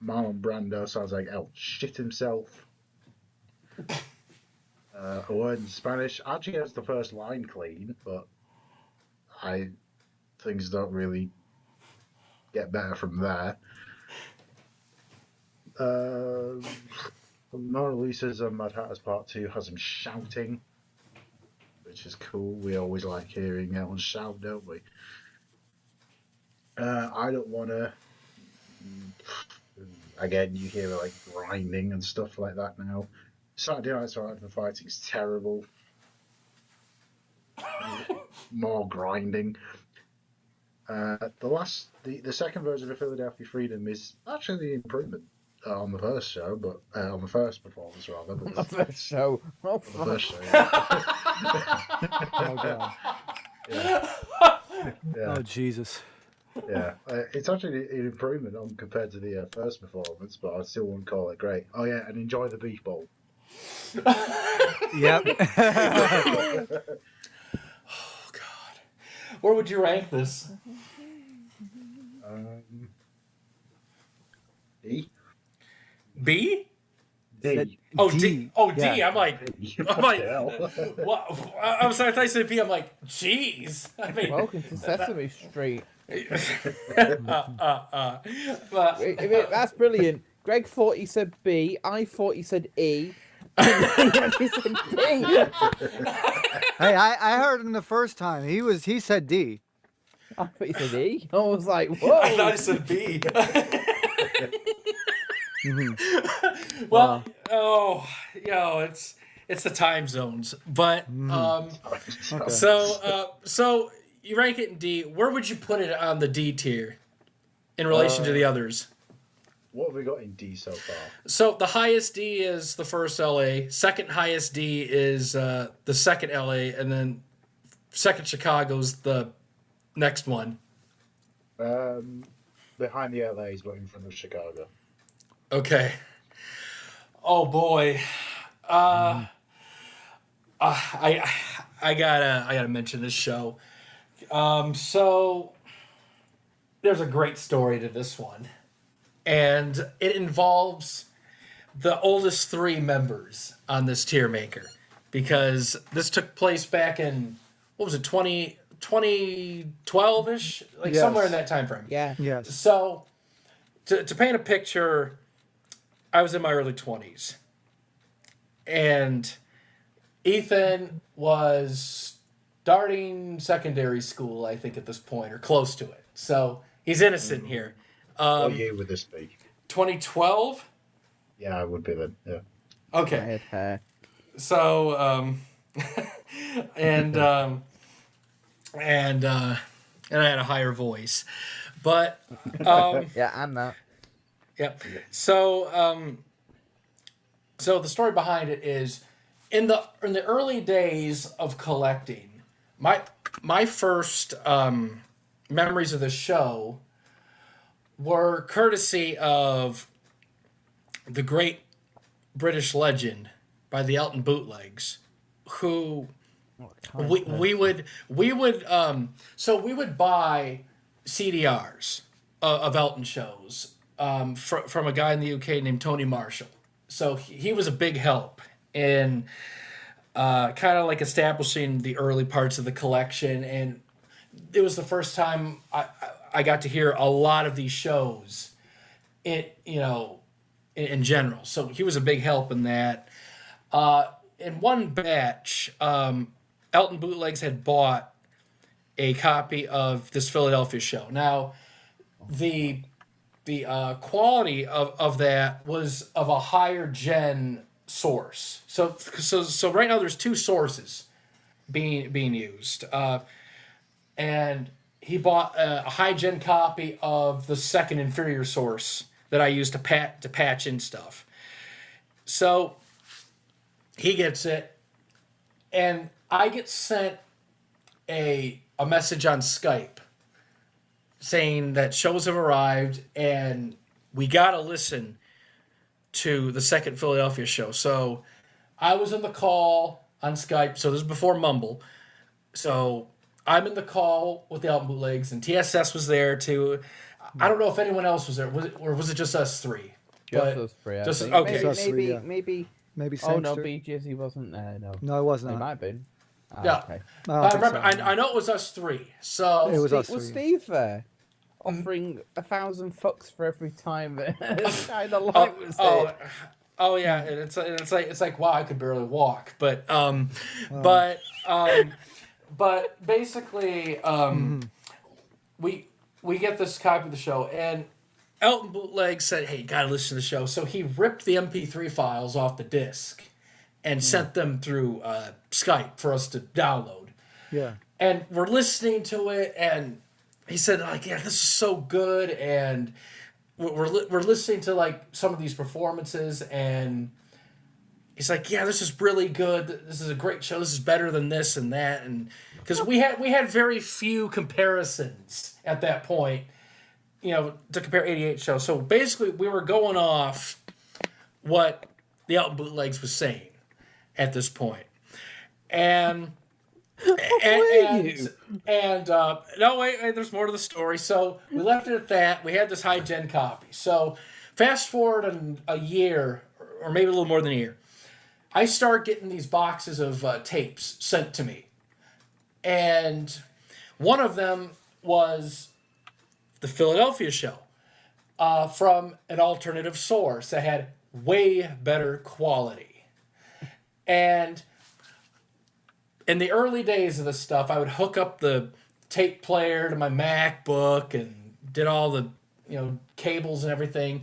Marlon Brando sounds like Elton shit himself. A word in Spanish actually has the first line clean, but things don't really get better from there. Mona Lisa's Mad Hatters Part 2 has him shouting, which is cool. We always like hearing Elton shout, don't we? I don't want to. Again, you hear like grinding and stuff like that now. Saturday Night's Fight for Fighting is terrible. More grinding. The second version of Philadelphia Freedom is actually the improvement on the first show, but on the first performance rather. But the first show. Oh, the first show. Yeah. Oh god. Yeah. Oh Jesus. Yeah, it's actually an improvement on compared to the first performance, but I still wouldn't call it great. Oh yeah, and enjoy the beef bowl. Yep. Oh God, where would you rank this? D. B. D. Oh D. D. Oh D. Yeah. I'm like, what? I'm sorry. I thought you said B. I'm like, jeez. I mean, Welcome to Sesame Street. But, That's brilliant. Greg thought he said B. I thought he said E. And he said D. Hey, I heard him the first time. He said D. I thought he said E. I was like, whoa. I thought he said B. Mm-hmm. Well, it's the time zones, but Okay. so you rank it in D. Where would you put it on the D tier in relation to the others? What have we got in D so far? So the highest D is the first LA. Second highest D is the second LA, and then second Chicago's the next one. Behind the LA's, but in front of Chicago. Okay. Oh boy. I gotta mention this show. So there's a great story to this one, and it involves the oldest three members on this TierMaker, because this took place back in, what was it, 2012-ish, like somewhere in that time frame. Yeah. Yes. So to paint a picture, I was in my early 20s, and Ethan was starting secondary school, I think, at this point, or close to it. So he's innocent here. What year would this be? 2012? Yeah, I would be then. Yeah. Okay. I had hair. So, and I had a higher voice, but Yeah, and that. Yep. So, so the story behind it is, in the early days of collecting, my first memories of the show were courtesy of the great British legend by the Elton Bootlegs, who we would buy CDRs of Elton shows from a guy in the UK named Tony Marshall. So he was a big help in kind of like establishing the early parts of the collection, and it was the first time I got to hear a lot of these shows in general. So he was a big help in that. In one batch, Elton Bootlegs had bought a copy of this Philadelphia show. Now, the quality of that was of a higher gen source. So right now there's two sources being used, and he bought a high gen copy of the second inferior source that I used to patch in stuff. So he gets it, and I get sent a message on Skype saying that shows have arrived and we gotta listen to the second Philadelphia show. So I was in the call on Skype, so this is before Mumble. So I'm in the call with the Elton Bootlegs, and TSS was there too. I don't know if anyone else was there. Or was it just us three? Just us three. Okay. Maybe. Oh no, Jizzy wasn't there. No, it wasn't. He might have been. Yeah. Okay. I remember. I know it was us three. So it was us three. Was Steve there? Offering 1,000 fucks for every time that kind of light was there. Oh yeah, and it's like wow, I could barely walk, but basically we get this copy of the show, and Elton Bootleg said, "Hey, you gotta listen to the show." So he ripped the MP3 files off the disc and sent them through Skype for us to download. Yeah, and we're listening to it, and he said, like, yeah, this is so good, and we're listening to like some of these performances, and he's like, yeah, this is really good. This is a great show. This is better than this and that, and because we had very few comparisons at that point, to compare 88 shows. So basically, we were going off what the Elton Bootlegs was saying at this point, and. No, wait, there's more to the story. So we left it at that. We had this high gen copy. So fast forward a year, or maybe a little more than a year, I start getting these boxes of tapes sent to me. And one of them was the Philadelphia show from an alternative source that had way better quality. And in the early days of this stuff, I would hook up the tape player to my MacBook and did all the, cables and everything.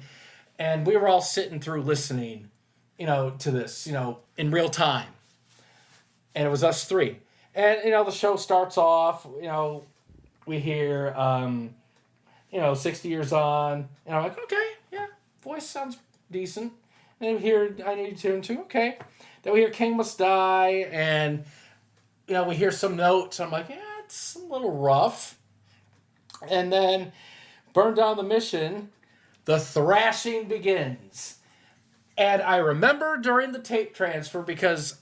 And we were all sitting through listening, to this, in real time. And it was us three. And, the show starts off, we hear, 60 Years On. And I'm like, okay, yeah, voice sounds decent. And then we hear I Need You to Tune To, okay. Then we hear King Must Die, and... we hear some notes. I'm like, yeah, it's a little rough. And then, Burn Down the Mission, the thrashing begins. And I remember during the tape transfer, because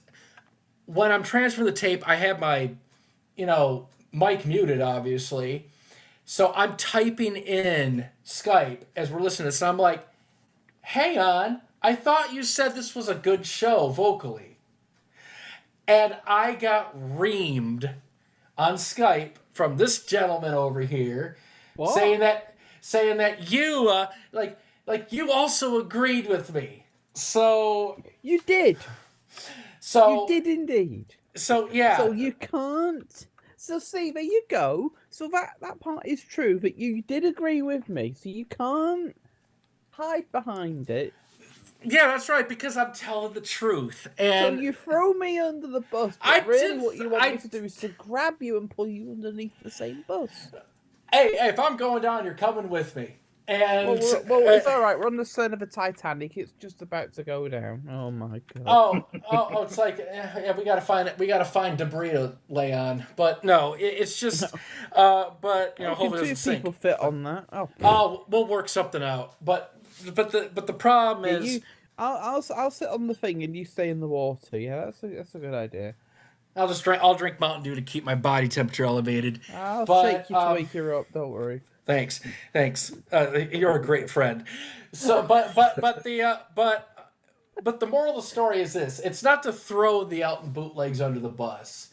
when I'm transferring the tape, I have my, mic muted, obviously. So I'm typing in Skype as we're listening to this. And I'm like, hang on, I thought you said this was a good show vocally. And I got reamed on Skype from this gentleman over here, saying that you you also agreed with me. So you did. So you did indeed. So yeah. So you can't. So see, there you go. So that part is true. That you did agree with me. So you can't hide behind it. Yeah, that's right, because I'm telling the truth. And so you throw me under the bus, but what you want me to do is to grab you and pull you underneath the same bus. Hey, if I'm going down, you're coming with me. And well, it's all right. We're on the stern of the Titanic. It's just about to go down. Oh my god. Oh, it's like we gotta find debris to lay on. But no, it's just. But hopefully two people fit on that. Oh, we'll work something out. But the problem is, I'll sit on the thing and you stay in the water. Yeah, that's a good idea. I'll drink Mountain Dew to keep my body temperature elevated. I'll shake you to wake you up. Don't worry. Thanks. You're a great friend. So, but the moral of the story is this: it's not to throw the Elton Bootlegs under the bus.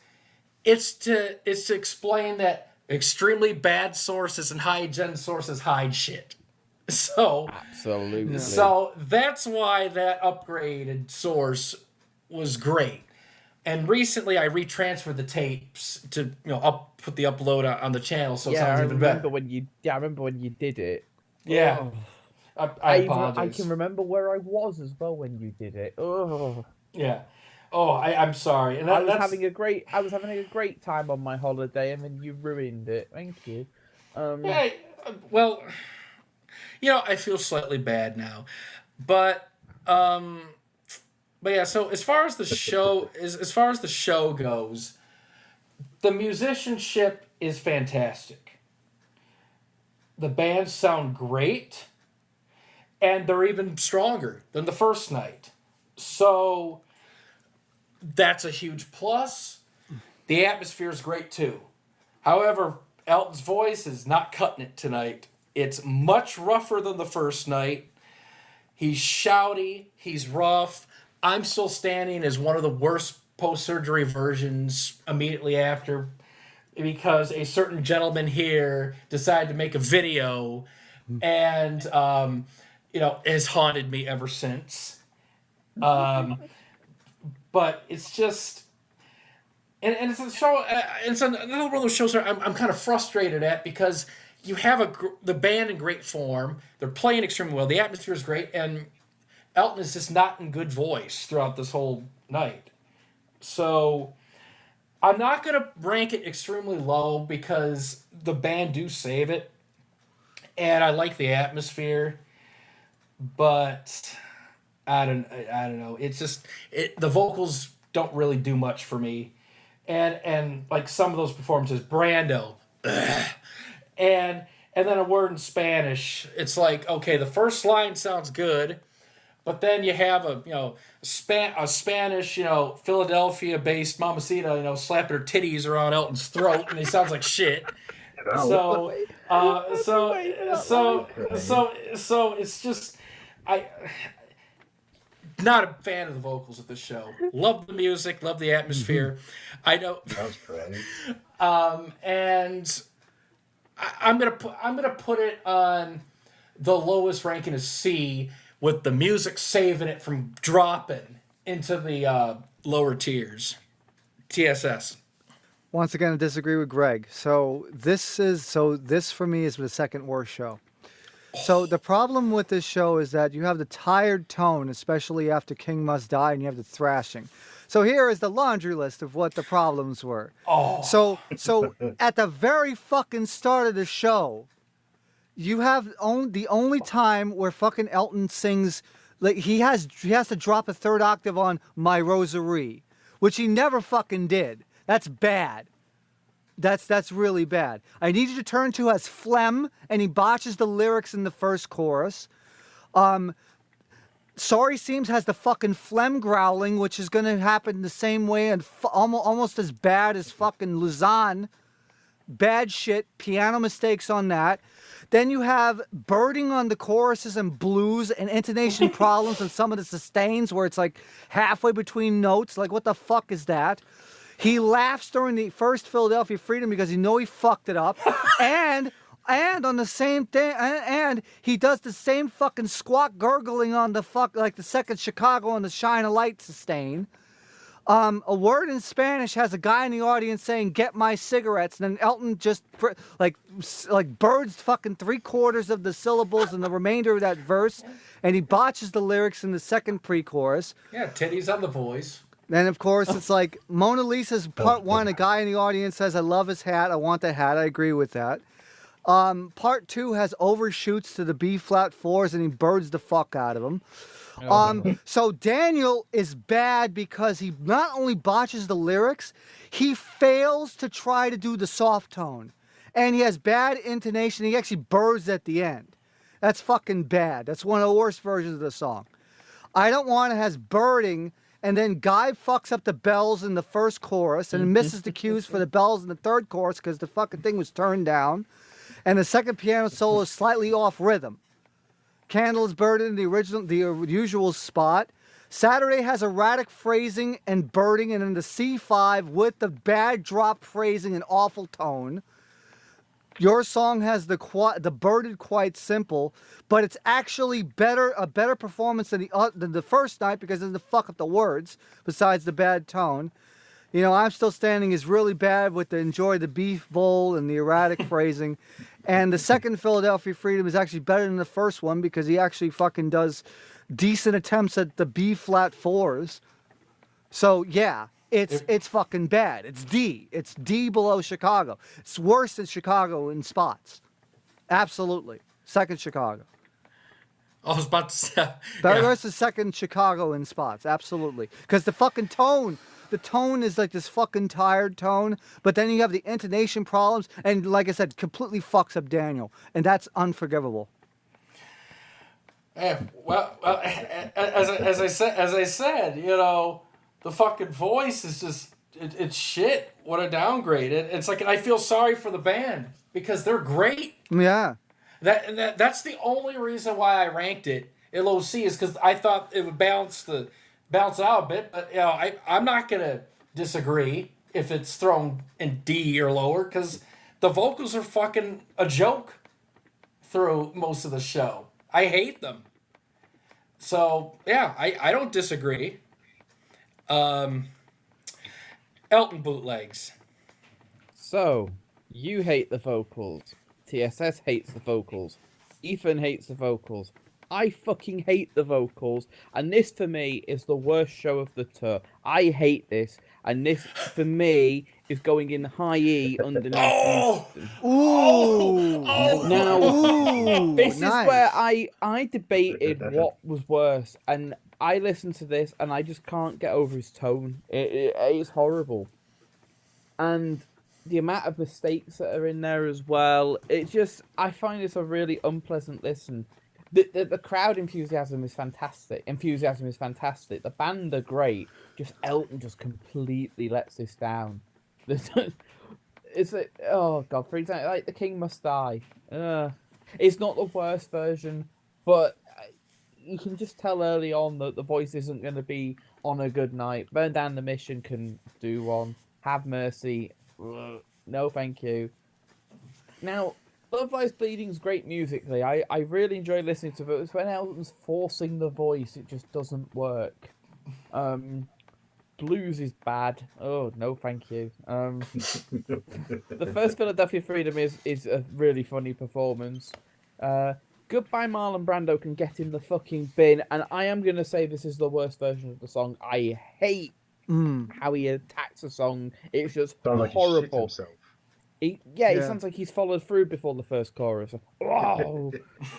It's to explain that extremely bad sources and high gen sources hide shit. So absolutely. So that's why that upgraded source was great. And recently, I retransferred the tapes to put the upload on the channel, so it sounds even better. I remember when you did it. Yeah, I apologize. I can remember where I was as well when you did it. Oh. Yeah. Oh, I'm sorry. And I was having a great time on my holiday, and then you ruined it. Thank you. Yeah. Well, I feel slightly bad now, but yeah. So as far as the show goes, the musicianship is fantastic. The bands sound great, and they're even stronger than the first night. So that's a huge plus. The atmosphere is great too. However, Elton's voice is not cutting it tonight. It's much rougher than the first night. He's shouty. He's rough. I'm Still Standing is one of the worst post-surgery versions immediately after, because a certain gentleman here decided to make a video and, has haunted me ever since. But it's just... And it's a show. It's another one of those shows where I'm kind of frustrated at, because you have the band in great form. They're playing extremely well. The atmosphere is great, and Elton is just not in good voice throughout this whole night. So I'm not going to rank it extremely low, because the band do save it, and I like the atmosphere. But I don't know. It's just the vocals don't really do much for me. And like some of those performances, Brando, and then a word in Spanish. It's like, okay, the first line sounds good, but then you have a Spanish, Philadelphia-based mamacita, slapping her titties around Elton's throat, and he sounds like shit. So it's just not a fan of the vocals of this show. Love the music, love the atmosphere. I know. That was great. And I'm gonna put it on the lowest ranking is C, with the music saving it from dropping into the lower tiers. TSS. Once again, I disagree with Greg. So this for me is the second worst show. So the problem with this show is that you have the tired tone, especially after King Must Die, and you have the thrashing. So here is the laundry list of what the problems were. Oh. So at the very fucking start of the show, you have the only time where fucking Elton sings, like he has to drop a third octave on My Rosary, which he never fucking did. That's bad. That's really bad. I Need You to Turn To has phlegm, and he botches the lyrics in the first chorus. Sorry Seems has the fucking phlegm growling, which is going to happen the same way and almost as bad as fucking Luzon. Bad shit. Piano mistakes on that. Then you have birding on the choruses and blues, and intonation problems and some of the sustains where it's like halfway between notes. Like, what the fuck is that? He laughs during the first Philadelphia Freedom because he fucked it up. And on the same thing, and he does the same fucking squawk gurgling on the the second Chicago on the Shine a Light sustain. A word in Spanish has a guy in the audience saying, "Get my cigarettes," and then Elton just like birds fucking 3/4 of the syllables in the remainder of that verse, and he botches the lyrics in the second pre-chorus. Yeah, titties on the voice. Then, of course, it's like Mona Lisa's part one. A guy in the audience says, "I love his hat. I want that hat." I agree with that. Part two has overshoots to the B flat fours, and he birds the fuck out of them. So Daniel is bad because he not only botches the lyrics, he fails to try to do the soft tone, and he has bad intonation. He actually birds at the end. That's fucking bad. That's one of the worst versions of the song. I Don't Want It has birding. And then Guy fucks up the bells in the first chorus and misses the cues for the bells in the third chorus because the fucking thing was turned down. And the second piano solo is slightly off rhythm. Candle is birded in the usual spot. Saturday has erratic phrasing and birding, and in the C5 with the bad drop phrasing and awful tone. Your song has the birded quite simple, but it's actually a better performance than the first night because it doesn't fuck up the words besides the bad tone. I'm Still Standing is really bad with the Enjoy the Beef Bowl and the erratic phrasing. And the second Philadelphia Freedom is actually better than the first one because he actually fucking does decent attempts at the B flat fours. So yeah. It's fucking bad. It's D. It's D below Chicago. It's worse than Chicago in spots. Absolutely. Second Chicago. I was about to say. Worse than second Chicago in spots. Absolutely. Because the fucking tone, is like this fucking tired tone, but then you have the intonation problems, and like I said, completely fucks up Daniel, and that's unforgivable. Yeah, well, as I said, the fucking voice is just, it's shit. What a downgrade. It's like, I feel sorry for the band because they're great. Yeah. That's the only reason why I ranked it LOC is because I thought it would balance it out a bit. But I'm not gonna disagree if it's thrown in D or lower because the vocals are fucking a joke through most of the show. I hate them. So yeah, I don't disagree. Elton bootlegs. So you hate the vocals. TSS hates the vocals. Ethan hates the vocals. I fucking hate the vocals. And this, for me, is the worst show of the tour. I hate this. And this, for me, is going in high E underneath. Now, this is where I debated what was worse. And I listened to this, and I just can't get over his tone. It is horrible. And the amount of mistakes that are in there as well. I find this a really unpleasant listen. The crowd enthusiasm is fantastic. The band are great. Just Elton just completely lets this down. It's like, oh god, for example, like The King Must Die. It's not the worst version, but you can just tell early on that the voice isn't going to be on a good night. Burn Down the Mission can do one. Have Mercy. No, thank you. Now, Love Lies Bleeding's great musically. I really enjoy listening to it. It's when Elton's forcing the voice, it just doesn't work. Blues is bad. Oh, no, thank you. The first Philadelphia Freedom is a really funny performance. Goodbye Marlon Brando can get in the fucking bin, and I am going to say this is the worst version of the song. I hate how he attacks a song. It's just horrible. He sounds like he's followed through before the first chorus. Oh,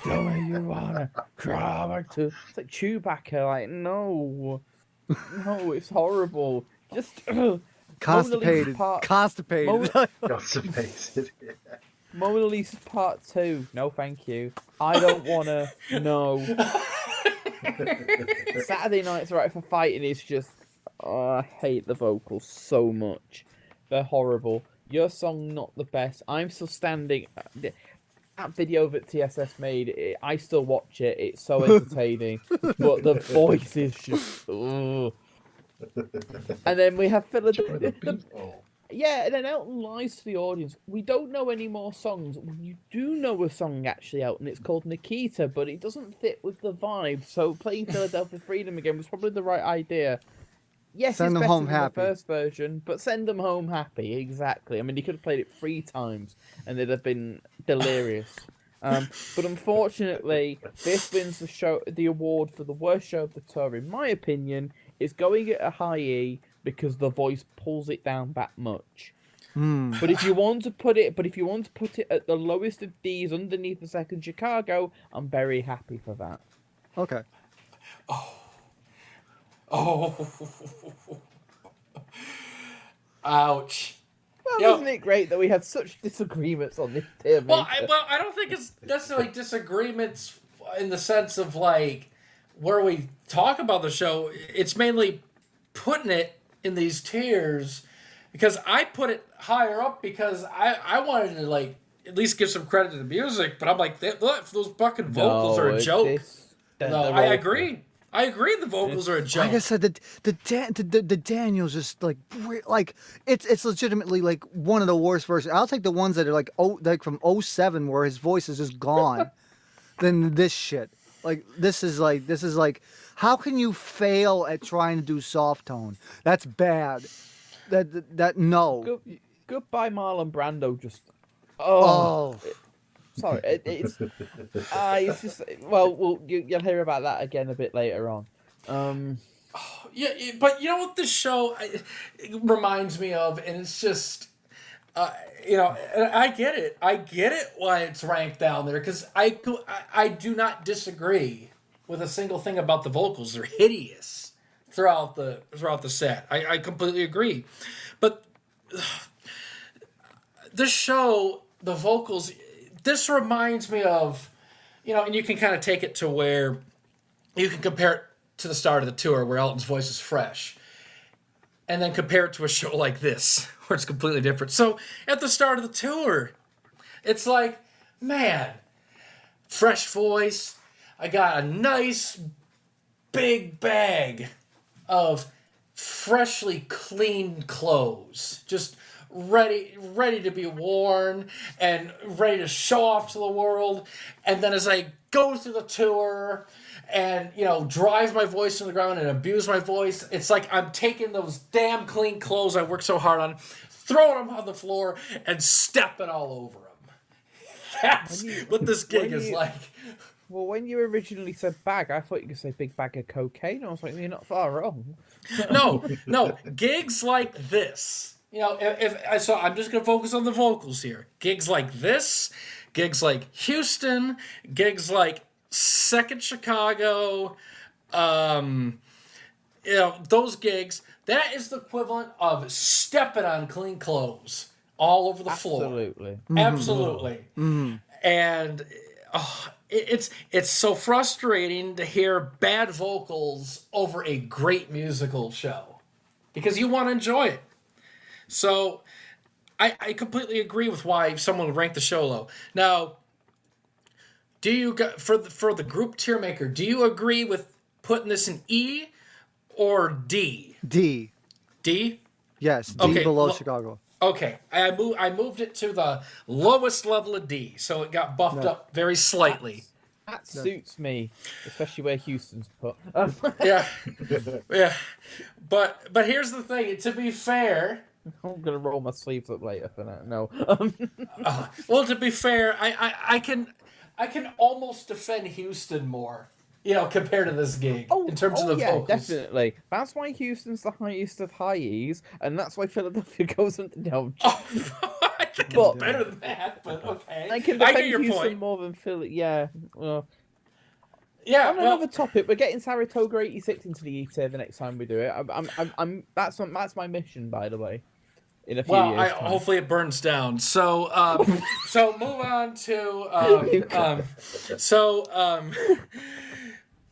the way you wanna cry to. It's like Chewbacca. Like, no, it's horrible. Just constipated. Constipated. Mona Lisa Part 2. No, thank you. I don't wanna. No. Saturday Night's Right for Fighting is just. Oh, I hate the vocals so much. They're horrible. Your song not the best. I'm still standing. That video that TSS made, I still watch it. It's so entertaining, but the voice is just. Ugh. And then we have Philadelphia. And then Elton lies to the audience. We don't know any more songs. You do know a song actually, Elton. It's called Nikita, but it doesn't fit with the vibe. So playing Philadelphia Freedom again was probably the right idea. Yes, send it's them better home than happy. The first version, but send them home happy. Exactly. I mean, he could have played it 3 times, and they'd have been delirious. But unfortunately, this wins the award for the worst show of the tour. In my opinion, it's going at a high E because the voice pulls it down that much. But if you want to put it, at the lowest of D's underneath the second Chicago, I'm very happy for that. Okay. Ouch. Well, isn't it great that we had such disagreements on this TierMaker? Well, I don't think it's necessarily disagreements in the sense of like where we talk about the show. It's mainly putting it in these tiers because I put it higher up because I wanted to like at least give some credit to the music, but I'm like, those fucking vocals are a joke. I agree. The vocals are a joke. Like I said, the Daniels just like it's legitimately like one of the worst versions. I'll take the ones that are like from 07 where his voice is just gone, than this shit. Like this is like how can you fail at trying to do soft tone? That's bad. No. Goodbye Marlon Brando just. Sorry, it's just you'll hear about that again a bit later on. But you know what this show it reminds me of, and it's just, and I get it why it's ranked down there because I do not disagree with a single thing about the vocals. They're hideous throughout the set. I completely agree, but this show, the vocals. This reminds me of, and you can kind of take it to where you can compare it to the start of the tour where Elton's voice is fresh. And then compare it to a show like this where it's completely different. So at the start of the tour, it's like, man, fresh voice. I got a nice big bag of freshly cleaned clothes, just ready to be worn and ready to show off to the world. And then as I go through the tour and, you know, drive my voice to the ground and abuse my voice, it's like I'm taking those damn clean clothes I worked so hard on, throwing them on the floor and stepping all over them. That's what this gig is like. Well, when you originally said bag, I thought you could say big bag of cocaine. I was like, you're not far wrong. No, gigs like this. You know, so I'm just gonna focus on the vocals here. Gigs like this, gigs like Houston, gigs like Second Chicago, you know, those gigs. That is the equivalent of stepping on clean clothes all over the floor. Absolutely. Absolutely. And it's so frustrating to hear bad vocals over a great musical show because you want to enjoy it. So I completely agree with why someone would rank the show low. Now, do you for the group TierMaker, do you agree with putting this in E or D? D. D? Yes, D below Chicago. Okay, I moved it to the lowest level of D, so it got buffed up very slightly. That suits me, especially where Houston's put. Yeah. But here's the thing. To be fair, I'm gonna roll my sleeves up later for that. No. Well, to be fair, I can almost defend Houston more, you know, compared to this gig in terms of the vocals. Definitely. That's why Houston's the highest of high E's, and that's why Philadelphia goes under the I think it's better than that, but okay. I can defend get your Houston point. more than Philly. Yeah. Yeah. On another topic, we're getting Saratoga 86 into the E tier the next time we do it. That's my mission, by the way. In a few years. Hopefully it burns down. So, so move on to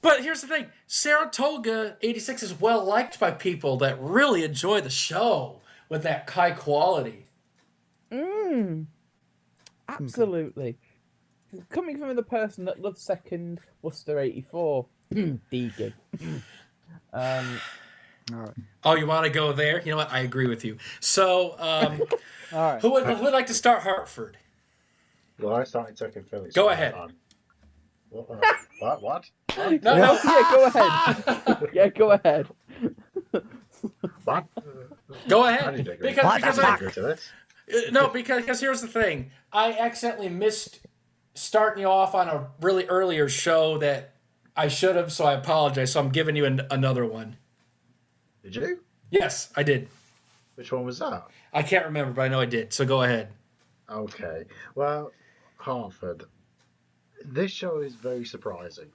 But here's the thing: Saratoga 86 is well liked by people that really enjoy the show with that high quality. Absolutely. Coming from the person that loves Second Worcester 84, D gig. All right. Oh, you want to go there? You know what? I agree with you. So, all right. who would like to start Hartford? Well, I started second Philly. Go ahead. What? No. Yeah, go ahead. Yeah, go ahead. What? Go ahead. Because because here's the thing. I accidentally missed starting you off on a really earlier show that I should have, so I apologize. So I'm giving you another one. Did you? Yes, I did. Which one was that? I can't remember, but I know I did. So go ahead. Okay. Well, Hartford. This show is very surprising.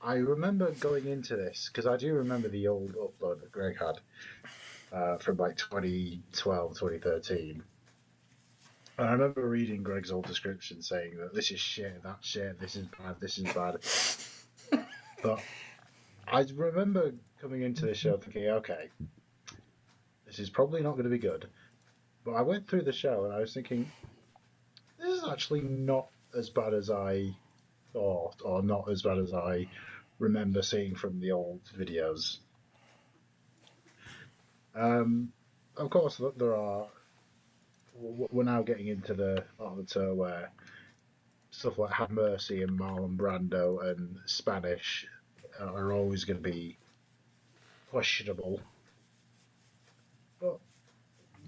I remember going into this, because I do remember the old upload that Greg had from like 2012, 2013. And I remember reading Greg's old description saying that this is shit, that's shit, this is bad. But I remember coming into this show thinking, okay, this is probably not going to be good. But I went through the show and I was thinking, this is actually not as bad as I thought, or not as bad as I remember seeing from the old videos. Of course, there are. We're now getting into the part of the tour where stuff like Have Mercy and Marlon Brando and Spanish are always going to be questionable. But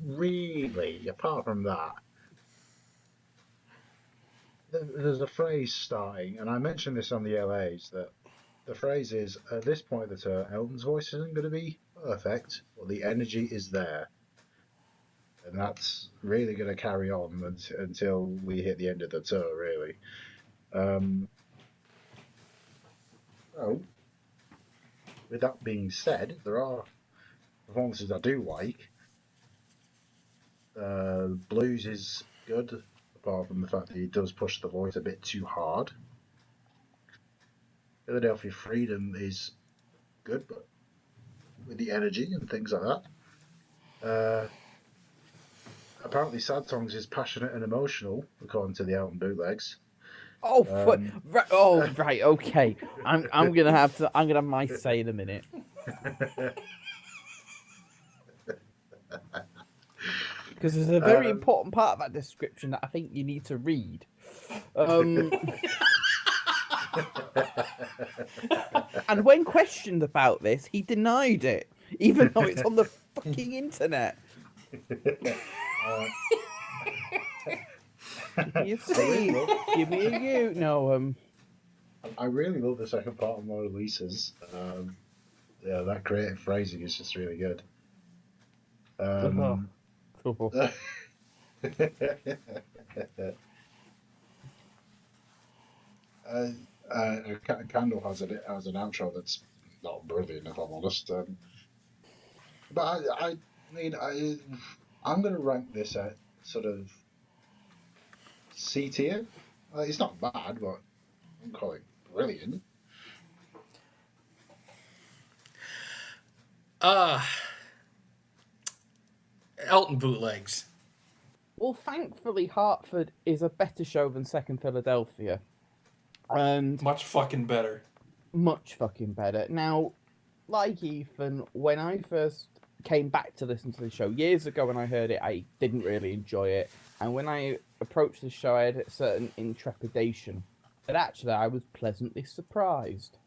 really, apart from that, there's a phrase starting, and I mentioned this on the LAs, that the phrase is, at this point of the tour, Elton's voice isn't going to be perfect, but the energy is there. And that's really going to carry on until we hit the end of the tour, really. So, with that being said, there are performances I do like. Blues is good, apart from the fact that he does push the voice a bit too hard. Philadelphia Freedom is good, but with the energy and things like that. Apparently Sad Songs is passionate and emotional, according to the Elton bootlegs. Oh, right, okay. I'm gonna have my say in a minute. Because there's a very important part of that description that I think you need to read. And when questioned about this, he denied it, even though it's on the fucking internet. Give me a C. Give me a U. No, I really love the second part of my releases. Yeah, that creative phrasing is just really good. Trouble. Candle has an outro that's not brilliant, if I'm honest. But I mean, I'm going to rank this at sort of C tier. It's not bad, but I'm calling it brilliant. Elton bootlegs. Well, thankfully, Hartford is a better show than Second Philadelphia. And much fucking better. Much fucking better. Now, like Ethan, when I first came back to listen to the show years ago when I heard it, I didn't really enjoy it. And when I approached the show, I had a certain intrepidation. But actually, I was pleasantly surprised.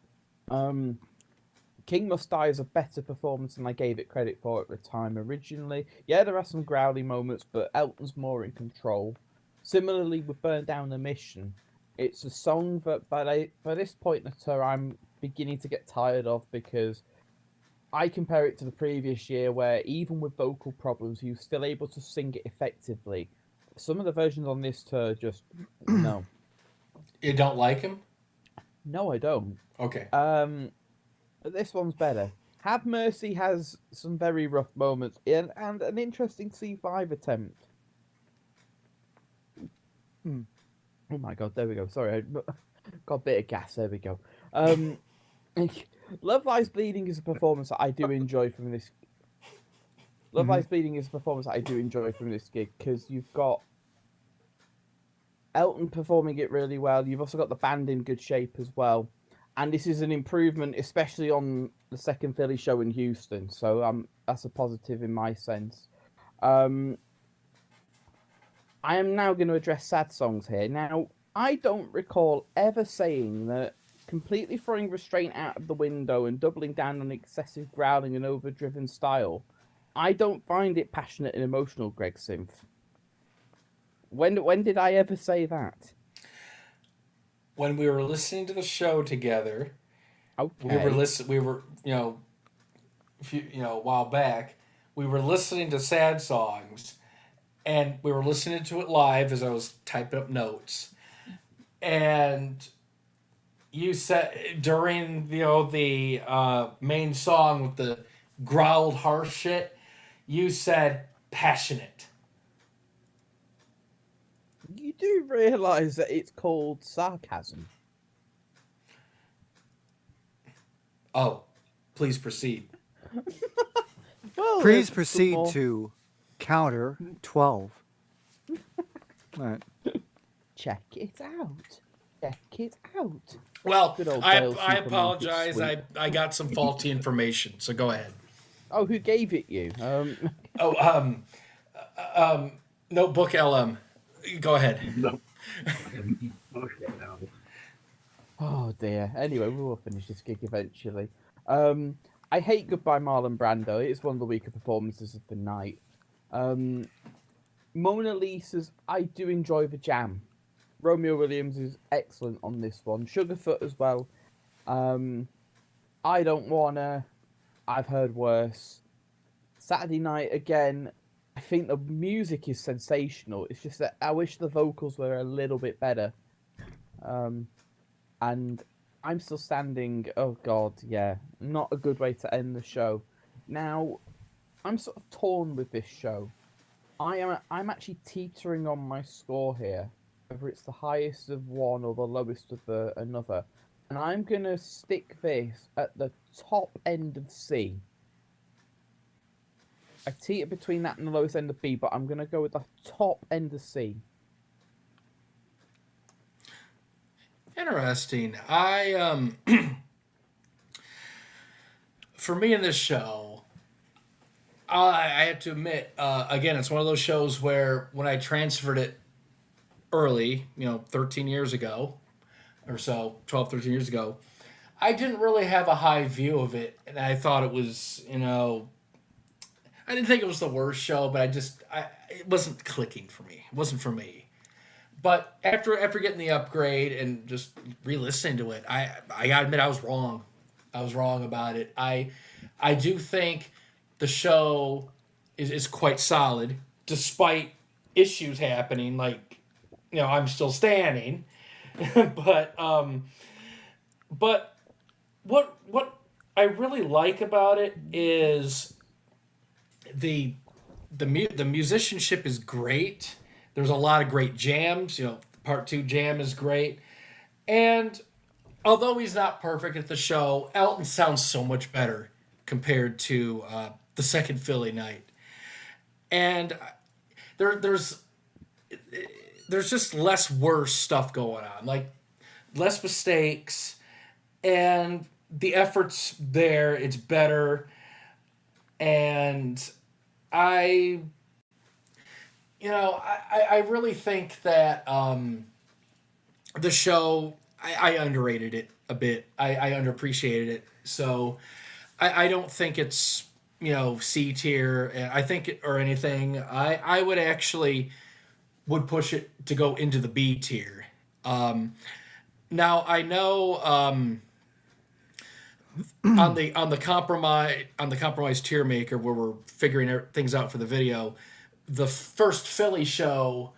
King Must Die is a better performance than I gave it credit for at the time originally. Yeah, there are some growly moments, but Elton's more in control. Similarly with Burn Down the Mission, it's a song that by this point in the tour I'm beginning to get tired of, because I compare it to the previous year where even with vocal problems he was still able to sing it effectively. Some of the versions on this tour just no. You don't like him? No, I don't. Okay. But this one's better. Have Mercy has some very rough moments and an interesting C5 attempt. Oh my god, there we go. Sorry, I got a bit of gas. There we go. Love Lies Bleeding is a performance that I do enjoy from this. Love Lies Bleeding is a performance that I do enjoy from this gig, because you've got Elton performing it really well. You've also got the band in good shape as well. And this is an improvement, especially on the second Philly show in Houston. So that's a positive in my sense. I am now going to address sad songs here. Now, I don't recall ever saying that completely throwing restraint out of the window and doubling down on excessive growling and overdriven style, I don't find it passionate and emotional, Gregsynth. When did I ever say that? When we were listening to the show together, okay. we were a while back, we were listening to sad songs, and we were listening to it live as I was typing up notes, and you said during the main song with the growled harsh shit, you said passionate. You do realise that it's called sarcasm. Oh, please proceed. Well, please proceed to counter 12. All right. Check it out. Check it out. Well, I apologize. I got some faulty information, so go ahead. Oh, who gave it you? Notebook LM. Go ahead. No. Oh dear. Anyway, we will finish this gig eventually. I hate Goodbye Marlon Brando. It's one of the weaker performances of the night. Mona Lisa's, I do enjoy the jam. Romeo Williams is excellent on this one. Sugarfoot as well. I Don't Wanna. I've heard worse. Saturday Night again. I think the music is sensational. It's just that I wish the vocals were a little bit better. And I'm Still Standing. Oh god, yeah, not a good way to end the show. Now, I'm sort of torn with this show. I'm actually teetering on my score here, whether it's the highest of one or the lowest of another. And I'm gonna stick this at the top end of C. I teeter between that and the lowest end of B, but I'm going to go with the top end of C. Interesting. For me in this show, I have to admit, again, it's one of those shows where when I transferred it early, 13 years ago or so, 12, 13 years ago, I didn't really have a high view of it. And I thought it was, I didn't think it was the worst show, but it wasn't clicking for me. It wasn't for me. But after getting the upgrade and just re-listening to it, I gotta admit I was wrong. I was wrong about it. I do think the show is quite solid, despite issues happening. Like, I'm still standing, but what I really like about it is the musicianship is great. There's a lot of great jams. Part 2 jam is great, and although he's not perfect at the show, Elton sounds so much better compared to the second Philly night. And there's just less worse stuff going on, like less mistakes, and the effort's there. It's better, and I really think that the show, I underrated it a bit. I underappreciated it. So I don't think it's, C tier, I think, or anything. I would actually push it to go into the B tier. Now I know on the compromise TierMaker, where we're figuring things out for the video, the first Philly show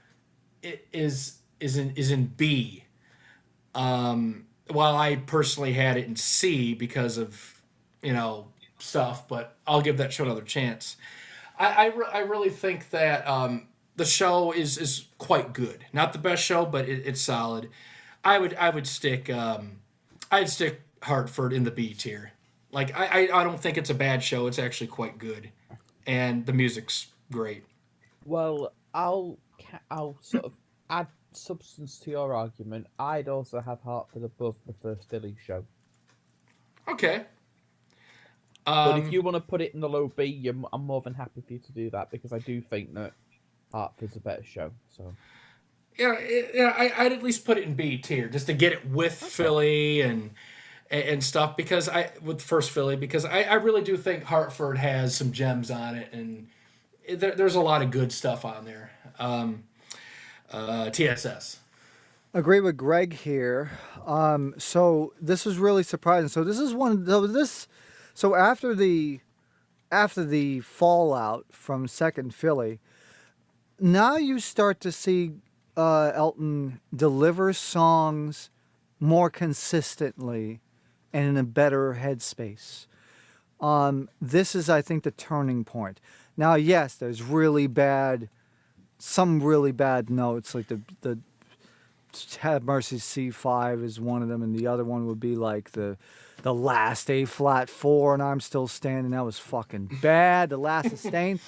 is in B. While I personally had it in C because of, stuff, but I'll give that show another chance. I really think that the show is quite good. Not the best show, but it's solid. I'd stick Hartford in the B tier. Like, I don't think it's a bad show. It's actually quite good, and the music's great. Well, I'll sort of add substance to your argument. I'd also have Hartford above the first Philly show. Okay. But if you want to put it in the low B, I'm more than happy for you to do that, because I do think that Hartford's a better show. So. Yeah, I'd at least put it in B tier just to get it with Philly and stuff, because with first Philly, because I really do think Hartford has some gems on it, and there's a lot of good stuff on there. TSS. Agree with Greg here. So this is really surprising. So this is So after the fallout from second Philly, now you start to see Elton deliver songs more consistently and in a better headspace. This is, I think, the turning point. Now, yes, there's some really bad notes, like the Have Mercy C5 is one of them, and the other one would be like the last A flat 4, and I'm Still Standing. That was fucking bad. The last sustain.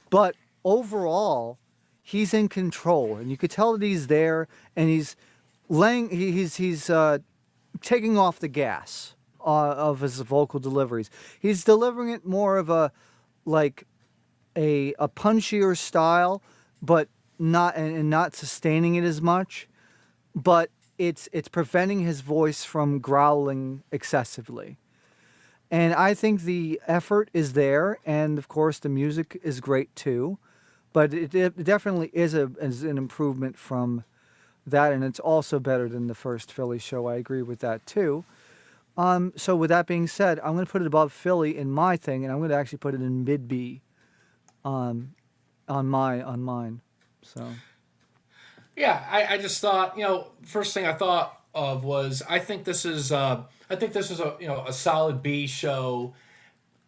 But overall, he's in control, and you could tell that he's there, and he's taking off the gas of his vocal deliveries. He's delivering it more of a punchier style, but not sustaining it as much. But it's preventing his voice from growling excessively. And I think the effort is there, and of course the music is great too. But it definitely is an improvement from that, and it's also better than the first Philly show. I agree with that too. So with that being said, I'm going to put it above Philly in my thing, and I'm going to actually put it in mid B on mine. So. Yeah, I just thought, first thing I thought of was I think this is a solid B show,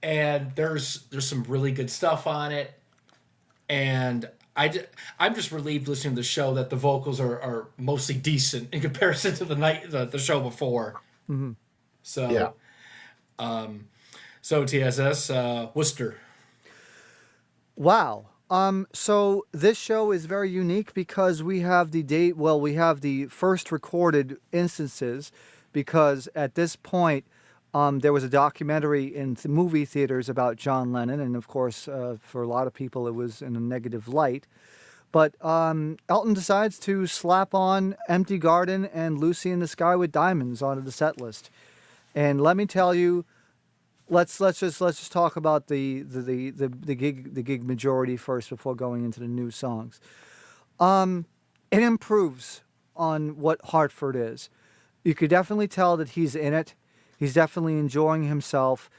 and there's some really good stuff on it, and I'm just relieved listening to the show that the vocals are mostly decent in comparison to the show before. Mm-hmm. So yeah. So TSS Worcester. Wow. So this show is very unique because we have the date. Well, we have the first recorded instances, because at this point, there was a documentary in movie theaters about John Lennon, and of course, for a lot of people, it was in a negative light. But Elton decides to slap on "Empty Garden" and "Lucy in the Sky with Diamonds" onto the set list, and let me tell you. Let's just talk about the gig majority first before going into the new songs. It improves on what Hartford is. You could definitely tell that he's in it. He's definitely enjoying himself.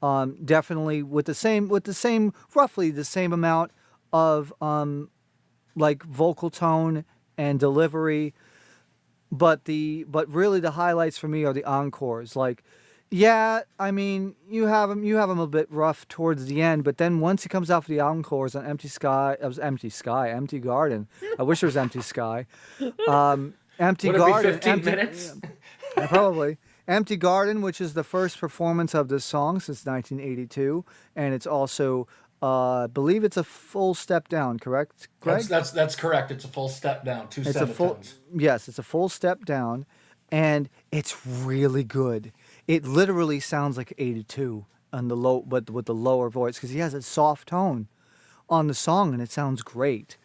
Definitely with the same roughly the same amount of like vocal tone and delivery. But really the highlights for me are the encores. Like, yeah, I mean, you have him a bit rough towards the end, but then once he comes out for the encores on Empty Garden. I wish there was Empty Sky. Empty Garden. 15 minutes? Probably. Empty Garden, which is the first performance of this song since 1982, and it's also, I believe it's a full step down, correct, Greg? That's correct. It's a full step down, two semitones. Yes, it's a full step down, and it's really good. It literally sounds like 82 on the low, but with the lower voice, because he has a soft tone on the song, and it sounds great.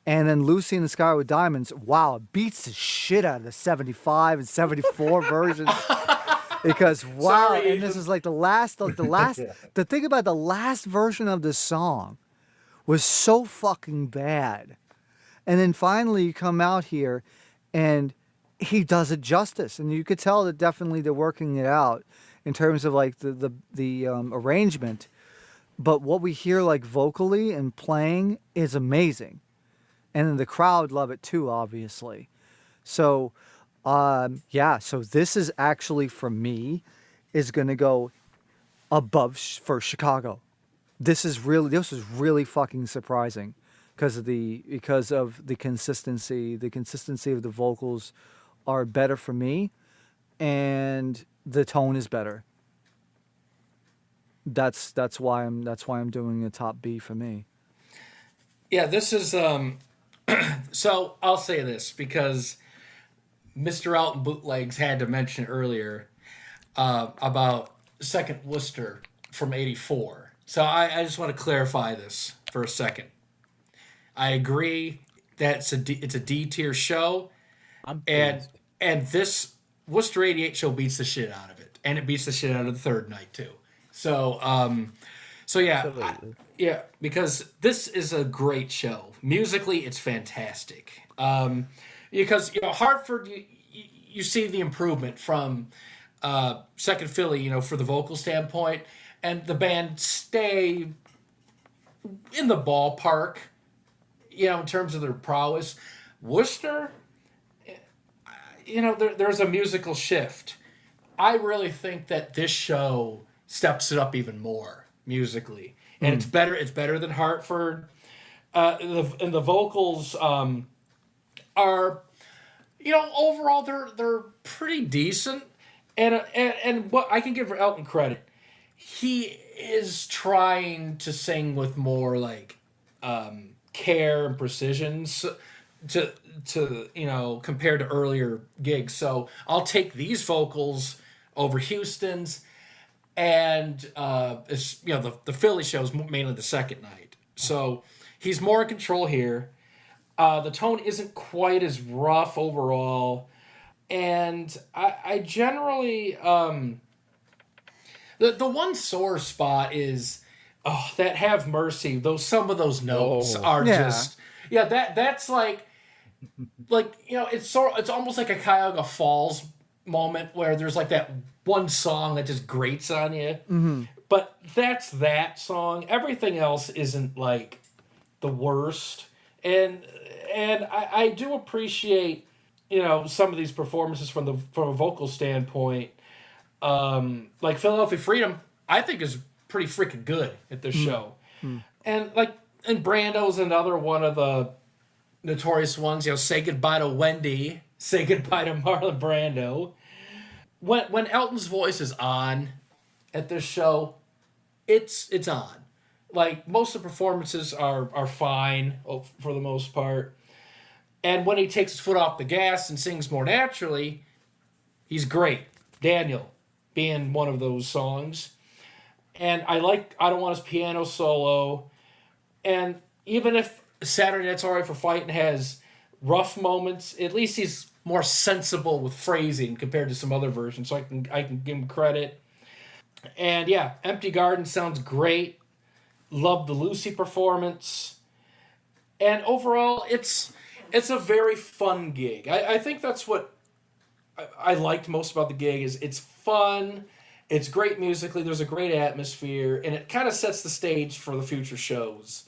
And then "Lucy in the Sky with Diamonds," wow, it beats the shit out of the 75 and 74 versions. Because wow, Sorry, and this is like the last. The thing about the last version of this song was so fucking bad, and then finally you come out here, and he does it justice, and you could tell that definitely they're working it out in terms of like the arrangement. But what we hear like vocally and playing is amazing, and then the crowd love it too, obviously. So, yeah. So this is actually for me is going to go above for Chicago. This is really fucking surprising because of the consistency. The consistency of the vocals are better for me, and the tone is better. That's why I'm doing a top B for me. Yeah, this is so I'll say this because Mr. Elton Bootlegs had to mention earlier about Second Worcester from '84. So I just want to clarify this for a second. I agree that it's a D tier show. And this Worcester 88 show beats the shit out of it, and it beats the shit out of the third night too. So yeah, because this is a great show. Musically, it's fantastic. Because Hartford, you see the improvement from Second Philly, for the vocal standpoint, and the band stay in the ballpark, in terms of their prowess. Worcester. There's a musical shift. I really think that this show steps it up even more musically, and it's better. It's better than Hartford. And the vocals are, overall they're pretty decent. And what I can give Elton credit, he is trying to sing with more like care and precision. To compared to earlier gigs. So I'll take these vocals over Houston's, and the Philly show's mainly the second night. So he's more in control here. The tone isn't quite as rough overall, and I generally the one sore spot is that "Have Mercy." Some of those notes are just that's like it's almost like a Cuyahoga Falls moment where there's like that one song that just grates on you. Mm-hmm. But that's that song. Everything else isn't like the worst. And I do appreciate, some of these performances from a vocal standpoint. Like Philadelphia Freedom, I think is pretty freaking good at this show. Mm-hmm. And Brando's another one of the notorious ones, "Say Goodbye to Wendy," "Say Goodbye to Marlon Brando." When Elton's voice is on at this show, it's on. Like, most of the performances are fine for the most part. And when he takes his foot off the gas and sings more naturally, he's great. Daniel being one of those songs. And I don't want his piano solo. And even if Saturday Night's Alright for Fighting has rough moments, at least he's more sensible with phrasing compared to some other versions. So I can give him credit. And yeah, Empty Garden sounds great. Love the Lucy performance. And overall, it's a very fun gig. I think that's what I liked most about the gig is it's fun, it's great musically, there's a great atmosphere, and it kind of sets the stage for the future shows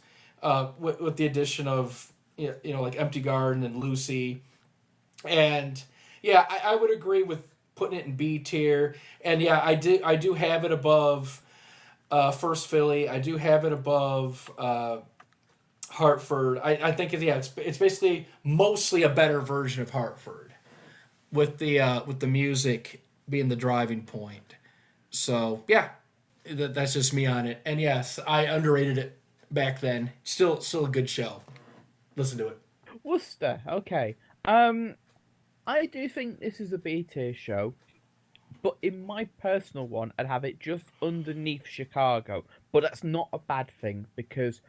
with the addition of like Empty Garden and Lucy. And yeah, I would agree with putting it in B tier. And yeah, I do have it above First Philly. I do have it above Hartford. I think it's basically mostly a better version of Hartford, with the music being the driving point. So yeah, that's just me on it. And yes, I underrated it back then. Still a good show. Listen to it. Worcester. Okay. I do think this is a B tier show, but in my personal one, I'd have it just underneath Chicago. But that's not a bad thing because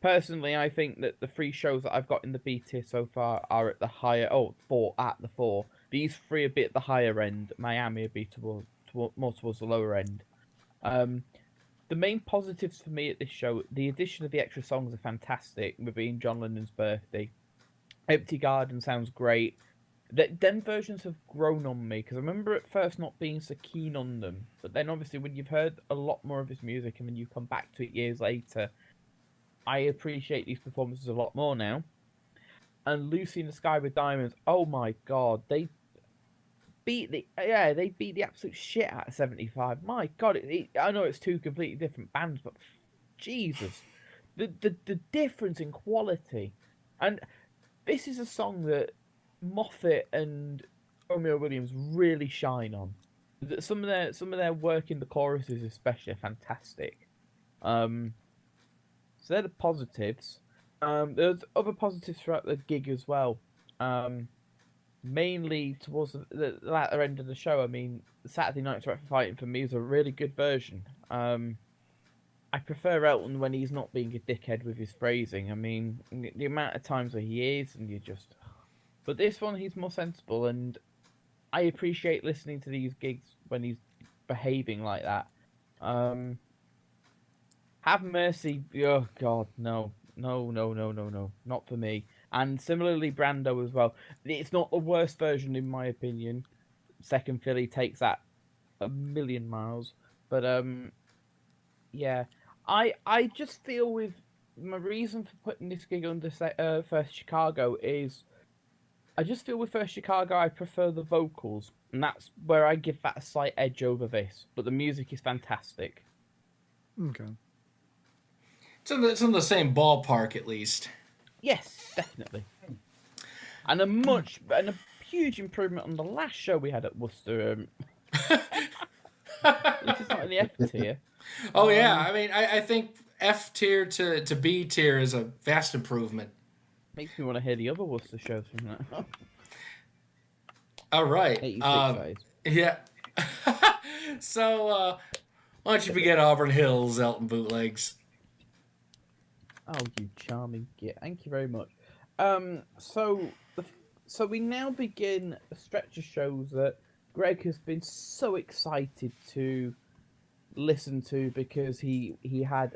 personally, I think that the 3 shows that I've got in the B tier so far are at the higher. Four at the 4. These 3 are a bit at the higher end. Miami would be more towards the lower end. The main positives for me at this show, the addition of the extra songs are fantastic. With being John Lennon's birthday, Empty Garden sounds great. Them versions have grown on me because I remember at first not being so keen on them, but then obviously when you've heard a lot more of his music and when you come back to it years later, I appreciate these performances a lot more now. And Lucy in the Sky with Diamonds, oh my god, they beat the absolute shit out of 75. My god, I know it's 2 completely different bands, but Jesus, the difference in quality. And this is a song that Moffat and Romeo Williams really shine on. Some of their work in the choruses especially are fantastic. So they're the positives. There's other positives throughout the gig as well. Mainly towards the latter end of the show. I mean, Saturday Night's Right for Fighting for me is a really good version. I prefer Elton when he's not being a dickhead with his phrasing. I mean, the amount of times where he is, and you just... But this one, he's more sensible, and I appreciate listening to these gigs when he's behaving like that. Have Mercy, oh god, no, not for me. And similarly, Brando as well. It's not the worst version in my opinion. Second Philly takes that a million miles, but yeah, I just feel with my reason for putting this gig under First Chicago is. I just feel with First Chicago, I prefer the vocals, and that's where I give that a slight edge over this. But the music is fantastic. Okay. It's in the same ballpark, at least. Yes, definitely. And a huge improvement on the last show we had at Worcester. This is not in the F tier. Oh yeah, I mean, I think F tier to B tier is a vast improvement. Makes me want to hear the other Worcester shows from that. All right. 86 yeah. So, why don't you begin Auburn Hills, Elton Bootlegs? Oh, you charming git. Thank you very much. So we now begin a stretch of shows that Greg has been so excited to listen to because he had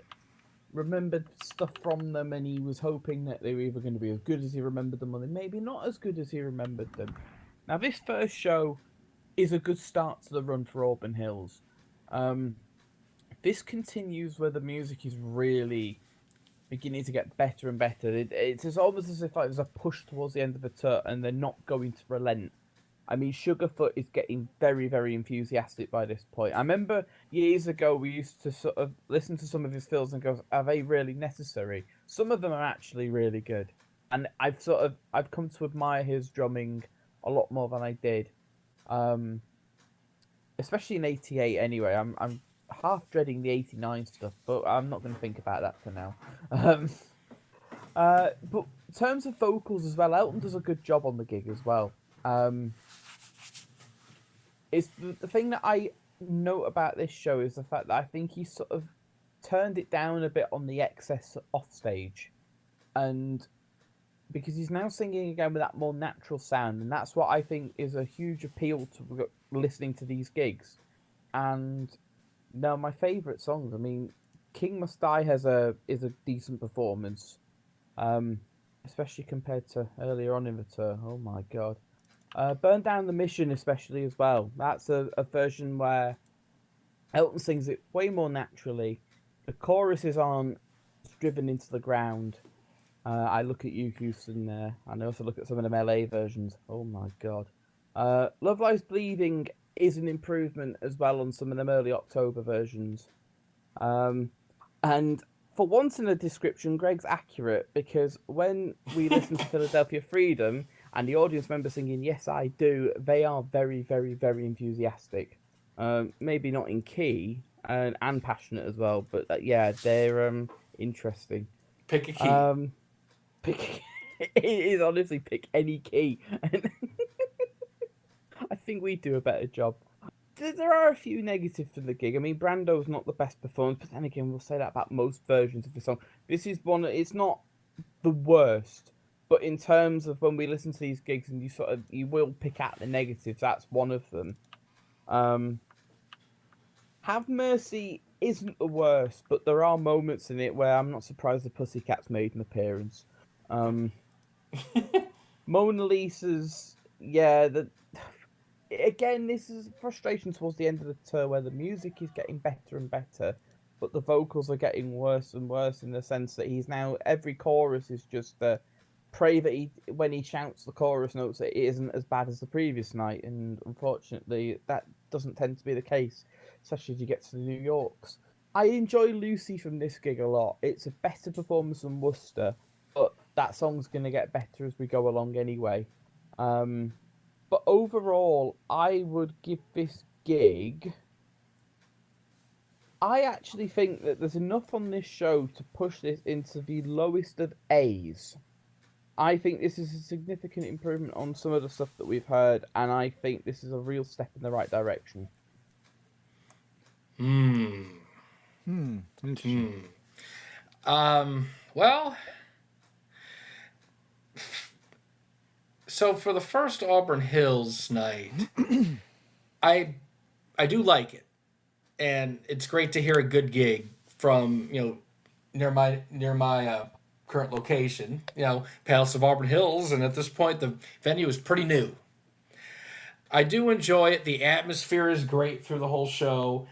remembered stuff from them and he was hoping that they were either going to be as good as he remembered them or they maybe not as good as he remembered them. Now this first show is a good start to the run for Auburn Hills. This continues where the music is really beginning to get better and better. It's almost as if there's a push towards the end of the tour and they're not going to relent. I mean, Sugarfoot is getting very, very enthusiastic by this point. I remember years ago we used to sort of listen to some of his fills and go, are they really necessary? Some of them are actually really good. And I've come to admire his drumming a lot more than I did. Especially in '88 anyway. I'm half dreading the '89 stuff, but I'm not going to think about that for now. But in terms of vocals as well, Elton does a good job on the gig as well. It's the thing that I note about this show is the fact that I think he sort of turned it down a bit on the excess off stage, and because he's now singing again with that more natural sound, and that's what I think is a huge appeal to listening to these gigs. And now my favourite songs, I mean, King Must Die is a decent performance, especially compared to earlier on in the tour. Oh my god. Burn Down the Mission especially as well. That's a version where Elton sings it way more naturally. The choruses aren't driven into the ground. I look at you, Houston, there. And I also look at some of them LA versions. Oh my god. Love Lies Bleeding is an improvement as well on some of them early October versions. And for once in the description, Greg's accurate, because when we listen to Philadelphia Freedom and the audience member singing Yes I Do, they are very, very, very enthusiastic. Maybe not in key and passionate as well, but yeah, they're interesting. Pick a key. It is honestly pick any key. I think we do a better job. There are a few negatives to the gig. I mean, Brando's not the best performance, but then again, we'll say that about most versions of the song. This is one. It's not the worst, but in terms of when we listen to these gigs and you will pick out the negatives, that's one of them. Have Mercy isn't the worst, but there are moments in it where I'm not surprised the Pussycats made an appearance. Mona Lisa's, yeah, again, this is frustration towards the end of the tour where the music is getting better and better, but the vocals are getting worse and worse in the sense that he's now, every chorus is just pray that when he shouts the chorus notes, that it isn't as bad as the previous night, and unfortunately that doesn't tend to be the case, especially as you get to the New Yorks. I enjoy Lucy from this gig a lot. It's a better performance than Worcester, but that song's going to get better as we go along anyway. But overall, I would give this gig... I actually think that there's enough on this show to push this into the lowest of A's. I think this is a significant improvement on some of the stuff that we've heard, and I think this is a real step in the right direction. Interesting. Well, so for the first Auburn Hills night, I do like it, and it's great to hear a good gig from near my current location, Palace of Auburn Hills, and at this point the venue is pretty new. I do enjoy it. The atmosphere is great through the whole show,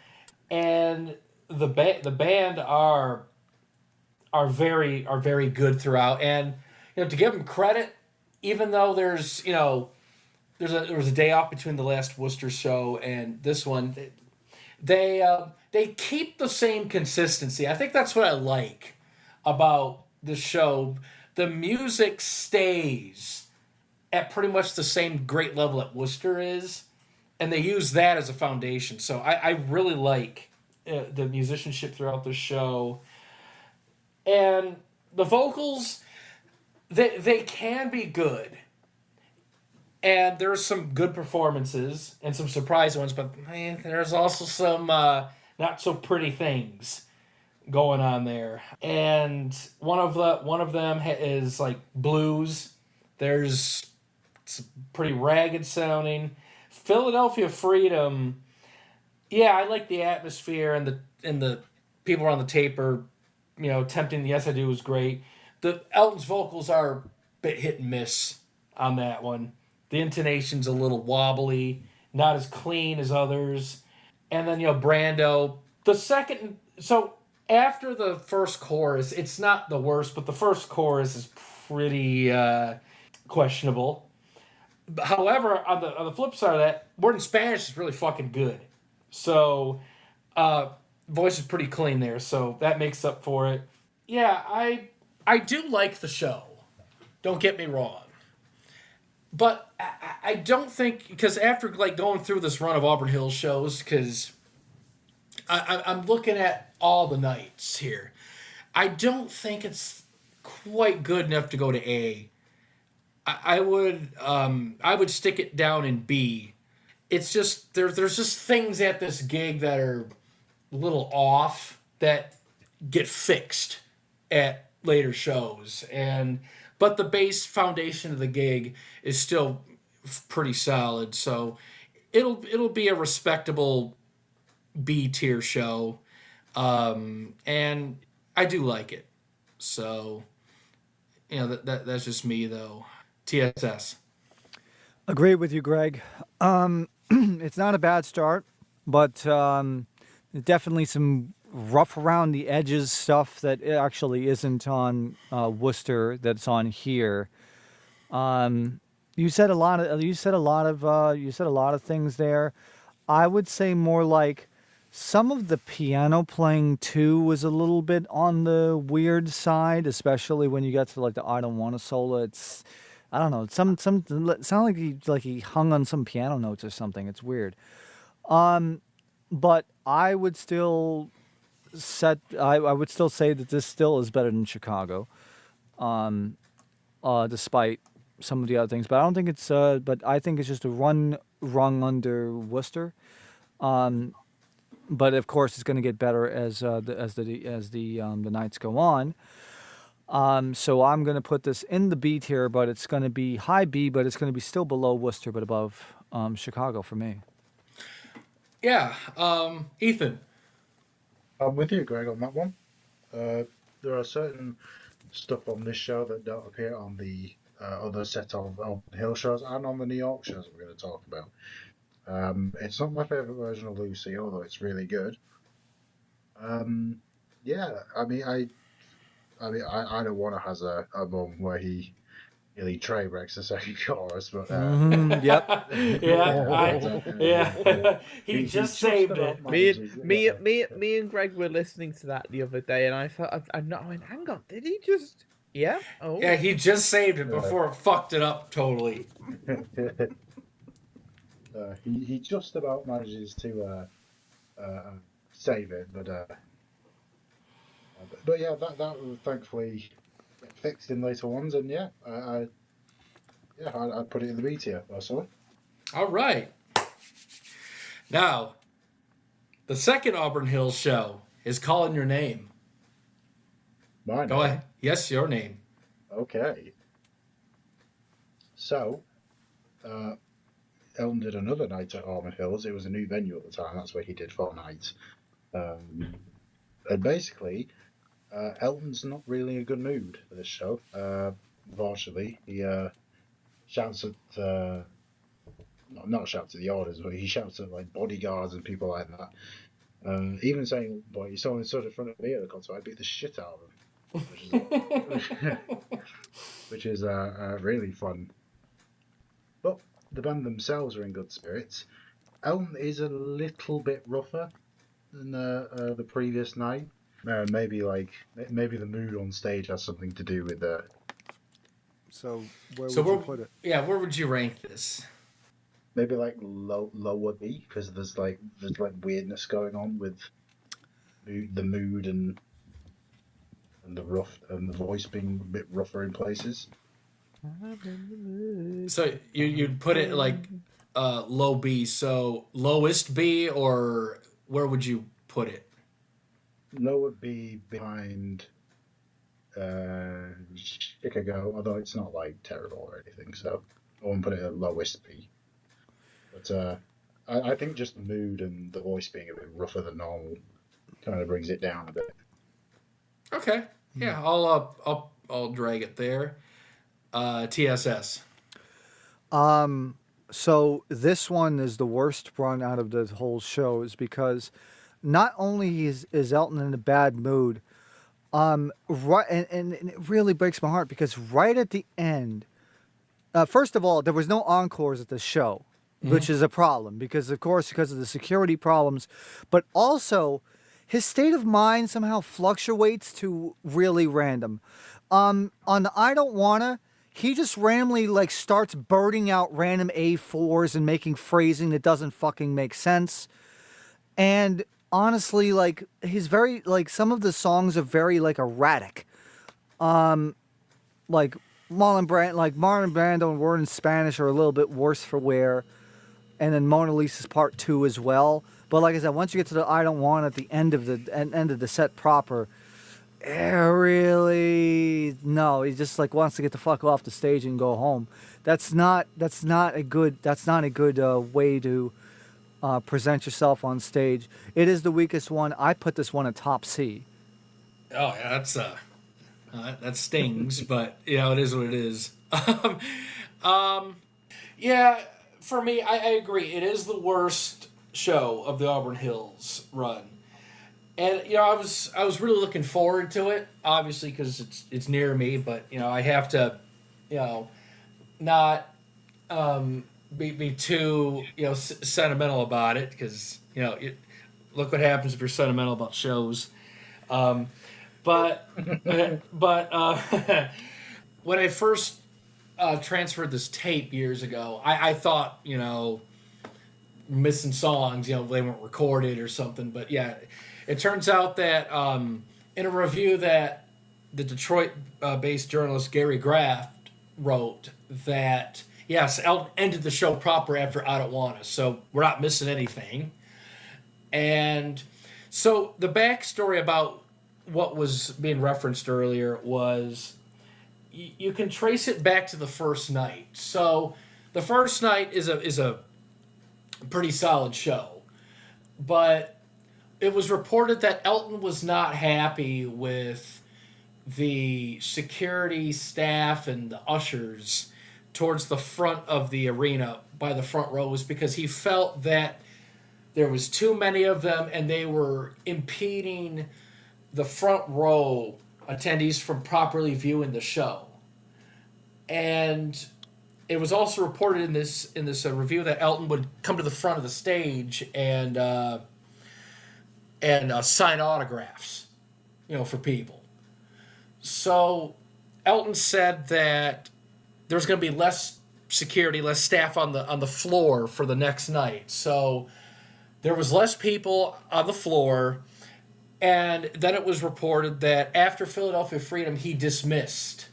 and the band are very good throughout. And to give them credit, even though there was a day off between the last Worcester show and this one, they keep the same consistency. I think that's what I like about the show. The music stays at pretty much the same great level that Worcester is, and they use that as a foundation. So I really like the musicianship throughout the show. And the vocals, they can be good. And there's some good performances and some surprise ones, but there's also some not so pretty things going on there. And one of them is like blues. It's pretty ragged sounding. Philadelphia Freedom, yeah, I like the atmosphere, and the people around the tape are, tempting. Yes I Do was great. Elton's vocals are a bit hit and miss on that one. The intonation's a little wobbly, not as clean as others. And then, Brando. So after the first chorus, it's not the worst, but the first chorus is pretty questionable. However, on the flip side of that, Word in Spanish is really fucking good. So, voice is pretty clean there, so that makes up for it. Yeah, I do like the show. Don't get me wrong. But I don't think, because after going through this run of Auburn Hills shows, because I'm looking at all the nights here. I don't think it's quite good enough to go to A. I would stick it down in B. It's just there's just things at this gig that are a little off that get fixed at later shows, but the base foundation of the gig is still pretty solid. So it'll be a respectable B tier show, and I do like it. So that's just me though. TSS. Agree with you, Greg. It's not a bad start, but definitely some rough around the edges stuff that actually isn't on Worcester that's on here. You said a lot of things there. I would say more like some of the piano playing too was a little bit on the weird side, especially when you get to like the I Don't Wanna solo. It's, I don't know, some it sounded like he hung on some piano notes or something. It's weird. But I would still say that this still is better than Chicago, despite some of the other things. But I don't think it's but I think it's just a rung under Worcester. But of course, it's going to get better as the nights go on. So I'm going to put this in the B tier, but it's going to be high B, but it's going to be still below Worcester, but above Chicago for me. Yeah, Ethan. I'm with you, Greg, on that one. There are certain stuff on this show that don't appear on the other set of Elton Hill shows and on the New York shows we're going to talk about. It's not my favourite version of Lucy, although it's really good. Yeah, I don't want to has a moment where he nearly train wrecks the second chorus, but yep, he just saved it. Me and Greg were listening to that the other day, and I thought, I went, hang on, did he just? Yeah. Oh. Yeah, he just saved it before it fucked it up totally. He just about manages to save it, but yeah, that will thankfully get fixed in later ones, and I'd put it in the B tier personally. All right. Now, the second Auburn Hills show is Calling Your Name. My name? Go ahead. Yes, your name. Okay. So, Elton did another night at Auburn Hills. It was a new venue at the time. That's where he did 4 nights. And basically, Elton's not really in a good mood for this show. Unfortunately, he shouts at not shouts at the orders, but he shouts at like bodyguards and people like that. Even saying, "Boy, you saw him stood in front of me at the concert, I beat the shit out of him," which is really fun. But the band themselves are in good spirits. Elton is a little bit rougher than the previous night. Maybe the mood on stage has something to do with that. So where would you put it? Yeah, where would you rank this? Maybe like lower B, because there's weirdness going on with the mood and the rough and the voice being a bit rougher in places. So you'd put it like low B, so lowest B, or where would you put it? Lower B behind Chicago, although it's not like terrible or anything, so I won't put it at lowest B. But I think just the mood and the voice being a bit rougher than normal kind of brings it down a bit. Okay, yeah, I'll drag it there. TSS. So this one is the worst run out of the whole show, is because not only is Elton in a bad mood, right, and it really breaks my heart because right at the end, first of all, there was no encores at the show, which is a problem because of the security problems, but also his state of mind somehow fluctuates to really random. On the I Don't Wanna, he just randomly starts birding out random A4s and making phrasing that doesn't fucking make sense. And honestly, like, he's very, like, some of the songs are very, like, erratic. Like Marlon Brando and Word in Spanish are a little bit worse for wear, and then Mona Lisa's Part 2 as well. But like I said, once you get to the I Don't Want at the end of the set proper, really, no, he just like wants to get the fuck off the stage and go home. That's not a good way to present yourself on stage. It is the weakest one. I put this one at top C. Oh, yeah, that stings, but it is what it is. Yeah, for me, I agree. It is the worst show of the Auburn Hills run, and I was really looking forward to it, obviously because it's near me. But I have to, not be too sentimental about it, because look what happens if you're sentimental about shows. But when I first transferred this tape years ago, I thought, missing songs, they weren't recorded or something. But yeah, it turns out that in a review that the Detroit-based journalist Gary Graft wrote, that yes, Elton ended the show proper after I Don't Wanna, so we're not missing anything. And so the backstory about what was being referenced earlier was you can trace it back to the first night. So the first night is a pretty solid show, but it was reported that Elton was not happy with the security staff and the ushers towards the front of the arena by the front rows, because he felt that there was too many of them and they were impeding the front row attendees from properly viewing the show. And it was also reported in this review that Elton would come to the front of the stage and sign autographs, for people. So Elton said that there's going to be less security, less staff on the floor for the next night. So there was less people on the floor. And then it was reported that after Philadelphia Freedom, he dismissed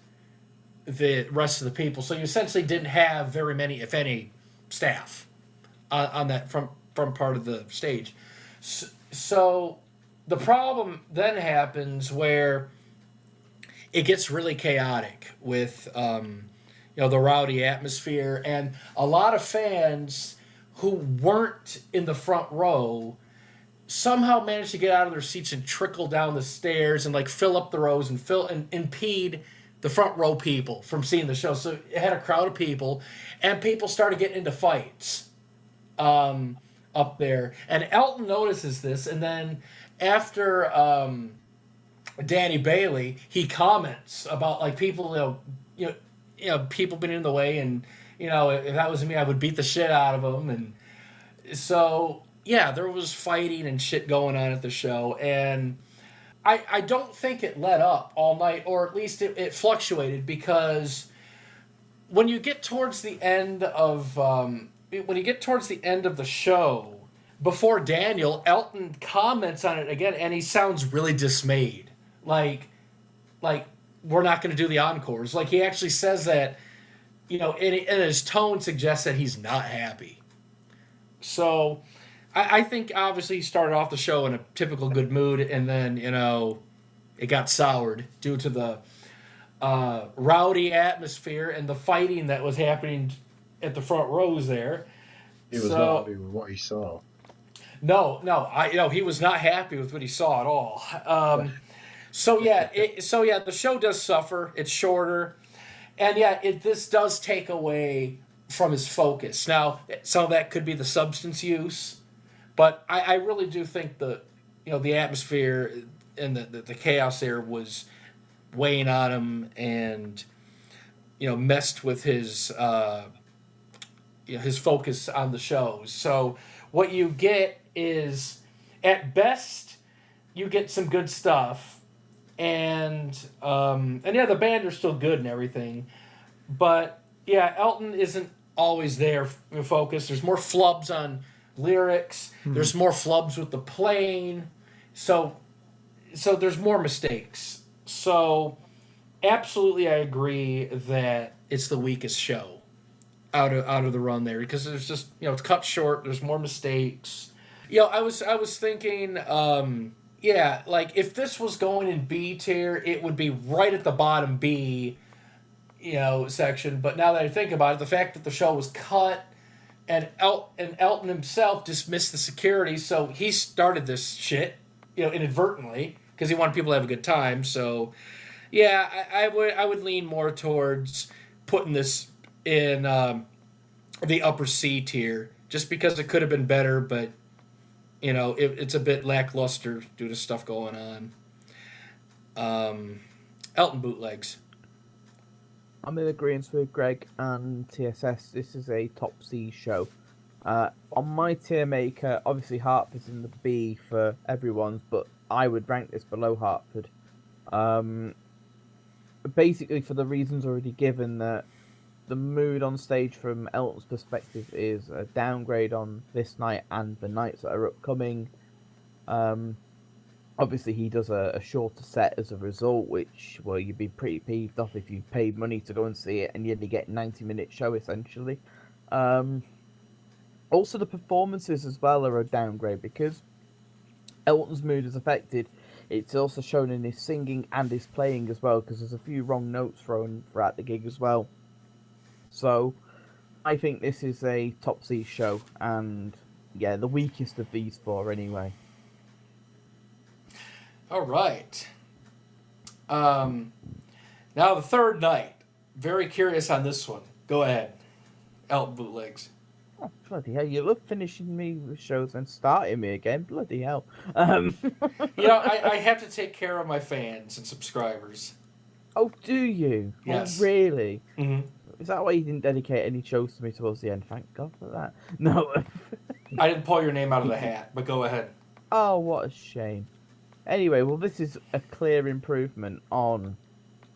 the rest of the people. So you essentially didn't have very many, if any, staff on that front part of the stage. So the problem then happens where it gets really chaotic with the rowdy atmosphere, and a lot of fans who weren't in the front row somehow managed to get out of their seats and trickle down the stairs and fill up the rows and impede the front row people from seeing the show. So it had a crowd of people, and people started getting into fights up there. And Elton notices this, and then after Danny Bailey, he comments about people, people being in the way, and if that was me, I would beat the shit out of them. And so yeah, there was fighting and shit going on at the show, and I don't think it let up all night, or at least it fluctuated, because when you get towards the end of the show, before Daniel, Elton comments on it again, and he sounds really dismayed, like we're not going to do the encores. Like he actually says that, and his tone suggests that he's not happy. So I think obviously he started off the show in a typical good mood, and then, it got soured due to the rowdy atmosphere and the fighting that was happening at the front rows there. He was not happy with what he saw. No, he was not happy with what he saw at all. The show does suffer. It's shorter, and this does take away from his focus. Now, some of that could be the substance use. But I really do think the atmosphere and the chaos there was weighing on him, and messed with his focus on the shows. So what you get is, at best, you get some good stuff, and the band are still good and everything, but Elton isn't always there in focus. There's more flubs on lyrics. There's more flubs with the playing. So there's more mistakes. So absolutely I agree that it's the weakest show out of the run there, because there's just, it's cut short, there's more mistakes. I was thinking, like if this was going in B tier, it would be right at the bottom B, section. But now that I think about it, the fact that the show was cut and Elton himself dismissed the security, so he started this shit, inadvertently, because he wanted people to have a good time. So yeah, I would lean more towards putting this in the upper C tier, just because it could have been better, but it's a bit lackluster due to stuff going on. Elton bootlegs. I'm in agreement with Greg and TSS. This is a top C show. On my TierMaker, obviously Hartford's in the B for everyone's, but I would rank this below Hartford. Basically for the reasons already given, that the mood on stage from Elton's perspective is a downgrade on this night and the nights that are upcoming. Obviously he does a shorter set as a result, which, well, you'd be pretty peeved off if you've paid money to go and see it and you only get a 90-minute show essentially. Also the performances as well are a downgrade, because Elton's mood is affected. It's also shown in his singing and his playing as well, because there's a few wrong notes thrown throughout the gig as well. So I think this is a top C show, and yeah, the weakest of these four anyway. All right. Now the third night. Very curious on this one. Go ahead. Elton bootlegs. Oh, bloody hell, you love finishing me with shows and starting me again. Bloody hell. I have to take care of my fans and subscribers. Oh, do you? Yes. Oh, really? Mm-hmm. Is that why you didn't dedicate any shows to me towards the end? Thank God for that. No. I didn't pull your name out of the hat, but go ahead. Oh, what a shame. Anyway, well, this is a clear improvement on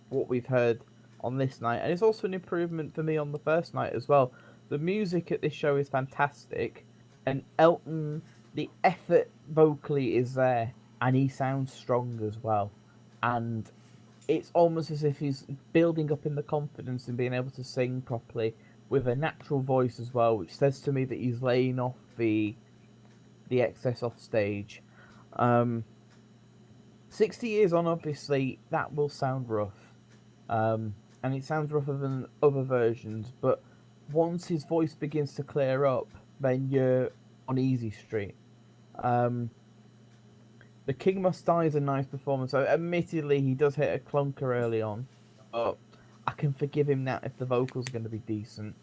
what we've heard on this night, and it's also an improvement for me on the first night as well. The music at this show is fantastic, and Elton, the effort vocally is there, and he sounds strong as well. And it's almost as if he's building up in the confidence and being able to sing properly with a natural voice as well, which says to me that he's laying off the excess off stage. 60 years on, obviously, that will sound rough. And it sounds rougher than other versions, but once his voice begins to clear up, then you're on easy street. The King Must Die is a nice performance. So admittedly, he does hit a clunker early on, but I can forgive him that if the vocals are going to be decent.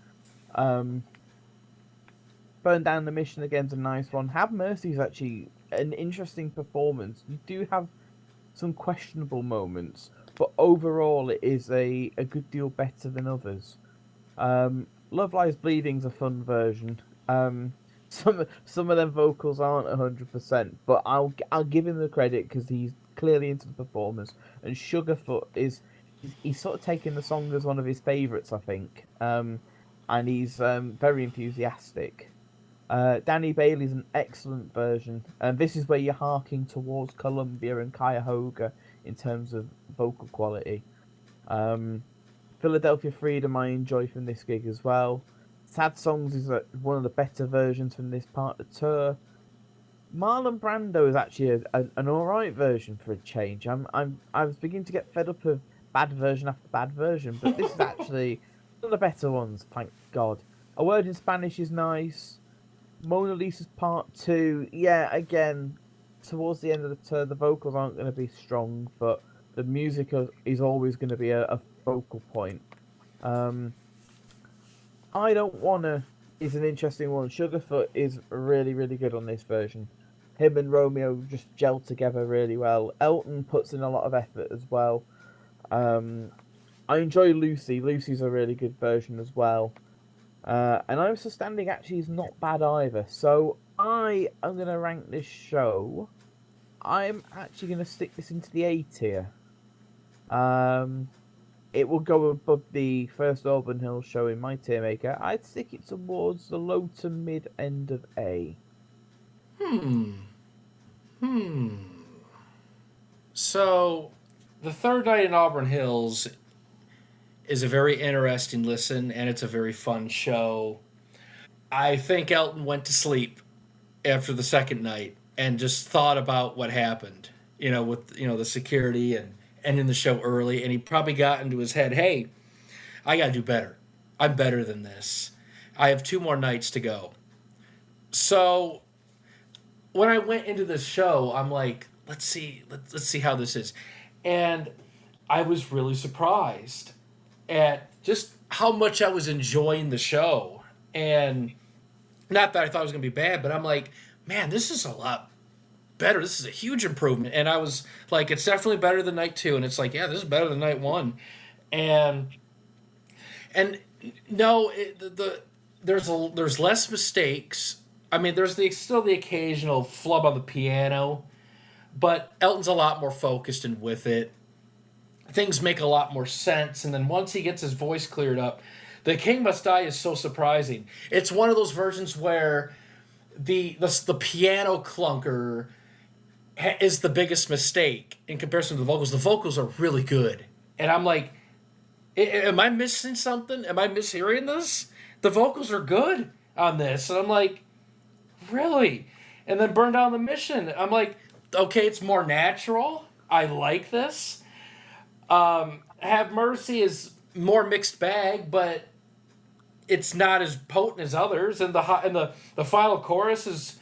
Burn Down the Mission again's a nice one. Have Mercy is actually an interesting performance. You do have some questionable moments, but overall it is a good deal better than others. Love Lies Bleeding's a fun version. Some of them vocals aren't 100%, but I'll give him the credit because he's clearly into the performance. And Sugarfoot he's sort of taking the song as one of his favourites, I think, and he's very enthusiastic. Danny Bailey's an excellent version, and this is where you're harking towards Columbia and Cuyahoga in terms of vocal quality. Philadelphia Freedom I enjoy from this gig as well. Sad Songs is one of the better versions from this part of the tour. Marlon Brando is actually an alright version for a change. I was beginning to get fed up of bad version after bad version, but this is actually one of the better ones, thank God. A Word in Spanish is nice. Mona Lisa's Part 2, yeah, again, towards the end of the tour, the vocals aren't going to be strong, but the music is always going to be a focal point. I Don't Wanna is an interesting one. Sugarfoot is really, really good on this version. Him and Romeo just gel together really well. Elton puts in a lot of effort as well. I enjoy Lucy. Lucy's a really good version as well. And I'm So Standing actually is not bad either. So I am going to rank this show. I'm actually going to stick this into the A tier. It will go above the first Auburn Hills show in my TierMaker. I'd stick it towards the low to mid end of A. So, the third night in Auburn Hills is a very interesting listen, and it's a very fun show. I think Elton went to sleep after the second night and just thought about what happened, with the security and ending the show early, and he probably got into his head, hey, I gotta do better. I'm better than this. I have 2 more nights to go. So when I went into this show, I'm like, let's see how this is. And I was really surprised at just how much I was enjoying the show. And not that I thought it was going to be bad, but I'm like, man, this is a lot better. This is a huge improvement. And I was like, it's definitely better than night 2. And it's like, yeah, this is better than night 1. And no, there's less mistakes. I mean, there's still the occasional flub on the piano, but Elton's a lot more focused and with it. Things make a lot more sense, and then once he gets his voice cleared up, The King Must Die is so surprising. It's one of those versions where the piano clunker is the biggest mistake in comparison to the vocals. The vocals are really good, and I'm like, am I missing something? Am I mishearing this? The vocals are good on this, and I'm like, really? And then Burn Down the Mission, I'm like, okay, it's more natural. I like this. Have Mercy is more mixed bag, but it's not as potent as others. And the final chorus is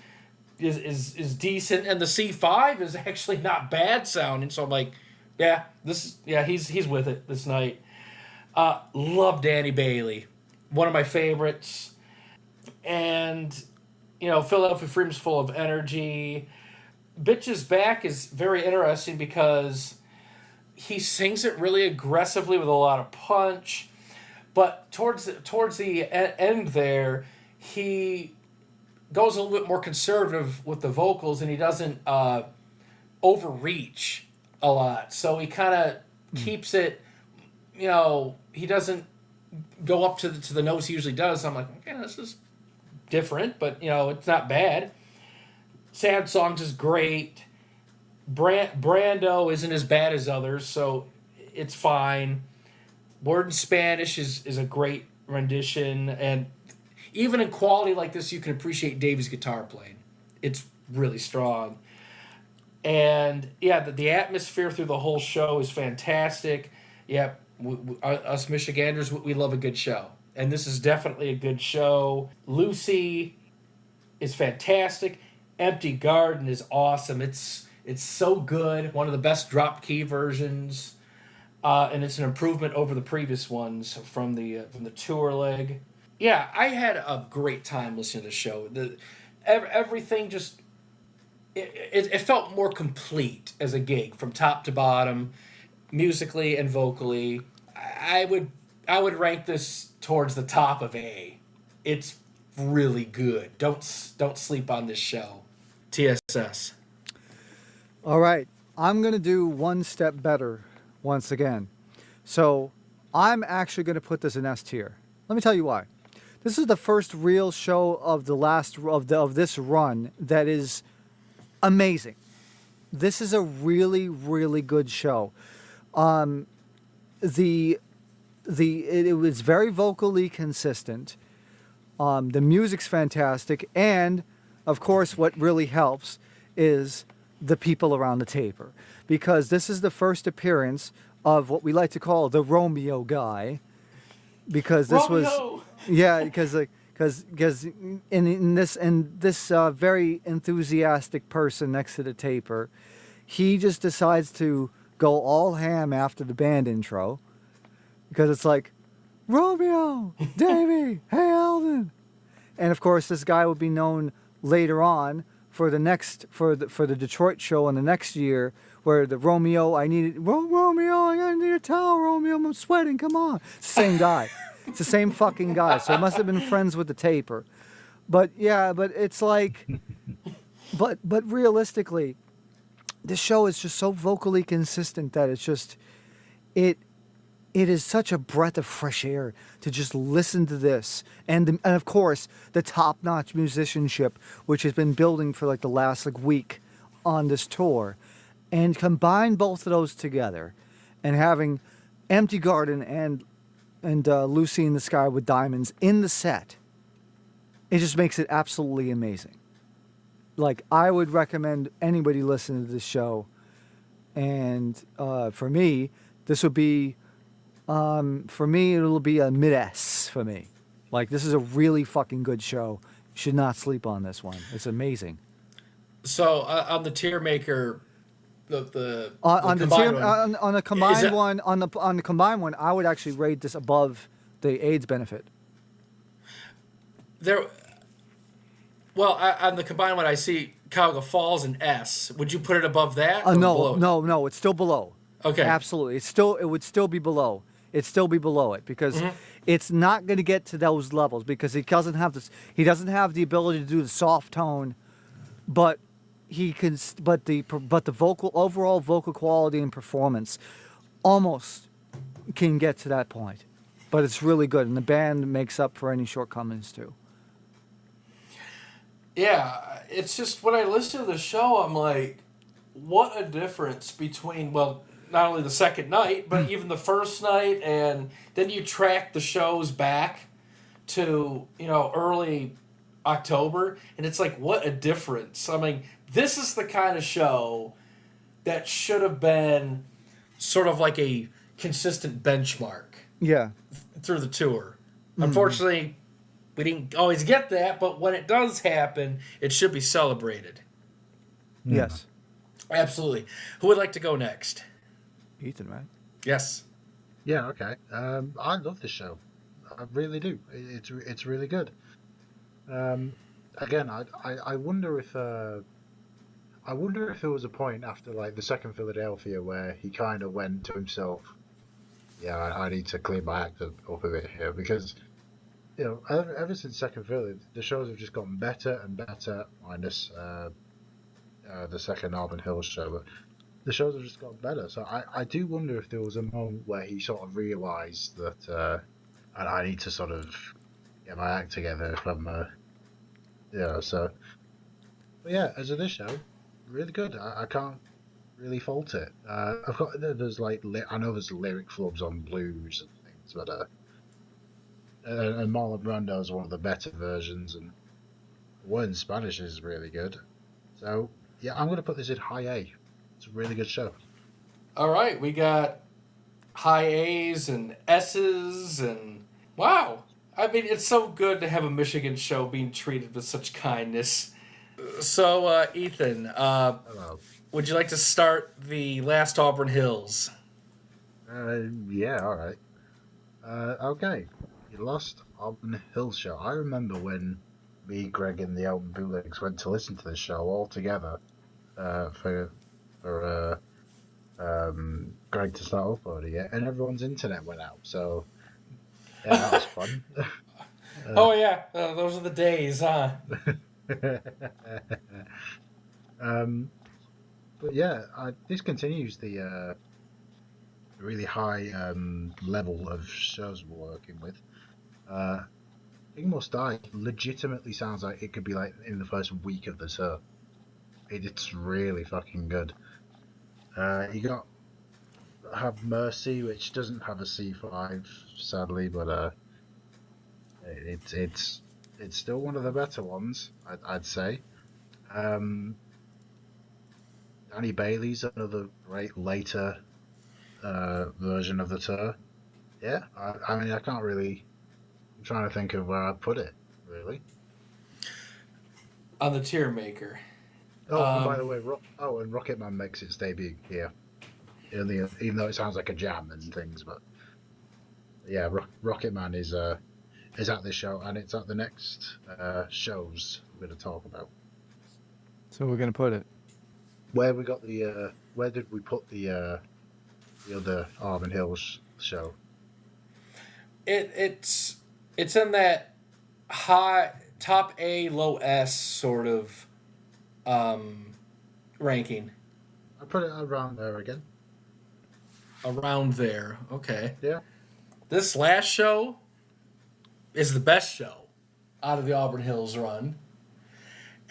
decent, and the C5 is actually not bad sounding. So I'm like, he's with it this night. Love Danny Bailey, one of my favorites, and Philadelphia Freedom's full of energy. Bitches Back is very interesting because he sings it really aggressively with a lot of punch, but towards the end there, he goes a little bit more conservative with the vocals, and he doesn't overreach a lot. So he kind of keeps it, he doesn't go up to the notes he usually does. I'm like, okay, this is different, but it's not bad. Sad Songs is great. Brando isn't as bad as others, so it's fine. Word in Spanish is a great rendition, and even in quality like this, you can appreciate Davy's guitar playing. It's really strong. And yeah, the atmosphere through the whole show is fantastic. Yeah, us Michiganders, we love a good show, and this is definitely a good show. Lucy is fantastic. Empty Garden is awesome. It's so good. One of the best drop key versions, and it's an improvement over the previous ones from the tour leg. Yeah, I had a great time listening to the show. Everything just it felt more complete as a gig from top to bottom, musically and vocally. I would rank this towards the top of A. It's really good. Don't sleep on this show. TSS. All right, I'm going to do one step better once again. So I'm actually going to put this in S tier. Let me tell you why. This is the first real show of this run that is amazing. This is a really, really good show. It was very vocally consistent. The music's fantastic, and of course, what really helps is the people around the taper, because this is the first appearance of what we like to call the Romeo guy, because this was because in this very enthusiastic person next to the taper, he just decides to go all ham after the band intro, because it's like, Romeo, Davey, hey Alden, and of course this guy will be known later on for the Detroit show in the next year, where the Romeo, Romeo, I need a towel, Romeo, I'm sweating, come on. It's the same guy. It's the same fucking guy. So he must have been friends with the taper. But yeah, but it's like, but realistically, this show is just so vocally consistent that it's just, it it is such a breath of fresh air to just listen to this. And of course, the top-notch musicianship, which has been building for like the last week on this tour. And combine both of those together and having Empty Garden and Lucy in the Sky with Diamonds in the set, it just makes it absolutely amazing. Like, I would recommend anybody listen to this show. And for me, this would be, it'll be a mid-S for me. Like, this is a really fucking good show. You should not sleep on this one. It's amazing. So on the TierMaker, on the combined one, I would actually rate this above the AIDS benefit. On the combined one, I see Cuyahoga Falls and S. Would you put it above that? No, it's still below. Okay, absolutely. It would still be below. It'd still be below it because it's not going to get to those levels because he doesn't have this. He doesn't have the ability to do the soft tone, but he can. But the overall vocal quality and performance almost can get to that point. But it's really good, and the band makes up for any shortcomings too. Yeah, it's just when I listen to the show, I'm like, what a difference between, well, not only the second night, but even the first night, and then you track the shows back to, early October, and it's like, what a difference. I mean, this is the kind of show that should have been sort of like a consistent benchmark. Yeah. Through the tour. Unfortunately, we didn't always get that, but when it does happen, it should be celebrated. Yes. Absolutely. Who would like to go next? Ethan, right? Yes. Yeah, okay. I love this show. I really do. It's really good. Again, I wonder if there was a point after like the second Philadelphia where he kind of went to himself, yeah, I need to clean my act up a bit here because, ever since second Philly, the shows have just gotten better and better, minus the second Auburn Hills show, but the shows have just gotten better. So I do wonder if there was a moment where he sort of realised that I need to sort of get my act together if I'm, so. But yeah, as of this show, really good. I can't really fault it. There's like, I know there's lyric flubs on blues and things, but and Marlon Brando is one of the better versions, and the word in Spanish is really good. So yeah, I'm gonna put this in high A. It's a really good show. All right, we got high A's and S's, and wow. I mean, it's so good to have a Michigan show being treated with such kindness. So, Ethan, hello. Would you like to start the last Auburn Hills? Yeah, all right. Okay. The last Auburn Hills show. I remember when me, Greg, and the Elton Bootlegs went to listen to this show all together for Greg to start uploading it, and everyone's internet went out. So yeah, that was fun. Oh yeah, those are the days, huh? But yeah, this continues the really high level of shows we're working with. King Must Die legitimately sounds like it could be like in the first week of the tour. It's really fucking good. You got Have Mercy, which doesn't have a C5, sadly, but it's still one of the better ones, I'd say. Danny Bailey's another great later version of the tour. Yeah, I mean, I can't really. I'm trying to think of where I'd put it, really. On the TierMaker. Oh, and by the way, and Rocketman makes its debut here. Even though it sounds like a jam and things, but yeah, Rocketman is at this show, and it's at the next shows we're going to talk about. So we're going to put it. Where we got the where did we put the other Auburn Hills show? It's in that high top A low S sort of ranking. I put it around there again. around there. Okay. Yeah. This last show is the best show out of the Auburn Hills run.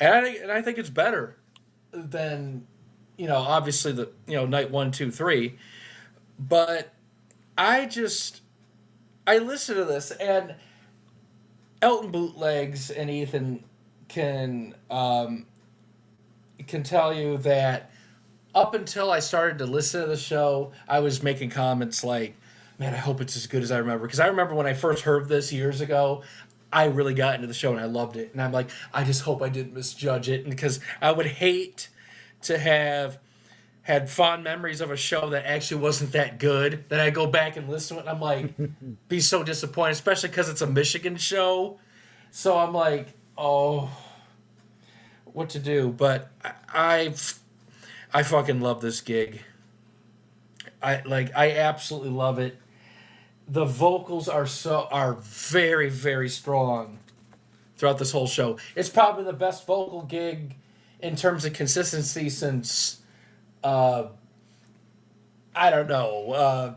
And I think it's better than, obviously night 1, 2, 3. But I listen to this, and Elton Bootlegs and Ethan can tell you that up until I started to listen to the show, I was making comments like, man, I hope it's as good as I remember. Because I remember when I first heard this years ago, I really got into the show and I loved it. And I'm like, I just hope I didn't misjudge it. And because I would hate to have had fond memories of a show that actually wasn't that good, then I go back and listen to it and I'm like, be so disappointed, especially because it's a Michigan show. So I'm like, oh, what to do? But I fucking love this gig. I absolutely love it. The vocals are very, very strong throughout this whole show. It's probably the best vocal gig in terms of consistency since, I don't know,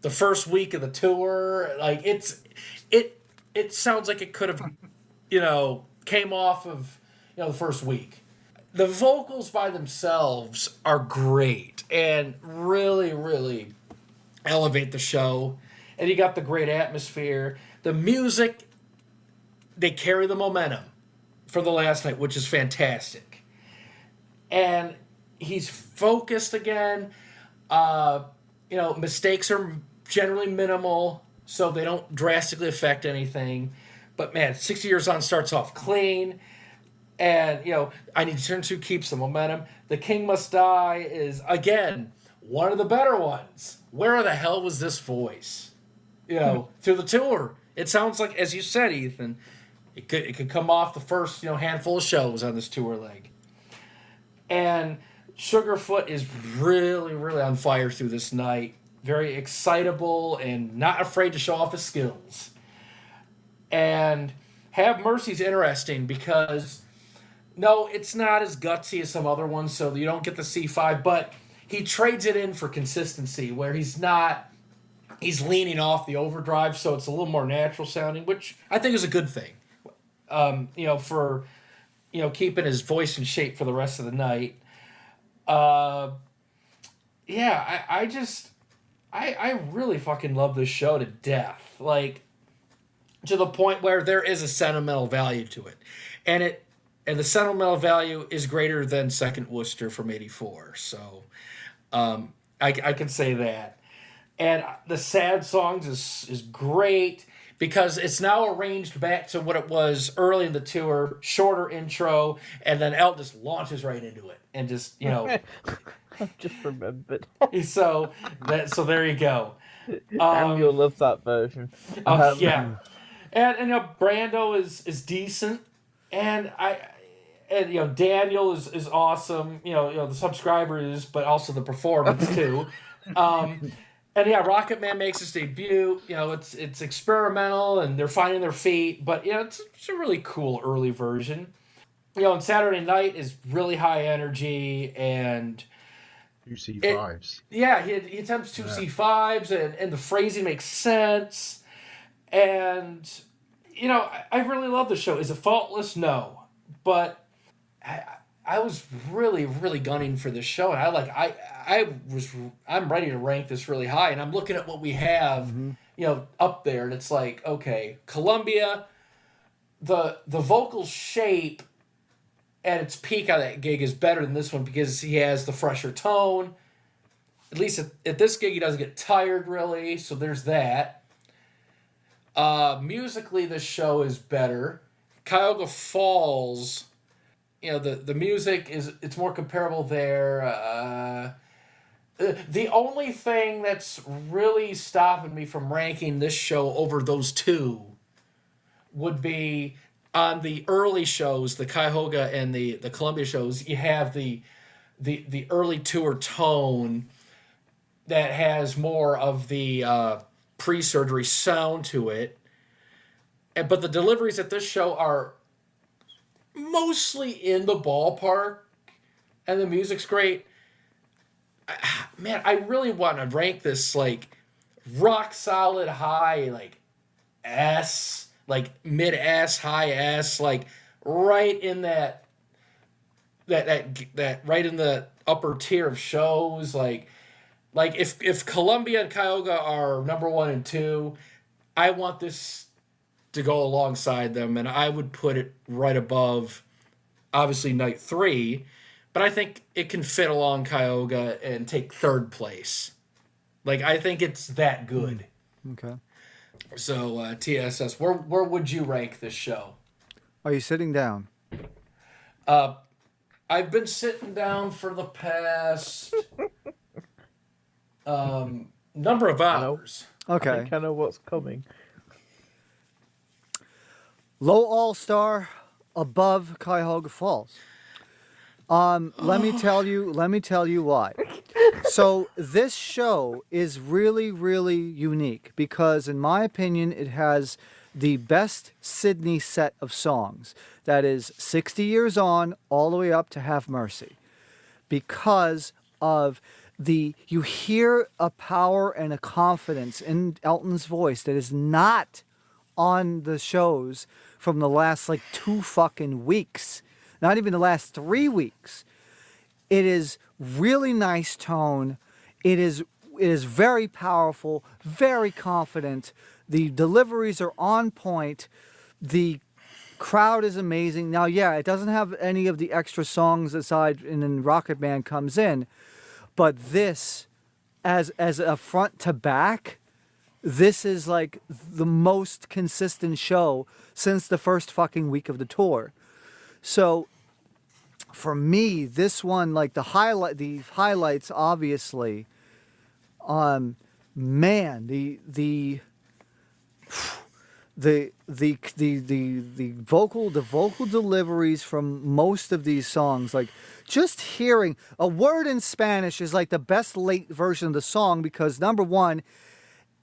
the first week of the tour. Like it sounds like it could have, came off of, the first week. The vocals by themselves are great and really, really elevate the show. And you got the great atmosphere. The music, they carry the momentum for the last night, which is fantastic. And he's focused again. Mistakes are generally minimal, so they don't drastically affect anything. But man, 60 Years On starts off clean. And, I Need to Turn To keeps the momentum. The King Must Die is, again, one of the better ones. Where the hell was this voice? Through the tour. It sounds like, as you said, Ethan, it could come off the first, handful of shows on this tour leg. And Sugarfoot is really, really on fire through this night. Very excitable and not afraid to show off his skills. And Have Mercy's interesting because, no, it's not as gutsy as some other ones, so you don't get the C5, but he trades it in for consistency, where he's leaning off the overdrive, so it's a little more natural sounding, which I think is a good thing. For keeping his voice in shape for the rest of the night. I really fucking love this show to death. Like, to the point where there is a sentimental value to it. And the sentimental value is greater than Second Worcester from '84. So I can say that. And the sad songs is great because it's now arranged back to what it was early in the tour, shorter intro, and then Elton just launches right into it and just, I've just remembered. so there you go. Daniel loves that version. Yeah. And Brando is decent, and Daniel is awesome. The subscriber is, but also the performance too. And Rocket Man makes his debut. It's experimental, and they're finding their feet. But it's a really cool early version. And Saturday Night is really high energy and 2 C5s. He attempts 2 C5s, and the phrasing makes sense. And I really love the show. Is it faultless? No, but I was really, really gunning for this show, and I'm ready to rank this really high, and I'm looking at what we have, up there, and it's like, okay, Columbia, the vocal shape at its peak on that gig is better than this one because he has the fresher tone. At least at this gig, he doesn't get tired really, so there's that. Musically, this show is better. Cuyahoga Falls, the music it's more comparable there. The only thing that's really stopping me from ranking this show over those two would be on the early shows, the Cuyahoga and the Columbia shows, you have the early tour tone that has more of the pre-surgery sound to it. But the deliveries at this show are mostly in the ballpark, and the music's great. man, I really want to rank this like rock solid high, like S, like mid S, high S, like right in that right in the upper tier of shows. Like if Columbia and Cuyahoga are number 1 and 2, I want this to go alongside them, and I would put it right above, obviously, Night 3, but I think it can fit along Cuyahoga and take 3rd place. Like, I think it's that good. Okay. So, TSS, where would you rank this show? Are you sitting down? I've been sitting down for the past number of hours. Okay. I think I know what's coming. Low All-Star, above Cuyahoga Falls. Let me tell you why. So this show is really, really unique because, in my opinion, it has the best Sydney set of songs. That is 60 Years On, all the way up to Have Mercy. Because of you hear a power and a confidence in Elton's voice that is not on the shows from the last 2 fucking weeks. Not even the last 3 weeks. It is really nice tone. It is very powerful, very confident. The deliveries are on point. The crowd is amazing. Now, yeah, it doesn't have any of the extra songs aside, and then Rocket Man comes in. But this, as a front to back, this is like the most consistent show since the first fucking week of the tour. So for me, this one, like the highlights, obviously, man, the vocal deliveries from most of these songs, like just hearing a word in Spanish is like the best late version of the song because number one,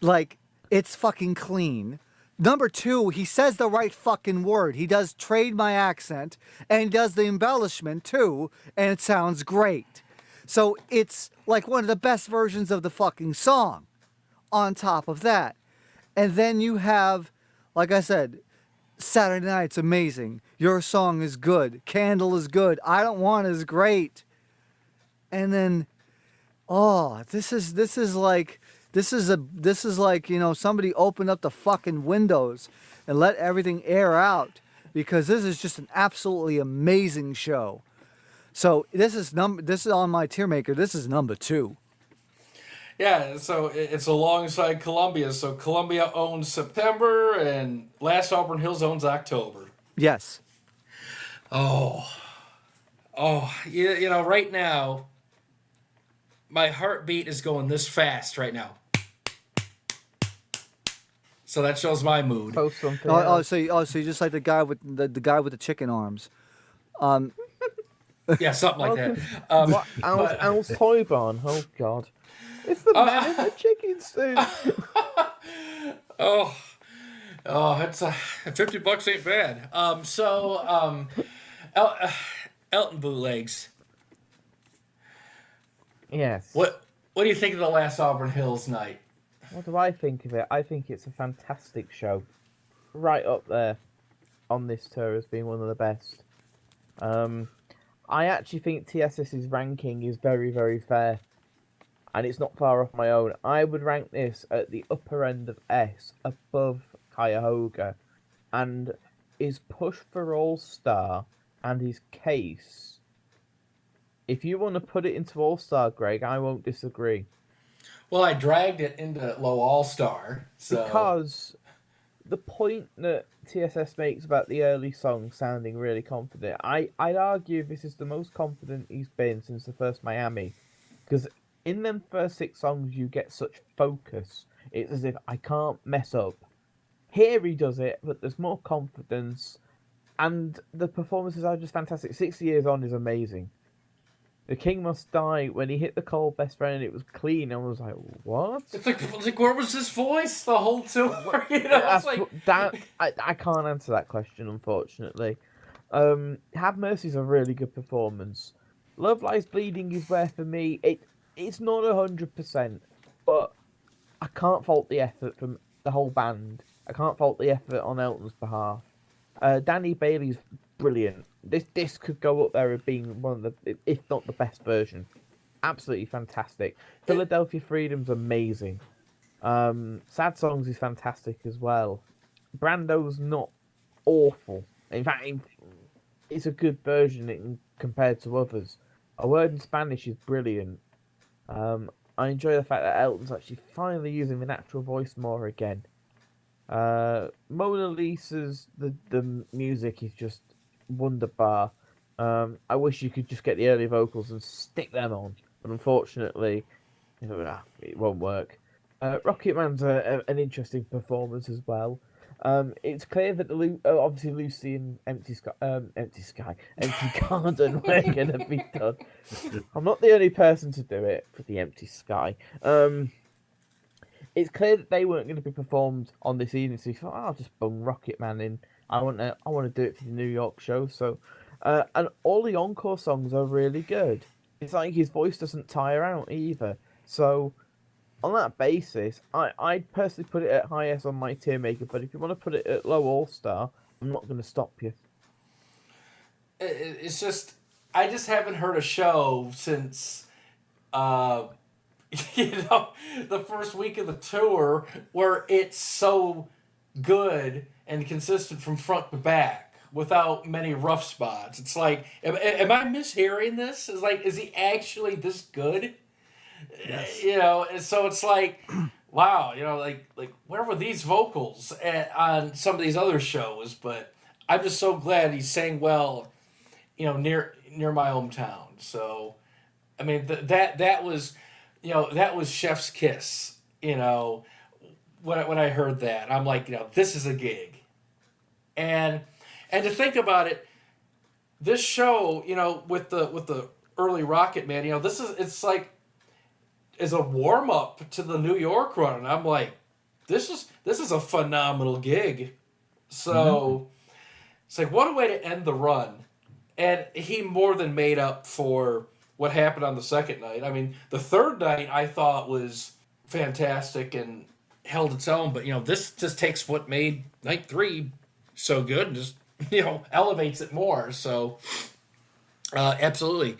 like it's fucking clean. Number two, he says the right fucking word. He does trade my accent and he does the embellishment too, and it sounds great. So it's like one of the best versions of the fucking song on top of that. And then you have, like I said, Saturday Night's amazing. Your Song is good. Candle is good. I Don't Want is great. And then, this is like, you know, somebody opened up the fucking windows and let everything air out because this is just an absolutely amazing show. So this is on my TierMaker. This is number 2. Yeah, so it's alongside Columbia. So Columbia owns September and Last Auburn Hills owns October. Yes. You know, right now, my heartbeat is going this fast right now. So that shows my mood. So you just like the guy with the chicken arms. Yeah, something like that. Al's Toy Barn. Oh God, it's the man in the chicken suit. It's $50 ain't bad. Elton bootlegs. Yes. What do you think of the Last Auburn Hills night? What do I think of it? I think it's a fantastic show. Right up there on this tour as being one of the best. I actually think TSS's ranking is very, very fair. And it's not far off my own. I would rank this at the upper end of S, above Cuyahoga. And his push for All-Star and his case, if you want to put it into All-Star, Greg, I won't disagree. Well, I dragged it into low All-Star. So. Because the point that TSS makes about the early songs sounding really confident, I'd argue this is the most confident he's been since the first Miami. Because in them first 6 songs, you get such focus. It's as if I can't mess up. Here he does it, but there's more confidence. And the performances are just fantastic. 60 Years On is amazing. The King Must Die, when he hit the cold best friend, it was clean. I was like, what? It's like where was his voice the whole tour? You know, I can't answer that question, unfortunately. Have Mercy's a really good performance. Love Lies Bleeding is where, for me, it's not 100%, but I can't fault the effort from the whole band. I can't fault the effort on Elton's behalf. Danny Bailey's brilliant. This could go up there as being one of the, if not the best version. Absolutely fantastic. Philadelphia Freedom's amazing. Sad Songs is fantastic as well. Brando's not awful. In fact, it's a good version compared to others. A Word in Spanish is brilliant. I enjoy the fact that Elton's actually finally using the natural voice more again. Mona Lisa's the music is just wonderbar. I wish you could just get the early vocals and stick them on, but unfortunately, it won't work. Rocket Man's an interesting performance as well. It's clear that obviously Lucy and Empty Garden were going to be done. I'm not the only person to do it for the Empty Sky. It's clear that they weren't going to be performed on this evening, so he thought, I'll just bung Rocket Man in. I want to do it for the New York show. So, and all the encore songs are really good. It's like his voice doesn't tire out either. So, on that basis, I'd personally put it at highest on my TierMaker, but if you want to put it at low all-star, I'm not going to stop you. It's just, I just haven't heard a show since, the first week of the tour where it's so good and consistent from front to back without many rough spots. It's like, am I mishearing this? It's like, is he actually this good? Yes. And so it's like, wow, like where were these vocals on some of these other shows? But I'm just so glad he sang well, near my hometown. So, I mean, that was, that was chef's kiss. When I heard that, I'm like, this is a gig, and to think about it, this show, with the early Rocket Man, it's like, is a warm up to the New York run, and I'm like, this is a phenomenal gig. So it's like, what a way to end the run, and he more than made up for what happened on the second night. I mean, the third night I thought was fantastic and held its own, but this just takes what made night 3 so good and just elevates it more. So absolutely.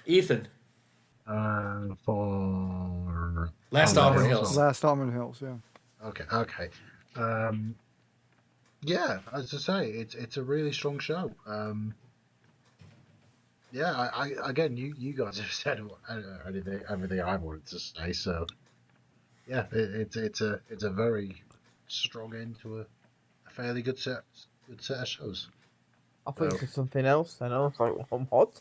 Ethan. For Last Auburn Hills. Last Auburn Hills, yeah. Okay. Yeah, as I say, it's a really strong show. Yeah, I again, you guys have said everything I wanted to say. So, yeah, it's a very strong end to a fairly good set of shows. I thought it was something else, and I was like, what?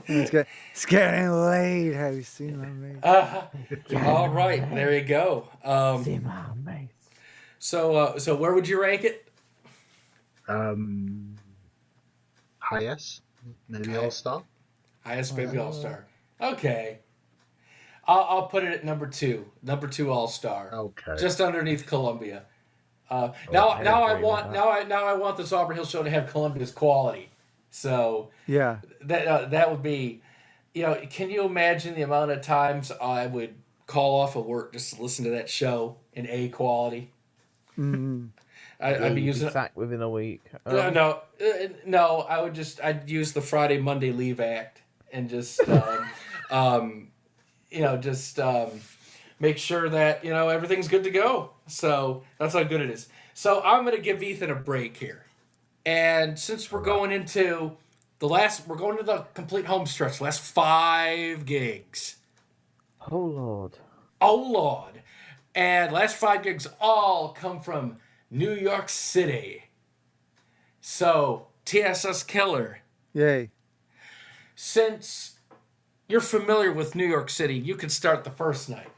It's getting late. Have you seen my mate? All right, there you go. See my mate. So where would you rank it? Highest, maybe All-Star. Highest, maybe All-Star. Okay. I'll put it at number 2. Number 2 All-Star. Okay. Just underneath Columbia. Now I want this Auburn Hills show to have Columbia's quality. So yeah, that would be, can you imagine the amount of times I would call off of work just to listen to that show in A quality? Mm-hmm. I'd be using sacked within a week. No. I'd use the Friday Monday leave act and just make sure that everything's good to go. So that's how good it is. So I'm gonna give Ethan a break here. And since we're going into the complete home stretch, last 5 gigs. Oh Lord. And last 5 gigs all come from New York City. So, TSS Killer. Yay. Since you're familiar with New York City, you can start the first night.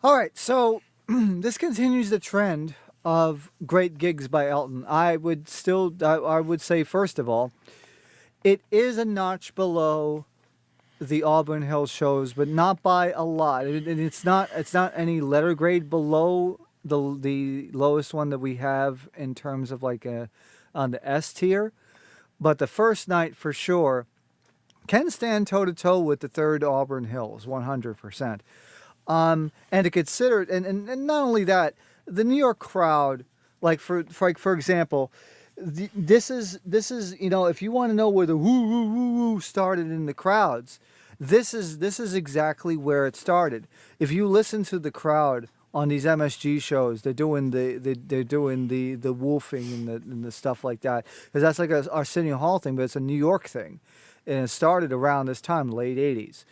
All right, so this continues the trend of great gigs by Elton. I would say, first of all, it is a notch below the Auburn Hills shows, but not by a lot. And it's not any letter grade below the lowest one that we have in terms of on the S tier. But the first night for sure can stand toe to toe with the third Auburn Hills, 100%. And to consider, and not only that, the New York crowd, like for example, this is if you want to know where the woo woo woo woo started in the crowds, this is exactly where it started. If you listen to the crowd on these MSG shows, they're doing the woofing and the stuff like that, because that's like a Arsenio Hall thing, but it's a New York thing, and it started around this time, late '80s.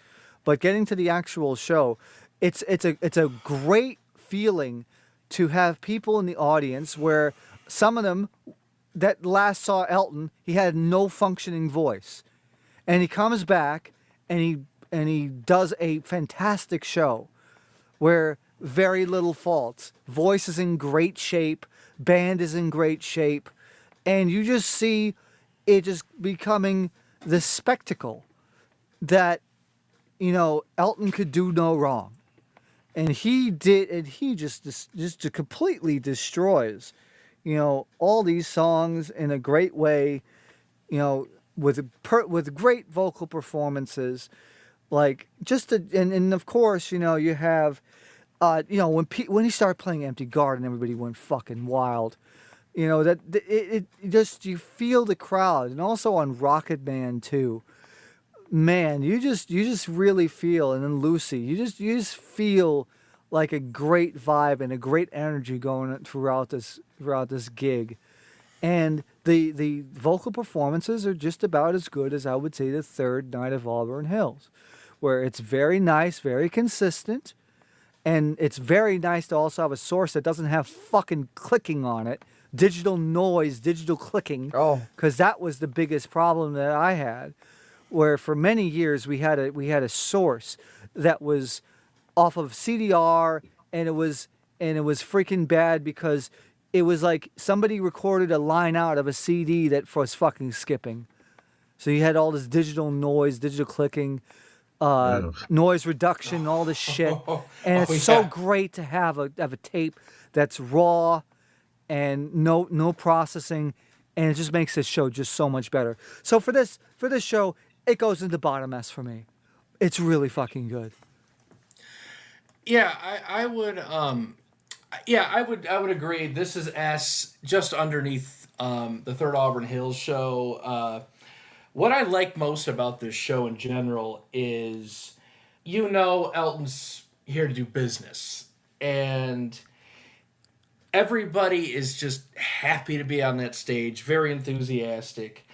But getting to the actual show, it's a great feeling to have people in the audience where some of them that last saw Elton, he had no functioning voice, and he comes back and he does a fantastic show where very little faults, voice is in great shape, band is in great shape, and you just see it just becoming the spectacle that Elton could do no wrong. And he did, and he just completely destroys, all these songs in a great way, with great vocal performances, and of course, you have, when he started playing Empty Garden, everybody went fucking wild, that it just, you feel the crowd, and also on Rocket Man too. Man, you just really feel, and then Lucy, you just feel like a great vibe and a great energy going throughout this gig, and the vocal performances are just about as good as I would say the third night of Auburn Hills, where it's very nice, very consistent, and it's very nice to also have a source that doesn't have fucking clicking on it, digital noise, digital clicking, because that was the biggest problem that I had. Where for many years we had a source that was off of CDR, and it was freaking bad because it was like somebody recorded a line out of a CD that was fucking skipping. So you had all this digital noise, digital clicking, noise reduction, all this shit, and it's so great to have a tape that's raw and no processing, and it just makes this show just so much better. So for this show, it goes into bottom S for me. It's really fucking good. Yeah, I would agree. This is S, just underneath the third Auburn Hills show. What I like most about this show in general is, Elton's here to do business, and everybody is just happy to be on that stage, very enthusiastic,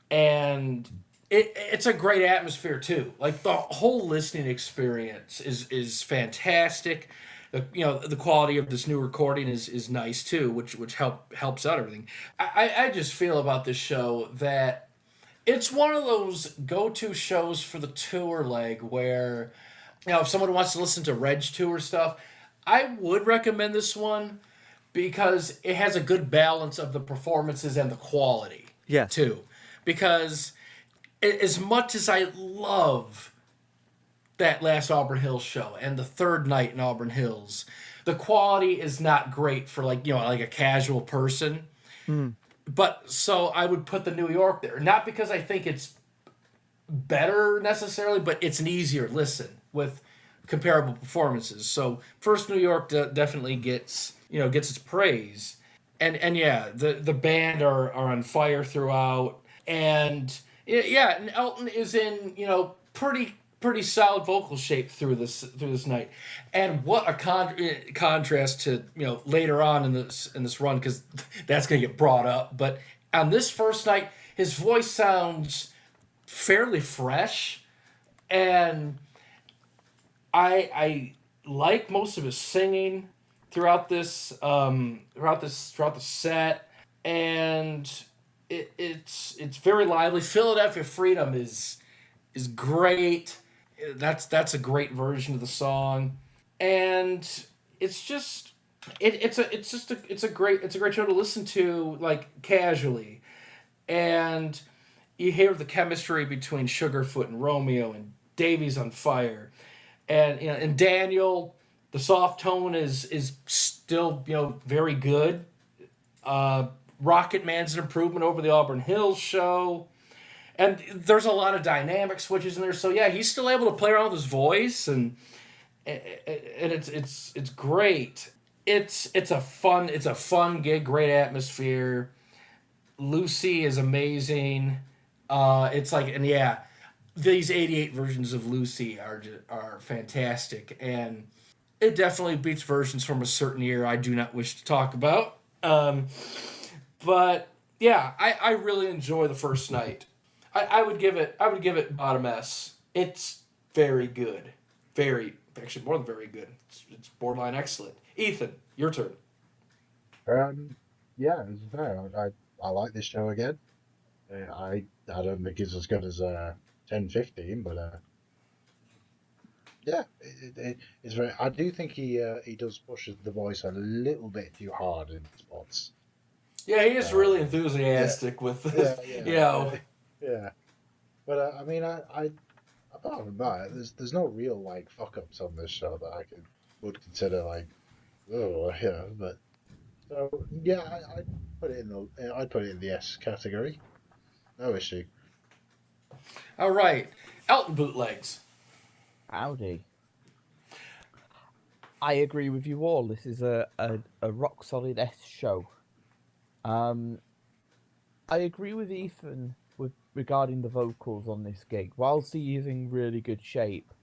and it's a great atmosphere too. Like, the whole listening experience is fantastic. The quality of this new recording is nice too, which helps out everything. I just feel about this show that it's one of those go-to shows for the tour leg where, if someone wants to listen to Reg tour stuff, I would recommend this one because it has a good balance of the performances and the quality. Yes. Too. Because as much as I love that last Auburn Hills show and the third night in Auburn Hills, the quality is not great for like a casual person. But so I would put the New York there, not because I think it's better necessarily, but it's an easier listen with comparable performances. So first New York definitely gets its praise, and yeah, the band are on fire throughout, and Elton is in pretty solid vocal shape through this night, and what a contrast to later on in this run, because that's gonna get brought up. But on this first night, his voice sounds fairly fresh, and I like most of his singing throughout the set, and it's very lively. Philadelphia Freedom is great. That's a great version of the song, and it's a great show to listen to, like, casually, and you hear the chemistry between Sugarfoot and Romeo, and Davy's on fire, and Daniel, the soft tone is still very good. Rocket Man's an improvement over the Auburn Hills show, And there's a lot of dynamic switches in there. So yeah, he's still able to play around with his voice, and it's great. It's a fun gig, great atmosphere. Lucy is amazing. It's like, and yeah, these 88 versions of Lucy are fantastic, and it definitely beats versions from a certain year I do not wish to talk about. But yeah, I really enjoy the first night. I would give it bottom S. It's very good, actually more than very good. It's borderline excellent. Ethan, your turn. Yeah, it's fair. I like this show again. I don't think it's as good as 10-15, but yeah, it's very. I do think he does push the voice a little bit too hard in spots. Yeah, he is really enthusiastic with this. Yeah. But I mean, I apart from that, there's no real like fuck ups on this show that I would consider like, oh yeah. But so yeah, I'd put it in the S category. No issue. All right, Elton bootlegs. Howdy. I agree with you all. This is a rock solid S show. I agree with Ethan regarding the vocals on this gig. Whilst he's in really good shape,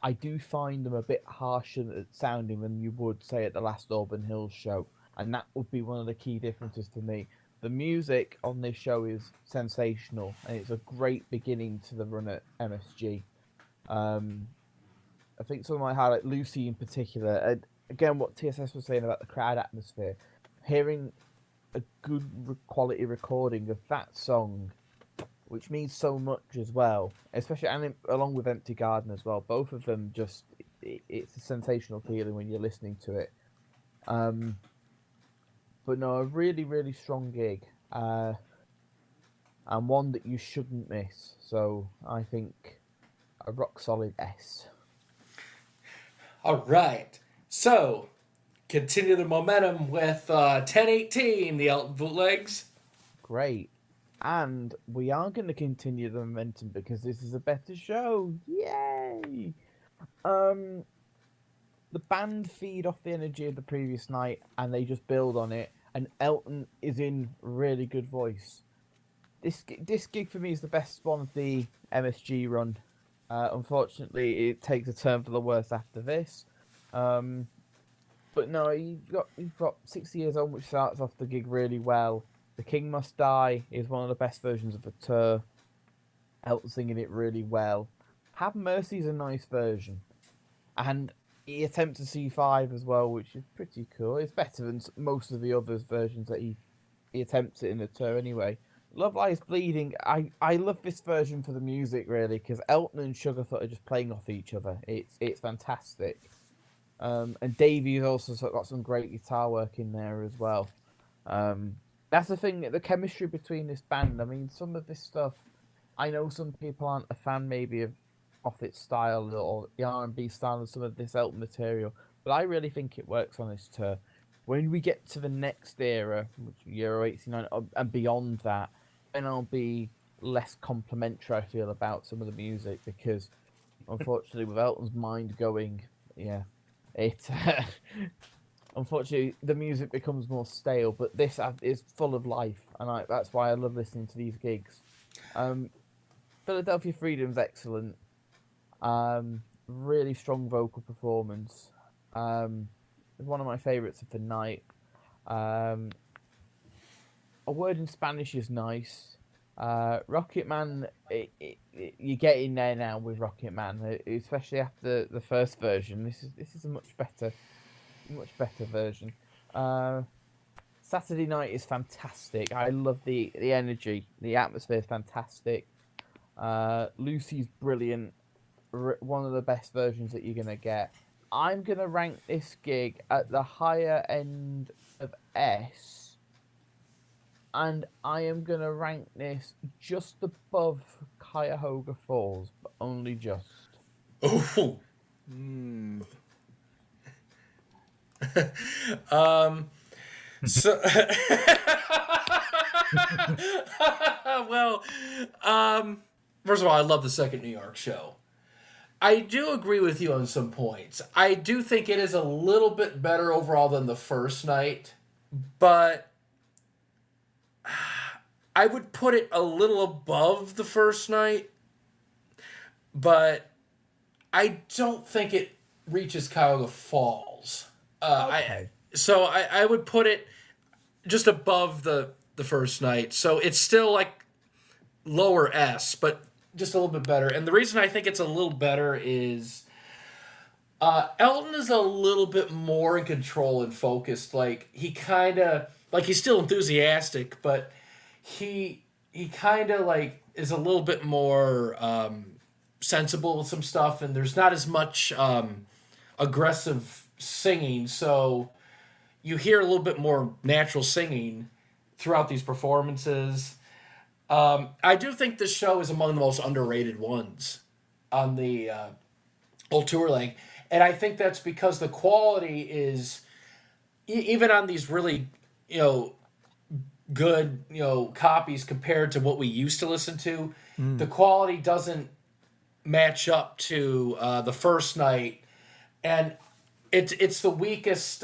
I do find them a bit harsher at sounding than you would say at the last Auburn Hills show, and that would be one of the key differences to me. The music on this show is sensational, and it's a great beginning to the run at MSG. I think something like how, like Lucy in particular, and again what TSS was saying about the crowd atmosphere, hearing a good quality recording of that song, which means so much as well, especially and along with Empty Garden as well. Both of them just, it's a sensational feeling when you're listening to it. But no, a really, really strong gig, and one that you shouldn't miss. So I think a rock solid S. All right, so continue the momentum with 1018, the Elton bootlegs. Great. And we are going to continue the momentum because this is a better show. Yay! The band feed off the energy of the previous night and they just build on it. And Elton is in really good voice. This gig for me is the best one of the MSG run. Unfortunately, it takes a turn for the worse after this. But no, you've got 60 Years Old, which starts off the gig really well. The King Must Die is one of the best versions of the tour. Elton singing it really well. Have Mercy is a nice version. And he attempts a C5 as well, which is pretty cool. It's better than most of the others versions that he attempts it in the tour anyway. Love Lies Bleeding. I love this version for the music, really, because Elton and Sugarfoot are just playing off each other. It's fantastic. And Davey's also got some great guitar work in there as well. That's the thing, the chemistry between this band. I mean, some of this stuff, I know some people aren't a fan maybe of its style or the R&B style of some of this Elton material, but I really think it works on this tour. When we get to the next era, which Euro 89 and beyond that, then I'll be less complimentary, I feel, about some of the music, because unfortunately with Elton's mind going, unfortunately the music becomes more stale, but this is full of life, and that's why I love listening to these gigs. Philadelphia Freedom's excellent. Really strong vocal performance. One of my favourites of the night. A Word in Spanish is nice. Rocket Man, you get in there now with Rocket Man, especially after the first version. This is a much better version. Saturday Night is fantastic. I love the energy. The atmosphere is fantastic. Lucy's brilliant. One of the best versions that you're gonna get. I'm gonna rank this gig at the higher end of S, and I am gonna rank this just above Cuyahoga Falls, but only just. Oh. So Well, first of all, I love the second New York show. I do agree with you on some points. I do think it is a little bit better overall than the first night, but I would put it a little above the first night, but I don't think it reaches Cuyahoga Falls. Okay. I would put it just above the first night. So it's still like lower S, but just a little bit better. And the reason I think it's a little better is Elton is a little bit more in control and focused. Like he kind of like he's still enthusiastic, but he kind of like is a little bit more sensible with some stuff, and there's not as much aggressive singing, so you hear a little bit more natural singing throughout these performances. I do think this show is among the most underrated ones on the whole tour leg, and I think that's because the quality is even on these really good copies compared to what we used to listen to. The quality doesn't match up to the first night, and it's the weakest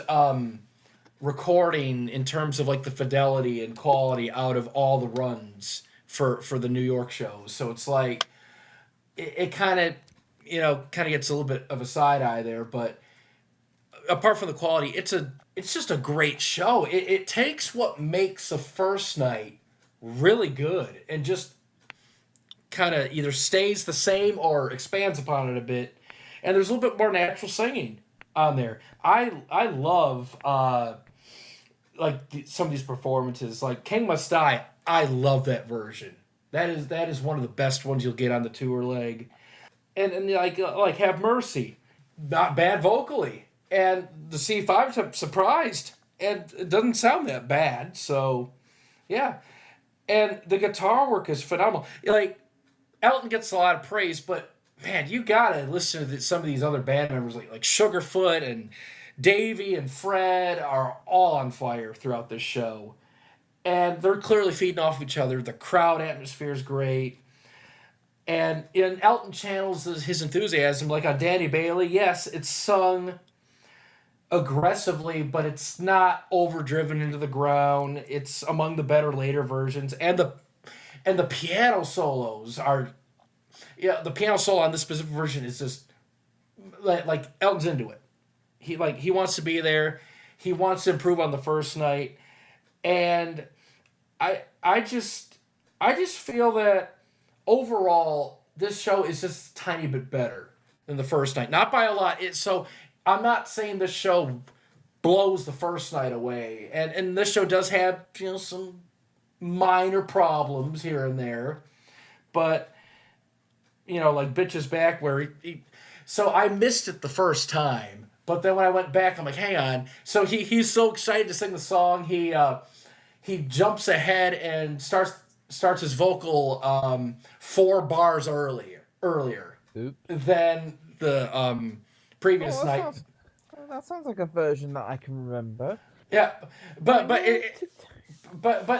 recording in terms of like the fidelity and quality out of all the runs for the New York shows. So it's like it kind of gets a little bit of a side eye there, but apart from the quality, it's just a great show. It takes what makes the first night really good and just kind of either stays the same or expands upon it a bit. And there's a little bit more natural singing on there. I love some of these performances. Like King Must Die, I love that version. That is one of the best ones you'll get on the tour leg. And like Have Mercy, not bad vocally. And the C5, I'm surprised, and it doesn't sound that bad. So, yeah. And the guitar work is phenomenal. Like, Elton gets a lot of praise, but, man, you gotta listen to some of these other band members, like Sugarfoot and Davey and Fred are all on fire throughout this show. And they're clearly feeding off each other. The crowd atmosphere is great. And Elton channels his enthusiasm, like on Danny Bailey. Yes, it's sung aggressively, but it's not overdriven into the ground. It's among the better later versions, and the piano solos are, the piano solo on this specific version is just like Elton's into it. He wants to be there. He wants to improve on the first night, and I just feel that overall this show is just a tiny bit better than the first night, not by a lot. I'm not saying this show blows the first night away, and this show does have some minor problems here and there, but like Bitches Back, where so I missed it the first time, but then when I went back, I'm like, hang on. So he's so excited to sing the song, he jumps ahead and starts his vocal 4 bars earlier than the previous night. That sounds like a version that I can remember. Yeah, but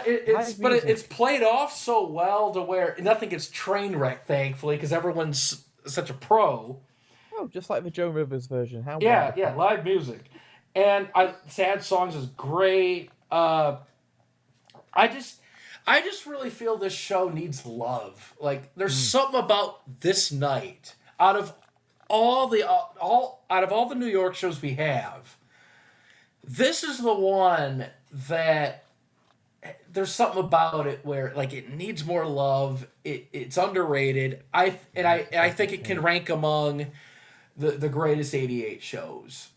it's played off so well to where nothing gets train wrecked, thankfully, because everyone's such a pro. Oh, just like the Joe Rivers version. How yeah, live music, and Sad Songs is great. I just really feel this show needs love. Like there's something about this night out of all the New York shows we have, this is the one that there's something about it where like it needs more love. It's underrated. I think it can rank among the greatest 88 shows.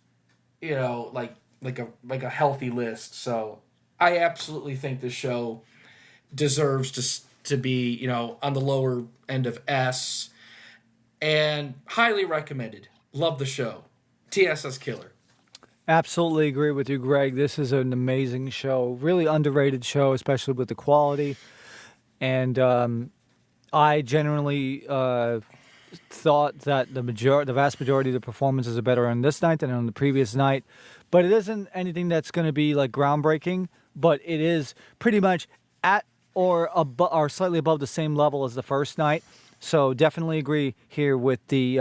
Like a healthy list. So I absolutely think this show deserves to be on the lower end of S. And highly recommended. Love the show. TSS Killer. Absolutely agree with you, Greg. This is an amazing show. Really underrated show, especially with the quality. And I generally thought that the vast majority of the performances are better on this night than on the previous night. But it isn't anything that's going to be like groundbreaking. But it is pretty much at or slightly above the same level as the first night. So definitely agree here with the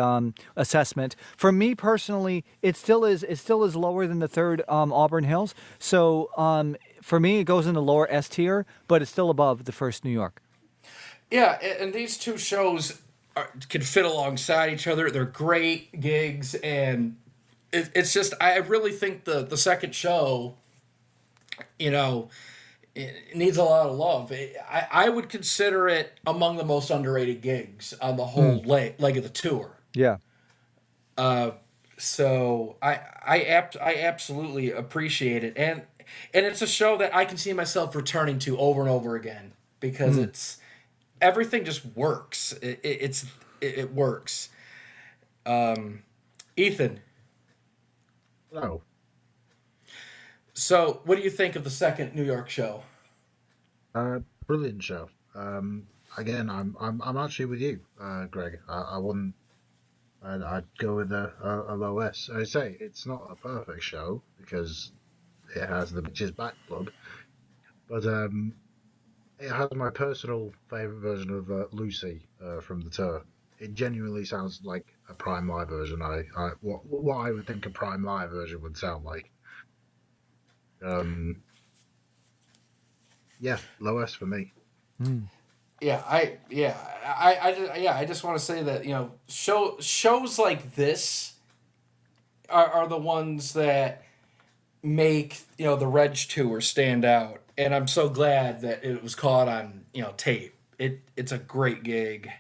assessment. For me personally, it still is lower than the third Auburn Hills. So for me, it goes in the lower S tier, but it's still above the first New York. Yeah, and these two shows can fit alongside each other. They're great gigs, and it's just I really think the second show, it needs a lot of love. I would consider it among the most underrated gigs on the whole leg of the tour. Yeah. So I absolutely appreciate it, and it's a show that I can see myself returning to over and over again because it's everything just works. It works. Ethan. Hello. So, what do you think of the second New York show? Brilliant show. Again, I'm actually with you, Greg. I wouldn't. I'd go with a low S. I say it's not a perfect show because it has the bitch's back plug, but it has my personal favorite version of Lucy from the tour. It genuinely sounds like a Prime Live version. What I would think a Prime Live version would sound like. Yeah, low S for me. I just want to say that shows like this are the ones that make the Reg Tour stand out, and I'm so glad that it was caught on tape. It's a great gig,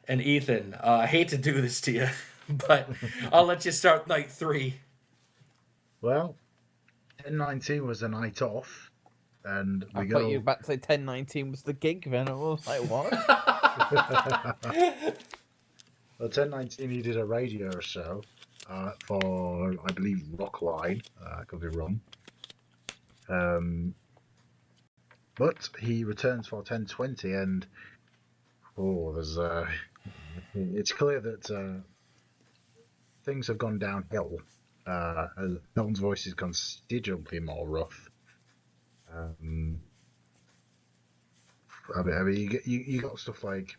and Ethan, I hate to do this to you, but I'll let you start night 3. Well, 10/19 was a night off, and I thought you were about to say 10/19 was the gig. Then I was like, what? Well, 10/19 he did a radio show for I believe Rockline. I could be wrong. But he returns for 10/20, and there's it's clear that things have gone downhill. Elton's voice is considerably more rough. I mean, you got stuff like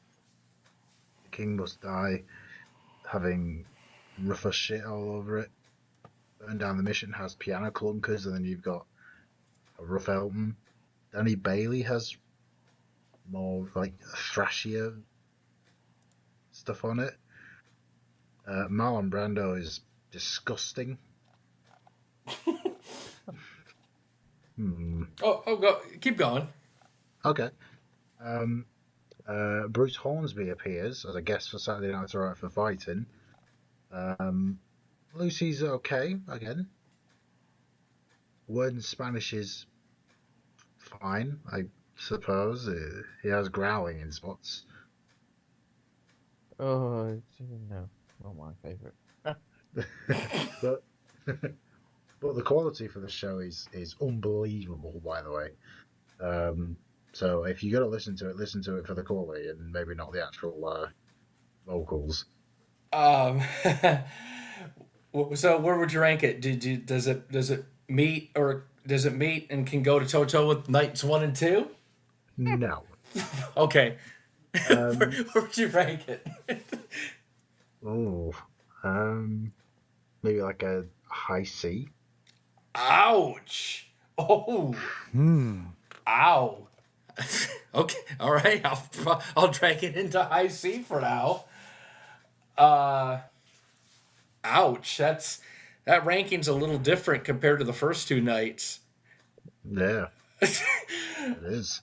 The King Must Die having rougher shit all over it. Burn Down the Mission has piano clunkers, and then you've got a rough Elton. Danny Bailey has more like thrashier stuff on it. Marlon Brando is disgusting. Go keep going. Okay. Bruce Hornsby appears as a guest for Saturday Night's Alright for Fighting. Lucy's okay again. Word in Spanish is fine, I suppose. He has growling in spots. Oh no, not my favourite. but the quality for the show is unbelievable, by the way. So if you got to listen to it for the quality and maybe not the actual vocals. So where would you rank it? Does it meet and can go to toe with nights 1 and 2? No. Okay. Where would you rank it? Maybe like a high C. Ouch! Oh. Ow. Okay. All right. I'll drag it into high C for now. Ouch. That ranking's a little different compared to the first 2 nights. Yeah. It is.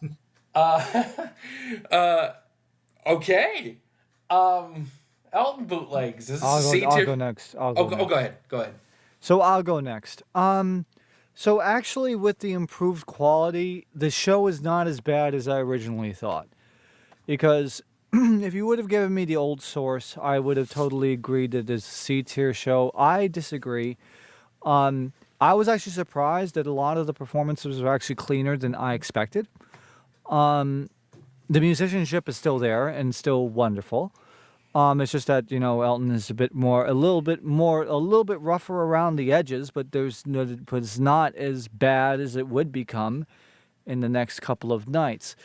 Okay. Elton bootlegs. Is this I'll go next. Go ahead. Go ahead. So I'll go next. So actually, with the improved quality, the show is not as bad as I originally thought. Because if you would have given me the old source, I would have totally agreed that it's a C-tier show. I disagree. I was actually surprised that a lot of the performances were actually cleaner than I expected. The musicianship is still there and still wonderful. It's just that, Elton is a little bit rougher around the edges, but it's not as bad as it would become in the next couple of nights.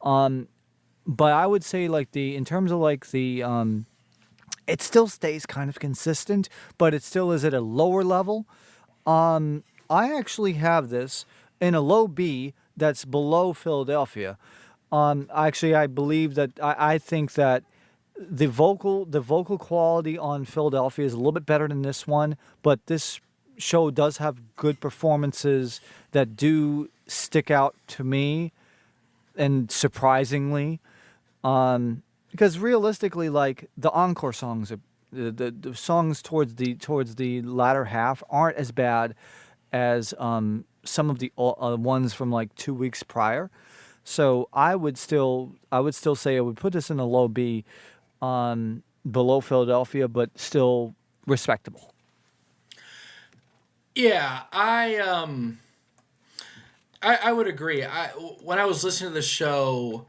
But I would say like in terms of like it still stays kind of consistent, but it still is at a lower level. I actually have this in a low B that's below Philadelphia. Actually, I believe that I think that the vocal quality on Philadelphia is a little bit better than this one, but this show does have good performances that do stick out to me, and surprisingly, because realistically, like the encore songs, the songs towards the latter half aren't as bad as some of the ones from like 2 weeks prior. So I would still say I would put this in a low B, below Philadelphia, but still respectable. Yeah, I would agree. When I was listening to the show,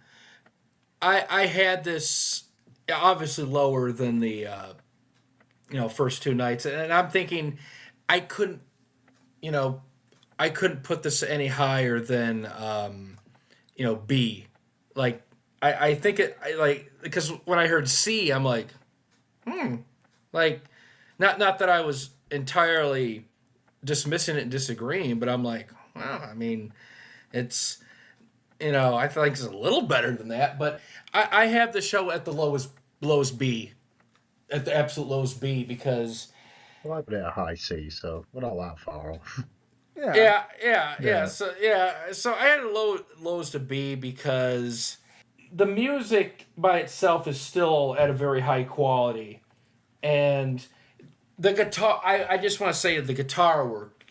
I had this obviously lower than the first two nights, and I'm thinking I couldn't put this any higher than B. Like I think because when I heard C, I'm like, like not that I was entirely dismissing it and disagreeing, but I'm like, well, I mean, it's I think it's a little better than that, but I have the show at the lowest B, at the absolute lowest B, because well, I put it at high C, so we're not that far off. Yeah. So I had a lowest to B because the music by itself is still at a very high quality, and the guitar. I just want to say the guitar work,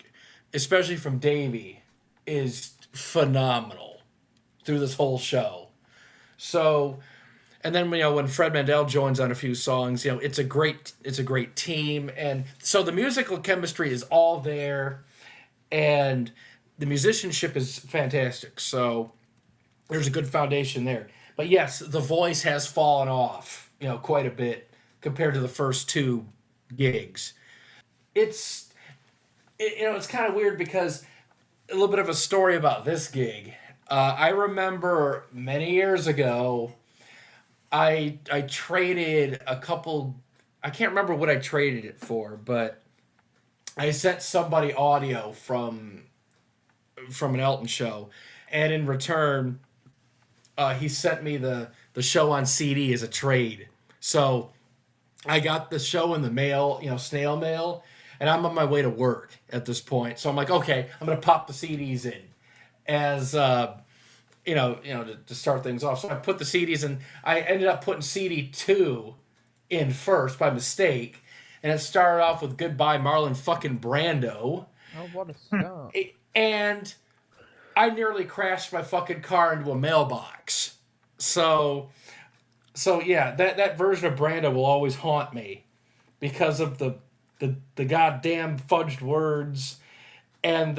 especially from Davey, is phenomenal through this whole show. So, and then when Fred Mandel joins on a few songs, it's a great team, and so the musical chemistry is all there, and the musicianship is fantastic. So there's a good foundation there. But yes, the voice has fallen off, quite a bit compared to the first two gigs. It's kind of weird because a little bit of a story about this gig. I remember many years ago, I traded a couple. I can't remember what I traded it for, but I sent somebody audio from an Elton show, and in return, he sent me the show on CD as a trade. So I got the show in the mail, snail mail, and I'm on my way to work at this point. So I'm like, okay, I'm gonna pop the CDs in as to start things off. So I put the CDs in. I ended up putting CD 2 in first by mistake, and it started off with "Goodbye Marlon fucking Brando." Oh, what a start! And I nearly crashed my fucking car into a mailbox. So yeah, that version of Brando will always haunt me because of the goddamn fudged words and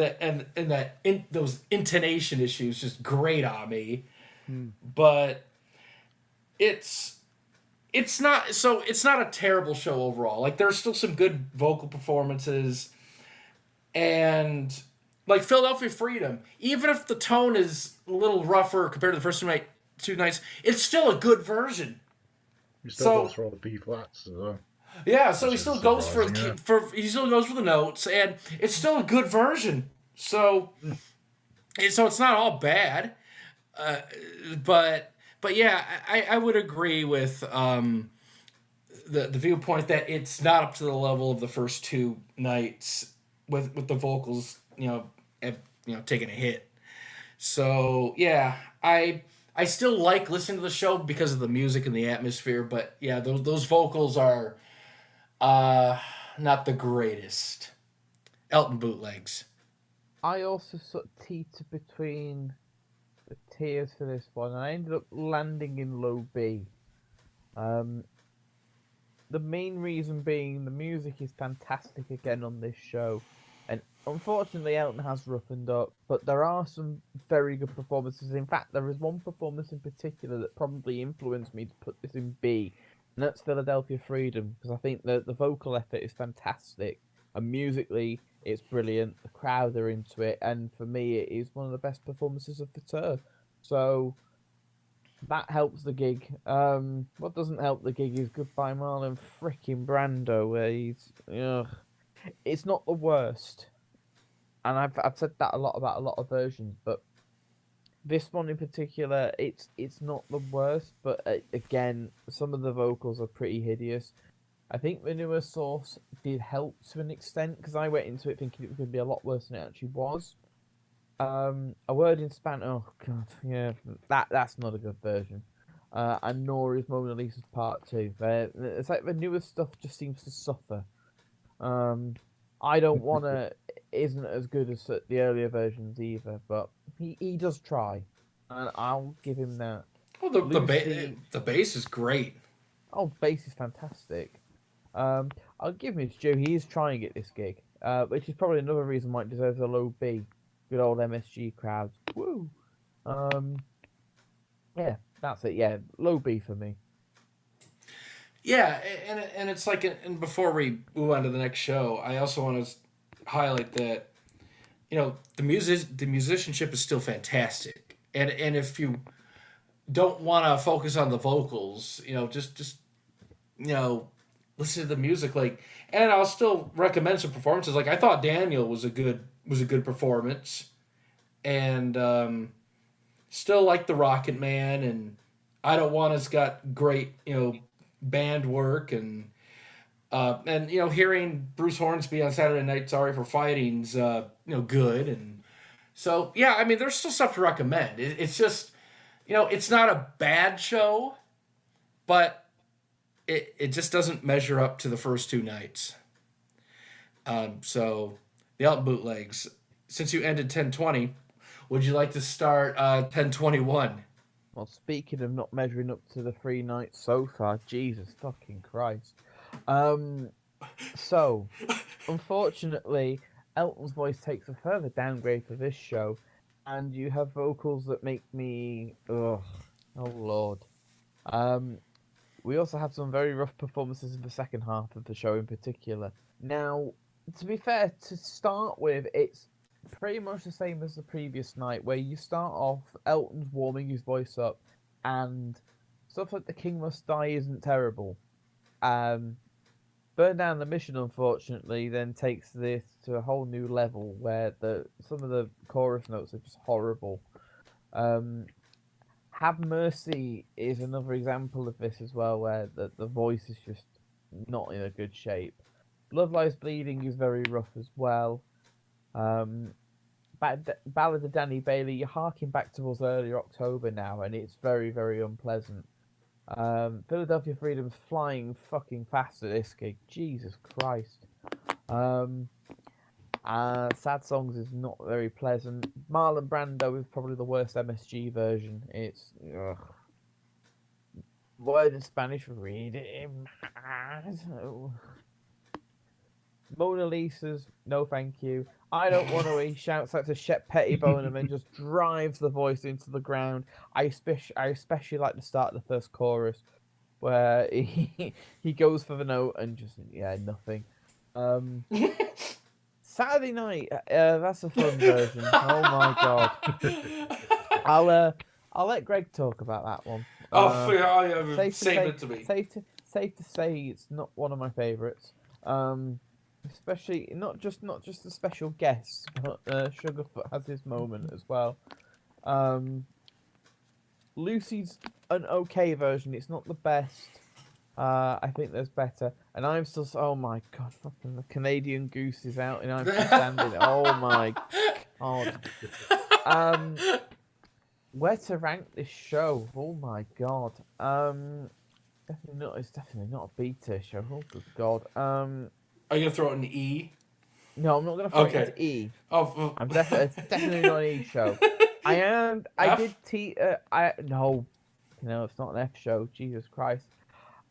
those intonation issues just grate on me. But it's not a terrible show overall. Like, there's still some good vocal performances, and like Philadelphia Freedom, even if the tone is a little rougher compared to the first two nights, it's still a good version. He still goes for all the B flats as well. Yeah, so he still goes for the notes, and it's still a good version. So it's not all bad, but yeah, I would agree with the viewpoint that it's not up to the level of the first two nights with the vocals, taking a hit. So yeah, I still like listening to the show because of the music and the atmosphere, but yeah, those vocals are not the greatest. Elton bootlegs. I also sort of teeter between the tiers for this one, and I ended up landing in low B. The main reason being the music is fantastic again on this show, and unfortunately Elton has roughened up, but there are some very good performances. In fact, there is one performance in particular that probably influenced me to put this in B, and that's Philadelphia Freedom, because I think the vocal effort is fantastic, and musically it's brilliant. The crowd are into it, and for me it is one of the best performances of the tour. So that helps the gig. What doesn't help the gig is Goodbye Marlon freaking Brando, where he's, it's not the worst, and I've said that a lot about a lot of versions, but this one in particular, it's not the worst, but again, some of the vocals are pretty hideous. I think the newer source did help to an extent, because I went into it thinking it was going to be a lot worse than it actually was. A Word in Spanish, oh god, yeah, that's not a good version. And nor is Mona Lisa's Part 2. It's like the newer stuff just seems to suffer. I Don't Wanna isn't as good as the earlier versions either, but he does try, and I'll give him that. Well, the bass is great. Oh, bass is fantastic. I'll give him his due. He is trying to get this gig, which is probably another reason why it deserves a low B. Good old MSG crowds. Woo! Yeah, that's it. Yeah, low B for me. Yeah, and it's like, and before we move on to the next show, I also want to highlight that, the musicianship is still fantastic, and if you don't want to focus on the vocals, just listen to the music, and I'll still recommend some performances. Like, I thought Daniel was a good performance, and still like the Rocket Man, and I Don't Wanna's got great band work, and hearing Bruce Hornsby on Saturday Night Sorry for Fighting's good, and so yeah, I mean, there's still stuff to recommend. It's just it's not a bad show, but it just doesn't measure up to the first two nights. So the Elton bootlegs, since you ended 10:20, would you like to start 10:21? Well, speaking of not measuring up to the 3 nights so far, Jesus fucking Christ. So, unfortunately, Elton's voice takes a further downgrade for this show, and you have vocals that make me... Ugh. Oh, Lord. We also had some very rough performances in the second half of the show in particular. Now, to be fair, to start with, it's pretty much the same as the previous night, where you start off, Elton's warming his voice up, and stuff like The King Must Die isn't terrible. Burn Down the Mission, unfortunately, then takes this to a whole new level, where some of the chorus notes are just horrible. Have Mercy is another example of this as well, where the voice is just not in a good shape. Love Lies Bleeding is very rough as well. Ballad of Danny Bailey, you're harking back towards earlier October now, and it's very, very unpleasant. Philadelphia Freedom's flying fucking fast at this gig. Jesus Christ. Sad Songs is not very pleasant. Marlon Brando is probably the worst MSG version. It's... Ugh. Word in Spanish, read it. Mona Lisa's, no thank you. I Don't Want to. He shouts out to Shep Pettibone and then just drives the voice into the ground. I especially like the start of the first chorus, where he goes for the note and just, nothing. Saturday Night, that's a fun version. Oh my god. I'll let Greg talk about that one. Save it to me. Safe to say it's not one of my favourites. Especially not just the special guests, but Sugarfoot has his moment as well. Lucy's an okay version. It's not the best. I think there's better. And I'm still... Oh my god, fucking the Canadian Goose is out and I'm still standing. Oh my god. Where to rank this show? Oh my god. It's definitely not a B-tier show. Oh good god. Are you gonna throw it in E? No, I'm not gonna throw it into E. Oh, I'm definitely not an E show. I am. I did T. No, it's not an F show. Jesus Christ.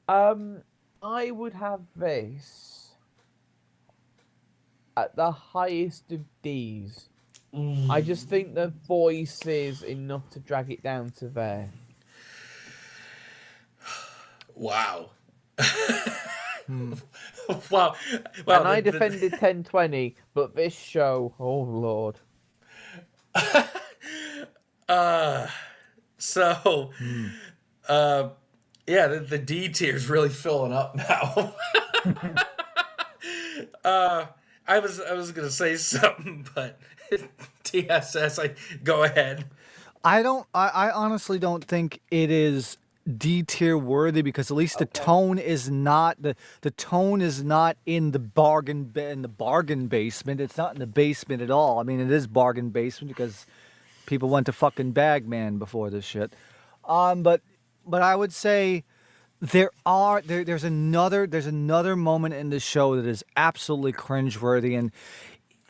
I would have this at the highest of D's. I just think the voice is enough to drag it down to there. Wow. Wow. And I defended 1020, but this show, oh lord. So, yeah, the D tier's really filling up now. I was gonna say something, but TSS, go ahead. I honestly don't think it is D tier worthy because at least the tone is not the tone is not in the bargain basement. It's not in the basement at all. I mean, it is bargain basement because people went to fucking Bagman before this shit. But I would say there's another moment in the show that is absolutely cringeworthy, and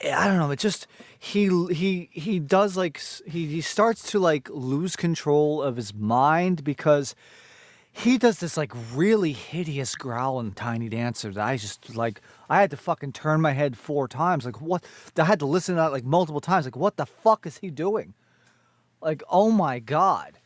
I don't know. It just he does like he starts to like lose control of his mind because he does this like really hideous growl in Tiny Dancer that I just like. I had to fucking turn my head 4 times. Like what? I had to listen to it like multiple times. Like what the fuck is he doing? Like oh my god.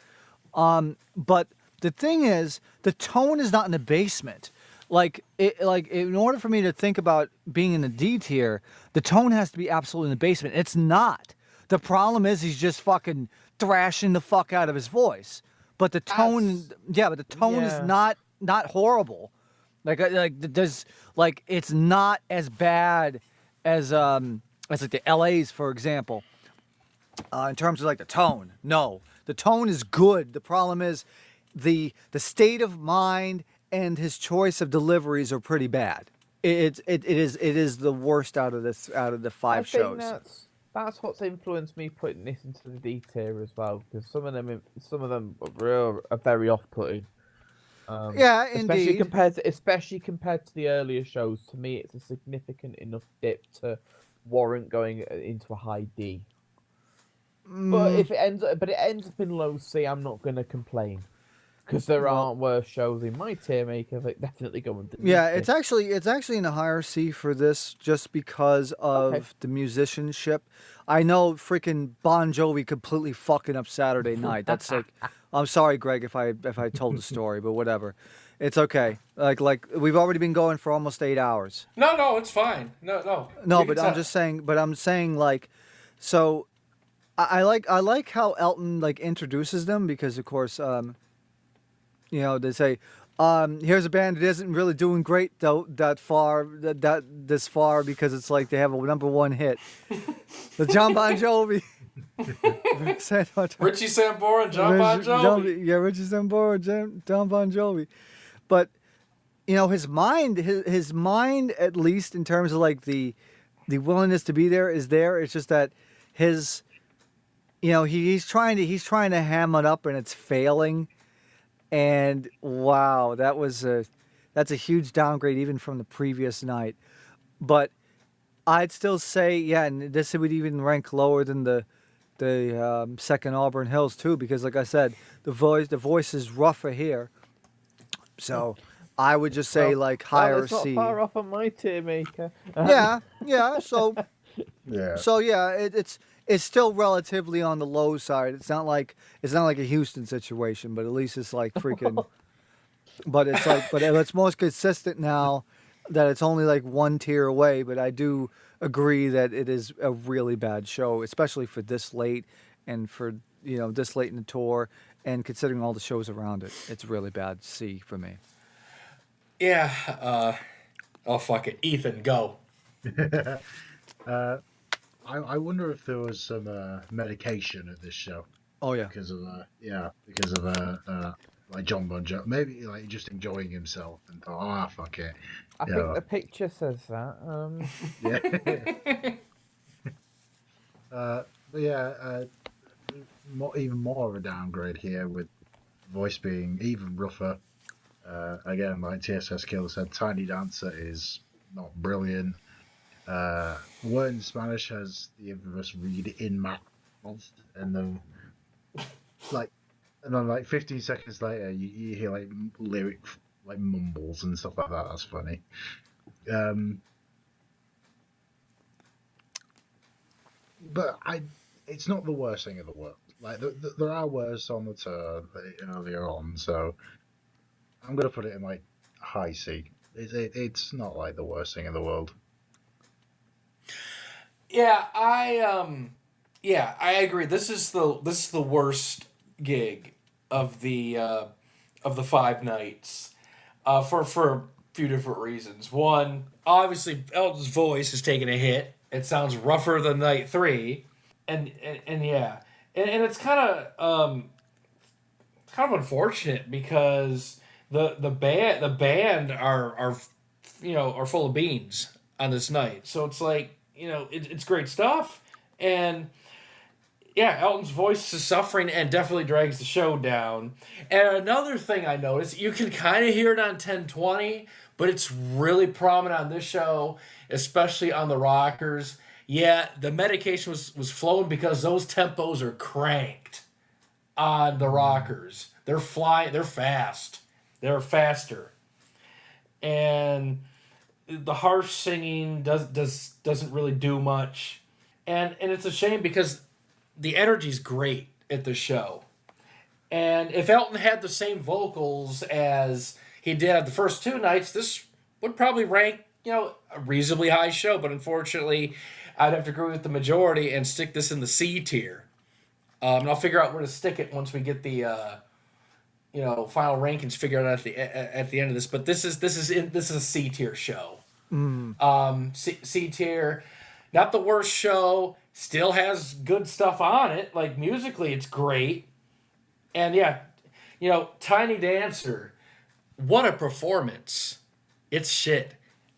But the thing is, the tone is not in the basement. Like in order for me to think about being in the D tier, the tone has to be absolutely in the basement. It's not. The problem is he's just fucking thrashing the fuck out of his voice. But the tone, is not horrible. Like there's like it's not as bad as like the LA's, for example. In terms of like the tone, no, the tone is good. The problem is the state of mind and his choice of deliveries are pretty bad. It is the worst out of the 5 shows. That's what's influenced me putting this into the D tier as well, because some of them are very off-putting. Yeah, indeed. Especially compared to the earlier shows, to me it's a significant enough dip to warrant going into a high D. But if it ends up in low C, I'm not gonna complain. Because there aren't worse shows in my TierMaker that definitely go into. Yeah, it's actually in a higher C for this just because of the musicianship. I know freaking Bon Jovi completely fucking up Saturday night. That's like, I'm sorry, Greg, if I told the story, but whatever, it's okay. Like we've already been going for almost 8 hours. No, it's fine. No. But I'm just saying. But I'm saying like, so I like how Elton like introduces them because of course. You know, they say, here's a band that isn't really doing great though this far because it's like they have a #1 hit. The John Bon Jovi. Richie Sambora and John Bon Jovi. Yeah, Richie Sambora and John Bon Jovi. But you know, his mind at least in terms of like the willingness to be there is there. It's just that his he's trying to ham it up and it's failing. And wow, that's a huge downgrade even from the previous night. But I'd still say, and this would even rank lower than the second Auburn Hills too, because like I said, the voice is rougher here. So I would just say higher it's not C. far off on my TierMaker. Yeah. So it's still relatively on the low side. It's not like a Houston situation, but at least it's like freaking. but it's most consistent now that it's only like 1 tier away. But I do agree that it is a really bad show, especially for this late and for this late in the tour, and considering all the shows around it, it's really bad C for me. Yeah. Oh fuck it, Ethan, go. I wonder if there was some medication at this show. Oh yeah. Because of like John Bon Jovi, maybe like just enjoying himself and thought, fuck it. I think the picture says that. Yeah. But yeah, even more of a downgrade here with voice being even rougher. Again, like TSS Killer said, Tiny Dancer is not brilliant. Word in Spanish has the infamous read in mouth, and then 15 seconds later you hear like lyric like mumbles and stuff like that. That's funny. But it's not the worst thing in the world. Like there are worse on the turn earlier on, so I'm gonna put it in like high C. It's not like the worst thing in the world. Yeah, I agree. This is the worst gig of the 5 nights, for a few different reasons. One, obviously, Elton's voice is taking a hit. It sounds rougher than night 3, and yeah, and it's kind of unfortunate because the band are full of beans on this night. So it's like, it's great stuff, and yeah, Elton's voice is suffering and definitely drags the show down. And another thing I noticed, you can kind of hear it on 1020, but it's really prominent on this show, especially on the rockers. Yeah, the medication was flowing because those tempos are cranked on the rockers. They're fast. They're faster. And the harsh singing doesn't really do much. And it's a shame because the energy's great at the show. And if Elton had the same vocals as he did at the first 2 nights, this would probably rank, a reasonably high show. But unfortunately, I'd have to agree with the majority and stick this in the C tier. And I'll figure out where to stick it once we get the final rankings figured out at the end of this. But this is a C tier show. C tier, not the worst show. Still has good stuff on it. Like musically, it's great. And yeah, Tiny Dancer, what a performance! It's shit.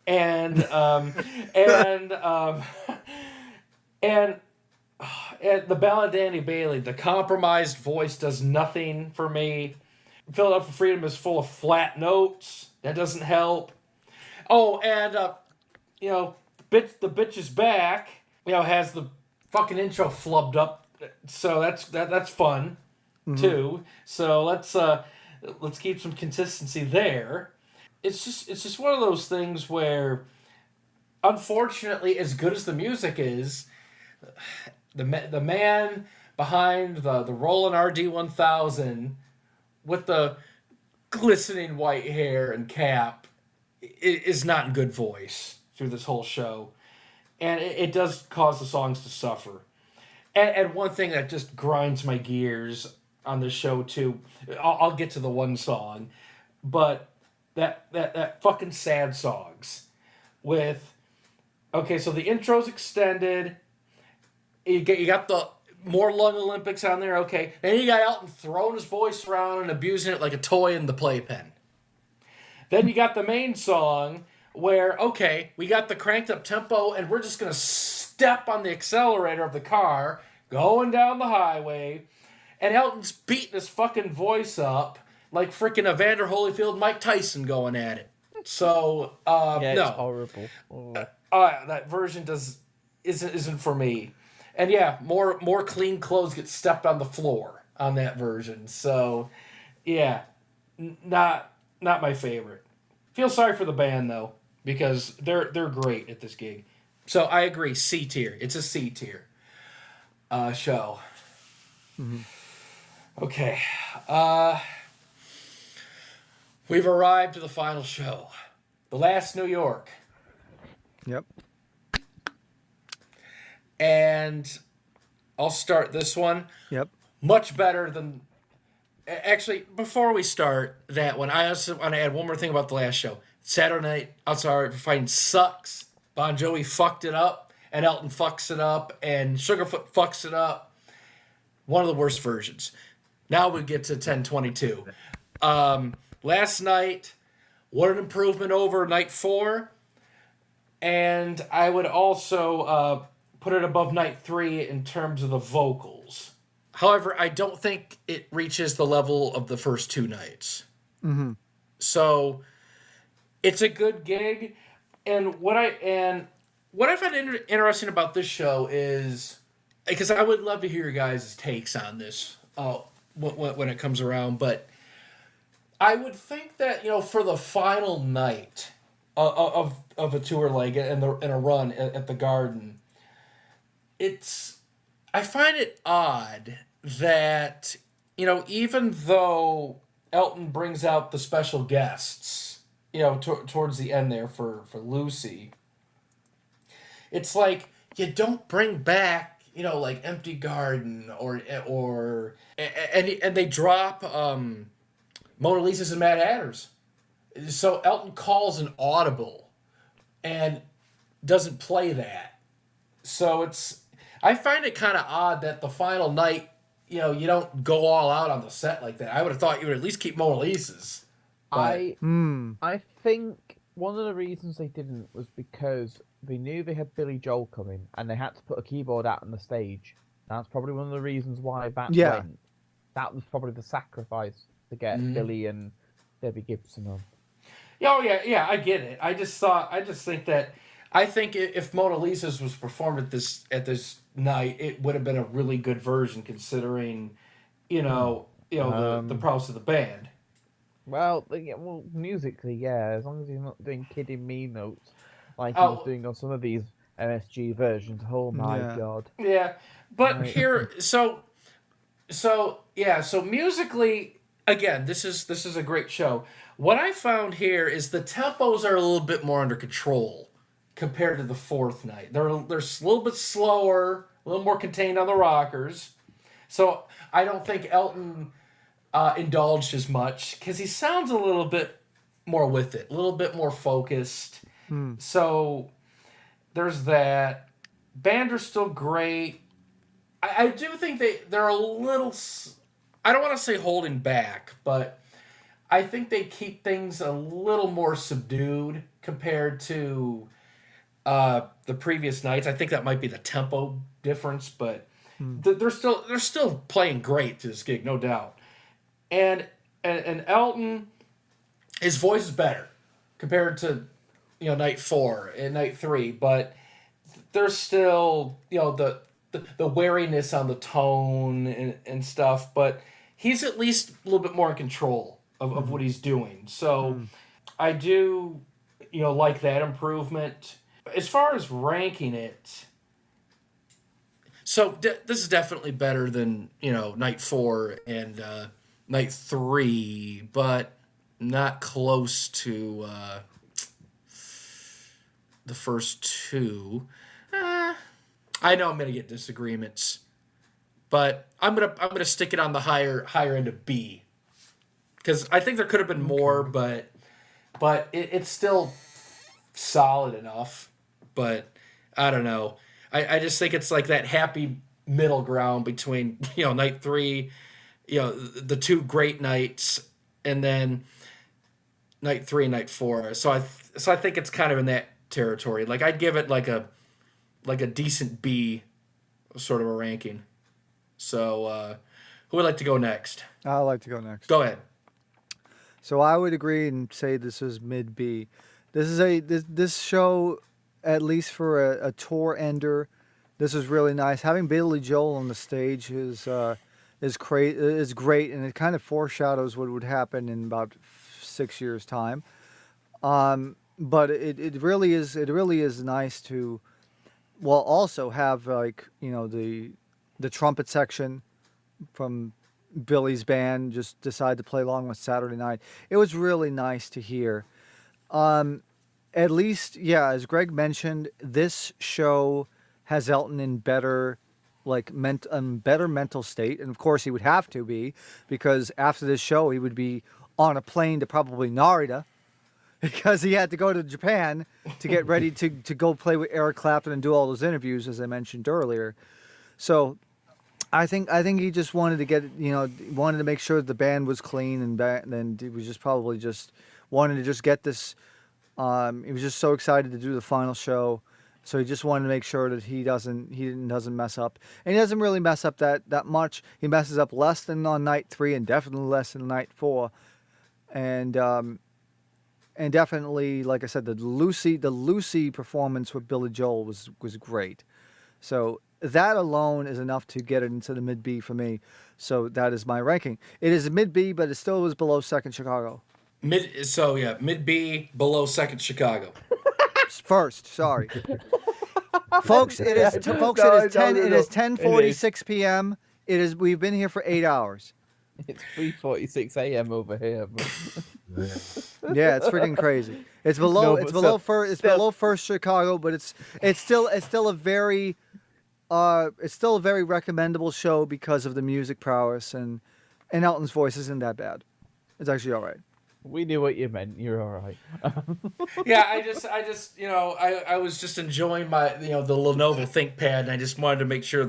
And and the Ballad of Danny Bailey, the compromised voice does nothing for me. Philadelphia Freedom is full of flat notes. That doesn't help. Oh, and the bitch is back. Has the fucking intro flubbed up. So that's fun too. So let's keep some consistency there. It's just one of those things where, unfortunately, as good as the music is, the man behind the Roland RD-1000 with the glistening white hair and cap is not in good voice through this whole show. And it does cause the songs to suffer. And one thing that just grinds my gears on this show, too, I'll get to the one song, but that fucking sad songs with, okay, so the intro's extended, you got the more Lung Olympics on there, okay, then you got Elton throwing his voice around and abusing it like a toy in the playpen. Then you got the main song, where, okay, we got the cranked up tempo and we're just going to step on the accelerator of the car going down the highway, and Elton's beating his fucking voice up like freaking Evander Holyfield, Mike Tyson going at it. So, yeah, no. It's horrible. Oh. That version isn't for me. And yeah, more clean clothes get stepped on the floor on that version. So, yeah, not my favorite. Feel sorry for the band though, because they're great at this gig. So I agree, C tier. It's a C tier show. Mm-hmm. Okay. We've arrived to the final show. The Last New York. Yep. And I'll start this one. Yep. Much better than... Actually, before we start that one, I also want to add one more thing about the last show. Saturday Night Outside Fighting sucks. Bon Jovi fucked it up, and Elton fucks it up, and Sugarfoot fucks it up. One of the worst versions. Now we get to 1022. Last night, what an improvement over night 4. And I would also put it above night 3 in terms of the vocals. However, I don't think it reaches the level of the first 2 nights. Mm-hmm. So it's a good gig, and what I find interesting about this show is, because I would love to hear your guys' takes on this when it comes around, but I would think that, for the final night of a tour leg and a run at the Garden, I find it odd that, even though Elton brings out the special guests, towards the end there for Lucy, it's like you don't bring back, like Empty Garden or and they drop Mona Lisa's and Mad Hatters. So Elton calls an audible and doesn't play that. So I find it kind of odd that the final night, you don't go all out on the set like that. I would have thought you would at least keep Mona Lisa's. But... I think one of the reasons they didn't was because they knew they had Billy Joel coming and they had to put a keyboard out on the stage. That's probably one of the reasons why that went. That was probably the sacrifice to get Billy and Debbie Gibson on. Oh yeah, I get it. I think if Mona Lisa's was performed at this night, it would have been a really good version considering, the prowess of the band. Well, musically, as long as he's not doing Kidding Me notes like he was doing on some of these MSG versions. Oh my god. Yeah, but here, so musically, again, this is a great show. What I found here is the tempos are a little bit more under control compared to the fourth night. They're a little bit slower, a little more contained on the rockers. So I don't think Elton indulged as much because he sounds a little bit more with it, a little bit more focused. So there's that. Band are still great. I do think they're a little, I don't want to say holding back, but I think they keep things a little more subdued compared to the previous nights. I think that might be the tempo difference, but they're still playing great to this gig, no doubt. And Elton, his voice is better compared to night 4 and night 3, but there's still the wariness on the tone and stuff, but he's at least a little bit more in control of what he's doing. So I do like that improvement. As far as ranking it, so this is definitely better than night 4 and night 3, but not close to the first 2. I know I'm gonna get disagreements, but I'm gonna stick it on the higher end of B, because I think there could have been more, but it's still solid enough. But I don't know. I just think it's like that happy middle ground between night 3, the 2 great nights, and then night 3 and night 4. So I think it's kind of in that territory. Like I'd give it like a decent B, sort of a ranking. So who would like to go next? I'd like to go next. Go ahead. So I would agree and say this is mid B. This show, at least for a tour ender, this is really nice. Having Billy Joel on the stage is great, and it kind of foreshadows what would happen in about 6 years' time. But it really is nice to, also have the trumpet section from Billy's band just decide to play along with Saturday Night. It was really nice to hear. At least, as Greg mentioned, this show has Elton in better mental state, and of course he would have to be, because after this show he would be on a plane to probably Narita, because he had to go to Japan to get ready to go play with Eric Clapton and do all those interviews, as I mentioned earlier. So I think he just wanted to get wanted to make sure that the band was clean, and then he was just probably just wanted to just get this. He was just so excited to do the final show, so he just wanted to make sure that he doesn't mess up, and he doesn't really mess up that much. He messes up less than on night 3, and definitely less than night 4, and definitely, like I said, the Lucy performance with Billy Joel was great. So that alone is enough to get it into the mid B for me. So that is my ranking. It is a mid B, but it still was below Second Chicago. Mid B, below Second Chicago. First, sorry. Folks, it is 10:46 p.m. We've been here for 8 hours. It's 3:46 a.m. over here. Yeah, it's freaking crazy. It's below below First Chicago, but it's still a very it's still a very recommendable show because of the music prowess, and Elton's voice isn't that bad. It's actually all right. We knew what you meant. You're all right. Yeah, I just, I was just enjoying my, the Lenovo ThinkPad, and I just wanted to make sure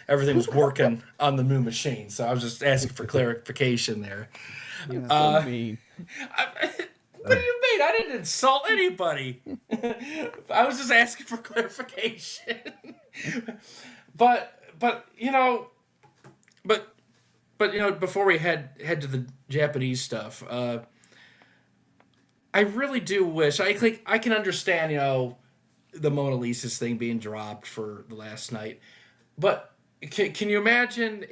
everything was working on the new machine. So I was just asking for clarification there. You're so mean. What do you mean? I didn't insult anybody. I was just asking for clarification. but before we head to the Japanese stuff, I really do wish I can understand the Mona Lisa's thing being dropped for the last night, but can you imagine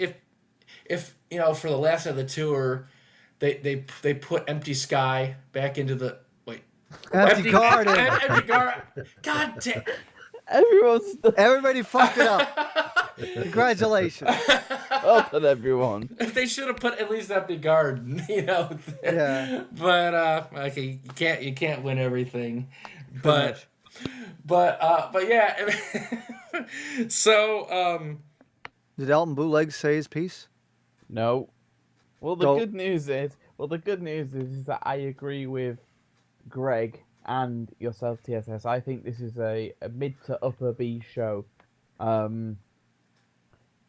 if for the last night of the tour they put Empty Sky back into the Empty Garden. Empty Garden. God damn. Everybody fucked it up. Congratulations. Well done, everyone. They should have put at least Empty Garden, Yeah. But okay, you can't win everything. But yeah. So did Elton Bootleg say his piece? No. Well, the good news is that I agree with Greg and yourself, TSS. I think this is a mid to upper B show. The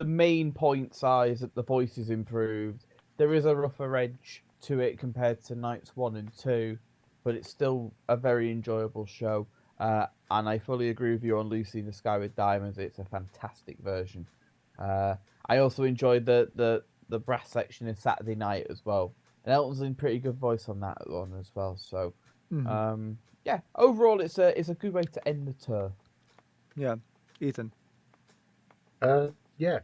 main points are is that the voice is improved. There is a rougher edge to it compared to nights 1 and 2, but it's still a very enjoyable show. And I fully agree with you on Lucy in the Sky with Diamonds. It's a fantastic version. I also enjoyed the brass section in Saturday Night as well. And Elton's in pretty good voice on that one as well. So, yeah, overall it's a good way to end the tour. Yeah, Ethan. Yeah,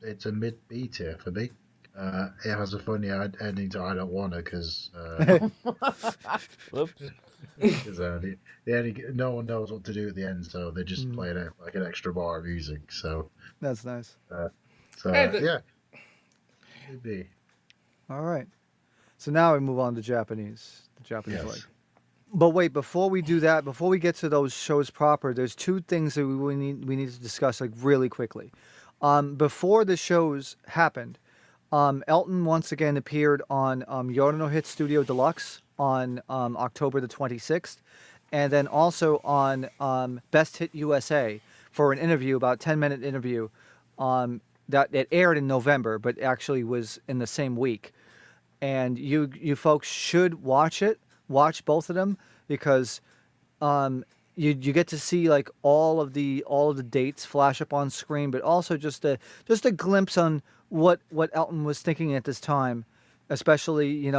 it's a mid B tier for me. It has a funny ending to I Don't Wanna because no one knows what to do at the end, so they just play it like an extra bar of music. So that's nice. Yeah, mid B. All right. So now we move on to the Japanese leg. But wait, before we do that, before we get to those shows proper, there's two things that we need to discuss really quickly. Before the shows happened, Elton once again appeared on Yoro no Hit Studio Deluxe on October the 26th, and then also on Best Hit USA for an interview, about 10-minute interview, that it aired in November, but actually was in the same week. And you folks should watch both of them, because you get to see like all of the dates flash up on screen, but also just a glimpse on what Elton was thinking at this time, especially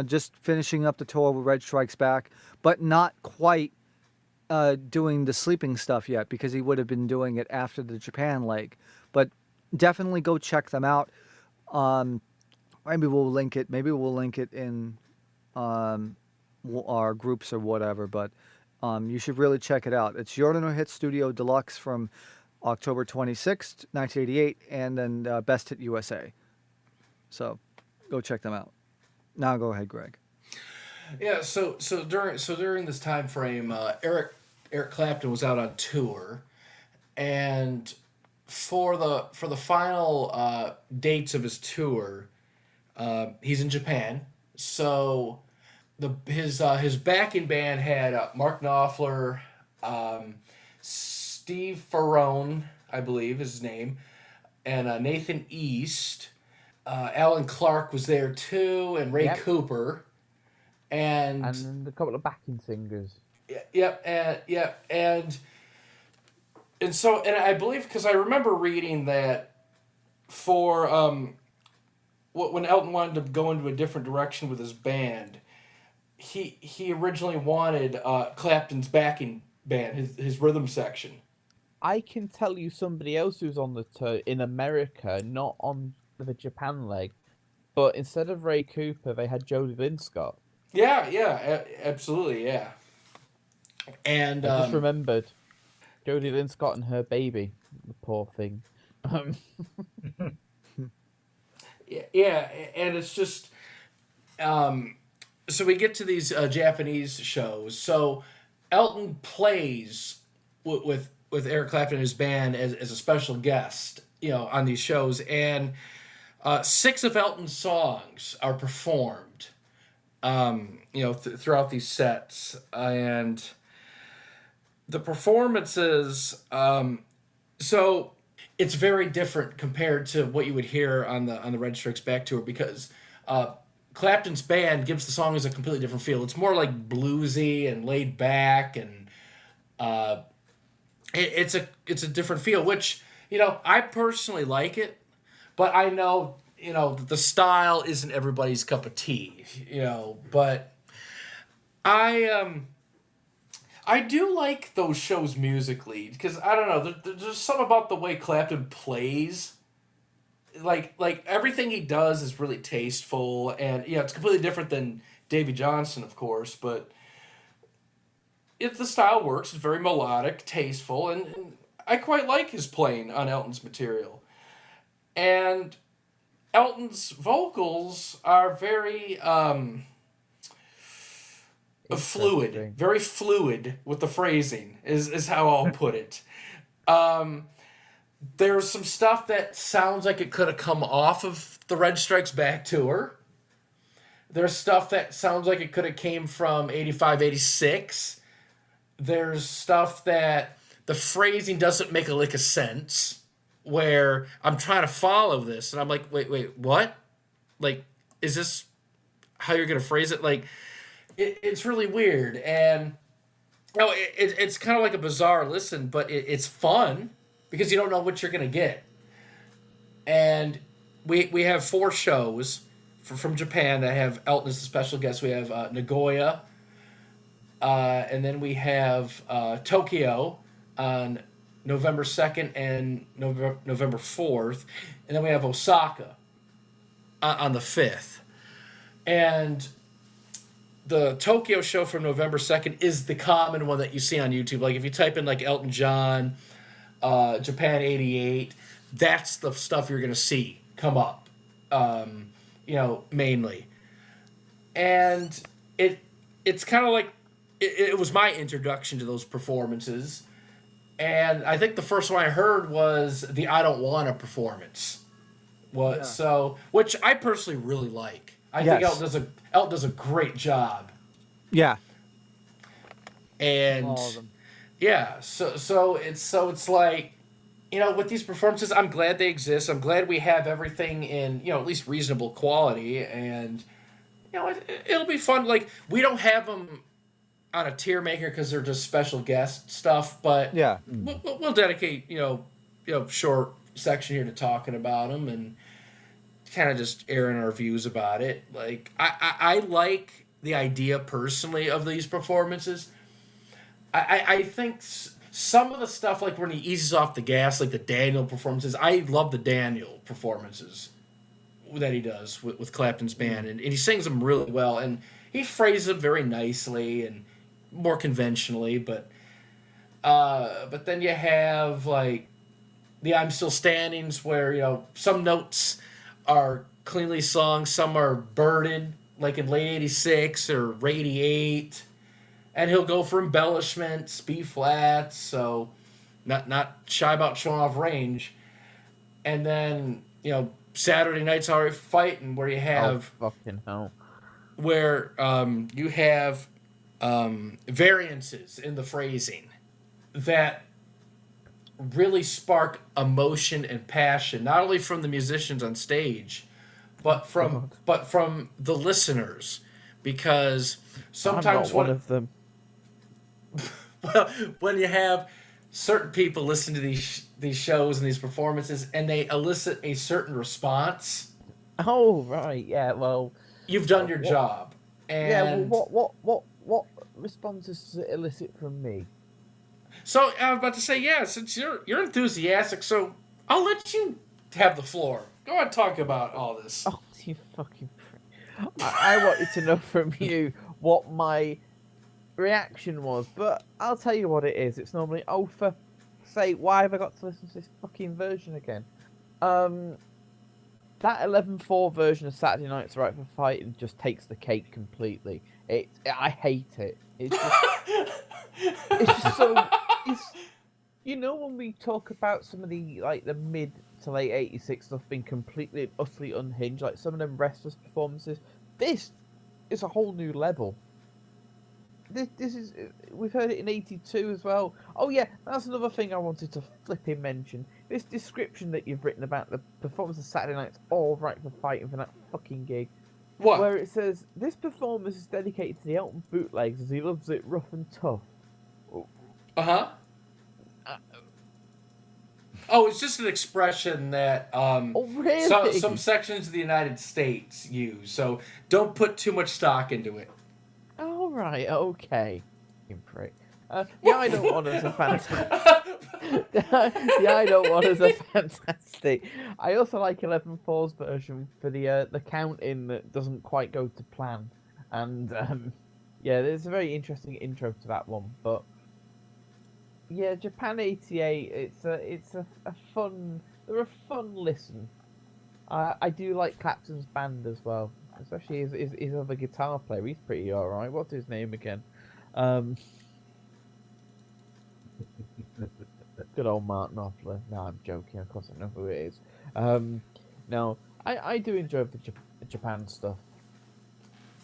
just finishing up the tour with Reg Strikes Back, but not quite doing the sleeping stuff yet, because he would have been doing it after the Japan leg. But definitely go check them out. Maybe we'll link it. Maybe we'll link it in our groups or whatever. But you should really check it out. It's Yoro no Hit Studio Deluxe from October 26th, 1988, and then Best Hit USA. So go check them out. Now go ahead, Greg. Yeah. So during this time frame, Eric Clapton was out on tour, and for the final dates of his tour, he's in Japan. So his backing band had Mark Knopfler, Steve Ferrone, I believe is his name, and Nathan East. Alan Clark was there too, and Ray Cooper, and a couple of backing singers. And so I believe, because I remember reading that for when Elton wanted to go into a different direction with his band, he originally wanted Clapton's backing band, his rhythm section. I can tell you somebody else who's on the tour in America, not on the Japan leg, but instead of Ray Cooper, they had Jodie Lynn Scott. Yeah, absolutely, yeah. And I just remembered Jodie Lynn Scott and her baby, the poor thing. Yeah, and it's just so we get to these Japanese shows. So Elton plays with with Eric Clapton and his band as a special guest, on these shows, and 6 of Elton's songs are performed, throughout these sets, and the performances. So it's very different compared to what you would hear on the Reg Strikes Back tour, because Clapton's band gives the songs a completely different feel. It's more like bluesy and laid back, and it's a different feel, which I personally like it, but I know the style isn't everybody's cup of tea. But I do like those shows musically, because I don't know, there's something about the way Clapton plays. Like everything he does is really tasteful, and it's completely different than Davy Johnson, of course, but the style works. It's very melodic, tasteful, and I quite like his playing on Elton's material. And Elton's vocals are very fluid, very fluid with the phrasing is how I'll put it. There's some stuff that sounds like it could have come off of the Reg Strikes Back tour. There's stuff that sounds like it could have came from 85, 86. There's stuff that the phrasing doesn't make a lick of sense, where I'm trying to follow this, and I'm like, wait, what? Like, is this how you're going to phrase it? Like, it's really weird, and it's kind of like a bizarre listen, but it's fun, because you don't know what you're going to get. And we have 4 shows from Japan that have Elton as a special guest. We have Nagoya, and then we have Tokyo on November 2nd and November 4th, and then we have Osaka on the 5th. And the Tokyo show from November 2nd is the common one that you see on YouTube. Like, if you type in, like, Elton John, Japan 88, that's the stuff you're going to see come up, mainly. And it's kind of like, it was my introduction to those performances. And I think the first one I heard was the I Don't Wanna performance. Which I personally really like. I think Elton does a great job. Yeah. And all of them. Yeah, so it's like, with these performances, I'm glad they exist. I'm glad we have everything in, at least reasonable quality, and it'll be fun. Like, we don't have them on a TierMaker because they're just special guest stuff, but yeah, we'll dedicate short section here to talking about them and kind of just airing our views about it. Like, I like the idea personally of these performances. I think some of the stuff, like when he eases off the gas, like the Daniel performances, I love the Daniel performances that he does with Clapton's band, and he sings them really well, and he phrases them very nicely and more conventionally, but then you have like the I'm Still Standings, where some notes are cleanly sung, some are birded, like in late 86 or 88. And he'll go for embellishments, B flats, so not shy about showing off range. And then, Saturday Night's Alright Fighting, where you have fucking hell. Where you have variances in the phrasing that really spark emotion and passion, not only from the musicians on stage, but from the listeners, because sometimes I'm not one of them. Well, when you have certain people listen to these shows and these performances, and they elicit a certain response. Oh right, yeah. Well, you've done your job. And yeah. Well, what responses does it elicit from me? So I was about to say, yeah. Since you're enthusiastic, so I'll let you have the floor. Go ahead and talk about all this. Oh, you fucking prick. I wanted to know from you what my reaction was, but I'll tell you what it is. It's normally, oh, for sake, why have I got to listen to this fucking version again? That 11/4 version of Saturday Night's Right for Fighting just takes the cake completely. I hate it. It's just so You know, when we talk about some of the the mid to late '86 stuff being completely and utterly unhinged, like some of them restless performances, this is a whole new level. This is, we've heard it in '82 as well. Oh yeah, that's another thing I wanted to flipping mention. This description that you've written about the performance of Saturday Night's All Right for Fighting for that fucking gig. What? Where it says, this performance is dedicated to the Elton bootlegs as he loves it rough and tough. Uh-huh. Oh, it's just an expression that really? some sections of the United States use, so don't put too much stock into it. All right, okay. Prick. The I Don't Want Us a fantastic. The I Don't Want Us a fantastic. I also like 11/4's version for the counting that doesn't quite go to plan, and yeah, there's a very interesting intro to that one. But yeah, Japan '88. It's a fun. They're a fun listen. I do like Clapton's band as well. Especially his other guitar player. He's pretty alright. What's his name again? Good old Mark Knopfler. No, I'm joking. Of course I know who it is. No, I do enjoy the Japan stuff.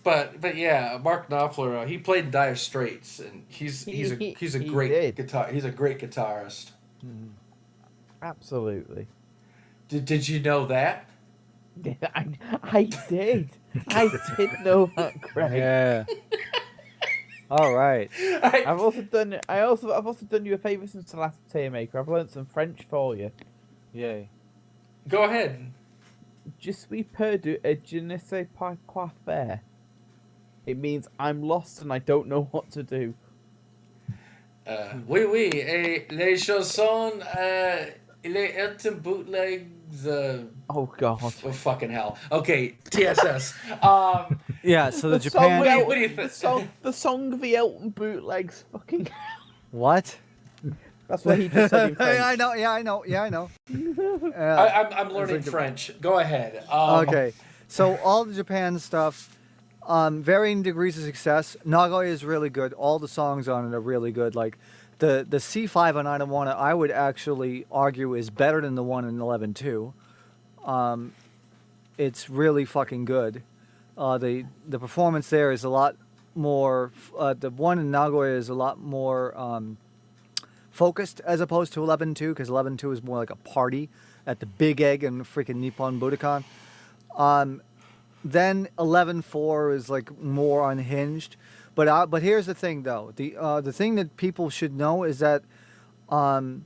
But yeah, Mark Knopfler. He played in Dire Straits, and he's a great guitar. He's a great guitarist. Absolutely. Did you know that? I did. I did know that, Greg. Yeah. All right. I've also done you a favour since the last TierMaker. I've learned some French for you. Yay. Go ahead. Je suis perdu et je ne sais pas quoi faire. It means I'm lost and I don't know what to do. Oui, oui. Et les chansons, les Elton bootlegs. Oh God! Oh fucking hell! Okay, TSS. Yeah. So the Japan. What do you think? The song of the Elton bootlegs. Fucking. What? That's what he just said in French. I know. Yeah, I know. Yeah, I know. I'm learning French. Go ahead. Okay. So all the Japan stuff, varying degrees of success. Nagoya is really good. All the songs on it are really good. Like the C5 on I Don't Wanna, I would actually argue is better than the one in 11-2. It's really fucking good. The performance there is a lot more. The one in Nagoya is a lot more focused as opposed to 11-2, because 11-2 is more like a party at the Big Egg and freaking Nippon Budokan. Then 11-4 is like more unhinged. But here's the thing, though. The thing that people should know is that on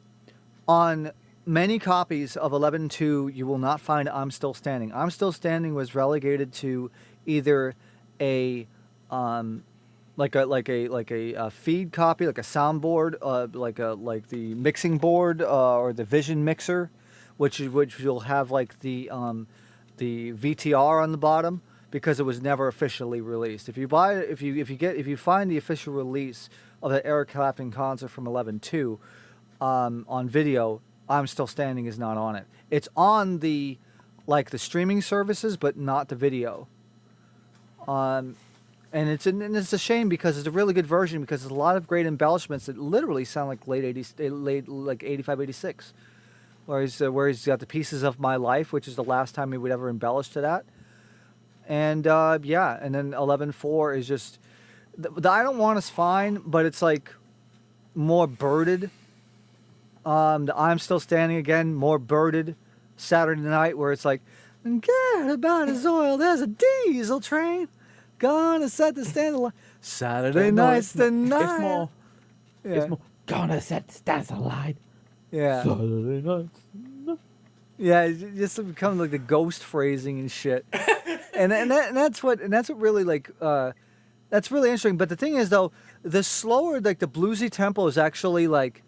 many copies of 11-2, you will not find "I'm Still Standing." "I'm Still Standing" was relegated to either a like a feed copy, like a soundboard, like the mixing board or the Vision mixer, which you'll have like the VTR on the bottom, because it was never officially released. If you find the official release of the Eric Clapton concert from 11-2 on video, "I'm Still Standing" is not on it. It's on the streaming services, but not the video. And it's a shame, because it's a really good version, because there's a lot of great embellishments that literally sound like late 85, 86. Where he's got the "Pieces of My Life," which is the last time he would ever embellish to that. And and then 11-4 is just the "I Don't Want Us" fine, but it's like more birded. The "I'm Still Standing" again, more birded. Saturday Night, where it's like, "Get about his oil, there's a diesel train, gonna set the standard line." Saturday night's the night. It's more. Yeah. It's more. Gonna set the standard line. Yeah. Saturday night. Yeah, it just becomes like the ghost phrasing and shit. and that's what really that's really interesting. But the thing is, though, the slower, like the bluesy tempo is actually like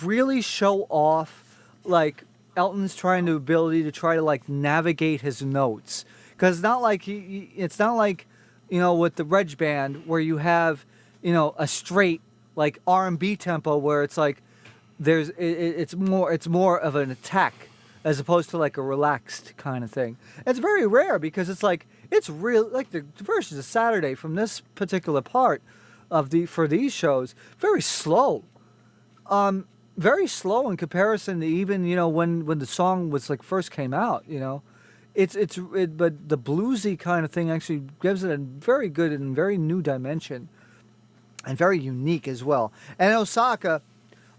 really show off like Elton's ability to try to like navigate his notes, because it's not like it's not like, with the Reg Band, where you have a straight like R&B tempo where it's like it's more of an attack as opposed to like a relaxed kind of thing. It's very rare, because it's like, it's real, like the versions of Saturday from this particular part of for these shows, very slow. very slow in comparison to even when the song was like first came out. But the bluesy kind of thing actually gives it a very good and very new dimension, and very unique as well. And Osaka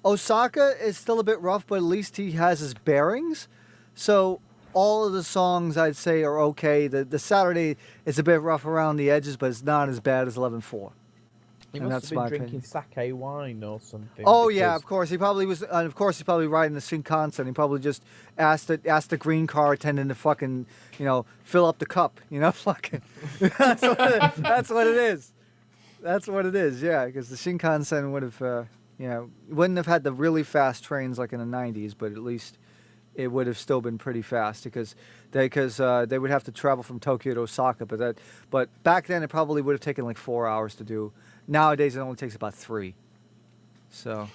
is still a bit rough, but at least he has his bearings. So all of the songs I'd say are okay. The Saturday is a bit rough around the edges, but it's not as bad as 11-4. He must have been drinking sake wine or something. Oh yeah, of course he probably was. And of course he's probably riding the Shinkansen. He probably just asked the green car attendant to fucking fill up the cup. Fucking. That's what it is. That's what it is. Yeah, because the Shinkansen would have wouldn't have had the really fast trains like in the 90s, but at least it would have still been pretty fast because they would have to travel from Tokyo to Osaka. But back then it probably would have taken like 4 hours to do. Nowadays, it only takes about 3. So.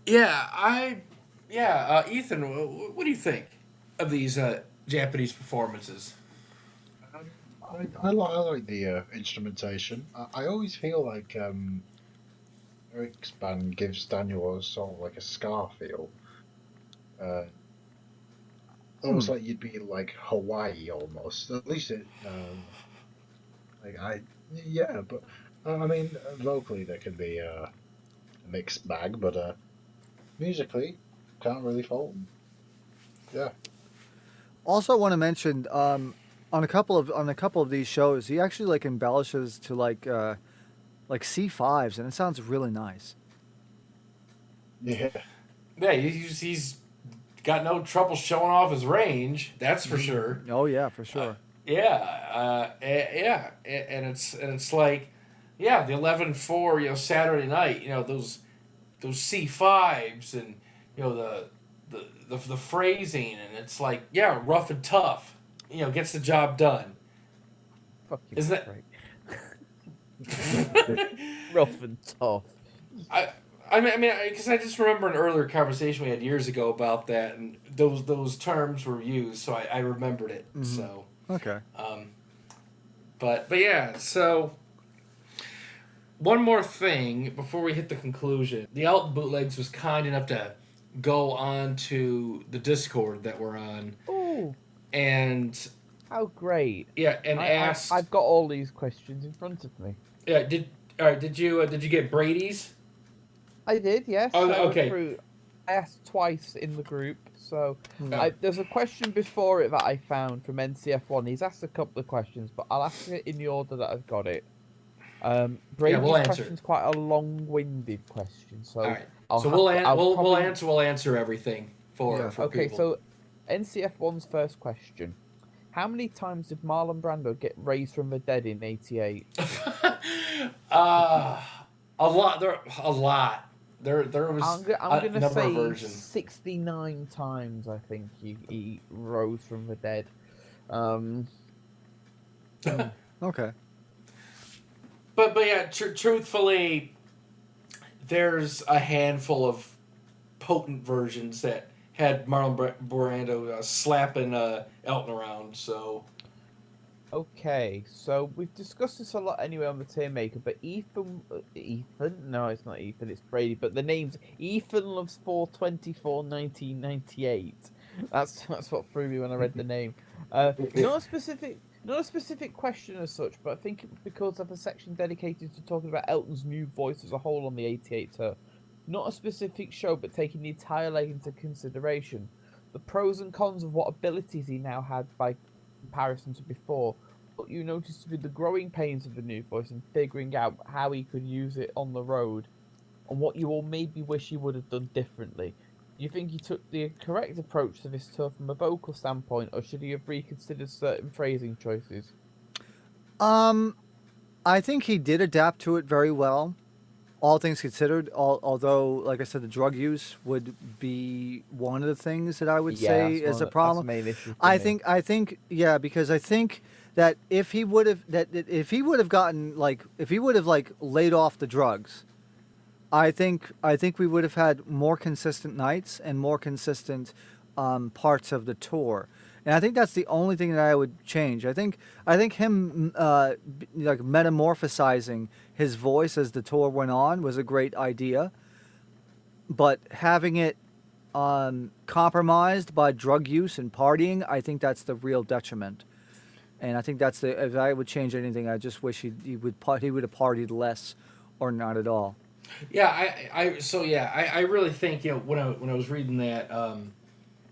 Yeah, Ethan, what do you think of these Japanese performances? I like the instrumentation. I always feel like Eric's band gives Daniel sort of like a ska feel. Almost like you'd be like Hawaii almost. At least it. But I mean, vocally there can be a mixed bag, but musically, can't really fault them. Yeah. Also, want to mention on a couple of these shows, he actually like embellishes to like C5s, and it sounds really nice. Yeah. Yeah, he's got no trouble showing off his range. That's for sure. Oh yeah, for sure. And it's like, the 11-4, Saturday night, those C5s and the phrasing, and it's like, rough and tough, gets the job done. Fuck you, isn't it? Right. Rough and tough. I mean, because I just remember an earlier conversation we had years ago about that, and those terms were used, so I remembered it. Mm-hmm. So. Okay. But yeah, so one more thing before we hit the conclusion. The Elton Bootlegs was kind enough to go on to the Discord that we're on. Oh. And how great. Yeah, and asked. I've got all these questions in front of me. Yeah, did you get Brady's? I did, yes. Oh, okay. I asked twice in the group, so there's a question before it that I found from NCF1. He's asked a couple of questions, but I'll ask it in the order that I've got it. Brady's question's quite a long-winded question, so right. We'll answer everything for okay, people. So NCF1's first question: how many times did Marlon Brando get raised from the dead in '88? A lot. A lot. There was I'm gonna number say of versions. 69 times. I think he rose from the dead. Okay. But yeah, truthfully, there's a handful of potent versions that had Marlon Brando slapping Elton around. So. Okay, so we've discussed this a lot anyway on the TierMaker, but Ethan, no, it's not Ethan, it's Brady, but the name's Ethan Loves 4/24/1998. That's what threw me when I read the name. Not a specific question as such, but I think because of a section dedicated to talking about Elton's new voice as a whole on the '88 tour. Not a specific show, but taking the entire leg into consideration. The pros and cons of what abilities he now had by comparison to before, what you noticed to be the growing pains of the new voice and figuring out how he could use it on the road, and what you all maybe wish he would have done differently. Do you think he took the correct approach to this tour from a vocal standpoint, or should he have reconsidered certain phrasing choices? I think he did adapt to it very well, all things considered. Although, like I said, the drug use would be one of the things that I would say is a problem. That's the main issue for I me. think, because I think that if he would have laid off the drugs, I think we would have had more consistent nights and more consistent parts of the tour. And I think that's the only thing that I would change. I think him metamorphosizing his voice as the tour went on was a great idea. but having it compromised by drug use and partying, I think that's the real detriment. And I think that's if I would change anything, I just wish he would have partied less, or not at all. Yeah, I really think, when I was reading that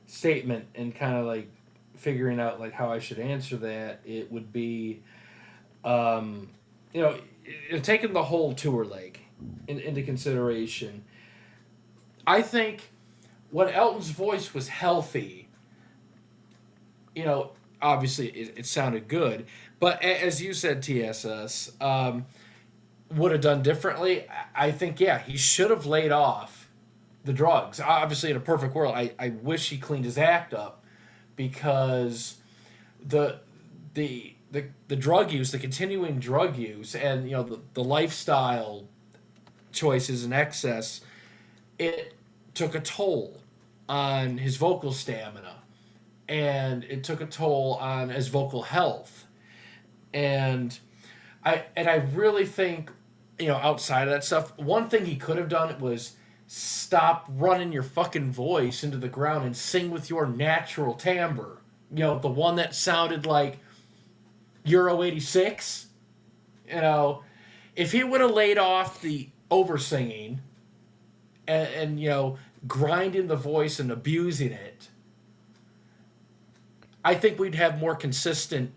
statement and kind of like figuring out like how I should answer that, it would be, taking the whole tour leg into consideration. I think when Elton's voice was healthy, obviously it sounded good, but as you said, TSS, would have done differently. I think, he should have laid off the drugs. Obviously, in a perfect world, I wish he cleaned his act up, because the drug use, the continuing drug use, and the lifestyle choices and excess, it took a toll on his vocal stamina, and it took a toll on his vocal health. And I really think, outside of that stuff, one thing he could have done was stop running your fucking voice into the ground and sing with your natural timbre. The one that sounded like Euro 86. If he would have laid off the over singing and grinding the voice and abusing it, I think we'd have more consistent,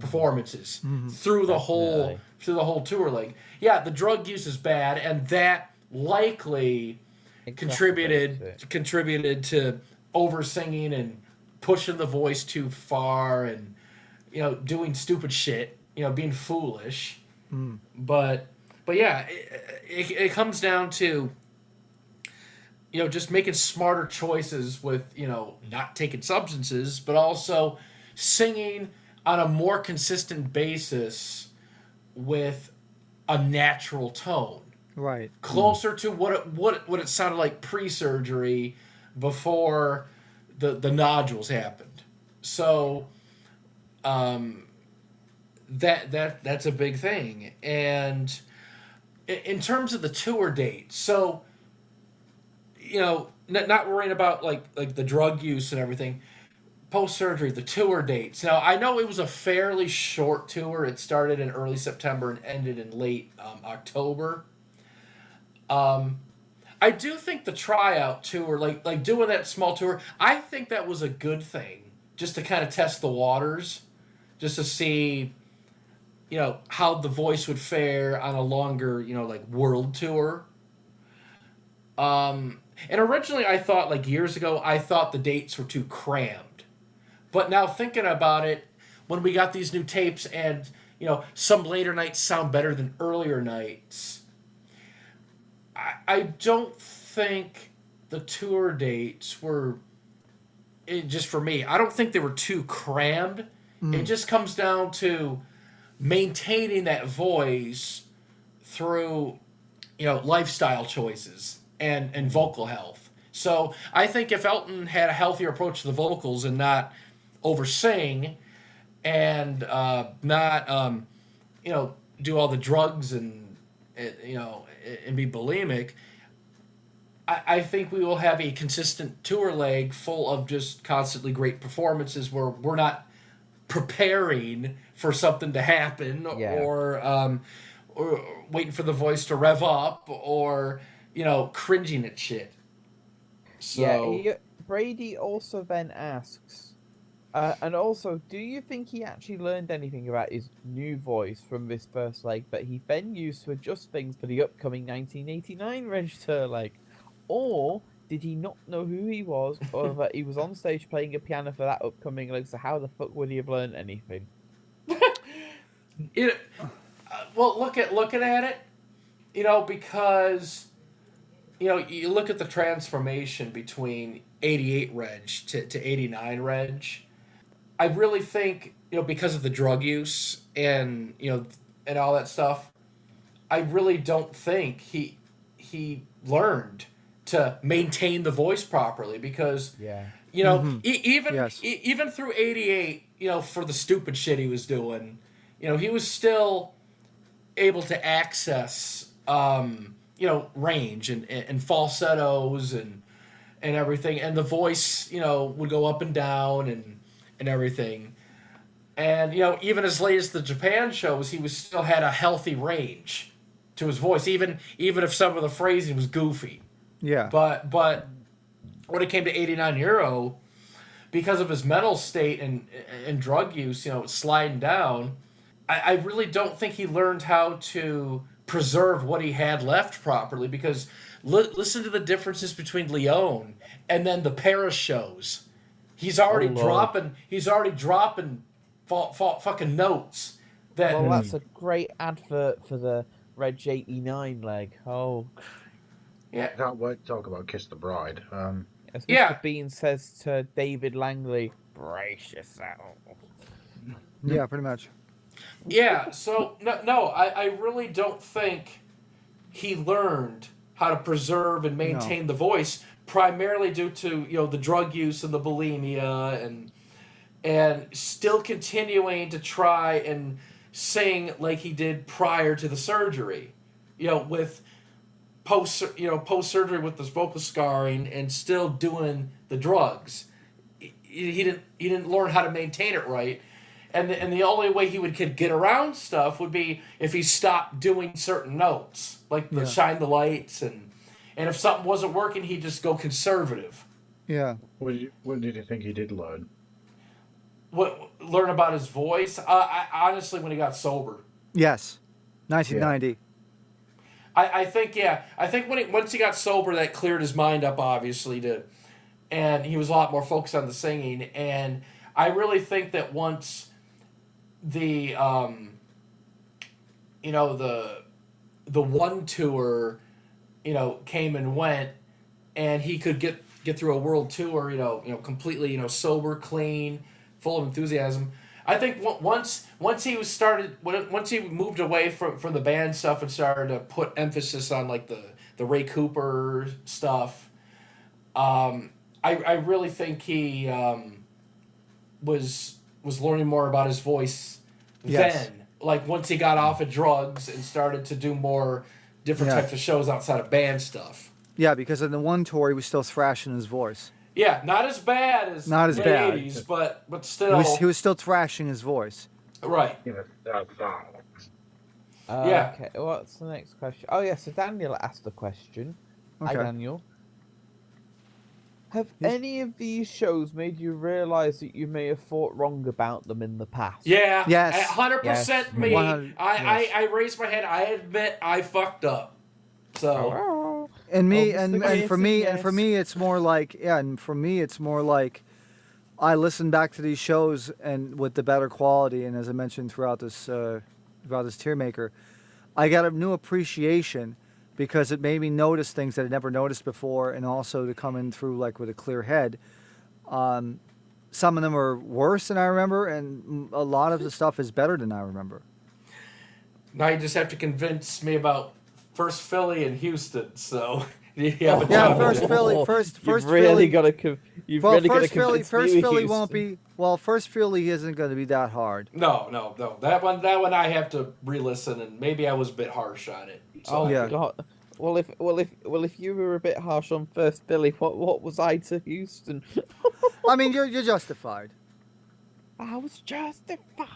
performances through the whole tour leg. Yeah, the drug use is bad, and that likely contributed to over singing and pushing the voice too far, and doing stupid shit, being foolish. But yeah, it comes down to just making smarter choices with, not taking substances, but also singing on a more consistent basis with a natural tone. Right. Closer to what it sounded like pre-surgery, before the nodules happened. So that's a big thing. And in terms of the tour date, so not worrying about like the drug use and everything. Post-surgery, the tour dates. Now, I know it was a fairly short tour. It started in early September and ended in late October. I do think the tryout tour, like doing that small tour, I think that was a good thing, just to kind of test the waters, just to see, how the voice would fare on a longer, world tour. And originally I thought, years ago, I thought the dates were too crammed. But now thinking about it, when we got these new tapes and, some later nights sound better than earlier nights, I don't think the tour dates were, just for me, I don't think they were too crammed. It just comes down to maintaining that voice through, lifestyle choices and vocal health. So I think if Elton had a healthier approach to the vocals and not oversing and not do all the drugs and be bulimic, I think we will have a consistent tour leg full of just constantly great performances where we're not preparing for something to happen, or waiting for the voice to rev up, or cringing at shit. So Brady also then asks, and also, do you think he actually learned anything about his new voice from this first leg that he then used to adjust things for the upcoming 1989 Reg Tour leg? Or did he not know who he was, or that he was on stage playing a piano for that upcoming leg, so how the fuck would he have learned anything? Well, looking at it, because, you look at the transformation between 88 Reg to 89 Reg. I really think, because of the drug use and, and all that stuff, I really don't think he learned to maintain the voice properly, because, even through 88, for the stupid shit he was doing, he was still able to access range and falsettos and everything, and the voice would go up and down and everything. And even as late as the Japan shows, he still had a healthy range to his voice, even if some of the phrasing was goofy. Yeah. But when it came to 89 Euro, because of his mental state and drug use, sliding down, I really don't think he learned how to preserve what he had left properly, because listen to the differences between Leon and then the Paris shows. He's already dropping fucking notes. Well, that's a great advert for the Reg 89 leg. Oh. Yeah. Can't wait to talk about Kiss the Bride. As Mr. Bean says to David Langley, brace yourself. Yeah, pretty much. Yeah, so, no, I really don't think he learned how to preserve and maintain the voice, primarily due to, the drug use and the bulimia and still continuing to try and sing like he did prior to the surgery, with post-surgery with this vocal scarring and still doing the drugs. He didn't learn how to maintain it right. And the only way he could get around stuff would be if he stopped doing certain notes, like the shine the lights, and if something wasn't working, he'd just go conservative. Yeah. What did you think he did learn? Learn about his voice? Honestly, when he got sober. Yes. 1990. Yeah. I think once he got sober, that cleared his mind up, obviously, and he was a lot more focused on the singing. And I really think that once the the one tour came and went, and he could get through a world tour completely sober, clean, full of enthusiasm. I think once he moved away from the band stuff and started to put emphasis on like the Ray Cooper stuff, I really think he was learning more about his voice then. Like once he got off of drugs and started to do more different types of shows outside of band stuff. Yeah, because in the one tour he was still thrashing his voice. Yeah, not as bad as the 80s, but still. He was still thrashing his voice. Right. Okay, what's the next question? Oh, yeah, so Daniel asked a question. Okay. Hi, Daniel. Have any of these shows made you realise that you may have thought wrong about them in the past? Yeah. Yes. 100% me. 100, I raised my hand. I admit I fucked up. So. And for me, it's more like I listen back to these shows and with the better quality, and as I mentioned throughout this TierMaker, I got a new appreciation because it made me notice things that I never noticed before, and also to come in through like with a clear head. Some of them are worse than I remember, and a lot of the stuff is better than I remember. Now you just have to convince me about First Philly and Houston. So First Philly. First Philly won't be. Well, First Philly isn't going to be that hard. No. That one I have to re-listen, and maybe I was a bit harsh on it. So. Oh yeah. God. Well, if you were a bit harsh on First Philly, what was I to Houston? I mean, you're justified. I was justified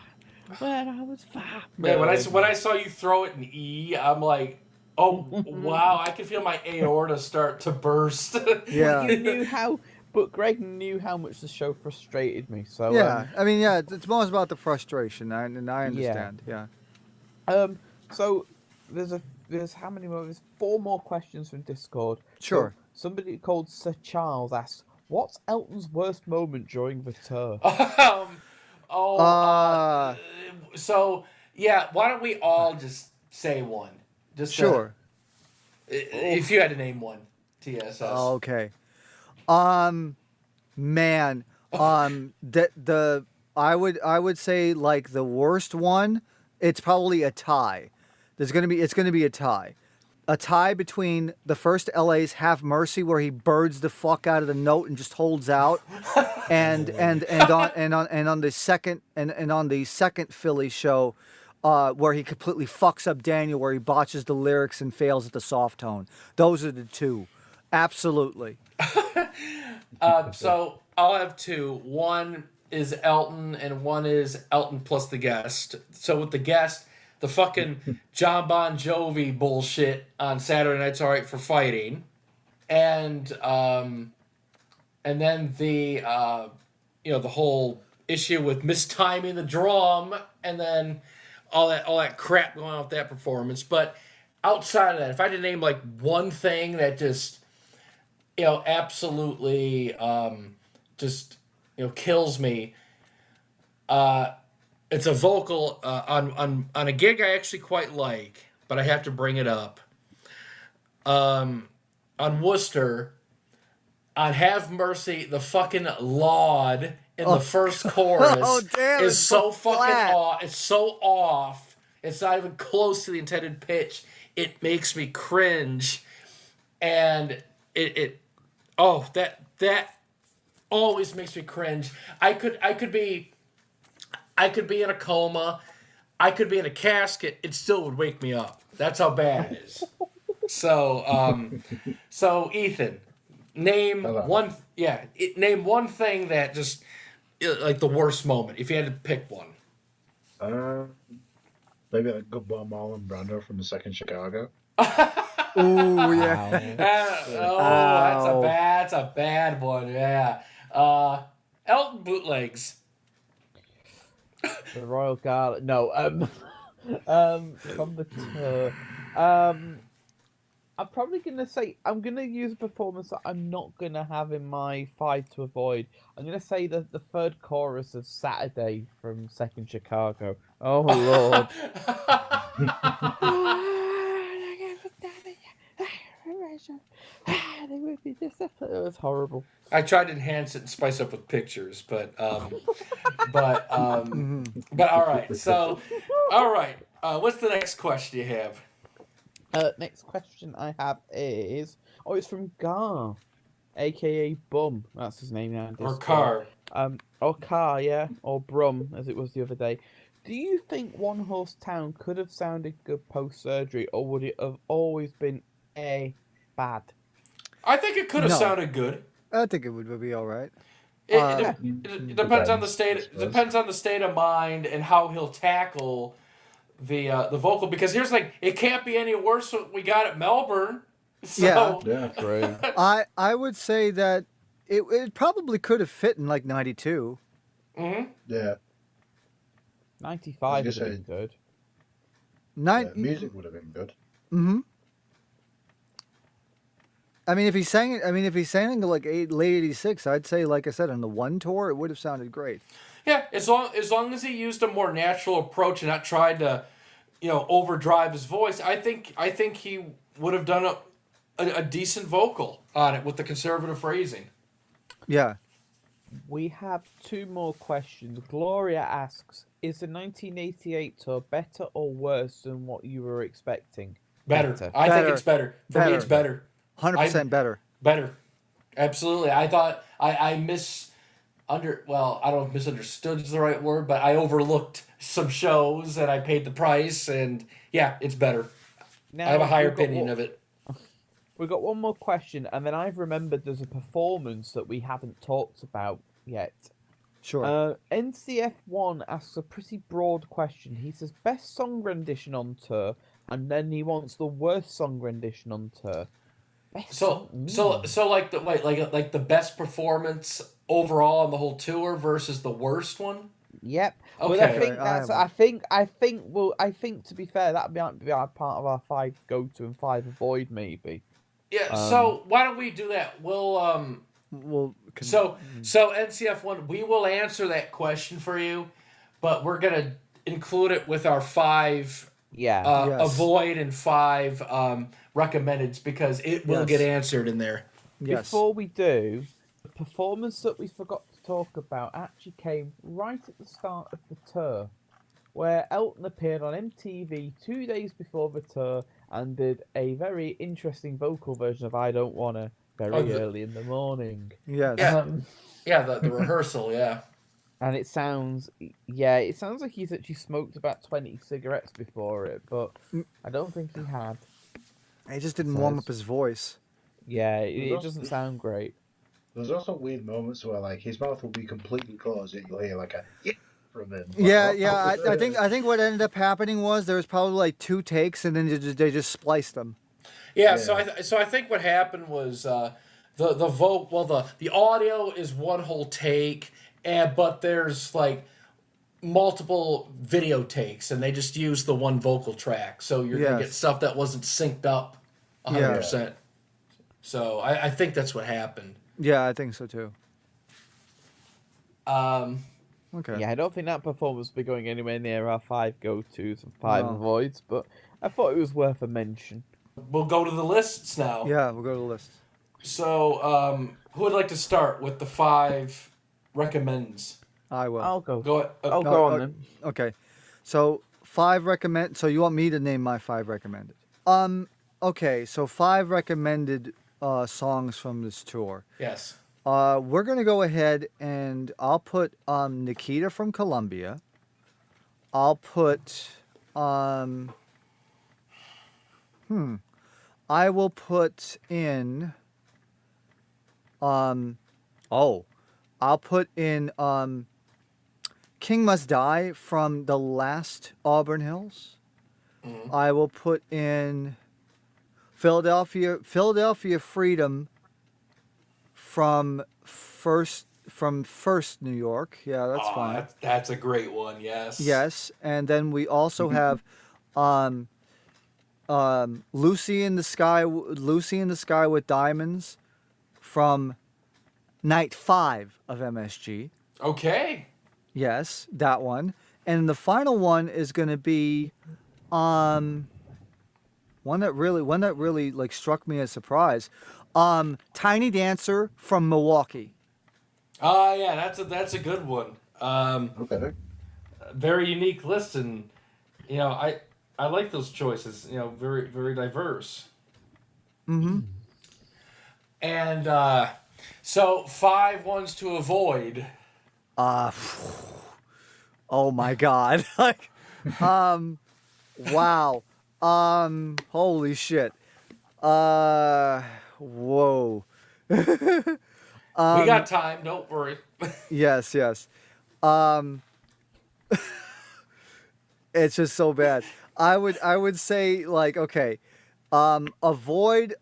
when I was 5. Man, when I saw you throw it in E, I'm like, oh wow! I can feel my aorta start to burst. Yeah. But Greg knew how much the show frustrated me. So yeah, it's more about the frustration, and I understand. Yeah. So there's how many more? There's 4 more questions from Discord. Sure. So somebody called Sir Charles asks, "What's Elton's worst moment during the tour?" So yeah, why don't we all just say one? Just sure. If you had to name one, TSS. Okay. Man. I would say like the worst one. It's probably a tie. It's gonna be a tie. A tie between the first LA's Have Mercy, where he birds the fuck out of the note and just holds out, and on the second Philly show, where he completely fucks up Daniel, where he botches the lyrics and fails at the soft tone. Those are the two. Absolutely. So I'll have two. One is Elton, and one is Elton plus the guest. So with the guest, the fucking John Bon Jovi bullshit on Saturday Night's Alright for Fighting, and then the the whole issue with mistiming the drum, and then all that crap going on with that performance. But outside of that, if I had to name like one thing that just absolutely kills me, it's a vocal on a gig I actually quite like, but I have to bring it up. On Worcester, on Have Mercy, the fucking laud in the first chorus is so fucking off. It's so off. It's not even close to the intended pitch. It makes me cringe, and that always makes me cringe. I could be in a coma. I could be in a casket. It still would wake me up. That's how bad it is. So Ethan, name one thing that just like the worst moment. If you had to pick one. Maybe like Goodbye Marlon Brando from the second Chicago. Ooh, yeah. That's a bad one. Yeah. Elton bootlegs. The Royal Gala. No. From the tour. I'm probably gonna say I'm gonna use a performance that I'm not gonna have in my five to avoid. I'm gonna say the third chorus of Saturday from Second Chicago. Oh Lord. It was horrible. I tried to enhance it and spice up with pictures, but all right. So, all right. What's the next question you have? Next question I have is it's from Gar, aka Bum. That's his name now. Or Car. Or Car, yeah, or Brum as it was the other day. Do you think One Horse Town could have sounded good post surgery, or would it have always been bad? I think it could have sounded good. I think it would be all right. It depends on the state. Depends on the state of mind and how he'll tackle the vocal. Because here's it can't be any worse than we got at Melbourne. So. Yeah, right. I would say that it probably could have fit in 92. Mm-hmm. Yeah. 95 would have been good. Music would have been good. Mm-hmm. I mean, if he sang it late '86, I'd say, like I said, on the one tour, it would have sounded great. Yeah, as long as he used a more natural approach and not tried to, overdrive his voice, I think he would have done a decent vocal on it with the conservative phrasing. Yeah. We have two more questions. Gloria asks, is the 1988 tour better or worse than what you were expecting? Better. I think it's better. For me, it's better. 100% better. Better. Absolutely. I thought I don't know if misunderstood is the right word, but I overlooked some shows and I paid the price, and yeah, it's better. Now, I have a higher opinion of it. We've got one more question, and then I've remembered there's a performance that we haven't talked about yet. Sure. NCF1 asks a pretty broad question. He says, best song rendition on tour, and then he wants the worst song rendition on tour. So like the best performance overall on the whole tour versus the worst one. Yep. Okay. But I think to be fair, that might be part of our 5 go to and 5 avoid maybe. Yeah. So why don't we do that? So NCF1, we will answer that question for you, but we're gonna include it with our 5. Avoid and 5 recommendeds because it will get answered in there. Yes. Before we do, the performance that we forgot to talk about actually came right at the start of the tour, where Elton appeared on MTV 2 days before the tour and did a very interesting vocal version of I Don't Wanna very early in the morning. Yes. The rehearsal, yeah. And it sounds like he's actually smoked about 20 cigarettes before it, but I don't think he had. He just didn't warm up his voice. Yeah, it doesn't sound great. There's also weird moments where like his mouth will be completely closed, and you'll hear like a yeah from him. Like, I think what ended up happening was there was probably like 2 takes, and then they just spliced them. Yeah. So I think what happened was the audio is one whole take, but there's like multiple video takes, and they just use the one vocal track, so you're gonna get stuff that wasn't synced up 100%. So I think that's what happened. Yeah, I think so too. Okay. Yeah, I don't think that performance will be going anywhere near our 5 go-tos and 5 avoids, but I thought it was worth a mention. We'll go to the lists now. Yeah, we'll go to the list. So, who would like to start with the 5 recommends? I will. I'll go. Go on then. Okay. So 5 recommend. So you want me to name my 5 recommended? Okay. So 5 recommended songs from this tour. Yes. We're gonna go ahead and I'll put Nikita from Colombia. I'll put I will put in I'll put in King Must Die from the last Auburn Hills. I will put in Philadelphia Freedom from First New York. Yeah, that's fine. That's a great one. Yes. Yes, and then we also have Lucy in the Sky with Diamonds from Night 5 of MSG. Okay. Yes, that one. And the final one is going to be one that really like struck me as a surprise. Tiny Dancer from Milwaukee. Oh yeah, that's a good one. okay. Very unique list, and I like those choices. Very very diverse. Mm-hmm. And so 5 ones to avoid. Oh my God! Like, wow. Holy shit. Whoa. We got time. Don't worry. Yes. It's just so bad. I would say like, okay, avoid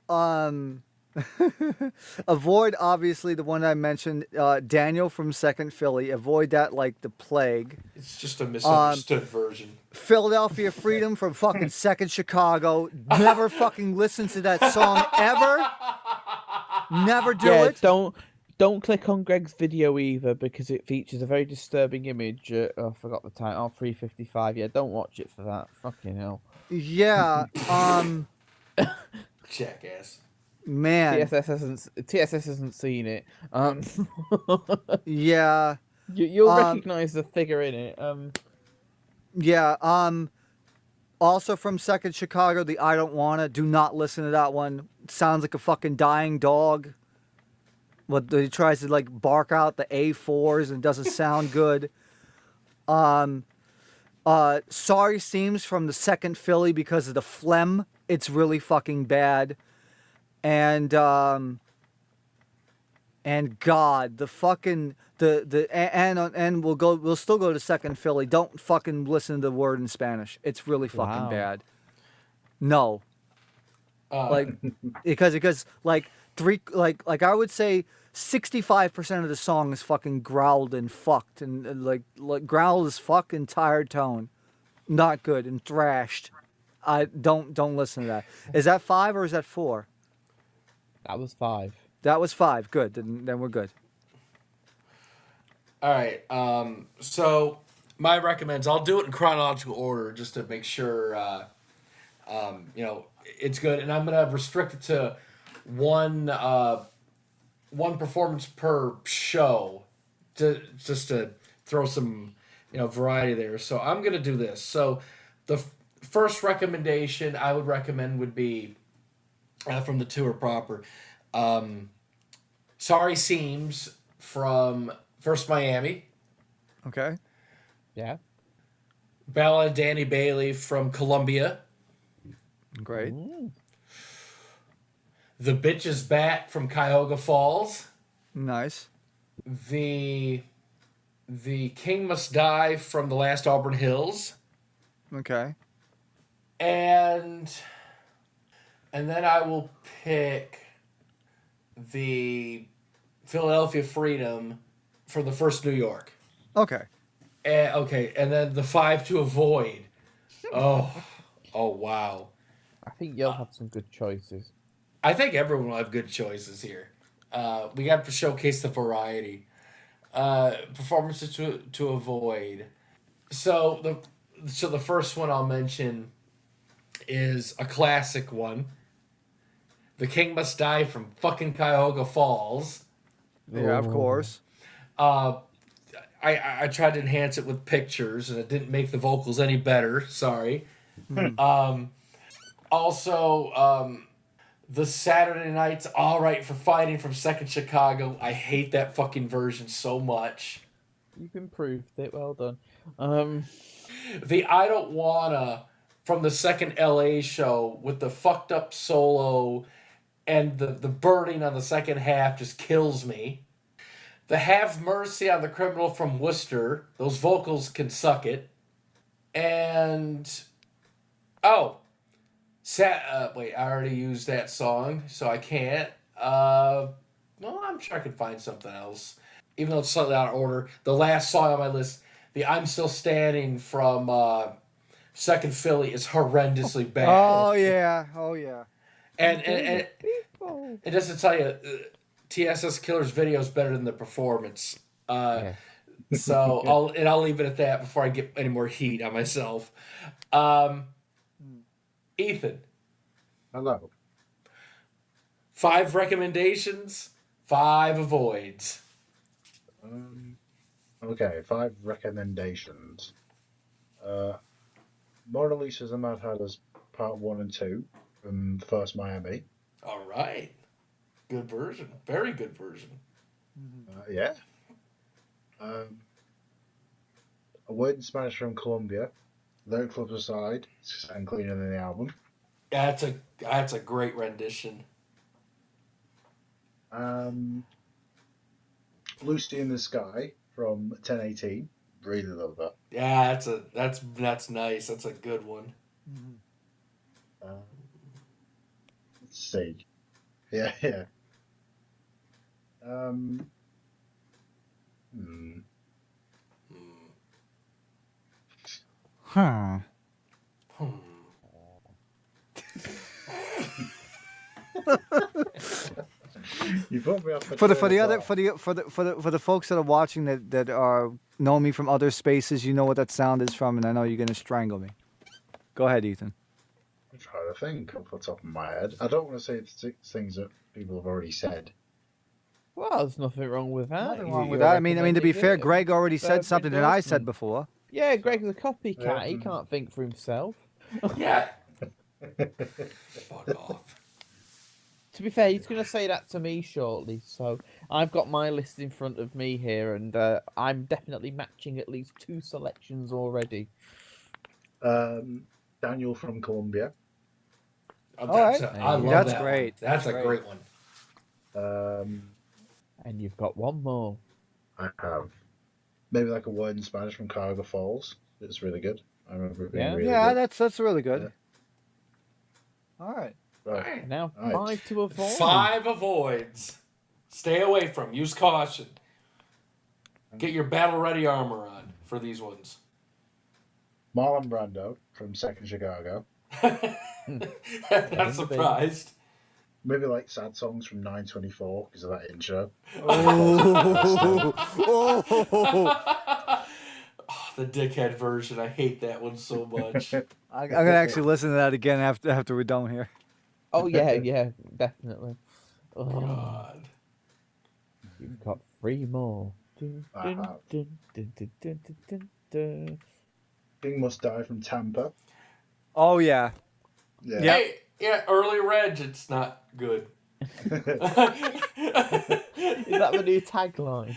avoid obviously the one I mentioned, Daniel from Second Philly. Avoid that like the plague. It's just a misunderstood version. Philadelphia Freedom from fucking Second Chicago. Never fucking listen to that song ever. Never do it. Don't click on Greg's video either because it features a very disturbing image. I forgot the time. 3:55. Yeah, don't watch it for that. Fucking hell. Yeah. Jackass. Man. TSS hasn't seen it. Yeah. You'll recognize the figure in it. Yeah. Also from Second Chicago, the I Don't Wanna. Do not listen to that one. It sounds like a fucking dying dog. But he tries to like bark out the A4s and it doesn't sound good. Sorry Seems from the Second Philly because of the phlegm. It's really fucking bad. And God, the fucking and we'll still go to Second Philly. Don't fucking listen to the word in Spanish. It's really fucking bad. No. Because like I would say 65% of the song is fucking growled and fucked and like growled as fuck and tired tone. Not good and thrashed. I don't listen to that. Is that 5 or is that 4? That was 5. That was 5. Good. Then we're good. All right. So my recommends. I'll do it in chronological order just to make sure. It's good, and I'm gonna restrict it to one performance per show, just to throw some variety there. So I'm gonna do this. So the first recommendation I would recommend would be from the tour proper. Sorry Seems from First Miami. Okay. Yeah. Ballad of Danny Bailey from Columbia. Great. The Bitch is Back from Cuyahoga Falls. Nice. The King Must Die from The Last Auburn Hills. Okay. And then I will pick the Philadelphia Freedom from the first New York. Okay. And then the 5 to Avoid. Oh wow. I think you'll have some good choices. I think everyone will have good choices here. We got to showcase the variety. Performances to avoid. So the first one I'll mention is a classic one. The King Must Die from fucking Cuyahoga Falls. Yeah, of course. I tried to enhance it with pictures, and it didn't make the vocals any better. Sorry. Also, the Saturday Night's All Right for Fighting from Second Chicago. I hate that fucking version so much. You've improved it. Well done. The I Don't Wanna from the second LA show with the fucked up solo and the burning on the second half just kills me. The Have Mercy on the Criminal from Worcester. Those vocals can suck it. And... wait, I already used that song, so I can't. Well, I'm sure I can find something else. Even though it's slightly out of order. The last song on my list, the I'm Still Standing from Second Philly, is horrendously bad. Oh, yeah. And just to tell you, TSS Killer's video is better than the performance. So I'll leave it at that before I get any more heat on myself. Ethan. Hello. 5 recommendations, 5 avoids. Okay, 5 recommendations. Mona Lisa's the Mad Hatters Part 1 and 2 from First Miami. All right. Good version. Very good version. Yeah. A Word in Spanish from Colombia. Lyric Clubs Aside, and cleaner than the album. That's a great rendition. Lucy in the Sky from 1018. Really love that. Yeah, that's nice. That's a good one. Let's see. Yeah. Huh. You put me off For the folks that are watching that are know me from other spaces, you know what that sound is from, and I know you're gonna strangle me. Go ahead, Ethan. I'm trying to think off the top of my head. I don't want to say things that people have already said. Well, there's nothing wrong with that. Nothing wrong with that. I mean, to be fair, Greg already said something that I said before. Yeah, Greg's a copycat. He can't think for himself. Yeah. Fuck off. To be fair, he's going to say that to me shortly. So I've got my list in front of me here, and I'm definitely matching at least 2 selections already. Daniel from Colombia. I love that's that great. One. That's a great one. And you've got one more. I have. Maybe like A Word in Spanish from Cuyahoga Falls. It's really good. I remember it being really good. That's really good. Yeah. All right. Right. Now, Right. 5 to avoid. 5 avoids. Stay away from. Use caution. Get your battle ready armor on for these ones. Marlon Brando from Second Chicago. Not surprised. Maybe like Sad Songs from 924 because of that intro. The dickhead version. I hate that one so much. I'm gonna actually listen to that again after we're done here. Oh, yeah, definitely. Oh, God. You've got 3 more. King Must Die from Tampa. Oh, yeah. Yeah. Hey, yeah, early Reg, it's not good. Is that the new tagline?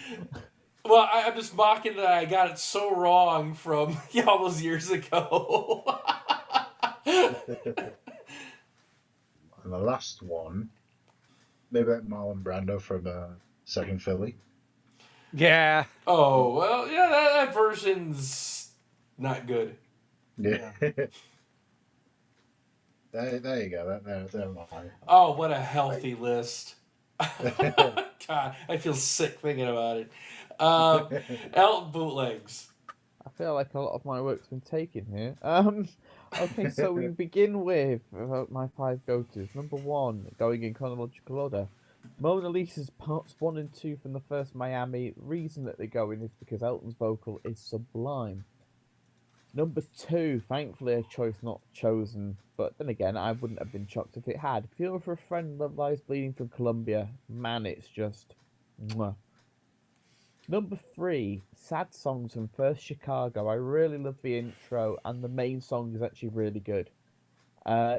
Well, I'm just mocking that I got it so wrong from all those years ago. And the last one, maybe Marlon Brando from Second Philly. Yeah. Oh, well, yeah, that version's not good. Yeah. there you go. They're mine. Oh, what a healthy list. God, I feel sick thinking about it. Elton bootlegs. I feel like a lot of my work's been taken here. Okay, so we begin with my 5 go-tos. Number 1, going in chronological order. Mona Lisa's parts 1 and 2 from the first Miami. Reason that they go in is because Elton's vocal is sublime. Number 2, thankfully a choice not chosen, but then again, I wouldn't have been shocked if it had. Feel for a Friend, Love Lies Bleeding from Columbia. Man, it's just... mwah. Number 3, Sad Songs from First Chicago. I really love the intro, and the main song is actually really good.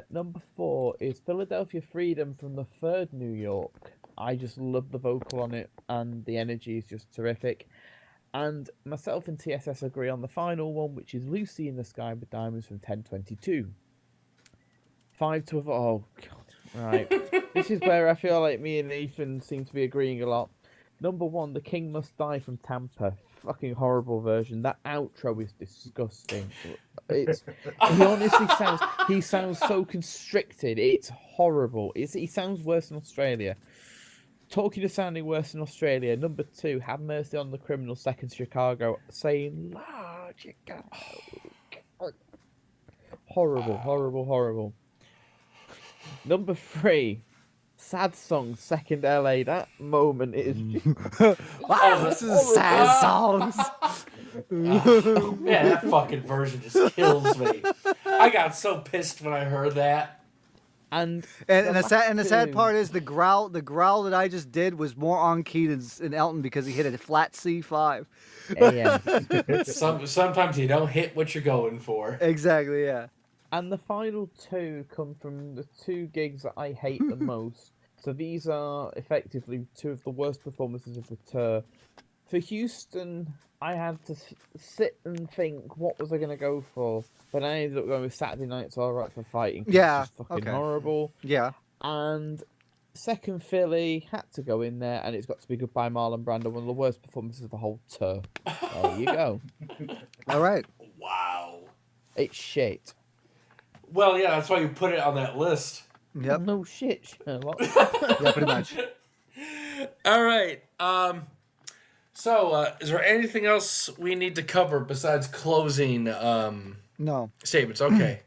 Number 4 is Philadelphia Freedom from the third New York. I just love the vocal on it, and the energy is just terrific. And myself and TSS agree on the final one, which is Lucy in the Sky with Diamonds from 1022. 5 to avoid. Oh, God. Right. This is where I feel like me and Ethan seem to be agreeing a lot. Number 1, The King Must Die from Tampa. Fucking horrible version. That outro is disgusting. He sounds so constricted. It's horrible. He sounds worse than Australia. Talking of sounding worse than Australia, number 2, Have Mercy on the Criminal, Second Chicago, saying, Lord, you go. Horrible, horrible, horrible. Number 3, Sad Songs, Second LA. That moment is just... Wow, this is Sad Songs. Man, that fucking version just kills me. I got so pissed when I heard that. And the sad part is the growl that I just did was more on key than Elton because he hit a flat C5. Sometimes you don't hit what you're going for. Exactly, yeah. And the final 2 come from the 2 gigs that I hate the most. So these are effectively 2 of the worst performances of the tour. For Houston, I had to sit and think, what was I going to go for? But I ended up going with Saturday Night's Alright for Fighting. Yeah, it's just fucking horrible. Yeah. And second Philly had to go in there, and it's got to be Goodbye Marlon Brando, one of the worst performances of the whole tour. There you go. All right. Wow. It's shit. Well, yeah, that's why you put it on that list. Yep. No shit, Sherlock. Yeah, pretty much. All right. So, is there anything else we need to cover besides closing No statements? Okay.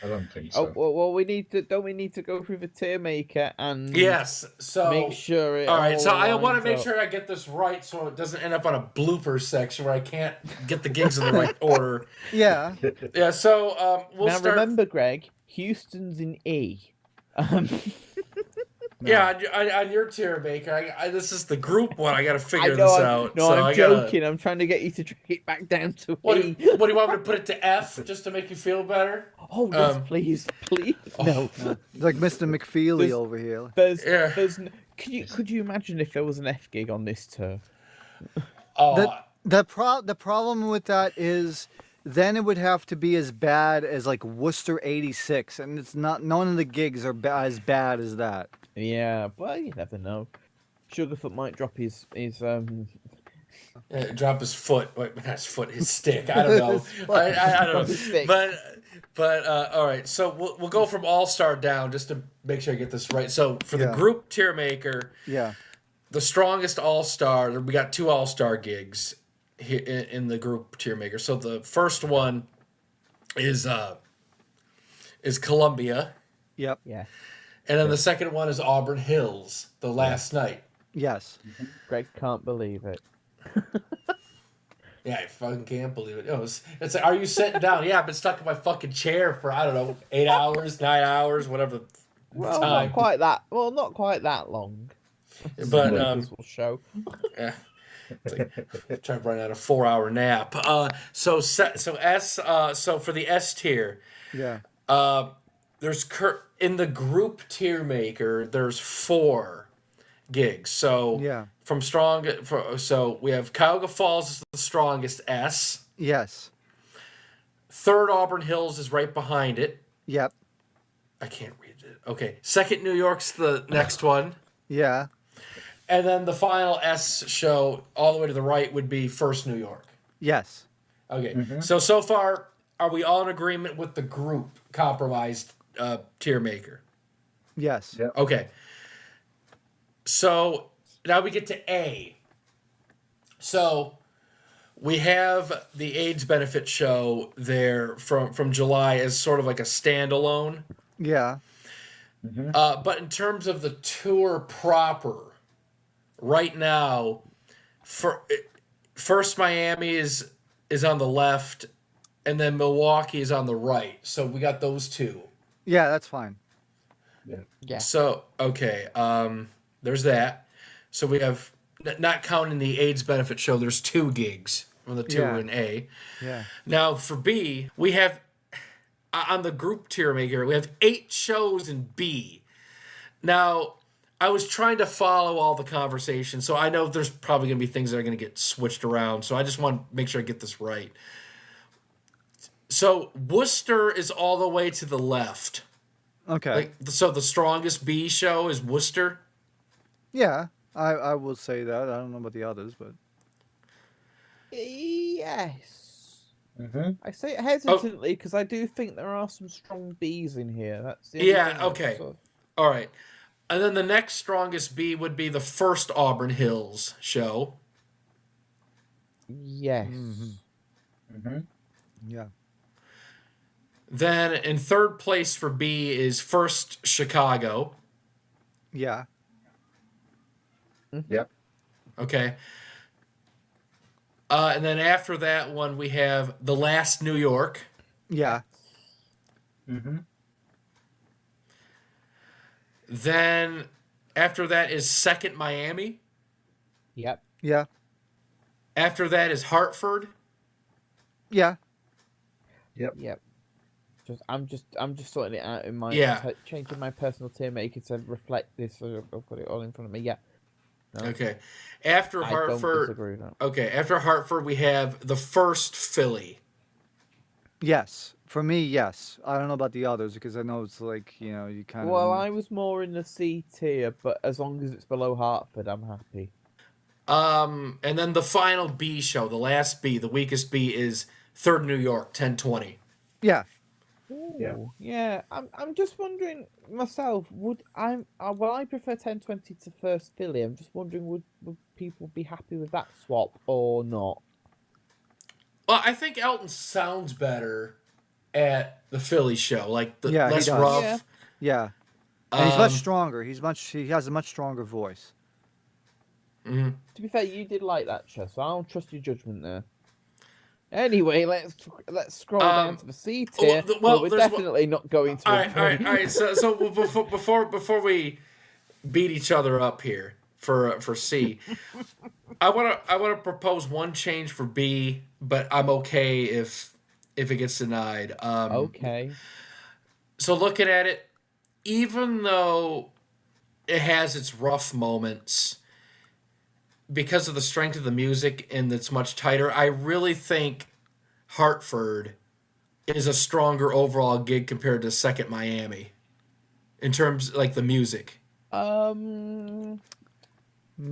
I don't think so. Oh well, we need to. Don't we need to go through the TierMaker and Yes. So make sure it. All right. So I want to lines make up. sure I get this right, so it doesn't end up on a blooper section where I can't get the gigs in the right order. Yeah. Yeah. So we'll now start. remember, Greg, Houston's in E. Yeah, on your TierMaker, this is the group one. I got to figure this out. No, so I'm joking. I'm trying to get you to drag it back down to What E. do you want me to put it to F just to make you feel better? Oh yes, please. No. Like Mr. McFeely over here. Could you imagine if there was an F gig on this tour? Oh, The problem with that is then it would have to be as bad as like Worcester '86, and it's not. None of the gigs are as bad as that. Yeah, but you never know. Sugarfoot might drop his drop his foot. Wait, not his foot, his stick. I don't know. I don't know. But all right. So we'll go from All Star down just to make sure I get this right. So for the group TierMaker, the strongest All Star. We got 2 All Star gigs here in the group TierMaker. So the first one is Columbia. Yep. Yeah. And then the second one is Auburn Hills, the last night. Yes. Greg can't believe it. Yeah, I fucking can't believe it. It's like, are you sitting down? Yeah, I've been stuck in my fucking chair for, I don't know, 8 hours, 9 hours, whatever Well, time. not quite that. Well, not quite that long. But this will show. Yeah. It's like, trying to run out a 4-hour nap. So for the S tier, there's in the group TierMaker, there's 4, gigs. So Yeah. so we have Cuyahoga Falls is the strongest S. Yes. Third Auburn Hills is right behind it. Yep. I can't read it. Okay. Second New York's the next one. Yeah. And then the final S show all the way to the right would be First New York. Yes. Okay. So far, are we all in agreement with the group compromised TierMaker? Yes. Yep. Okay. So now we get to A. So we have the AIDS benefit show there from July as sort of like a standalone. Yeah. But in terms of the tour proper, right now, First Miami is on the left, and then Milwaukee is on the right. So we got those two. Yeah, that's fine. Yeah. So okay, there's that. So we have not counting the AIDS benefit show. There's 2 gigs on the tour in A. Yeah. Now for B, we have on the group TierMaker, we have 8 shows in B. Now, I was trying to follow all the conversation, so I know there's probably going to be things that are going to get switched around, so I just want to make sure I get this right. So, Worcester is all the way to the left. Okay. So the strongest B show is Worcester? Yeah, I will say that. I don't know about the others, but Yes. I say it hesitantly because I do think there are some strong Bs in here. That's the only thing okay. sort of- All right. And then the next strongest B would be the first Auburn Hills show. Yes. yeah. Then in third place for B is first Chicago. Yeah. Yep. Okay. And then after that one, we have the last New York. Yeah. Then after that is second Miami. Yep. Yeah. After that is Hartford. Yeah. Yep. I'm just sorting it out in my changing my personal TierMaker to reflect this. So I've got it all in front of me. Yeah. No. Okay. After I don't Hartford. disagree with that. Okay. After Hartford, we have the first Philly. Yes. For me, yes. I don't know about the others because I know it's like, you kind of. Well, I was more in the C tier, but as long as it's below Hartford, I'm happy. And then the final B show, the last B, the weakest B is third New York, 1020. Yeah. Yeah. I'm just wondering myself. I prefer 1020 to first Philly. I'm just wondering would people be happy with that swap or not? Well, I think Elton sounds better at the Philly show, like the less he does. rough. Yeah. And he's much stronger. He has a much stronger voice. Mm-hmm. To be fair, you did like that, Chess, so I don't trust your judgment there. Anyway, let's scroll down to the C tier. Well, we're definitely not going to. All right. So before we beat each other up here for C, I want to propose one change for B, but I'm okay if it gets denied. Okay. So looking at it, even though it has its rough moments, because of the strength of the music and it's much tighter, I really think Hartford is a stronger overall gig compared to second Miami in terms like the music. Not for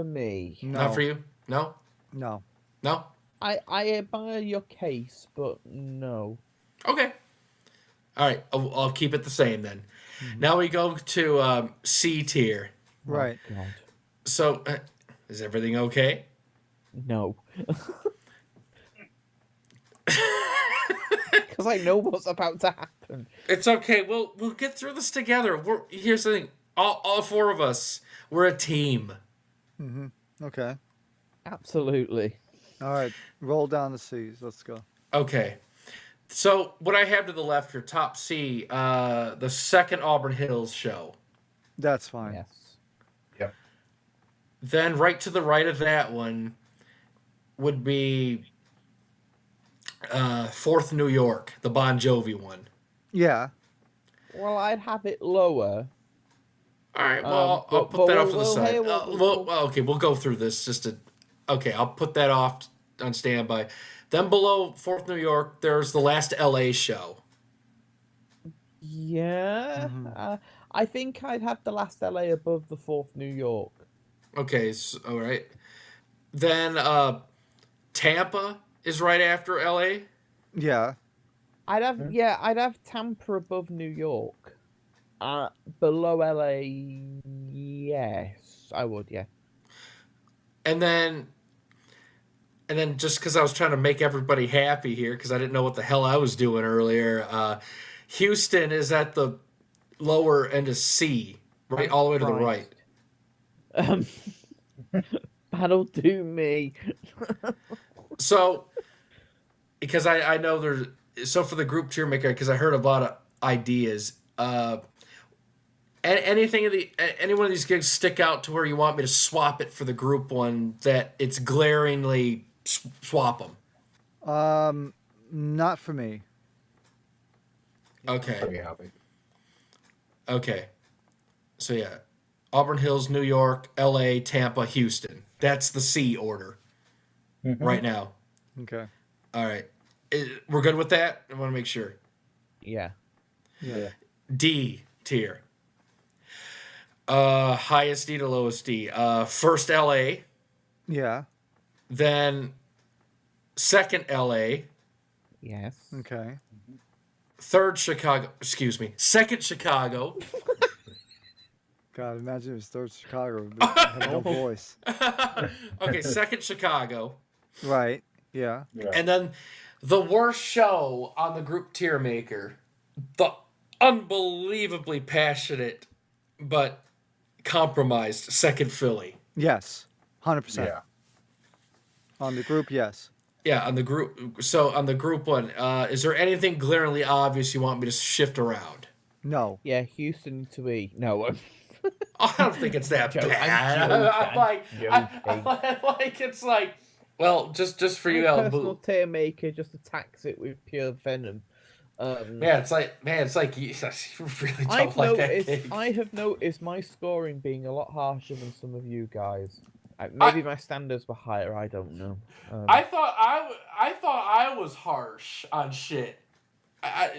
me. No. Not for you? No? No. No? I admire your case, but no. Okay. All right. I'll keep it the same then. Mm-hmm. Now we go to C tier. Right. Oh, God. So, is everything okay? No. Because I know what's about to happen. It's okay. We'll get through this together. Here's the thing. All 4 of us, we're a team. Mm-hmm. Okay. Absolutely. All right. Roll down the C's. Let's go. Okay. So, what I have to the left here, top C, the second Auburn Hills show. That's fine. Yes. Yep. Then right to the right of that one would be fourth New York, the Bon Jovi one. Yeah. Well, I'd have it lower. All right. Well, I'll put that off to the side. Hey, okay, we'll go through this Okay, I'll put that off on standby. Then below 4th New York, there's the last LA show. Yeah. I think I'd have the last LA above the 4th New York. Okay, all right. Then Tampa is right after LA. Yeah. I'd have Tampa above New York. Below LA, yes, I would, yeah. And then just because I was trying to make everybody happy here, because I didn't know what the hell I was doing earlier, Houston is at the lower end of C, right, all the way to the right. That'll do me. So, because I know so for the group TierMaker, because I heard a lot of ideas. Any one of these gigs stick out to where you want me to swap it for the group one that it's glaringly swap them? Not for me. Okay. Pretty happy. Okay. So yeah, Auburn Hills, New York, L.A., Tampa, Houston. That's the C order right now. Okay. All right. We're good with that? I want to make sure. Yeah. D tier. Highest D to lowest D. First LA. Yeah. Then second LA. Yes. Okay. Third Chicago. Excuse me. Second Chicago. God, imagine if it was Chicago. Had no voice. Okay, second Chicago. Right. Yeah. And then the worst show on the group TierMaker. The unbelievably passionate but compromised second Philly. Yes. 100%. Yeah. On the group, yes. Yeah, on the group. So on the group one, is there anything glaringly obvious you want me to shift around? No. Yeah, Houston to E. No. I don't think it's that bad. It's like, well, just for you, Ellen. Personal TierMaker just attacks it with pure venom. It's like you really don't like that game. I have noticed my scoring being a lot harsher than some of you guys. Maybe my standards were higher. I don't know. I thought I was harsh on shit.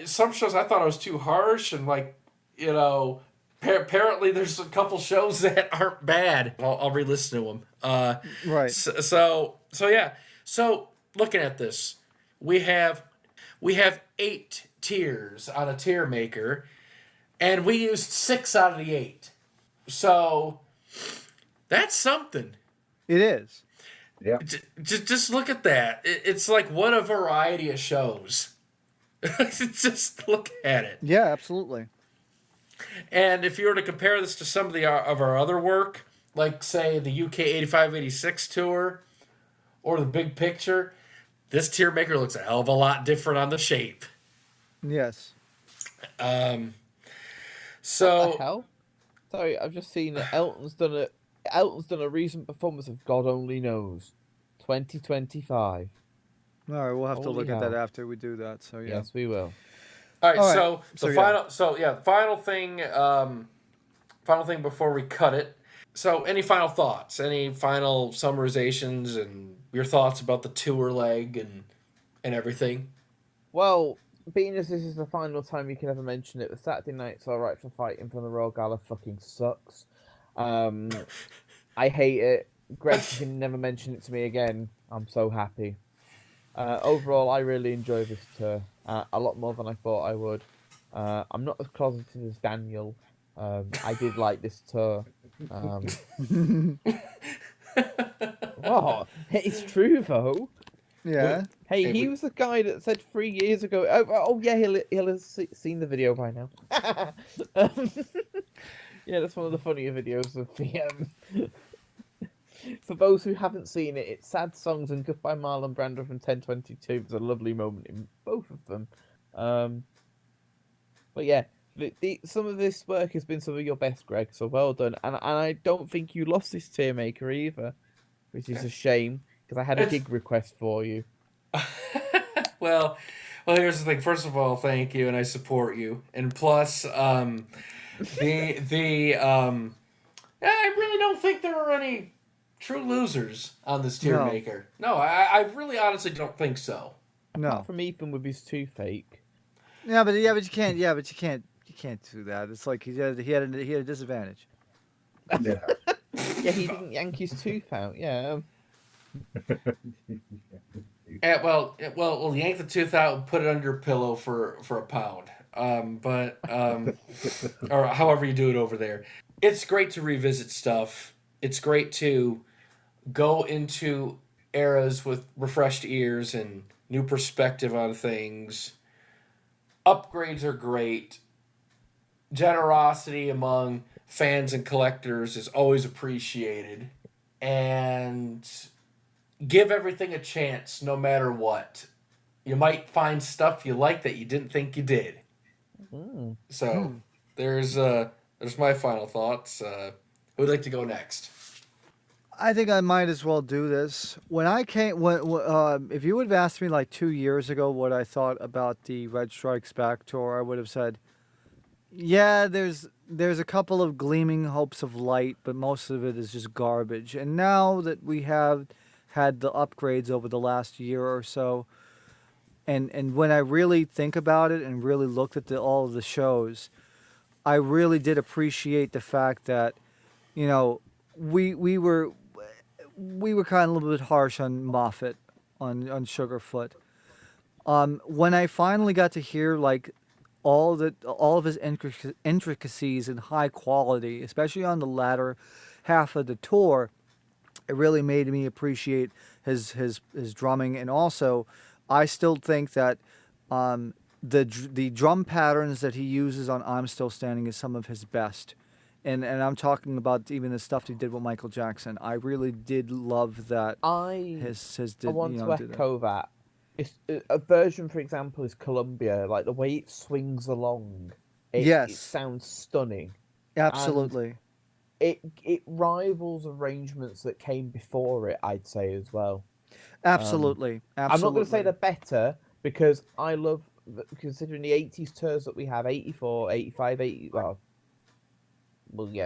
Some shows I thought I was too harsh, and apparently there's a couple shows that aren't bad. I'll re-listen to them. Right. So yeah. So looking at this, we have 8 tiers on a TierMaker, and we used 6 out of the 8. So that's something. It is. Yeah. Just look at that. It's like, what a variety of shows. Just look at it. Yeah, absolutely. And if you were to compare this to some of our other work, like say the UK 85-86 tour or the Big Picture, this TierMaker looks a hell of a lot different on the shape. Yes. So what the hell? Sorry, I've just seen that Elton's done a recent performance of God Only Knows, 2025. All right, we'll have to Holy look at that hell. after we do that. So yeah. Yes, we will. All right, All so right. final thing before we cut it. So, any final thoughts? Any final summarizations and your thoughts about the tour leg and everything? Well, being as this is the final time you can ever mention it, the Saturday Night's Alright for Fighting from the Royal Gala fucking sucks. I hate it. Greg can never mention it to me again. I'm so happy. Overall, I really enjoy this tour. A lot more than I thought I would. I'm not as closeted as Daniel. I did like this tour. What? It's true though. Yeah. Hey, he was the guy that said 3 years ago. Oh yeah, he'll have seen the video by now. Yeah, that's one of the funnier videos of the. For those who haven't seen it, it's Sad Songs and Goodbye Marlon Brando from 1022. There's a lovely moment in both of them. But yeah, some of this work has been some of your best, Greg, so well done. And I don't think you lost this TierMaker either, which is a shame, because I had a gig request for you. Well, here's the thing. First of all, thank you, and I support you. And plus, I really don't think there are any true losers on this TierMaker. No, I really honestly don't think so. No. Apart from Ethan with his toothache. Yeah, but you can't. Yeah, but you can't do that. It's like he had a disadvantage. Yeah. Yeah, he didn't yank his tooth out. Yeah. Yeah, well, yank the tooth out and put it under your pillow for a pound. Or however you do it over there. It's great to revisit stuff. It's great to go into eras with refreshed ears and new perspective on things. Upgrades are great. Generosity among fans and collectors is always appreciated. And give everything a chance no matter what. You might find stuff you like that you didn't think you did. So there's my final thoughts. Who'd like to go next? I think I might as well do this. When I came, if you would have asked me like 2 years ago what I thought about the Reg Strikes Back tour, I would have said, yeah, there's a couple of gleaming hopes of light, but most of it is just garbage. And now that we have had the upgrades over the last year or so, and when I really think about it and really looked at all of the shows, I really did appreciate the fact that, you know, we were kind of a little bit harsh on Moffat, on Sugarfoot. When I finally got to hear like all of his intricacies and high quality, especially on the latter half of the tour, it really made me appreciate his drumming. And also, I still think that the drum patterns that he uses on "I'm Still Standing" is some of his best. And I'm talking about even the stuff he did with Michael Jackson. I really did love that. I want to echo that. It's, a version, for example, is Columbia. Like the way it swings along, it sounds stunning. Absolutely. And it rivals arrangements that came before it, I'd say, as well. Absolutely. I'm not going to say they're better, because I love, considering the 80s tours that we have, 84, 85, 80,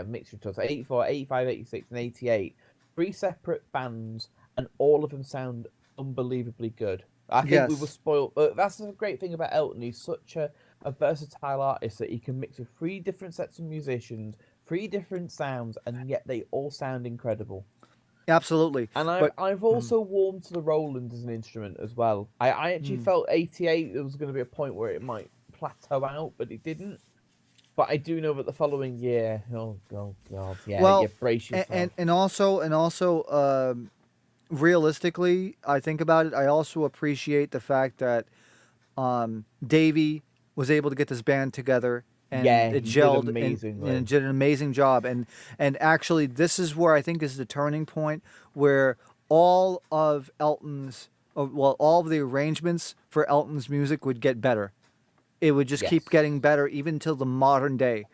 mixture of tours, 84, 85, 86, and 88, 3 separate bands, and all of them sound unbelievably good. I think we were spoiled. That's the great thing about Elton. He's such a versatile artist that he can mix with 3 different sets of musicians, 3 different sounds, and yet they all sound incredible. Absolutely. And I've also warmed to the Roland as an instrument as well. I actually felt 88 there was going to be a point where it might plateau out, but it didn't. But I do know that the following year, oh god, yeah, well, you brace yourself. And also, realistically, I think about it. I also appreciate the fact that Davey was able to get this band together. And it gelled and did an amazing job. And actually, this is where I think is the turning point, where all of all of the arrangements for Elton's music would get better. It would just keep getting better, even till the modern day.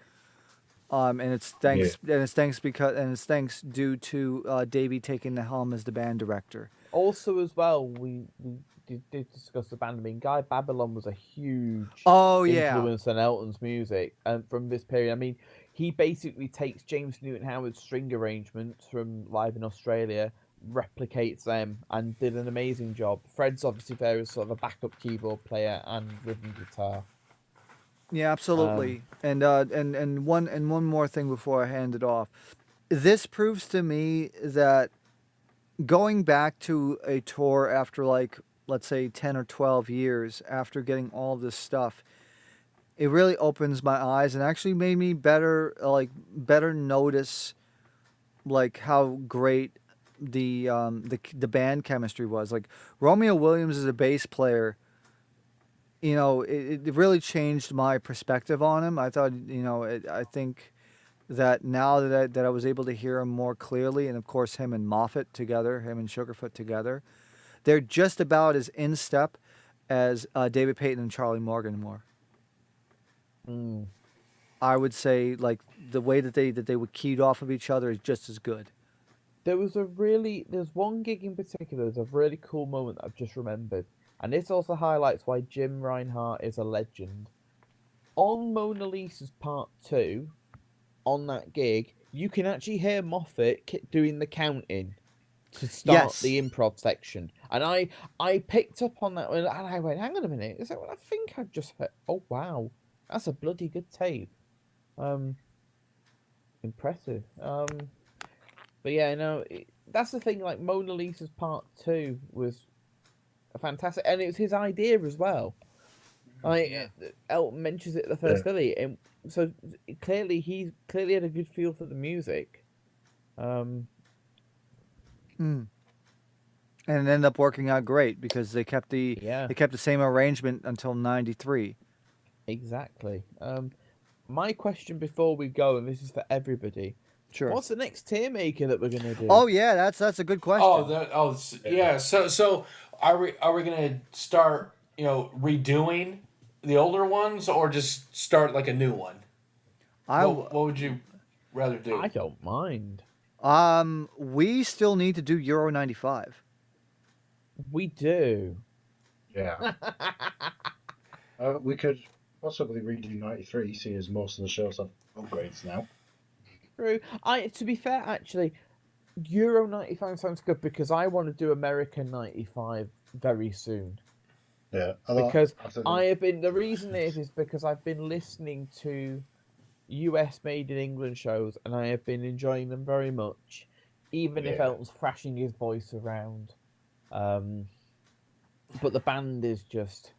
And it's thanks due to Davey taking the helm as the band director. Also, as well, we did discuss the band. I mean, Guy Babylon was a huge influence on Elton's music, and from this period, I mean, he basically takes James Newton Howard's string arrangements from live in Australia, replicates them, and did an amazing job. Fred's obviously there as sort of a backup keyboard player and rhythm guitar. Yeah, absolutely. And one more thing before I hand it off. This proves to me that going back to a tour after, like, let's say 10 or 12 years after getting all this stuff, it really opens my eyes and actually made me better notice like how great the band chemistry was. Like, Romeo Williams as a bass player, you know, it really changed my perspective on him. I thought, you know, I think that now that I was able to hear him more clearly, and of course him and Moffat together, him and Sugarfoot together, they're just about as in step as David Payton and Charlie Morgan were. I would say, like, the way that they were keyed off of each other is just as good. There's one gig in particular. There's a really cool moment that I've just remembered, and this also highlights why Jim Reinhart is a legend. On Mona Lisa's Part 2, on that gig, you can actually hear Moffat doing the counting to start the improv section. And I picked up on that and I went, hang on a minute. Is that what I think I've just heard? Oh, wow. That's a bloody good tape. Impressive. But yeah, no, that's the thing. Like Mona Lisa's Part 2 was a fantastic, and it was his idea as well. Elton mentions it at the first Philly, and so clearly he had a good feel for the music. And it ended up working out great because they kept the same arrangement until '93. Exactly. My question before we go, and this is for everybody. Sure. What's the next TierMaker that we're gonna do? Oh yeah, that's a good question. Yeah. So are we gonna start redoing the older ones or just start like a new one? What would you rather do? I don't mind. We still need to do Euro 95. We do. Yeah. We could possibly redo 93, seeing as most of the shows have upgrades now. True. To be fair, actually, Euro 95 sounds good because I want to do American 95 very soon. Yeah. Because the reason is because I've been listening to US made in England shows and I have been enjoying them very much, even if Elton's thrashing his voice around. But the band is just,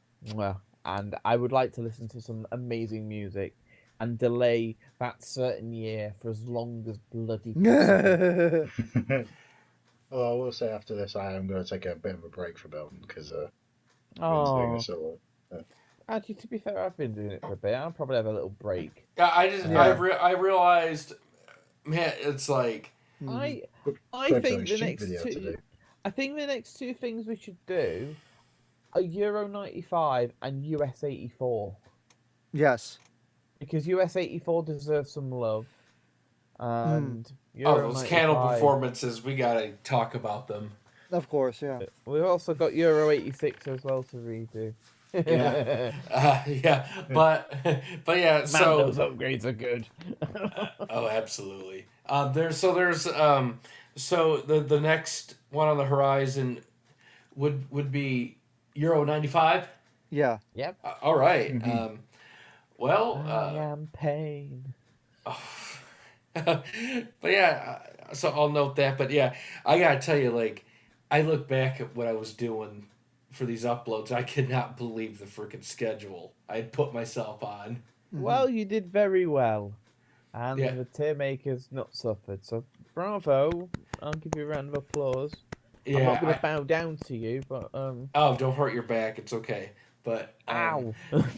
and I would like to listen to some amazing music and delay that certain year for as long as bloody possible. Well, I will say after this, I am going to take a bit of a break from Elton because Actually, to be fair, I've been doing it for a bit. I'll probably have a little break. Yeah, I realized, man, it's like I think the next two things we should do are Euro 95 and US 84. Yes. Because US 84 deserves some love. And those 95, Candle performances, we gotta talk about them. Of course, yeah. We've also got Euro 86 as well to redo. But yeah, Man, so those upgrades are good. Oh, absolutely. There's the next one on the horizon would be Euro 95. Yeah. Yep. All right. Mm-hmm. I am pain. But yeah, so I'll note that. But yeah, I gotta tell you, like, I look back at what I was doing for these uploads. I could not believe the freaking schedule I had put myself on. Well, you did very well, and the TierMaker's not suffered. So bravo! I'll give you a round of applause. Yeah, I'm not going to bow down to you, but Oh, don't hurt your back. It's okay. But ow.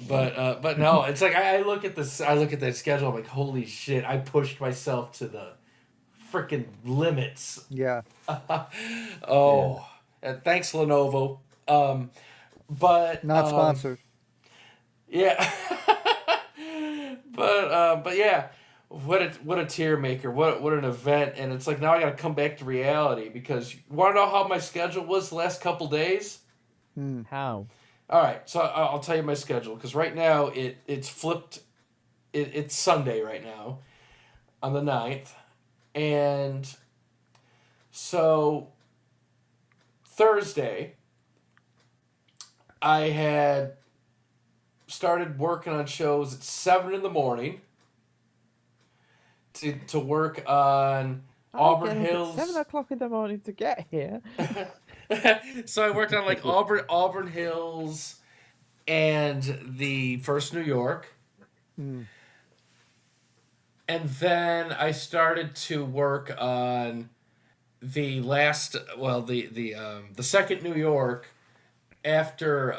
but no, it's like I look at this. I look at that schedule. I'm like, holy shit! I pushed myself to the freaking limits. Yeah. Thanks, Lenovo. But not sponsored. Yeah. but yeah, what a TierMaker, what an event, and it's like now I got to come back to reality because you want to know how my schedule was the last couple days? How? All right, so I'll tell you my schedule because right now it's flipped. It's Sunday right now, on the 9th, and so Thursday I had started working on shows at 7 a.m. to work on Auburn Hills. 7 o'clock in the morning to get here. So I worked on like Auburn Hills and the First New York. And then I started to work on the second New York after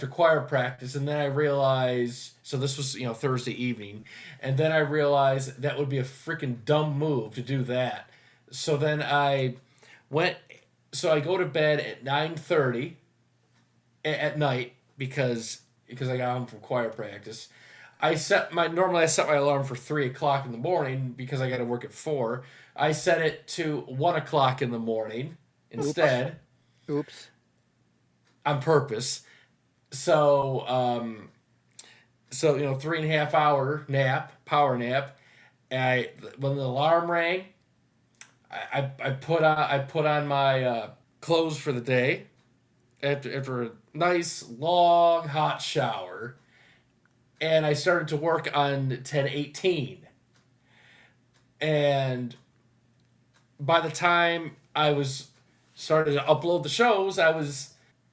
choir practice, and then I realized, so this was Thursday evening, and then I realized that would be a freaking dumb move to do that. So then I go to bed at 9:30 at night because I got home from choir practice. Normally I set my alarm for 3 o'clock in the morning because I got to work at 4. I set it to 1 o'clock in the morning instead. Oops. On purpose. So So 3.5 hour nap, power nap. And when the alarm rang, I put on my clothes for the day after a nice long hot shower, and I started to work on 1018. And by the time I was started to upload the shows,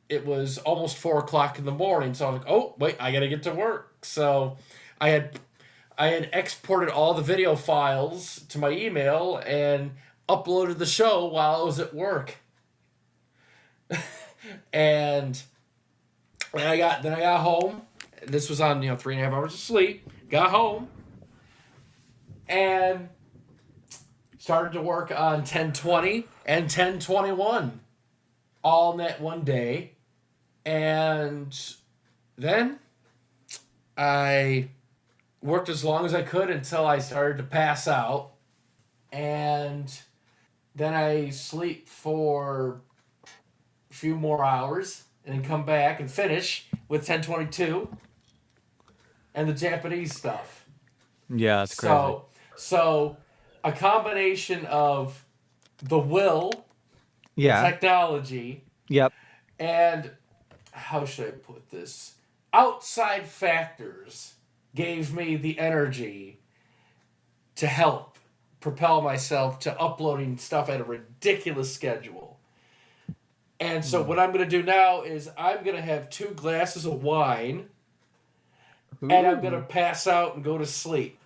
it was almost 4 o'clock in the morning. So I was like, oh wait, I gotta get to work. So I had exported all the video files to my email and uploaded the show while I was at work. and I got home. This was on 3.5 hours of sleep. Got home and started to work on 1020 and 1021 all in that one day. And then I worked as long as I could until I started to pass out. And then I sleep for a few more hours and then come back and finish with 1022 and the Japanese stuff. Yeah, that's crazy. So a combination of the will, Yeah. technology, Yep. and how should I put this? Outside factors gave me the energy to help propel myself to uploading stuff at a ridiculous schedule. And so what I'm going to do now is I'm going to have 2 glasses of wine and I'm going to pass out and go to sleep.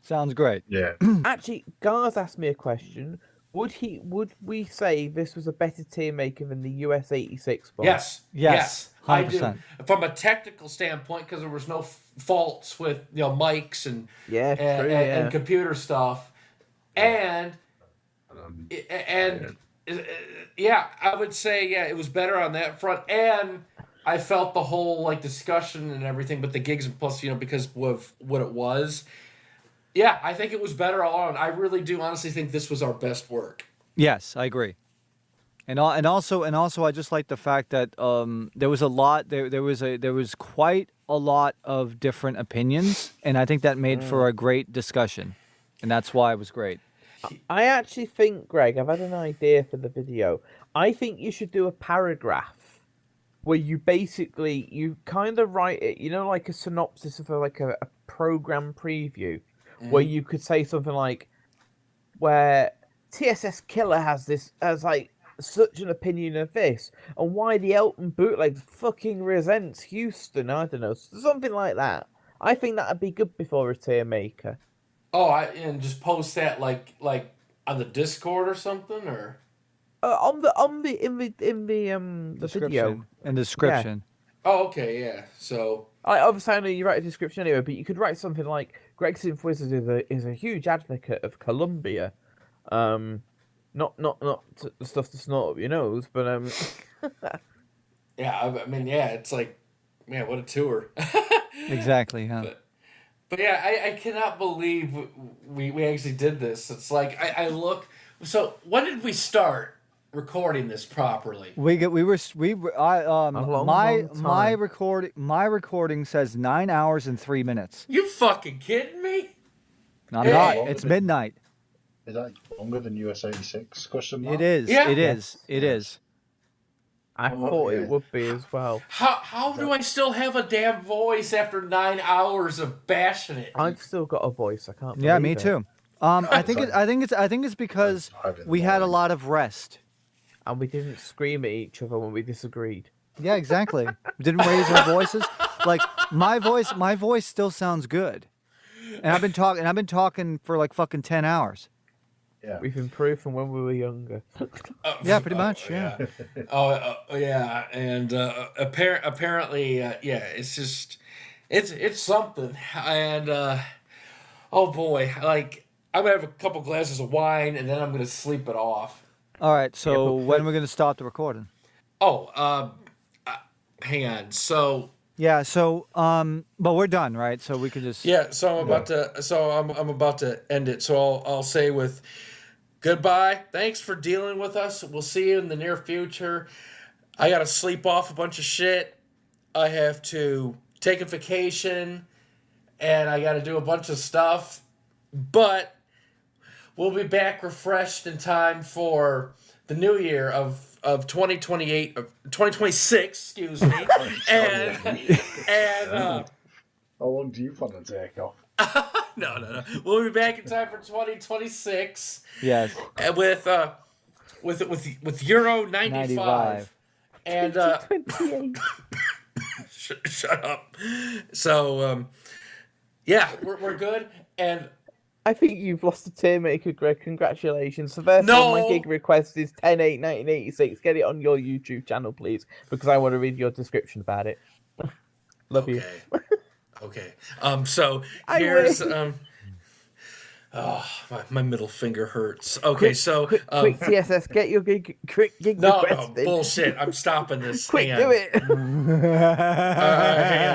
Sounds great. Yeah. Actually, Gar's asked me a question. Would we say this was a better TierMaker than the US 86 box? Yes. I do. 100%. From a technical standpoint, because there was no faults with mics and computer stuff, and I would say it was better on that front, and I felt the whole discussion and everything, but the gigs and plus because of what it was. Yeah, I think it was better all around. I really do honestly think this was our best work. Yes, I agree. And also, I just like the fact that there was a lot. There was quite a lot of different opinions, and I think that made for a great discussion, and that's why it was great. I actually think, Greg, I've had an idea for the video. I think you should do a paragraph where you kind of write it, like a synopsis of a program preview. Where you could say something like, where TSS Killer has such an opinion of this, and why the Elton bootleg fucking resents Houston. I don't know, something like that. I think that'd be good before a TierMaker. Oh, and just post that like on the Discord or something, or in the video. In the description. Yeah. Oh, okay, yeah. So obviously I know you write a description anyway, but you could write something like GregsynthWizard is a huge advocate of Columbia. Not the stuff to snort up your nose, but yeah, I mean, it's like, man, what a tour. Exactly, huh? But yeah, I cannot believe we actually did this. It's like I look. So when did we start recording this properly? long My recording says 9 hours and 3 minutes. You fucking kidding me? I'm not. It's midnight. Is that longer than US 86? Question mark? It is. Yeah. It is. It is. I thought it would be as well. How do I still have a damn voice after 9 hours of bashing it? I've still got a voice. I can't. Yeah, me believe it. too. I think it's because we had a lot of rest. And we didn't scream at each other when we disagreed. Yeah, exactly. We didn't raise our voices. Like my voice still sounds good. And I've been talking for like fucking 10 hours. Yeah. We've improved from when we were younger. Yeah, pretty much. Yeah. Yeah, and apparently, it's just, it's something, and oh boy, like I'm gonna have a couple glasses of wine, and then I'm gonna sleep it off. All right. So when are we gonna stop the recording? Oh, hang on. So yeah. So but we're done, right? So we can just So I'm about to. So I'm about to end it. So I'll say with. Goodbye. Thanks for dealing with us. We'll see you in the near future. I got to sleep off a bunch of shit. I have to take a vacation and I got to do a bunch of stuff. But we'll be back refreshed in time for the new year of 2028, of 2026, excuse me. and How long do you plan to take off? no. We'll be back in time for 2026. Yes. With Euro 95. And shut up. So yeah, we're good. And I think you've lost a TierMaker, Greg. Congratulations. So therefore, my gig request is 10/8/1986. Get it on your YouTube channel, please, because I want to read your description about it. Love you. Okay. So here's my middle finger hurts. Okay, so quick TSS, get your gig request. No, bullshit. I'm stopping this. Quick, do it. Hang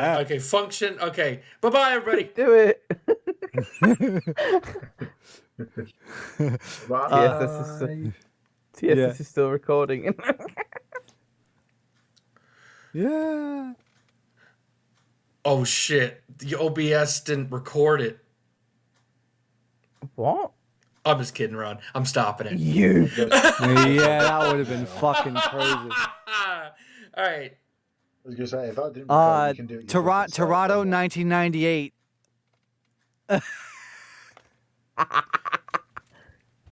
on. Okay, function. Okay, bye, everybody. Quick, do it. TSS is still recording. Yeah. Oh shit! The OBS didn't record it. What? I'm just kidding, Ron. I'm stopping it. Yeah, that would have been fucking crazy. All right. I was gonna say if I didn't record, you can do it. Toronto, 1998.